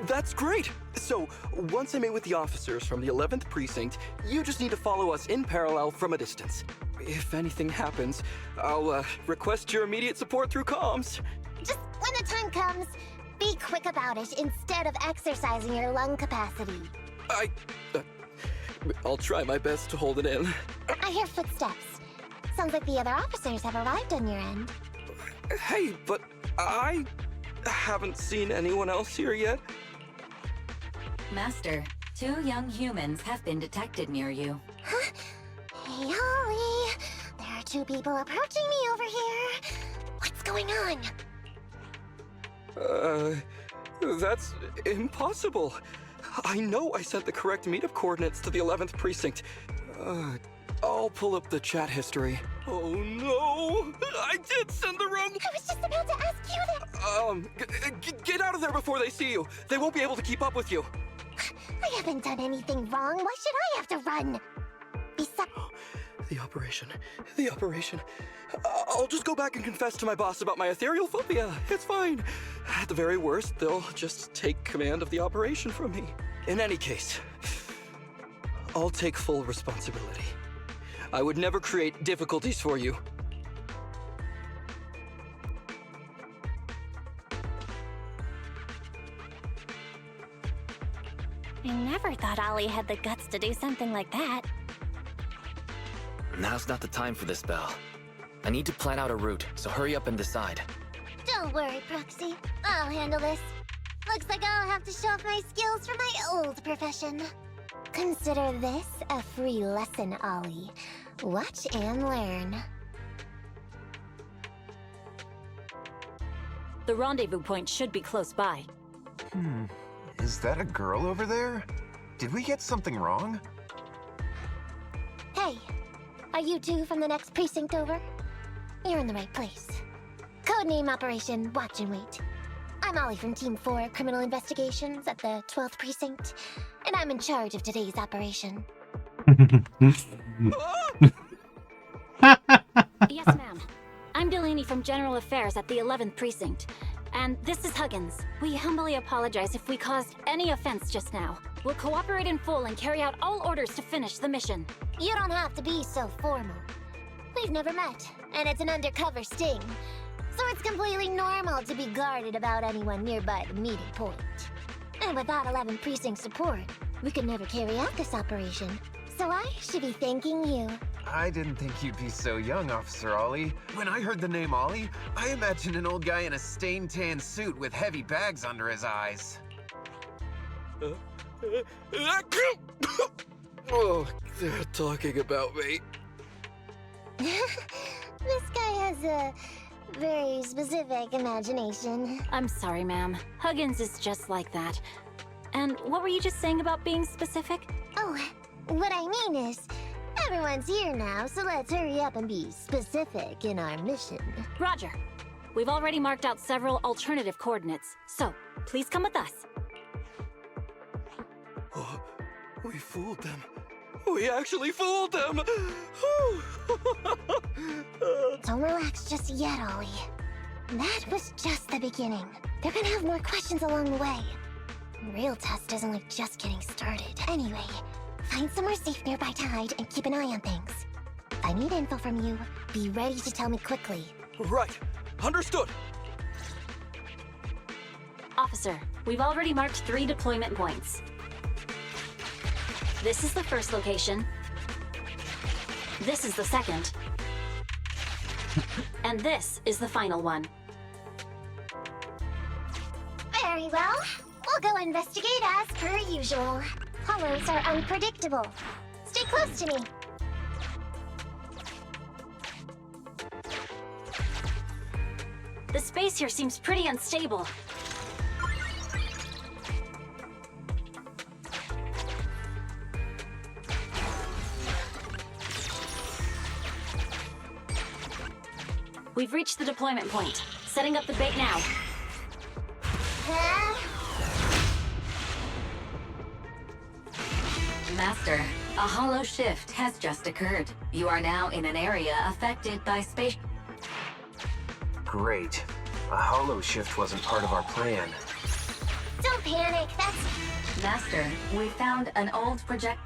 That's great! So, once I meet with the officers from the 11th Precinct, you just need to follow us in parallel from a distance. If anything happens, I'll request your immediate support through comms. Just when the time comes, be quick about it instead of exercising your lung capacity. I'll try my best to hold it in. I hear footsteps. Sounds like the other officers have arrived on your end. Hey, but I haven't seen anyone else here yet. Master, 2 young humans have been detected near you. Huh? Hey, Ollie. There are 2 people approaching me over here. What's going on? That's impossible. I know I sent the correct meetup coordinates to the 11th precinct. I'll pull up the chat history. Oh no! I did send the wrong... I was just about to ask you that... Get out of there before they see you. They won't be able to keep up with you. I haven't done anything wrong. Why should I have to run? Besides... The operation. I'll just go back and confess to my boss about my ethereal phobia. It's fine. At the very worst, they'll just take command of the operation from me. In any case, I'll take full responsibility. I would never create difficulties for you. I never thought Ollie had the guts to do something like that. Now's not the time for this, Belle. I need to plan out a route, so hurry up and decide. Don't worry, Proxy. I'll handle this. Looks like I'll have to show off my skills from my old profession. Consider this a free lesson, Ollie. Watch and learn. The rendezvous point should be close by. Is that a girl over there? Did we get something wrong? Hey, are you 2 from the next precinct over? You're in the right place. Codename Operation Watch and Wait. I'm Ollie from Team 4 Criminal Investigations at the 12th Precinct, and I'm in charge of today's operation. Yes, ma'am. I'm Delaney from General Affairs at the 11th Precinct. And this is Huggins. We humbly apologize if we caused any offense just now. We'll cooperate in full and carry out all orders to finish the mission. You don't have to be so formal. We've never met, and it's an undercover sting. So it's completely normal to be guarded about anyone nearby the meeting point. And without 11 Precinct support, we could never carry out this operation. So I should be thanking you. I didn't think you'd be so young, Officer Ollie. When I heard the name Ollie, I imagined an old guy in a stained tan suit with heavy bags under his eyes. Oh, they're talking about me. This guy has a very specific imagination. I'm sorry, ma'am. Huggins is just like that. And what were you just saying about being specific? Oh, what I mean is, everyone's here now, so let's hurry up and be specific in our mission. Roger. We've already marked out several alternative coordinates, so please come with us. Oh, we fooled them. We actually fooled them! Don't relax just yet, Ollie. That was just the beginning. They're gonna have more questions along the way. The real test is only just getting started. Anyway, find somewhere safe nearby to hide and keep an eye on things. If I need info from you, be ready to tell me quickly. Right. Understood. Officer, we've already marked 3 deployment points. This is the first location. This is the second. And this is the final one. Very well. We'll go investigate as per usual. Hollows are unpredictable. Stay close to me. The space here seems pretty unstable. We've reached the deployment point. Setting up the bait now. Master, a hollow shift has just occurred. You are now in an area affected by space... Great. A hollow shift wasn't part of our plan. Don't panic, that's... Master, we found an old project...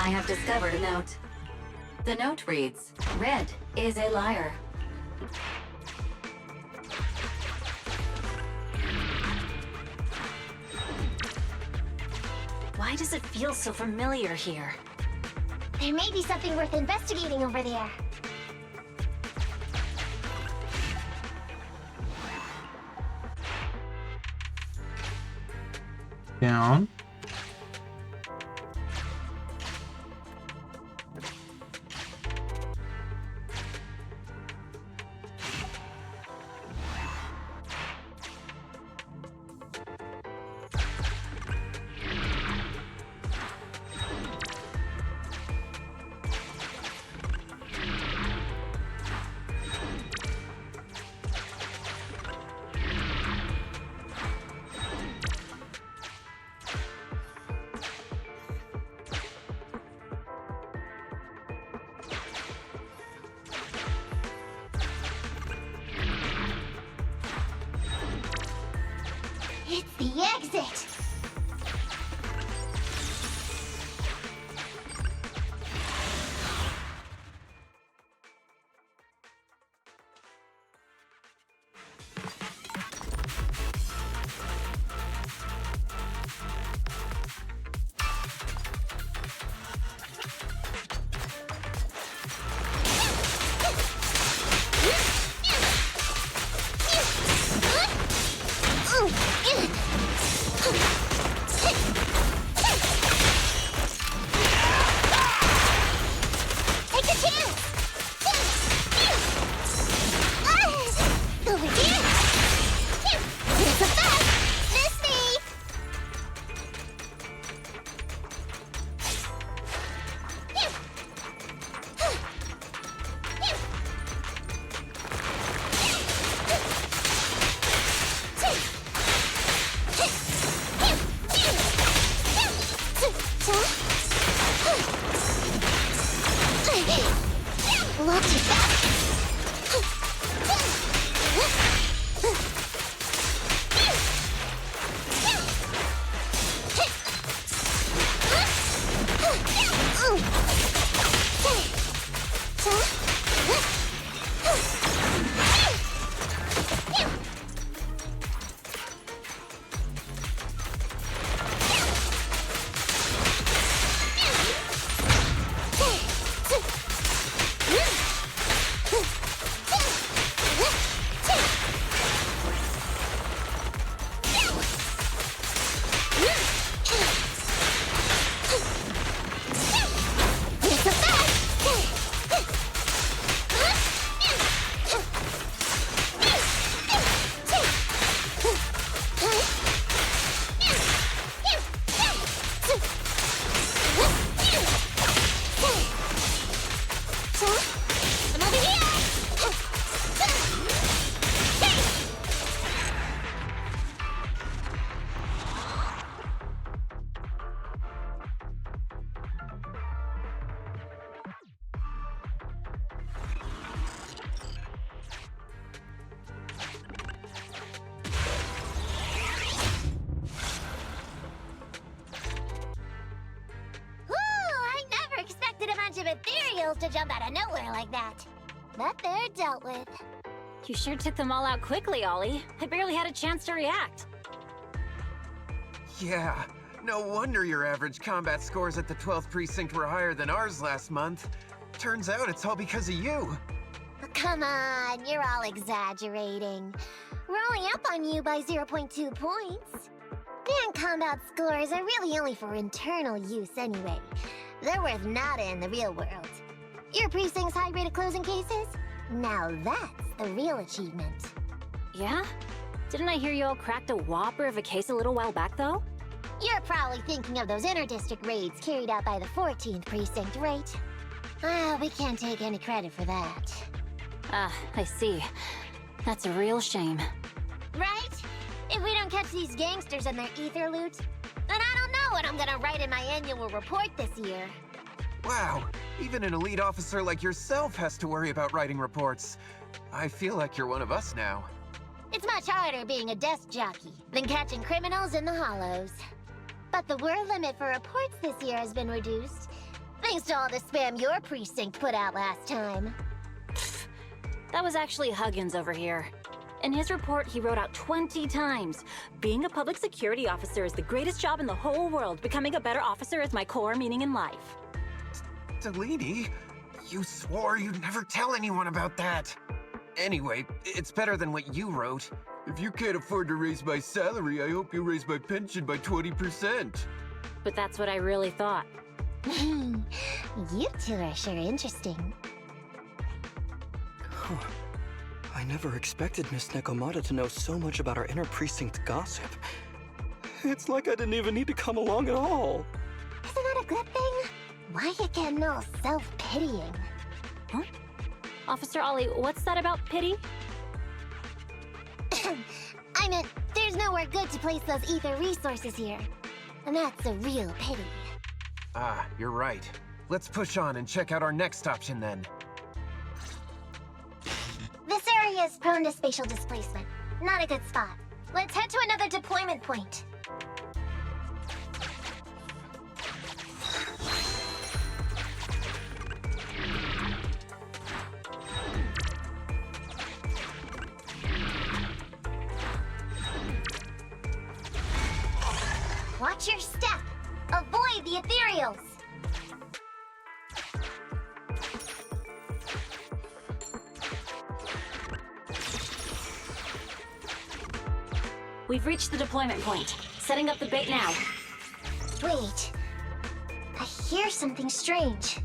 I have discovered a note. The note reads, Red is a liar. Why does it feel so familiar here? There may be something worth investigating over there. Down. It's the exit! Take a chance! Over here! Here's a bug! Miss me! Watch it back! Of ethereals to jump out of nowhere like that. But they're dealt with. You sure took them all out quickly, Ollie. I barely had a chance to react. Yeah, no wonder your average combat scores at the 12th precinct were higher than ours last month. Turns out it's all because of you. Come on, you're all exaggerating. We're only up on you by 0.2 points. And combat scores are really only for internal use anyway. They're worth nada in the real world. Your precinct's high rate of closing cases? Now that's the real achievement. Yeah? Didn't I hear you all cracked a whopper of a case a little while back, though? You're probably thinking of those inter-district raids carried out by the 14th precinct, right? We can't take any credit for that. Ah, I see. That's a real shame. Right? If we don't catch these gangsters and their ether loot, then I don't know what I'm gonna write in my annual report this year. Wow, even an elite officer like yourself has to worry about writing reports. I feel like you're one of us now. It's much harder being a desk jockey than catching criminals in the hollows. But the word limit for reports this year has been reduced, Thanks to all the spam your precinct put out last time. That was actually Huggins over here. In his report, he wrote out 20 times. Being a public security officer is the greatest job in the whole world. Becoming a better officer is my core meaning in life. Delaney, you swore you'd never tell anyone about that. Anyway, it's better than what you wrote. If you can't afford to raise my salary, I hope you raise my pension by 20%. But that's what I really thought. You two are sure interesting. I never expected Miss Nekomata to know so much about our inner precinct gossip. It's like I didn't even need to come along at all. Isn't that a good thing? Why you getting all self-pitying? Huh? Officer Ollie, what's that about pity? I meant, there's nowhere good to place those ether resources here. And that's a real pity. Ah, you're right. Let's push on and check out our next option then. This area is prone to spatial displacement. Not a good spot. Let's head to another deployment point. Watch your step. Avoid the ethereals. We've reached the deployment point. Setting up the bait now. Wait. I hear something strange.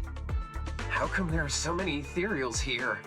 How come there are so many ethereals here?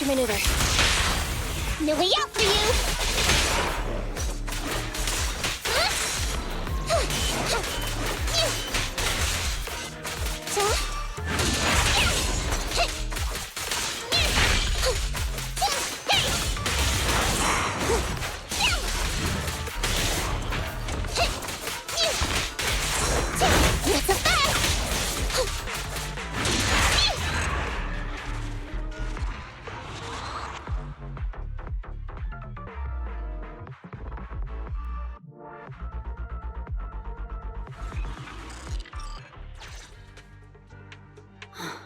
Maneuver. No way out for you!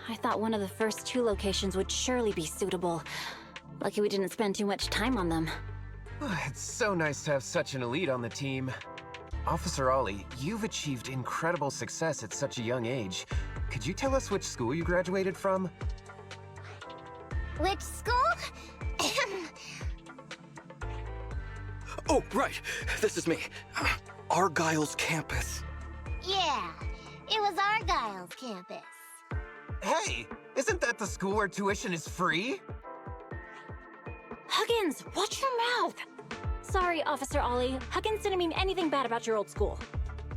I thought one of the first two locations would surely be suitable. Lucky we didn't spend too much time on them. It's so nice to have such an elite on the team. Officer Ollie, you've achieved incredible success at such a young age. Could you tell us which school you graduated from? Which school? Oh, right. This is me. Argyle's campus. Yeah, it was Argyle's campus. Hey, isn't that the school where tuition is free? Huggins, watch your mouth! Sorry, Officer Ollie. Huggins didn't mean anything bad about your old school.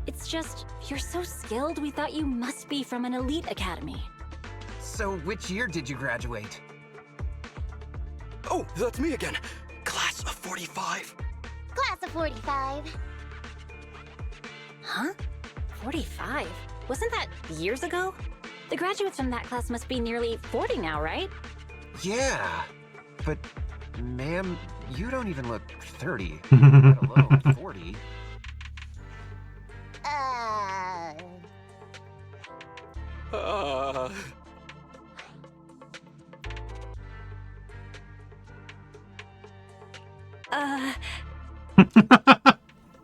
It's just, you're so skilled, we thought you must be from an elite academy. So which year did you graduate? Oh, that's me again. Class of 45. Class of 45. Huh? 45? Wasn't that years ago? The graduates from that class must be nearly 40 now, right? Yeah. But, ma'am, you don't even look 30, let alone 40.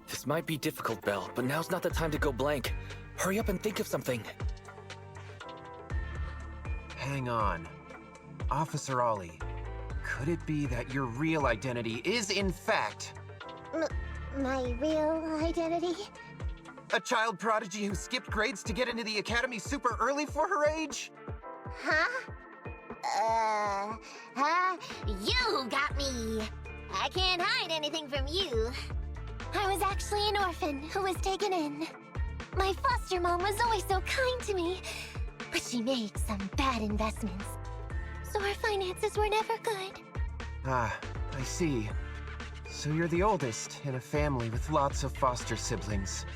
This might be difficult, Belle, but now's not the time to go blank. Hurry up and think of something. Hang on. Officer Ollie, could it be that your real identity is, in fact... My real identity? a child prodigy who skipped grades to get into the academy super early for her age? Huh? You got me! I can't hide anything from you. I was actually an orphan who was taken in. My foster mom was always so kind to me, but she made some bad investments. So our finances were never good. Ah, I see. So you're the oldest in a family with lots of foster siblings.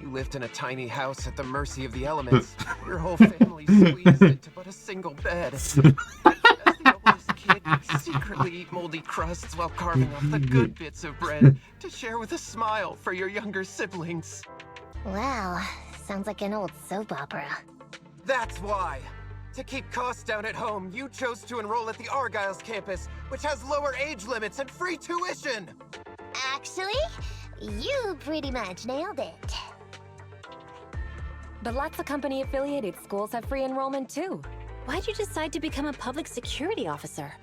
You lived in a tiny house at the mercy of the elements. Your whole family squeezed into but a single bed. As the oldest kid, you secretly eat moldy crusts while carving off the good bits of bread to share with a smile for your younger siblings. Wow, sounds like an old soap opera. That's why! To keep costs down at home, you chose to enroll at the Argyle's campus, which has lower age limits and free tuition! Actually, you pretty much nailed it. But lots of company-affiliated schools have free enrollment too. Why'd you decide to become a public security officer?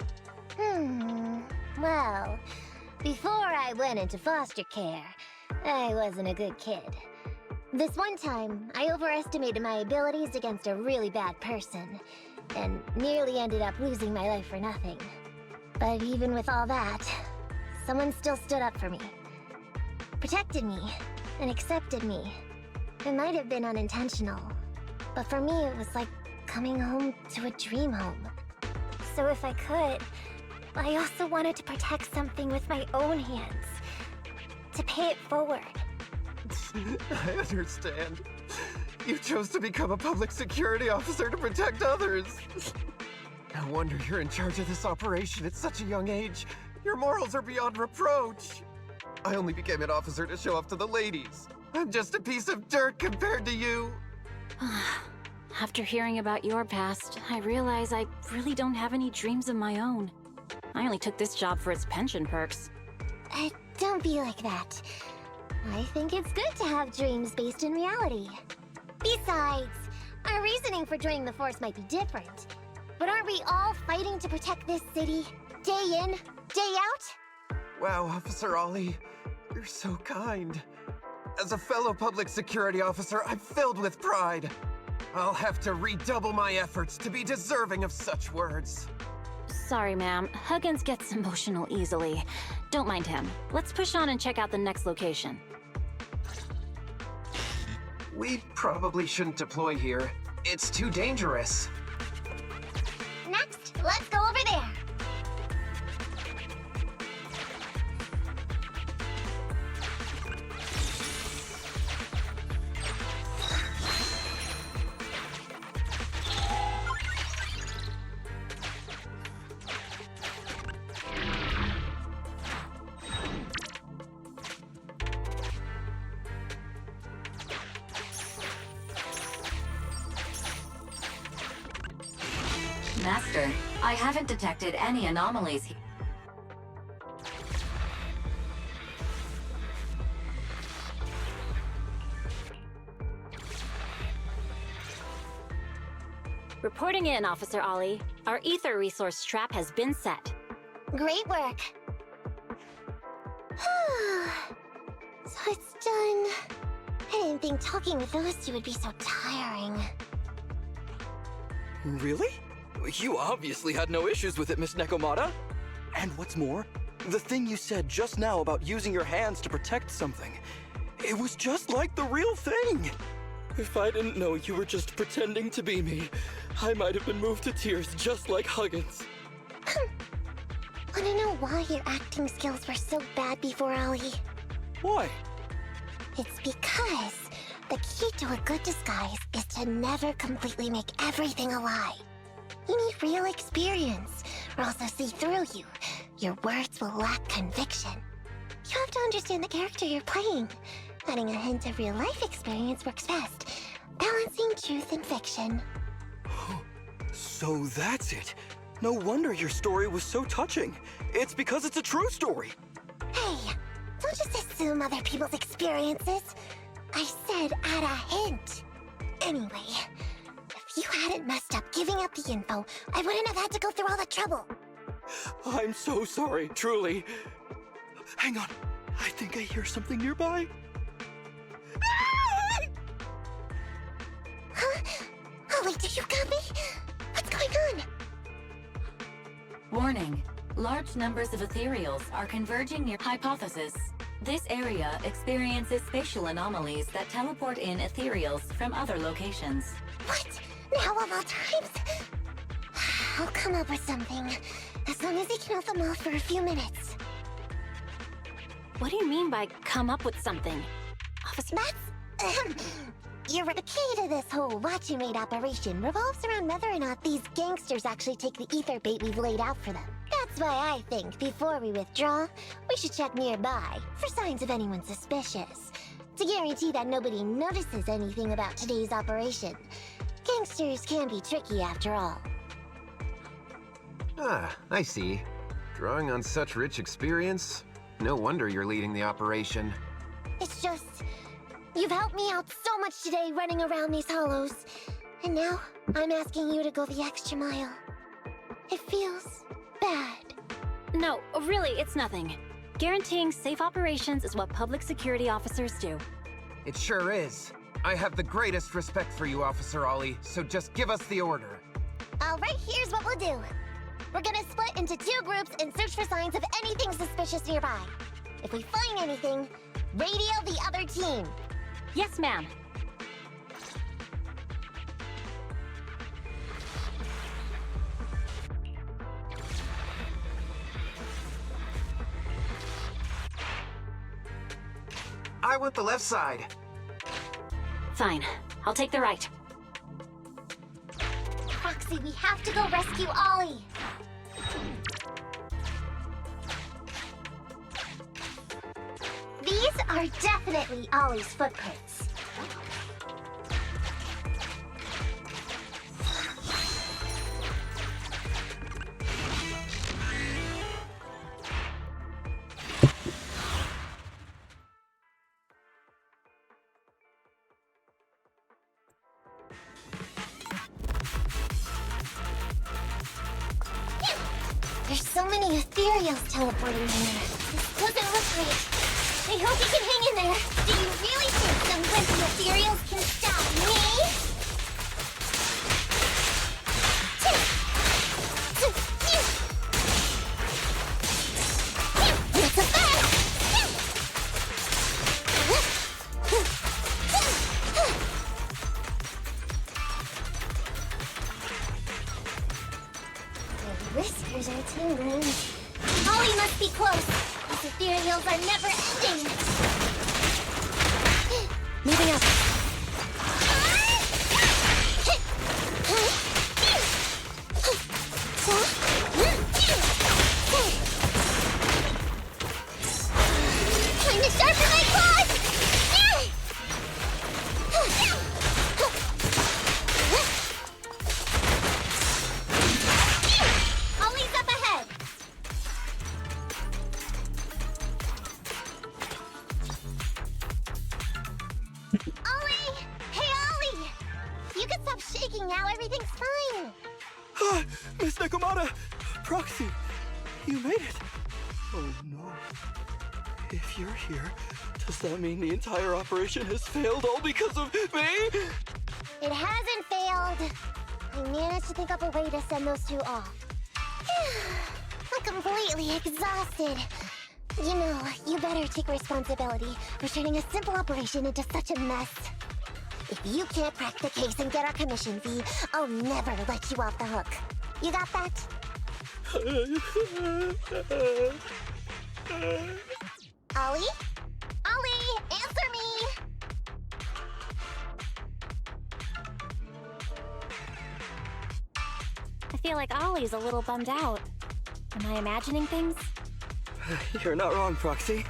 Well, before I went into foster care, I wasn't a good kid. This one time, I overestimated my abilities against a really bad person, and nearly ended up losing my life for nothing. But even with all that, someone still stood up for me, protected me, and accepted me. It might have been unintentional, but for me it was like coming home to a dream home. So if I could, I also wanted to protect something with my own hands, to pay it forward. I understand. You chose to become a public security officer to protect others. No wonder you're in charge of this operation at such a young age. Your morals are beyond reproach. I only became an officer to show off to the ladies. I'm just a piece of dirt compared to you. After hearing about your past, I realize I really don't have any dreams of my own. I only took this job for its pension perks. Don't be like that. I think it's good to have dreams based in reality. Besides, our reasoning for joining the Force might be different. But aren't we all fighting to protect this city, day in, day out? Wow, Officer Ollie, you're so kind. As a fellow public security officer, I'm filled with pride. I'll have to redouble my efforts to be deserving of such words. Sorry, ma'am. Huggins gets emotional easily. Don't mind him. Let's push on and check out the next location. We probably shouldn't deploy here. It's too dangerous. Next, let's go over there. Master, I haven't detected any anomalies here. Reporting in, Officer Ollie. Our ether resource trap has been set. Great work. So it's done. I didn't think talking with those two would be so tiring. Really? You obviously had no issues with it, Miss Nekomata. And what's more, the thing you said just now about using your hands to protect something, it was just like the real thing. If I didn't know you were just pretending to be me, I might have been moved to tears just like Huggins. Wanna know why your acting skills were so bad before, Ollie? Why? It's because the key to a good disguise is to never completely make everything a lie. You need real experience, or else they'll see through you. Your words will lack conviction. You have to understand the character you're playing. Adding a hint of real-life experience works best, balancing truth and fiction. So that's it. No wonder your story was so touching. It's because it's a true story. Hey, don't just assume other people's experiences. I said add a hint. Anyway, if you hadn't messed up giving up the info, I wouldn't have had to go through all the trouble. I'm so sorry, truly. Hang on. I think I hear something nearby. Huh? Ollie, do you copy? What's going on? Warning. Large numbers of ethereals are converging near hypothesis. This area experiences spatial anomalies that teleport in ethereals from other locations. What? Now of all times? I'll come up with something. As long as he can hold them off for a few minutes. What do you mean by come up with something? Officer... The key to this whole watch you made operation revolves around whether or not these gangsters actually take the ether bait we've laid out for them. That's why I think before we withdraw, we should check nearby for signs of anyone suspicious. To guarantee that nobody notices anything about today's operation. Gangsters can be tricky after all. Ah, I see. Drawing on such rich experience, no wonder you're leading the operation. It's just... You've helped me out so much today running around these hollows. And now, I'm asking you to go the extra mile. It feels bad. No, really, it's nothing. Guaranteeing safe operations is what public security officers do. It sure is. I have the greatest respect for you, Officer Ollie, so just give us the order. Alright, here's what we'll do. We're gonna split into 2 groups and search for signs of anything suspicious nearby. If we find anything, radio the other team. Yes, ma'am. I want the left side. Fine. I'll take the right. Proxy, we have to go rescue Ollie. These are definitely Ollie's footprints. There's so many ethereals teleporting here. This doesn't look right. I hope you can hang in there. Do you really think some wimpy ethereals can stop me? Not so fast! The whiskers are tingling. Ollie must be close. These ethereals are never ending. Moving up. Time to sharpen my claws! Ollie's up ahead. Ollie! Hey, Ollie! You can stop shaking now. Everything's fine. Ah, Miss Nekomata! Proxy! You made it! Oh no. If you're here, does that mean the entire operation has failed all because of me? It hasn't failed. I managed to think up a way to send those 2 off. I'm completely exhausted. You know, you better take responsibility for turning a simple operation into such a mess. If you can't crack the case and get our commission fee, I'll never let you off the hook. You got that? Ollie? Ollie, answer me! I feel like Ollie's a little bummed out. Am I imagining things? You're not wrong, Proxy.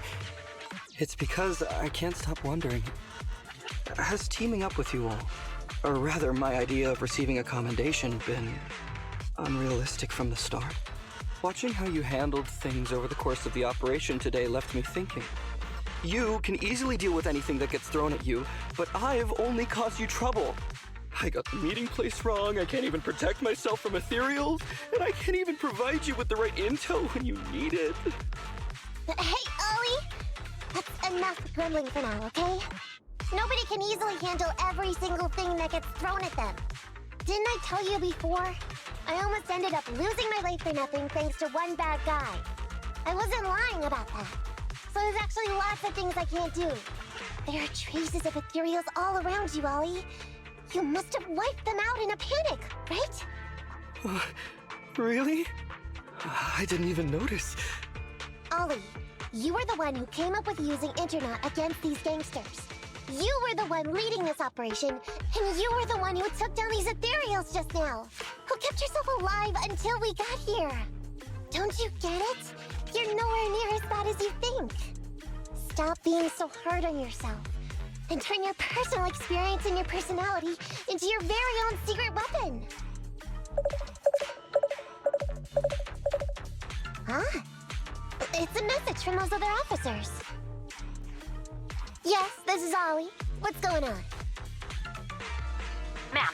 It's because I can't stop wondering. Has teaming up with you all, or rather my idea of receiving a commendation, been unrealistic from the start? Watching how you handled things over the course of the operation today left me thinking. You can easily deal with anything that gets thrown at you, but I've only caused you trouble. I got the meeting place wrong, I can't even protect myself from ethereals, and I can't even provide you with the right intel when you need it. Hey, Ollie! That's enough grumbling for now, okay? Nobody can easily handle every single thing that gets thrown at them. Didn't I tell you before? I almost ended up losing my life for nothing thanks to one bad guy. I wasn't lying about that. So there's actually lots of things I can't do. There are traces of ethereals all around you, Ollie. You must have wiped them out in a panic, right? Really? I didn't even notice. Ollie, you were the one who came up with using Internet against these gangsters. You were the one leading this operation, and you were the one who took down these ethereals just now. Who kept yourself alive until we got here. Don't you get it? You're nowhere near as bad as you think. Stop being so hard on yourself, and turn your personal experience and your personality into your very own secret weapon. Huh? It's a message from those other officers. Yes, this is Ollie. What's going on? Ma'am,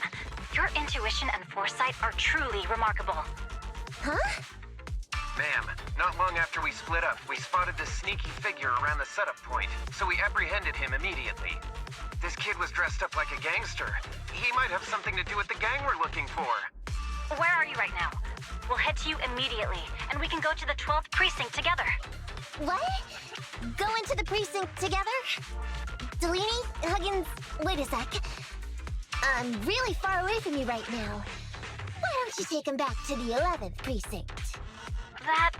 your intuition and foresight are truly remarkable. Huh? Ma'am, not long after we split up, we spotted this sneaky figure around the setup point, so we apprehended him immediately. This kid was dressed up like a gangster. He might have something to do with the gang we're looking for. Where are you right now? We'll head to you immediately, and we can go to the 12th precinct together. What? Go into the precinct together? Delaney? Huggins? Wait a sec. I'm really far away from you right now. Why don't you take him back to the 11th precinct? That,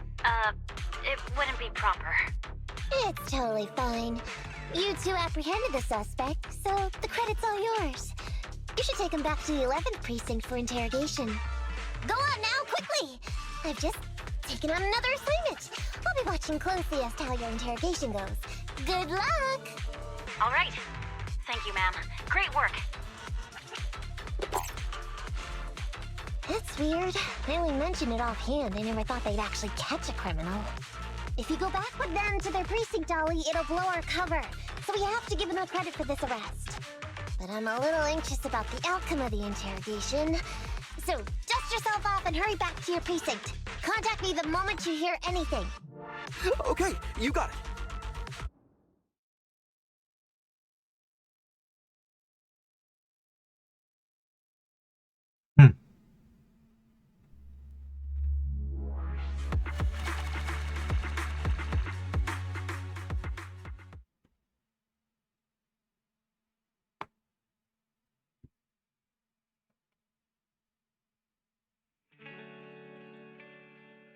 it wouldn't be proper. It's totally fine. You two apprehended the suspect, so the credit's all yours. You should take him back to the 11th precinct for interrogation. Go on now, quickly! I've just taken on another assignment. I'll be watching closely as to how your interrogation goes. Good luck! All right. Thank you, ma'am. Great work. That's weird. I only mentioned it offhand. I never thought they'd actually catch a criminal. If you go back with them to their precinct, Ollie, it'll blow our cover. So we have to give them credit for this arrest. But I'm a little anxious about the outcome of the interrogation. So dust yourself off and hurry back to your precinct. Contact me the moment you hear anything. Okay, you got it.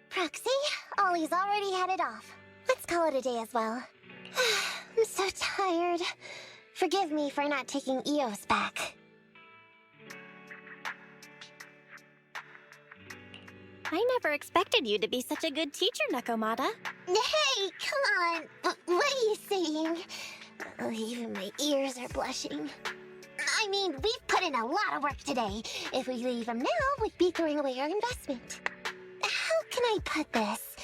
Proxy, Ollie's already headed off. Let's call it a day as well. I'm so tired. Forgive me for not taking EOS back. I never expected you to be such a good teacher, Nakomata. Hey, come on. What are you saying? Oh, even my ears are blushing. I mean, we've put in a lot of work today. If we leave them now, we'd be throwing away our investment. How can I put this?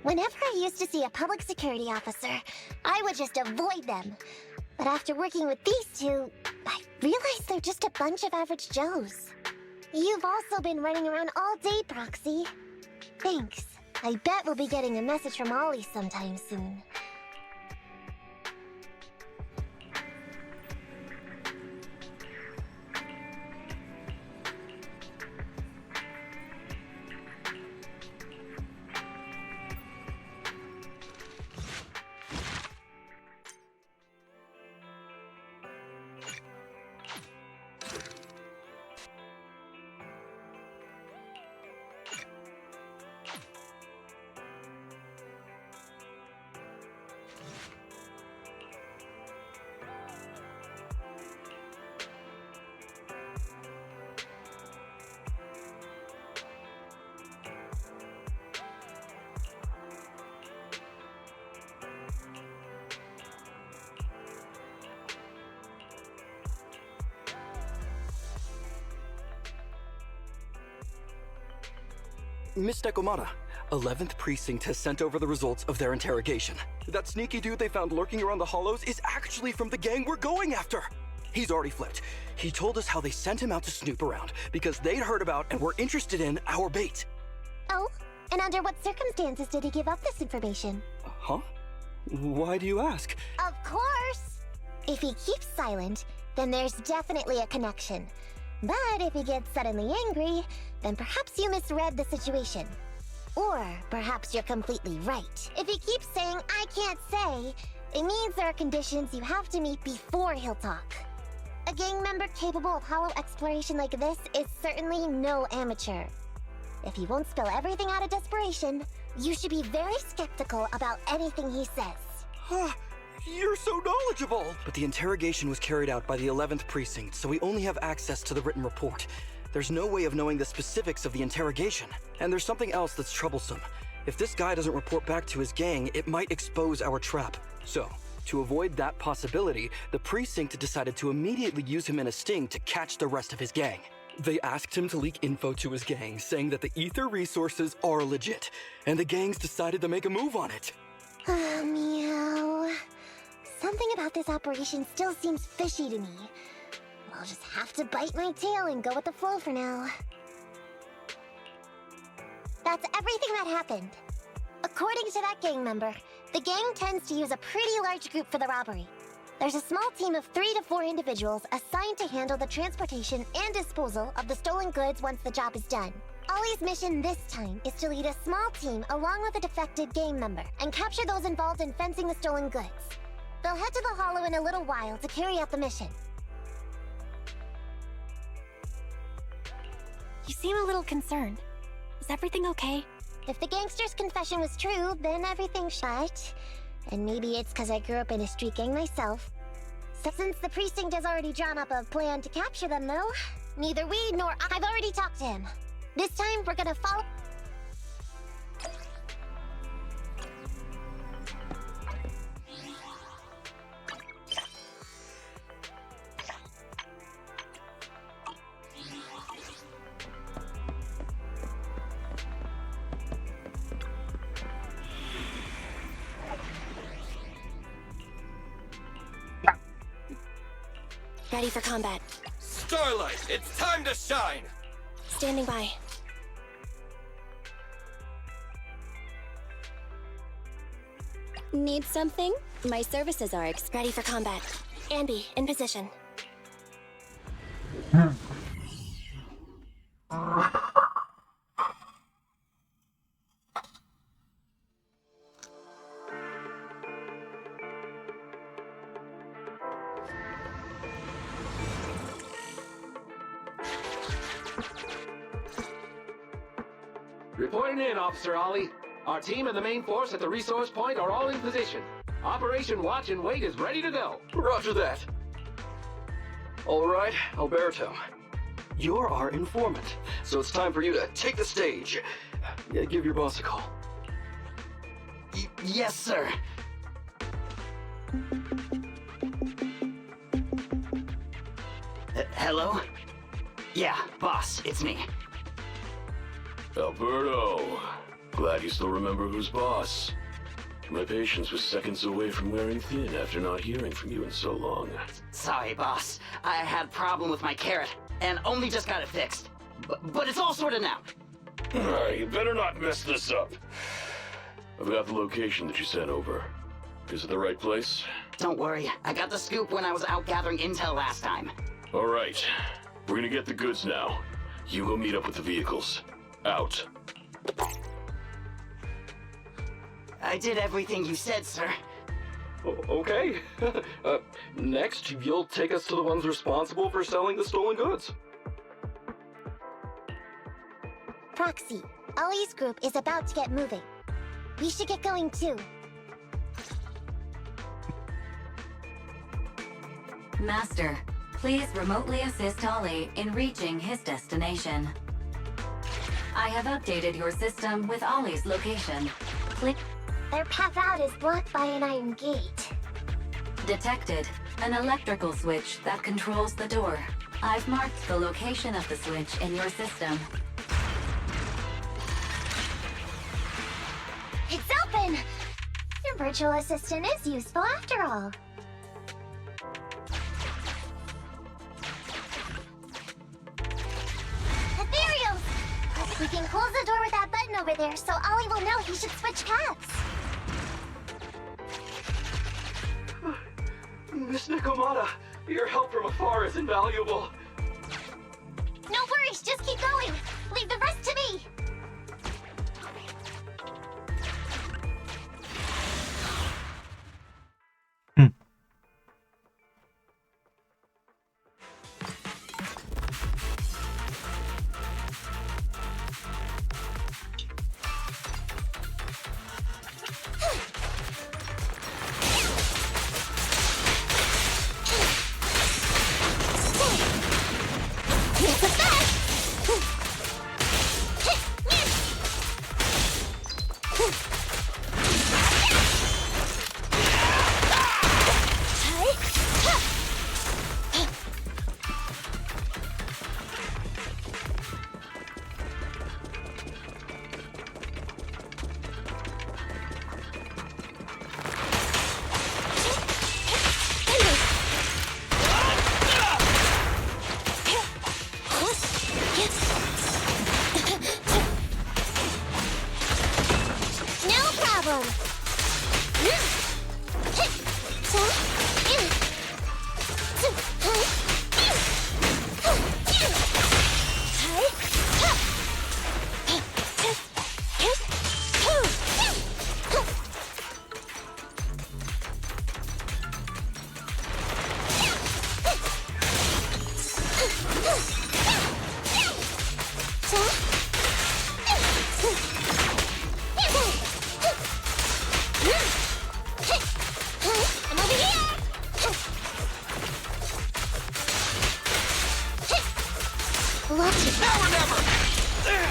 Whenever I used to see a public security officer, I would just avoid them. But after working with these two, I realized they're just a bunch of average Joes. You've also been running around all day, Proxy. Thanks. I bet we'll be getting a message from Ollie sometime soon. Miss Dekomata, 11th Precinct has sent over the results of their interrogation. That sneaky dude they found lurking around the hollows is actually from the gang we're going after. He's already flipped. He told us how they sent him out to snoop around because they'd heard about and were interested in our bait. Oh? And under what circumstances did he give up this information? Huh? Why do you ask? Of course! If he keeps silent, then there's definitely a connection. But if he gets suddenly angry, then perhaps you misread the situation. Or perhaps you're completely right. If he keeps saying, "I can't say," it means there are conditions you have to meet before he'll talk. A gang member capable of hollow exploration like this is certainly no amateur. If he won't spill everything out of desperation, you should be very skeptical about anything he says. You're so knowledgeable! But the interrogation was carried out by the 11th Precinct, so we only have access to the written report. There's no way of knowing the specifics of the interrogation. And there's something else that's troublesome. If this guy doesn't report back to his gang, it might expose our trap. So, to avoid that possibility, the Precinct decided to immediately use him in a sting to catch the rest of his gang. They asked him to leak info to his gang, saying that the ether resources are legit, and the gangs decided to make a move on it. Meow. Something about this operation still seems fishy to me. I'll just have to bite my tail and go with the flow for now. That's everything that happened. According to that gang member, the gang tends to use a pretty large group for the robbery. There's a small team of 3 to 4 individuals assigned to handle the transportation and disposal of the stolen goods once the job is done. Ollie's mission this time is to lead a small team along with a defected gang member and capture those involved in fencing the stolen goods. They'll head to the hollow in a little while to carry out the mission. You seem a little concerned. Is everything okay? If the gangster's confession was true, then everything's shut. And maybe it's because I grew up in a street gang myself. So since the precinct has already drawn up a plan to capture them, though, neither we nor I've already talked to him. This time, we're gonna follow... Ready for combat. Starlight, it's time to shine! Standing by. Need something? My services are ready for combat. Anby, in position. Reporting in, Officer Ollie. Our team and the main force at the resource point are all in position. Operation Watch and Wait is ready to go. Roger that. All right, Alberto. You're our informant, so it's time for you to take the stage. Yeah, give your boss a call. Yes, sir. Hello? Yeah, boss, it's me. Alberto, glad you still remember who's boss. My patience was seconds away from wearing thin after not hearing from you in so long. Sorry, boss. I had a problem with my carrot, and only just got it fixed. But it's all sorted now. You better not mess this up. I've got the location that you sent over. Is it the right place? Don't worry, I got the scoop when I was out gathering intel last time. All right, we're gonna get the goods now. You go meet up with the vehicles. Out. I did everything you said, sir. Okay. Next, you'll take us to the ones responsible for selling the stolen goods. Proxy, Ollie's group is about to get moving. We should get going too. Master, please remotely assist Ollie in reaching his destination. I have updated your system with Ollie's location. Their path out is blocked by an iron gate. Detected. An electrical switch that controls the door. I've marked the location of the switch in your system. virtual assistant is useful after all. Ethereals! We can close the door with that button over there, so Ollie will know he should switch paths. Miss Nikomata, your help from afar is invaluable. No worries, just keep going. Leave the rest to me.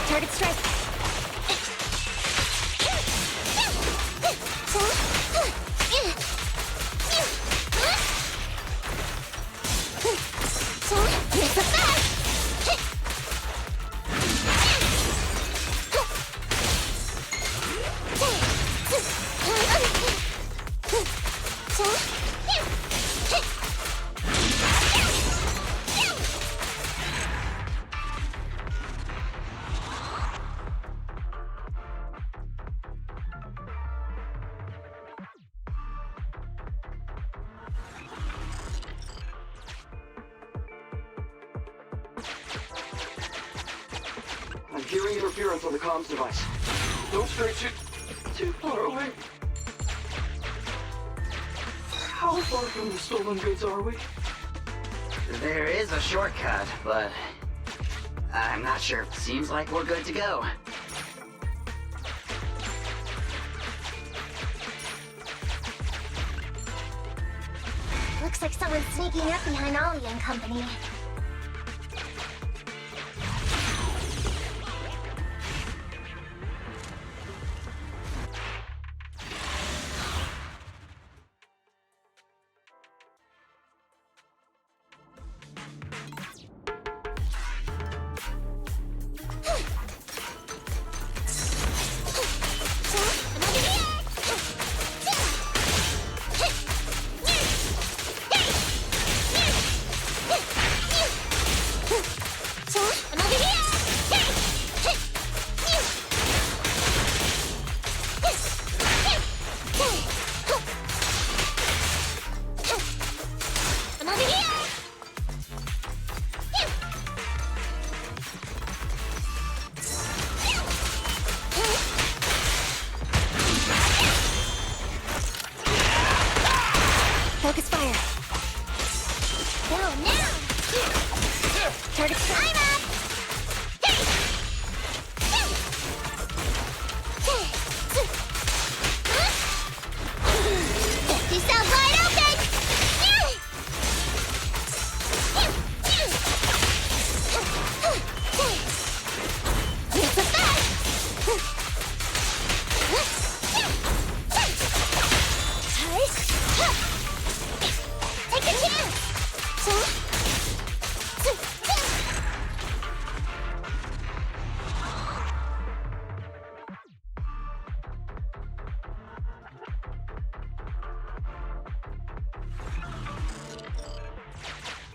Target strike. I'm hearing interference on the comms device. Don't stray too far away. How far from the stolen goods are we? There is a shortcut, but I'm not sure. Seems like we're good to go. Looks like someone's sneaking up behind Ollie and company. Focus fire. Go now! Target time up! You sound wide open! It's a fact! Take a chance!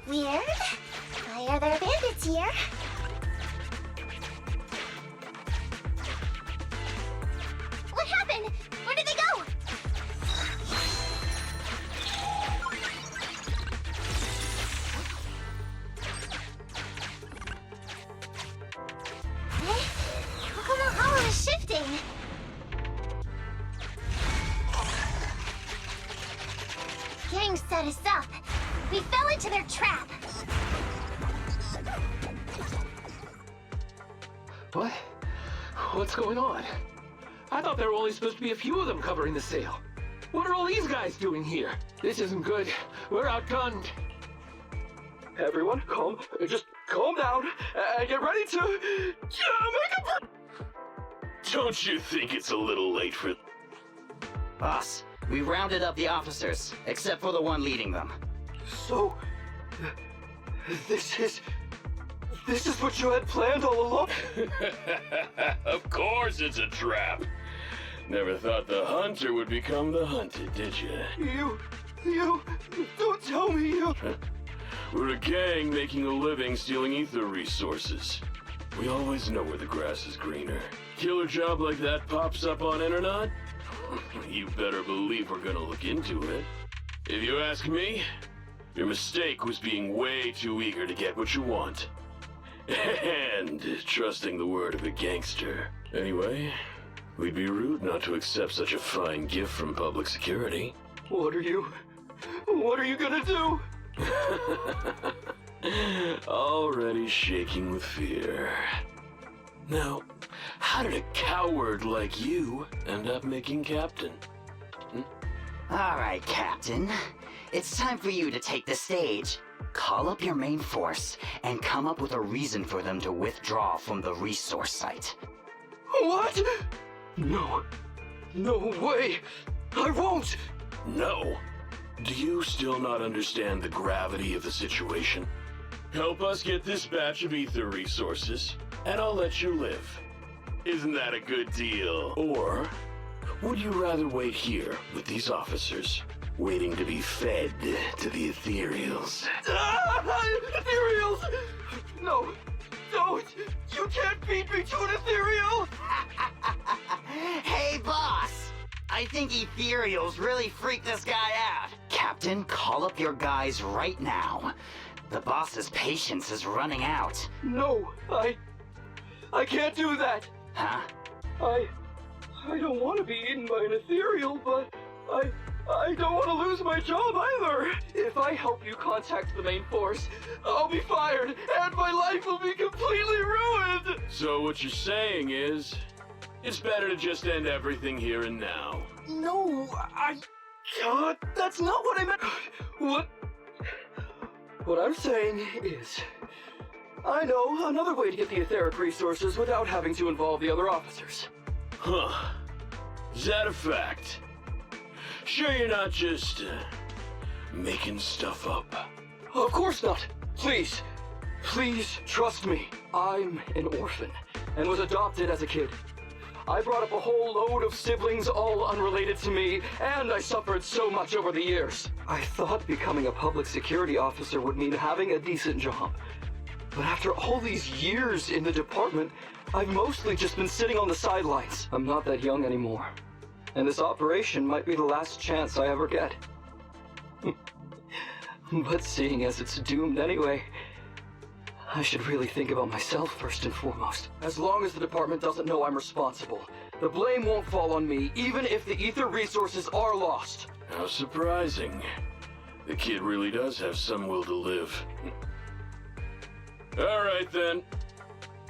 Weird. Why are there bandits here? What happened? Where did they go? How come the hollow is shifting? Gang set us up. We fell into their trap. What? What's going on? I thought there were only supposed to be a few of them covering the sale. What are all these guys doing here? This isn't good. We're outgunned. Everyone, just calm down and get ready to make a... Don't you think it's a little late for... Boss, we rounded up the officers, except for the one leading them. So... This is what you had planned all along? Of course it's a trap. Never thought the hunter would become the hunted, did you? You... Don't tell me you... We're a gang making a living stealing ether resources. We always know where the grass is greener. Killer job like that pops up on internet? You better believe we're gonna look into it. If you ask me, your mistake was being way too eager to get what you want. And trusting the word of a gangster. Anyway, we'd be rude not to accept such a fine gift from public security. What are you gonna do? Already shaking with fear. Now, how did a coward like you end up making captain? All right, Captain. It's time for you to take the stage. Call up your main force and come up with a reason for them to withdraw from the resource site. What? No way! I won't! No? Do you still not understand the gravity of the situation? Help us get this batch of ether resources, and I'll let you live. Isn't that a good deal? Or would you rather wait here with these officers, waiting to be fed to the ethereals? Ethereals! No, don't! You can't beat me to an ethereal! Hey, boss! I think ethereals really freaked this guy out. Captain, call up your guys right now. The boss's patience is running out. No, I can't do that. Huh? I don't want to be eaten by an ethereal, but I don't want to lose my job either. If I help you contact the main force, I'll be fired, and my life will be completely ruined! So what you're saying is, it's better to just end everything here and now. No, God, that's not what I meant. What I'm saying is, I know another way to get the etheric resources without having to involve the other officers. Huh. Is that a fact? Sure you're not just, making stuff up? Of course not. Please trust me. I'm an orphan and was adopted as a kid. I brought up a whole load of siblings, all unrelated to me, and I suffered so much over the years. I thought becoming a public security officer would mean having a decent job. But after all these years in the department, I've mostly just been sitting on the sidelines. I'm not that young anymore. And this operation might be the last chance I ever get. But seeing as it's doomed anyway, I should really think about myself first and foremost. As long as the department doesn't know I'm responsible, the blame won't fall on me, even if the ether resources are lost. How surprising. The kid really does have some will to live. All right then,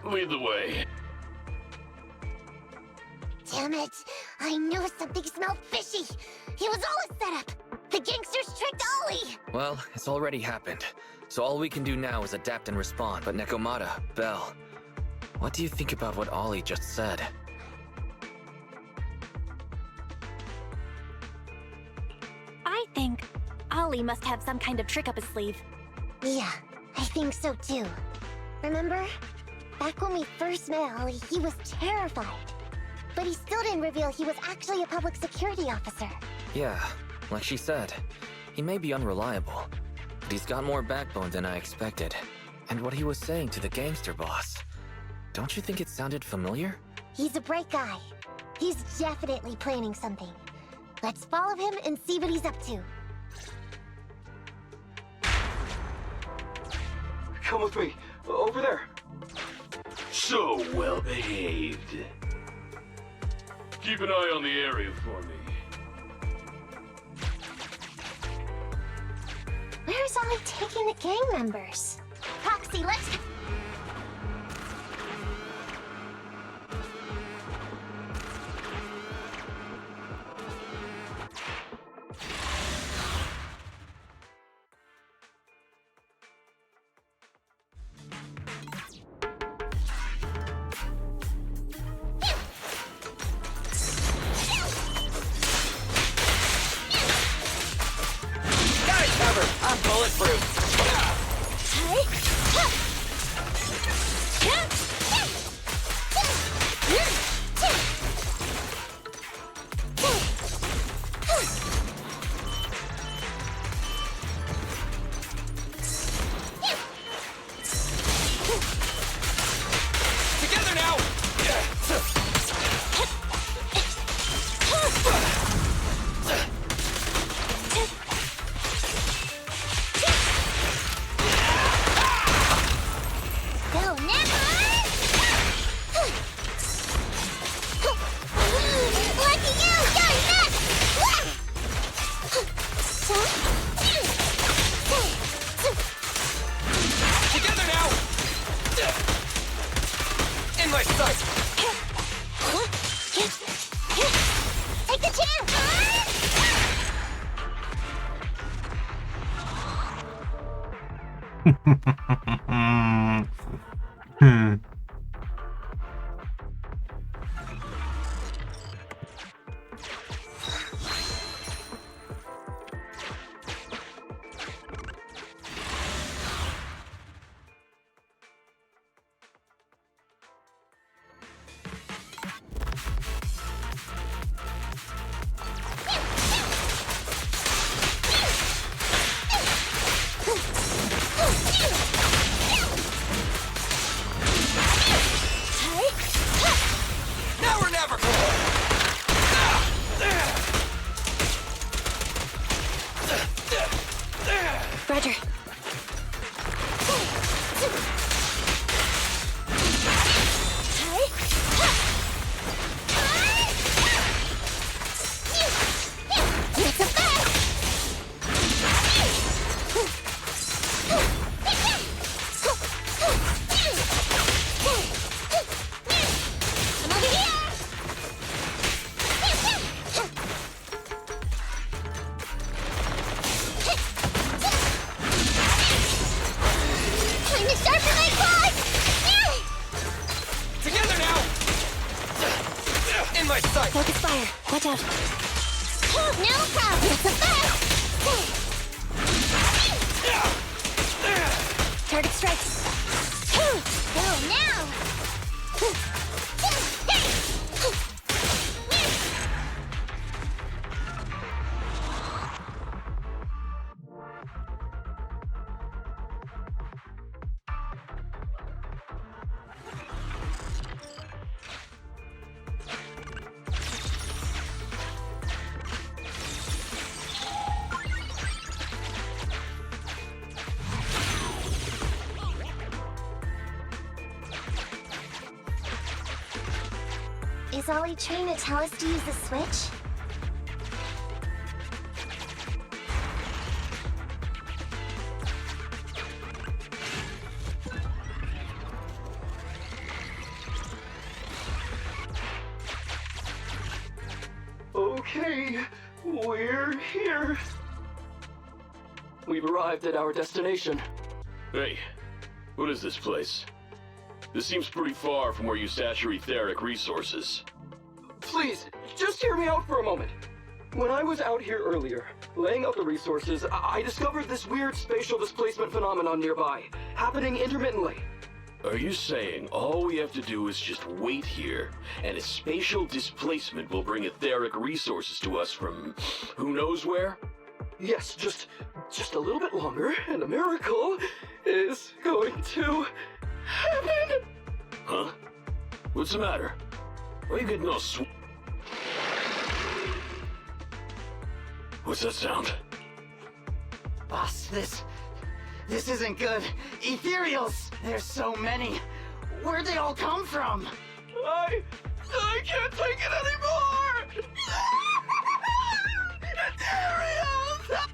lead the way. Damn it! I knew something smelled fishy! It was all a setup! The gangsters tricked Ollie! Well, it's already happened. So all we can do now is adapt and respond. But Nekomata, Belle, what do you think about what Ollie just said? I think Ollie must have some kind of trick up his sleeve. Yeah, I think so too. Remember? Back when we first met Ollie, he was terrified. But he still didn't reveal he was actually a public security officer. Yeah, like she said, he may be unreliable. but he's got more backbone than I expected. And what he was saying to the gangster boss, don't you think it sounded familiar? He's a bright guy. He's definitely planning something. Let's follow him and see what he's up to. Come with me. Over there. So well behaved. Keep an eye on the area for me. Where's Ollie taking the gang members? Proxy, let's... I'm bulletproof. Together now. Together now! In my sight! Take the chance! Now or never! Roger. Time to sharpen my claws! Together now! In my sight! Focus fire. Watch out. No problem! It's a best! Target strike. Go now! Is Ollie trying to tell us to use the switch? Okay, we're here. We've arrived at our destination. Hey, what is this place? This seems pretty far from where you stash your etheric resources. Please, just hear me out for a moment. When I was out here earlier, laying out the resources, I discovered this weird spatial displacement phenomenon nearby, happening intermittently. Are you saying all we have to do is just wait here, and a spatial displacement will bring etheric resources to us from who knows where? Yes, just a little bit longer, and a miracle is going to happen. Huh? What's the matter? Why you getting all What's that sound? Boss, this isn't good. Ethereals! There's so many. Where'd they all come from? I can't take it anymore! Ethereals!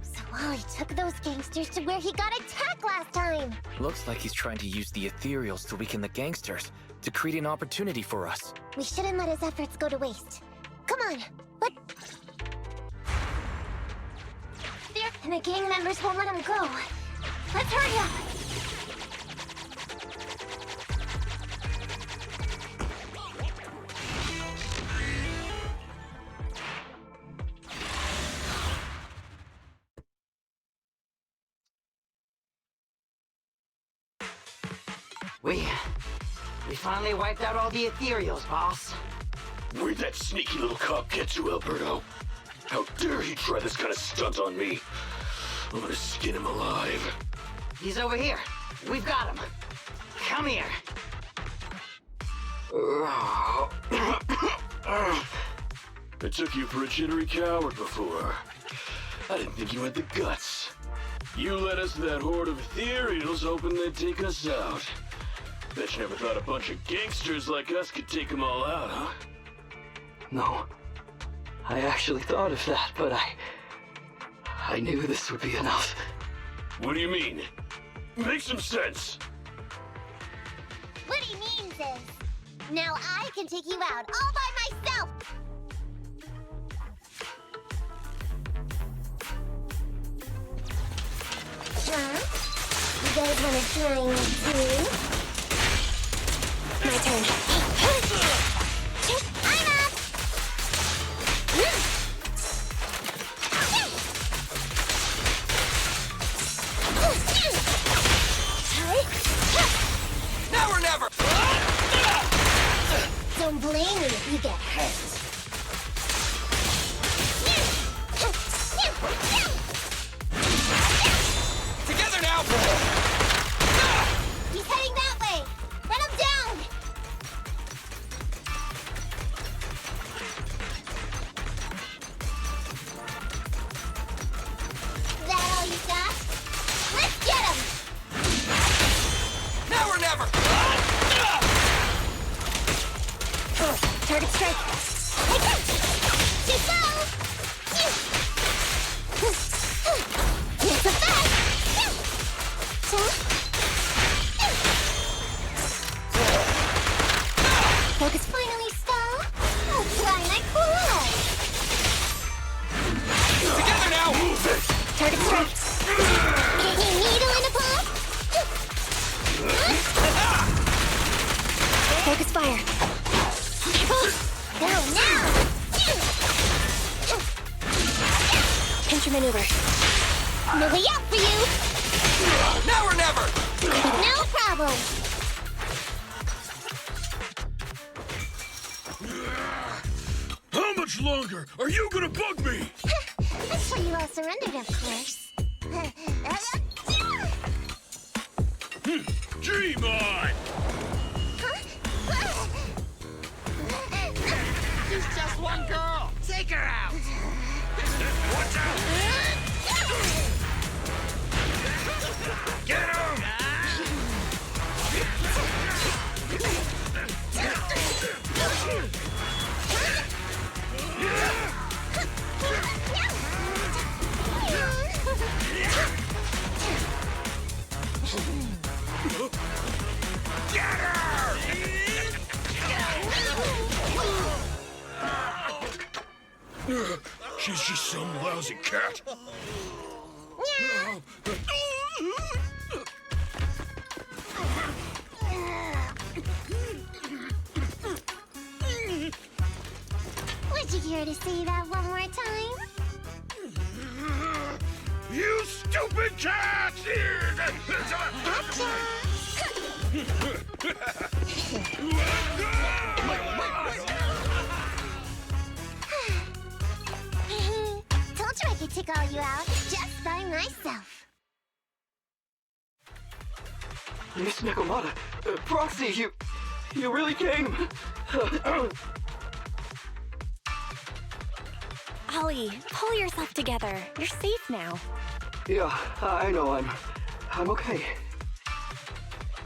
So Wally took those gangsters to where he got attacked last time. Looks like he's trying to use the ethereals to weaken the gangsters, to create an opportunity for us. We shouldn't let his efforts go to waste. Come on, and the gang members won't let him go. Let's hurry up! We finally wiped out all the ethereals, boss. Where'd that sneaky little cop get to, Alberto? How dare he try this kind of stunt on me? I'm gonna skin him alive. He's over here. We've got him. Come here. I took you for a jittery coward before. I didn't think you had the guts. You led us to that horde of ethereals hoping they'd take us out. Bet you never thought a bunch of gangsters like us could take them all out, huh? No. I actually thought of that, but I knew this would be enough. What do you mean? Make some sense. What he means is, now I can take you out all by myself! Huh? You guys wanna try me too? My turn. I'm up! Now or never! Don't blame me if you get hurt. Together now! He's heading that way! Run him down! That all you got? Let's get him! Now or never! Target strike! Too slow! It's a fast! Focus finally stop! Oh, try my cool! Together now! Move it! Target strike! Needle in a pump! Focus fire! Go now! Pincher maneuver. No way out for you! Now or never! No problem! How much longer are you gonna bug me? That's why you all surrendered, of course. Dream on! She's just one girl! Take her out! Watch out! Get him! Get her! She's just some lousy cat. Would you care to say that one more time? You stupid cat! to call you out just by myself. Miss Nekomata, Proxy, you really came. Ollie, pull yourself together. You're safe now. Yeah, I know, I'm okay.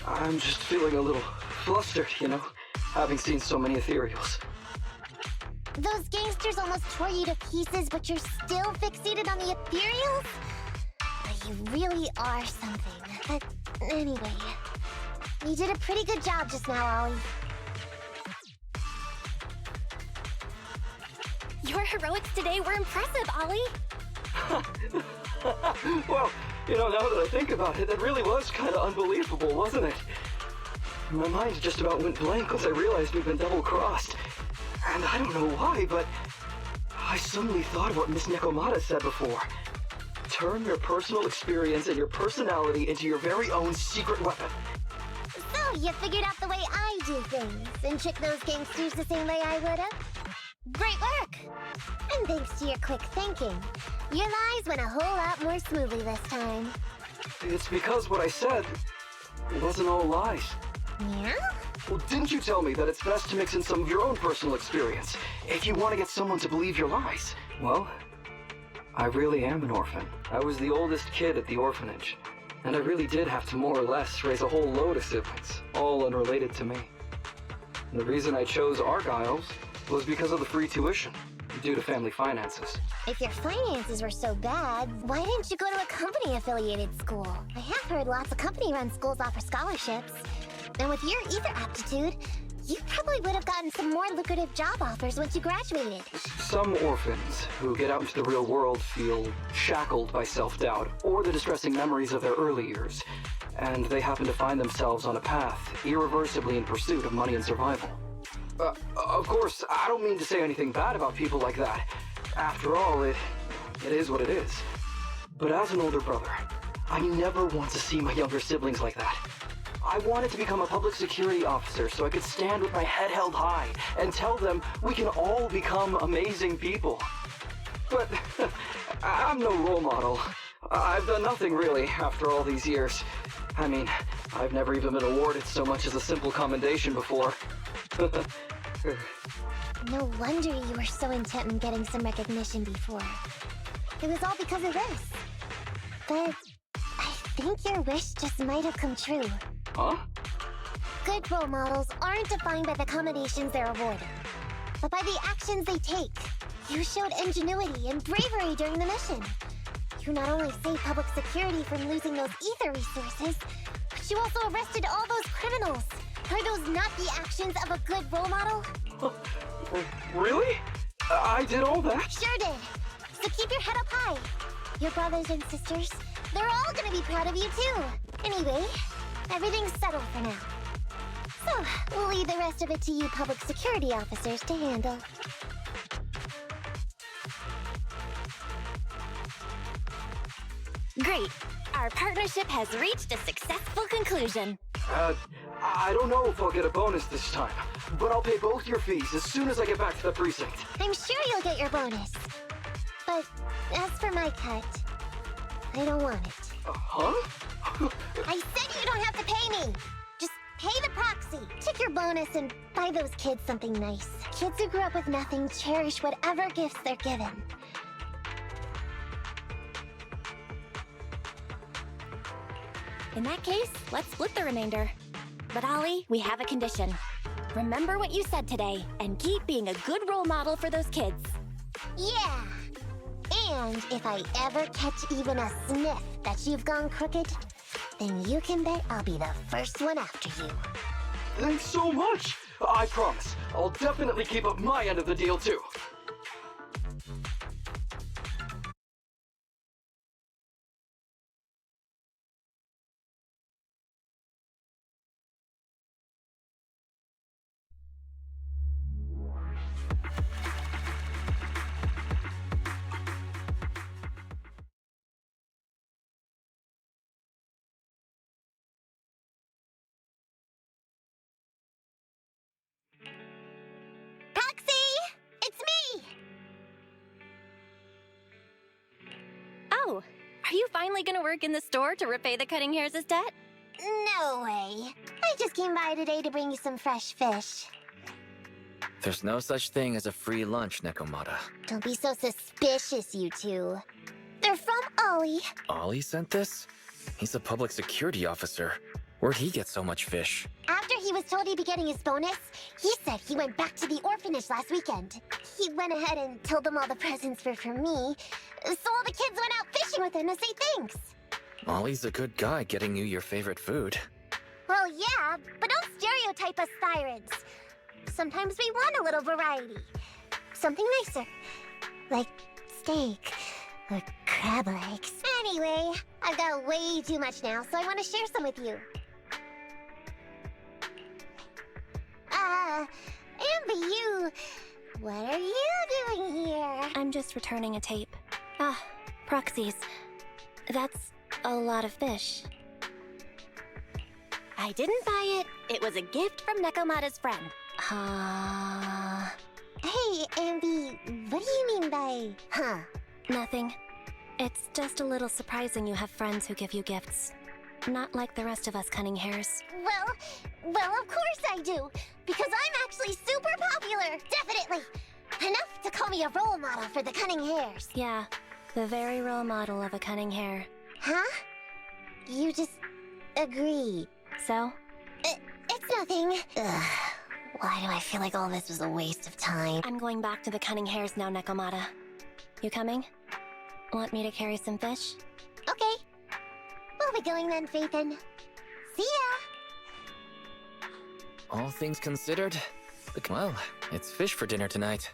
I'm just feeling a little flustered, you know, having seen so many ethereals. Those gangsters almost tore you to pieces, but you're still fixated on the ethereals? You really are something. But anyway, you did a pretty good job just now, Ollie. Your heroics today were impressive, Ollie. Well, you know, now that I think about it, that really was kind of unbelievable, wasn't it? My mind just about went blank once I realized we'd been double-crossed. And I don't know why, but I suddenly thought of what Miss Nekomata said before. Turn your personal experience and your personality into your very own secret weapon. So, you figured out the way I do things, and tricked those gangsters the same way I would've? Great work! And thanks to your quick thinking, your lies went a whole lot more smoothly this time. It's because what I said wasn't all lies. Yeah? Well, didn't you tell me that it's best to mix in some of your own personal experience if you want to get someone to believe your lies? Well, I really am an orphan. I was the oldest kid at the orphanage, and I really did have to more or less raise a whole load of siblings, all unrelated to me. And the reason I chose Argyle's was because of the free tuition, due to family finances. If your finances were so bad, why didn't you go to a company-affiliated school? I have heard lots of company-run schools offer scholarships. And with your ether aptitude, you probably would have gotten some more lucrative job offers once you graduated. Some orphans who get out into the real world feel shackled by self-doubt or the distressing memories of their early years, and they happen to find themselves on a path irreversibly in pursuit of money and survival. Of course, I don't mean to say anything bad about people like that. After all, it is what it is. But as an older brother, I never want to see my younger siblings like that. I wanted to become a public security officer so I could stand with my head held high and tell them we can all become amazing people. But I'm no role model. I've done nothing really after all these years. I mean, I've never even been awarded so much as a simple commendation before. No wonder you were so intent on getting some recognition before. It was all because of this. But I think your wish just might have come true. Huh? Good role models aren't defined by the accommodations they're awarded, but by the actions they take. You showed ingenuity and bravery during the mission. You not only saved public security from losing those ether resources, but you also arrested all those criminals. Are those not the actions of a good role model? Really? I did all that? Sure did. So keep your head up high. Your brothers and sisters, they're all gonna be proud of you too. Anyway, everything's settled for now. So, we'll leave the rest of it to you public security officers to handle. Great. Our partnership has reached a successful conclusion. I don't know if I'll get a bonus this time, but I'll pay both your fees as soon as I get back to the precinct. I'm sure you'll get your bonus. But as for my cut, I don't want it. Huh? I said you don't have to pay me! Just pay the proxy. Take your bonus and buy those kids something nice. Kids who grew up with nothing cherish whatever gifts they're given. In that case, let's split the remainder. But Ollie, we have a condition. Remember what you said today, and keep being a good role model for those kids. Yeah! And if I ever catch even a sniff that you've gone crooked, then you can bet I'll be the first one after you. Thanks so much! I promise, I'll definitely keep up my end of the deal too. Proxy! It's me! you? Are you finally gonna work in the store to repay the cutting hair's debt? No way. I just came by today to bring you some fresh fish. There's no such thing as a free lunch, Nekomata. Don't be so suspicious, you two. They're from Ollie. Ollie sent this? He's a public security officer. Where'd he get so much fish? After he was told he'd be getting his bonus, he said he went back to the orphanage last weekend. He went ahead and told them all the presents were for me, so all the kids went out fishing with him to say thanks. Ollie's a good guy getting you your favorite food. Well, yeah, but don't stereotype us sirens. Sometimes we want a little variety. Something nicer. Like steak or crab legs. Anyway, I've got way too much now, so I want to share some with you. Amber, what are you doing here? I'm just returning a tape. Ah, proxies. That's a lot of fish. I didn't buy it. It was a gift from Nekomata's friend. Hey, Ambi, what do you mean by, huh? Nothing. It's just a little surprising you have friends who give you gifts. Not like the rest of us cunning hairs. Well, of course I do. Because I'm actually super popular. Definitely. Enough to call me a role model for the cunning hairs. Yeah, the very role model of a cunning hair. Huh? You just agreed. So? It's nothing. Ugh. Why do I feel like all this was a waste of time? I'm going back to the cunning hairs now, Nekomata. You coming? Want me to carry some fish? Okay. We'll be going then, Phaethon. See ya! All things considered, well, it's fish for dinner tonight.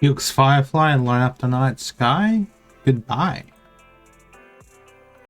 Yuke's Firefly and Learn After Night Sky. Goodbye.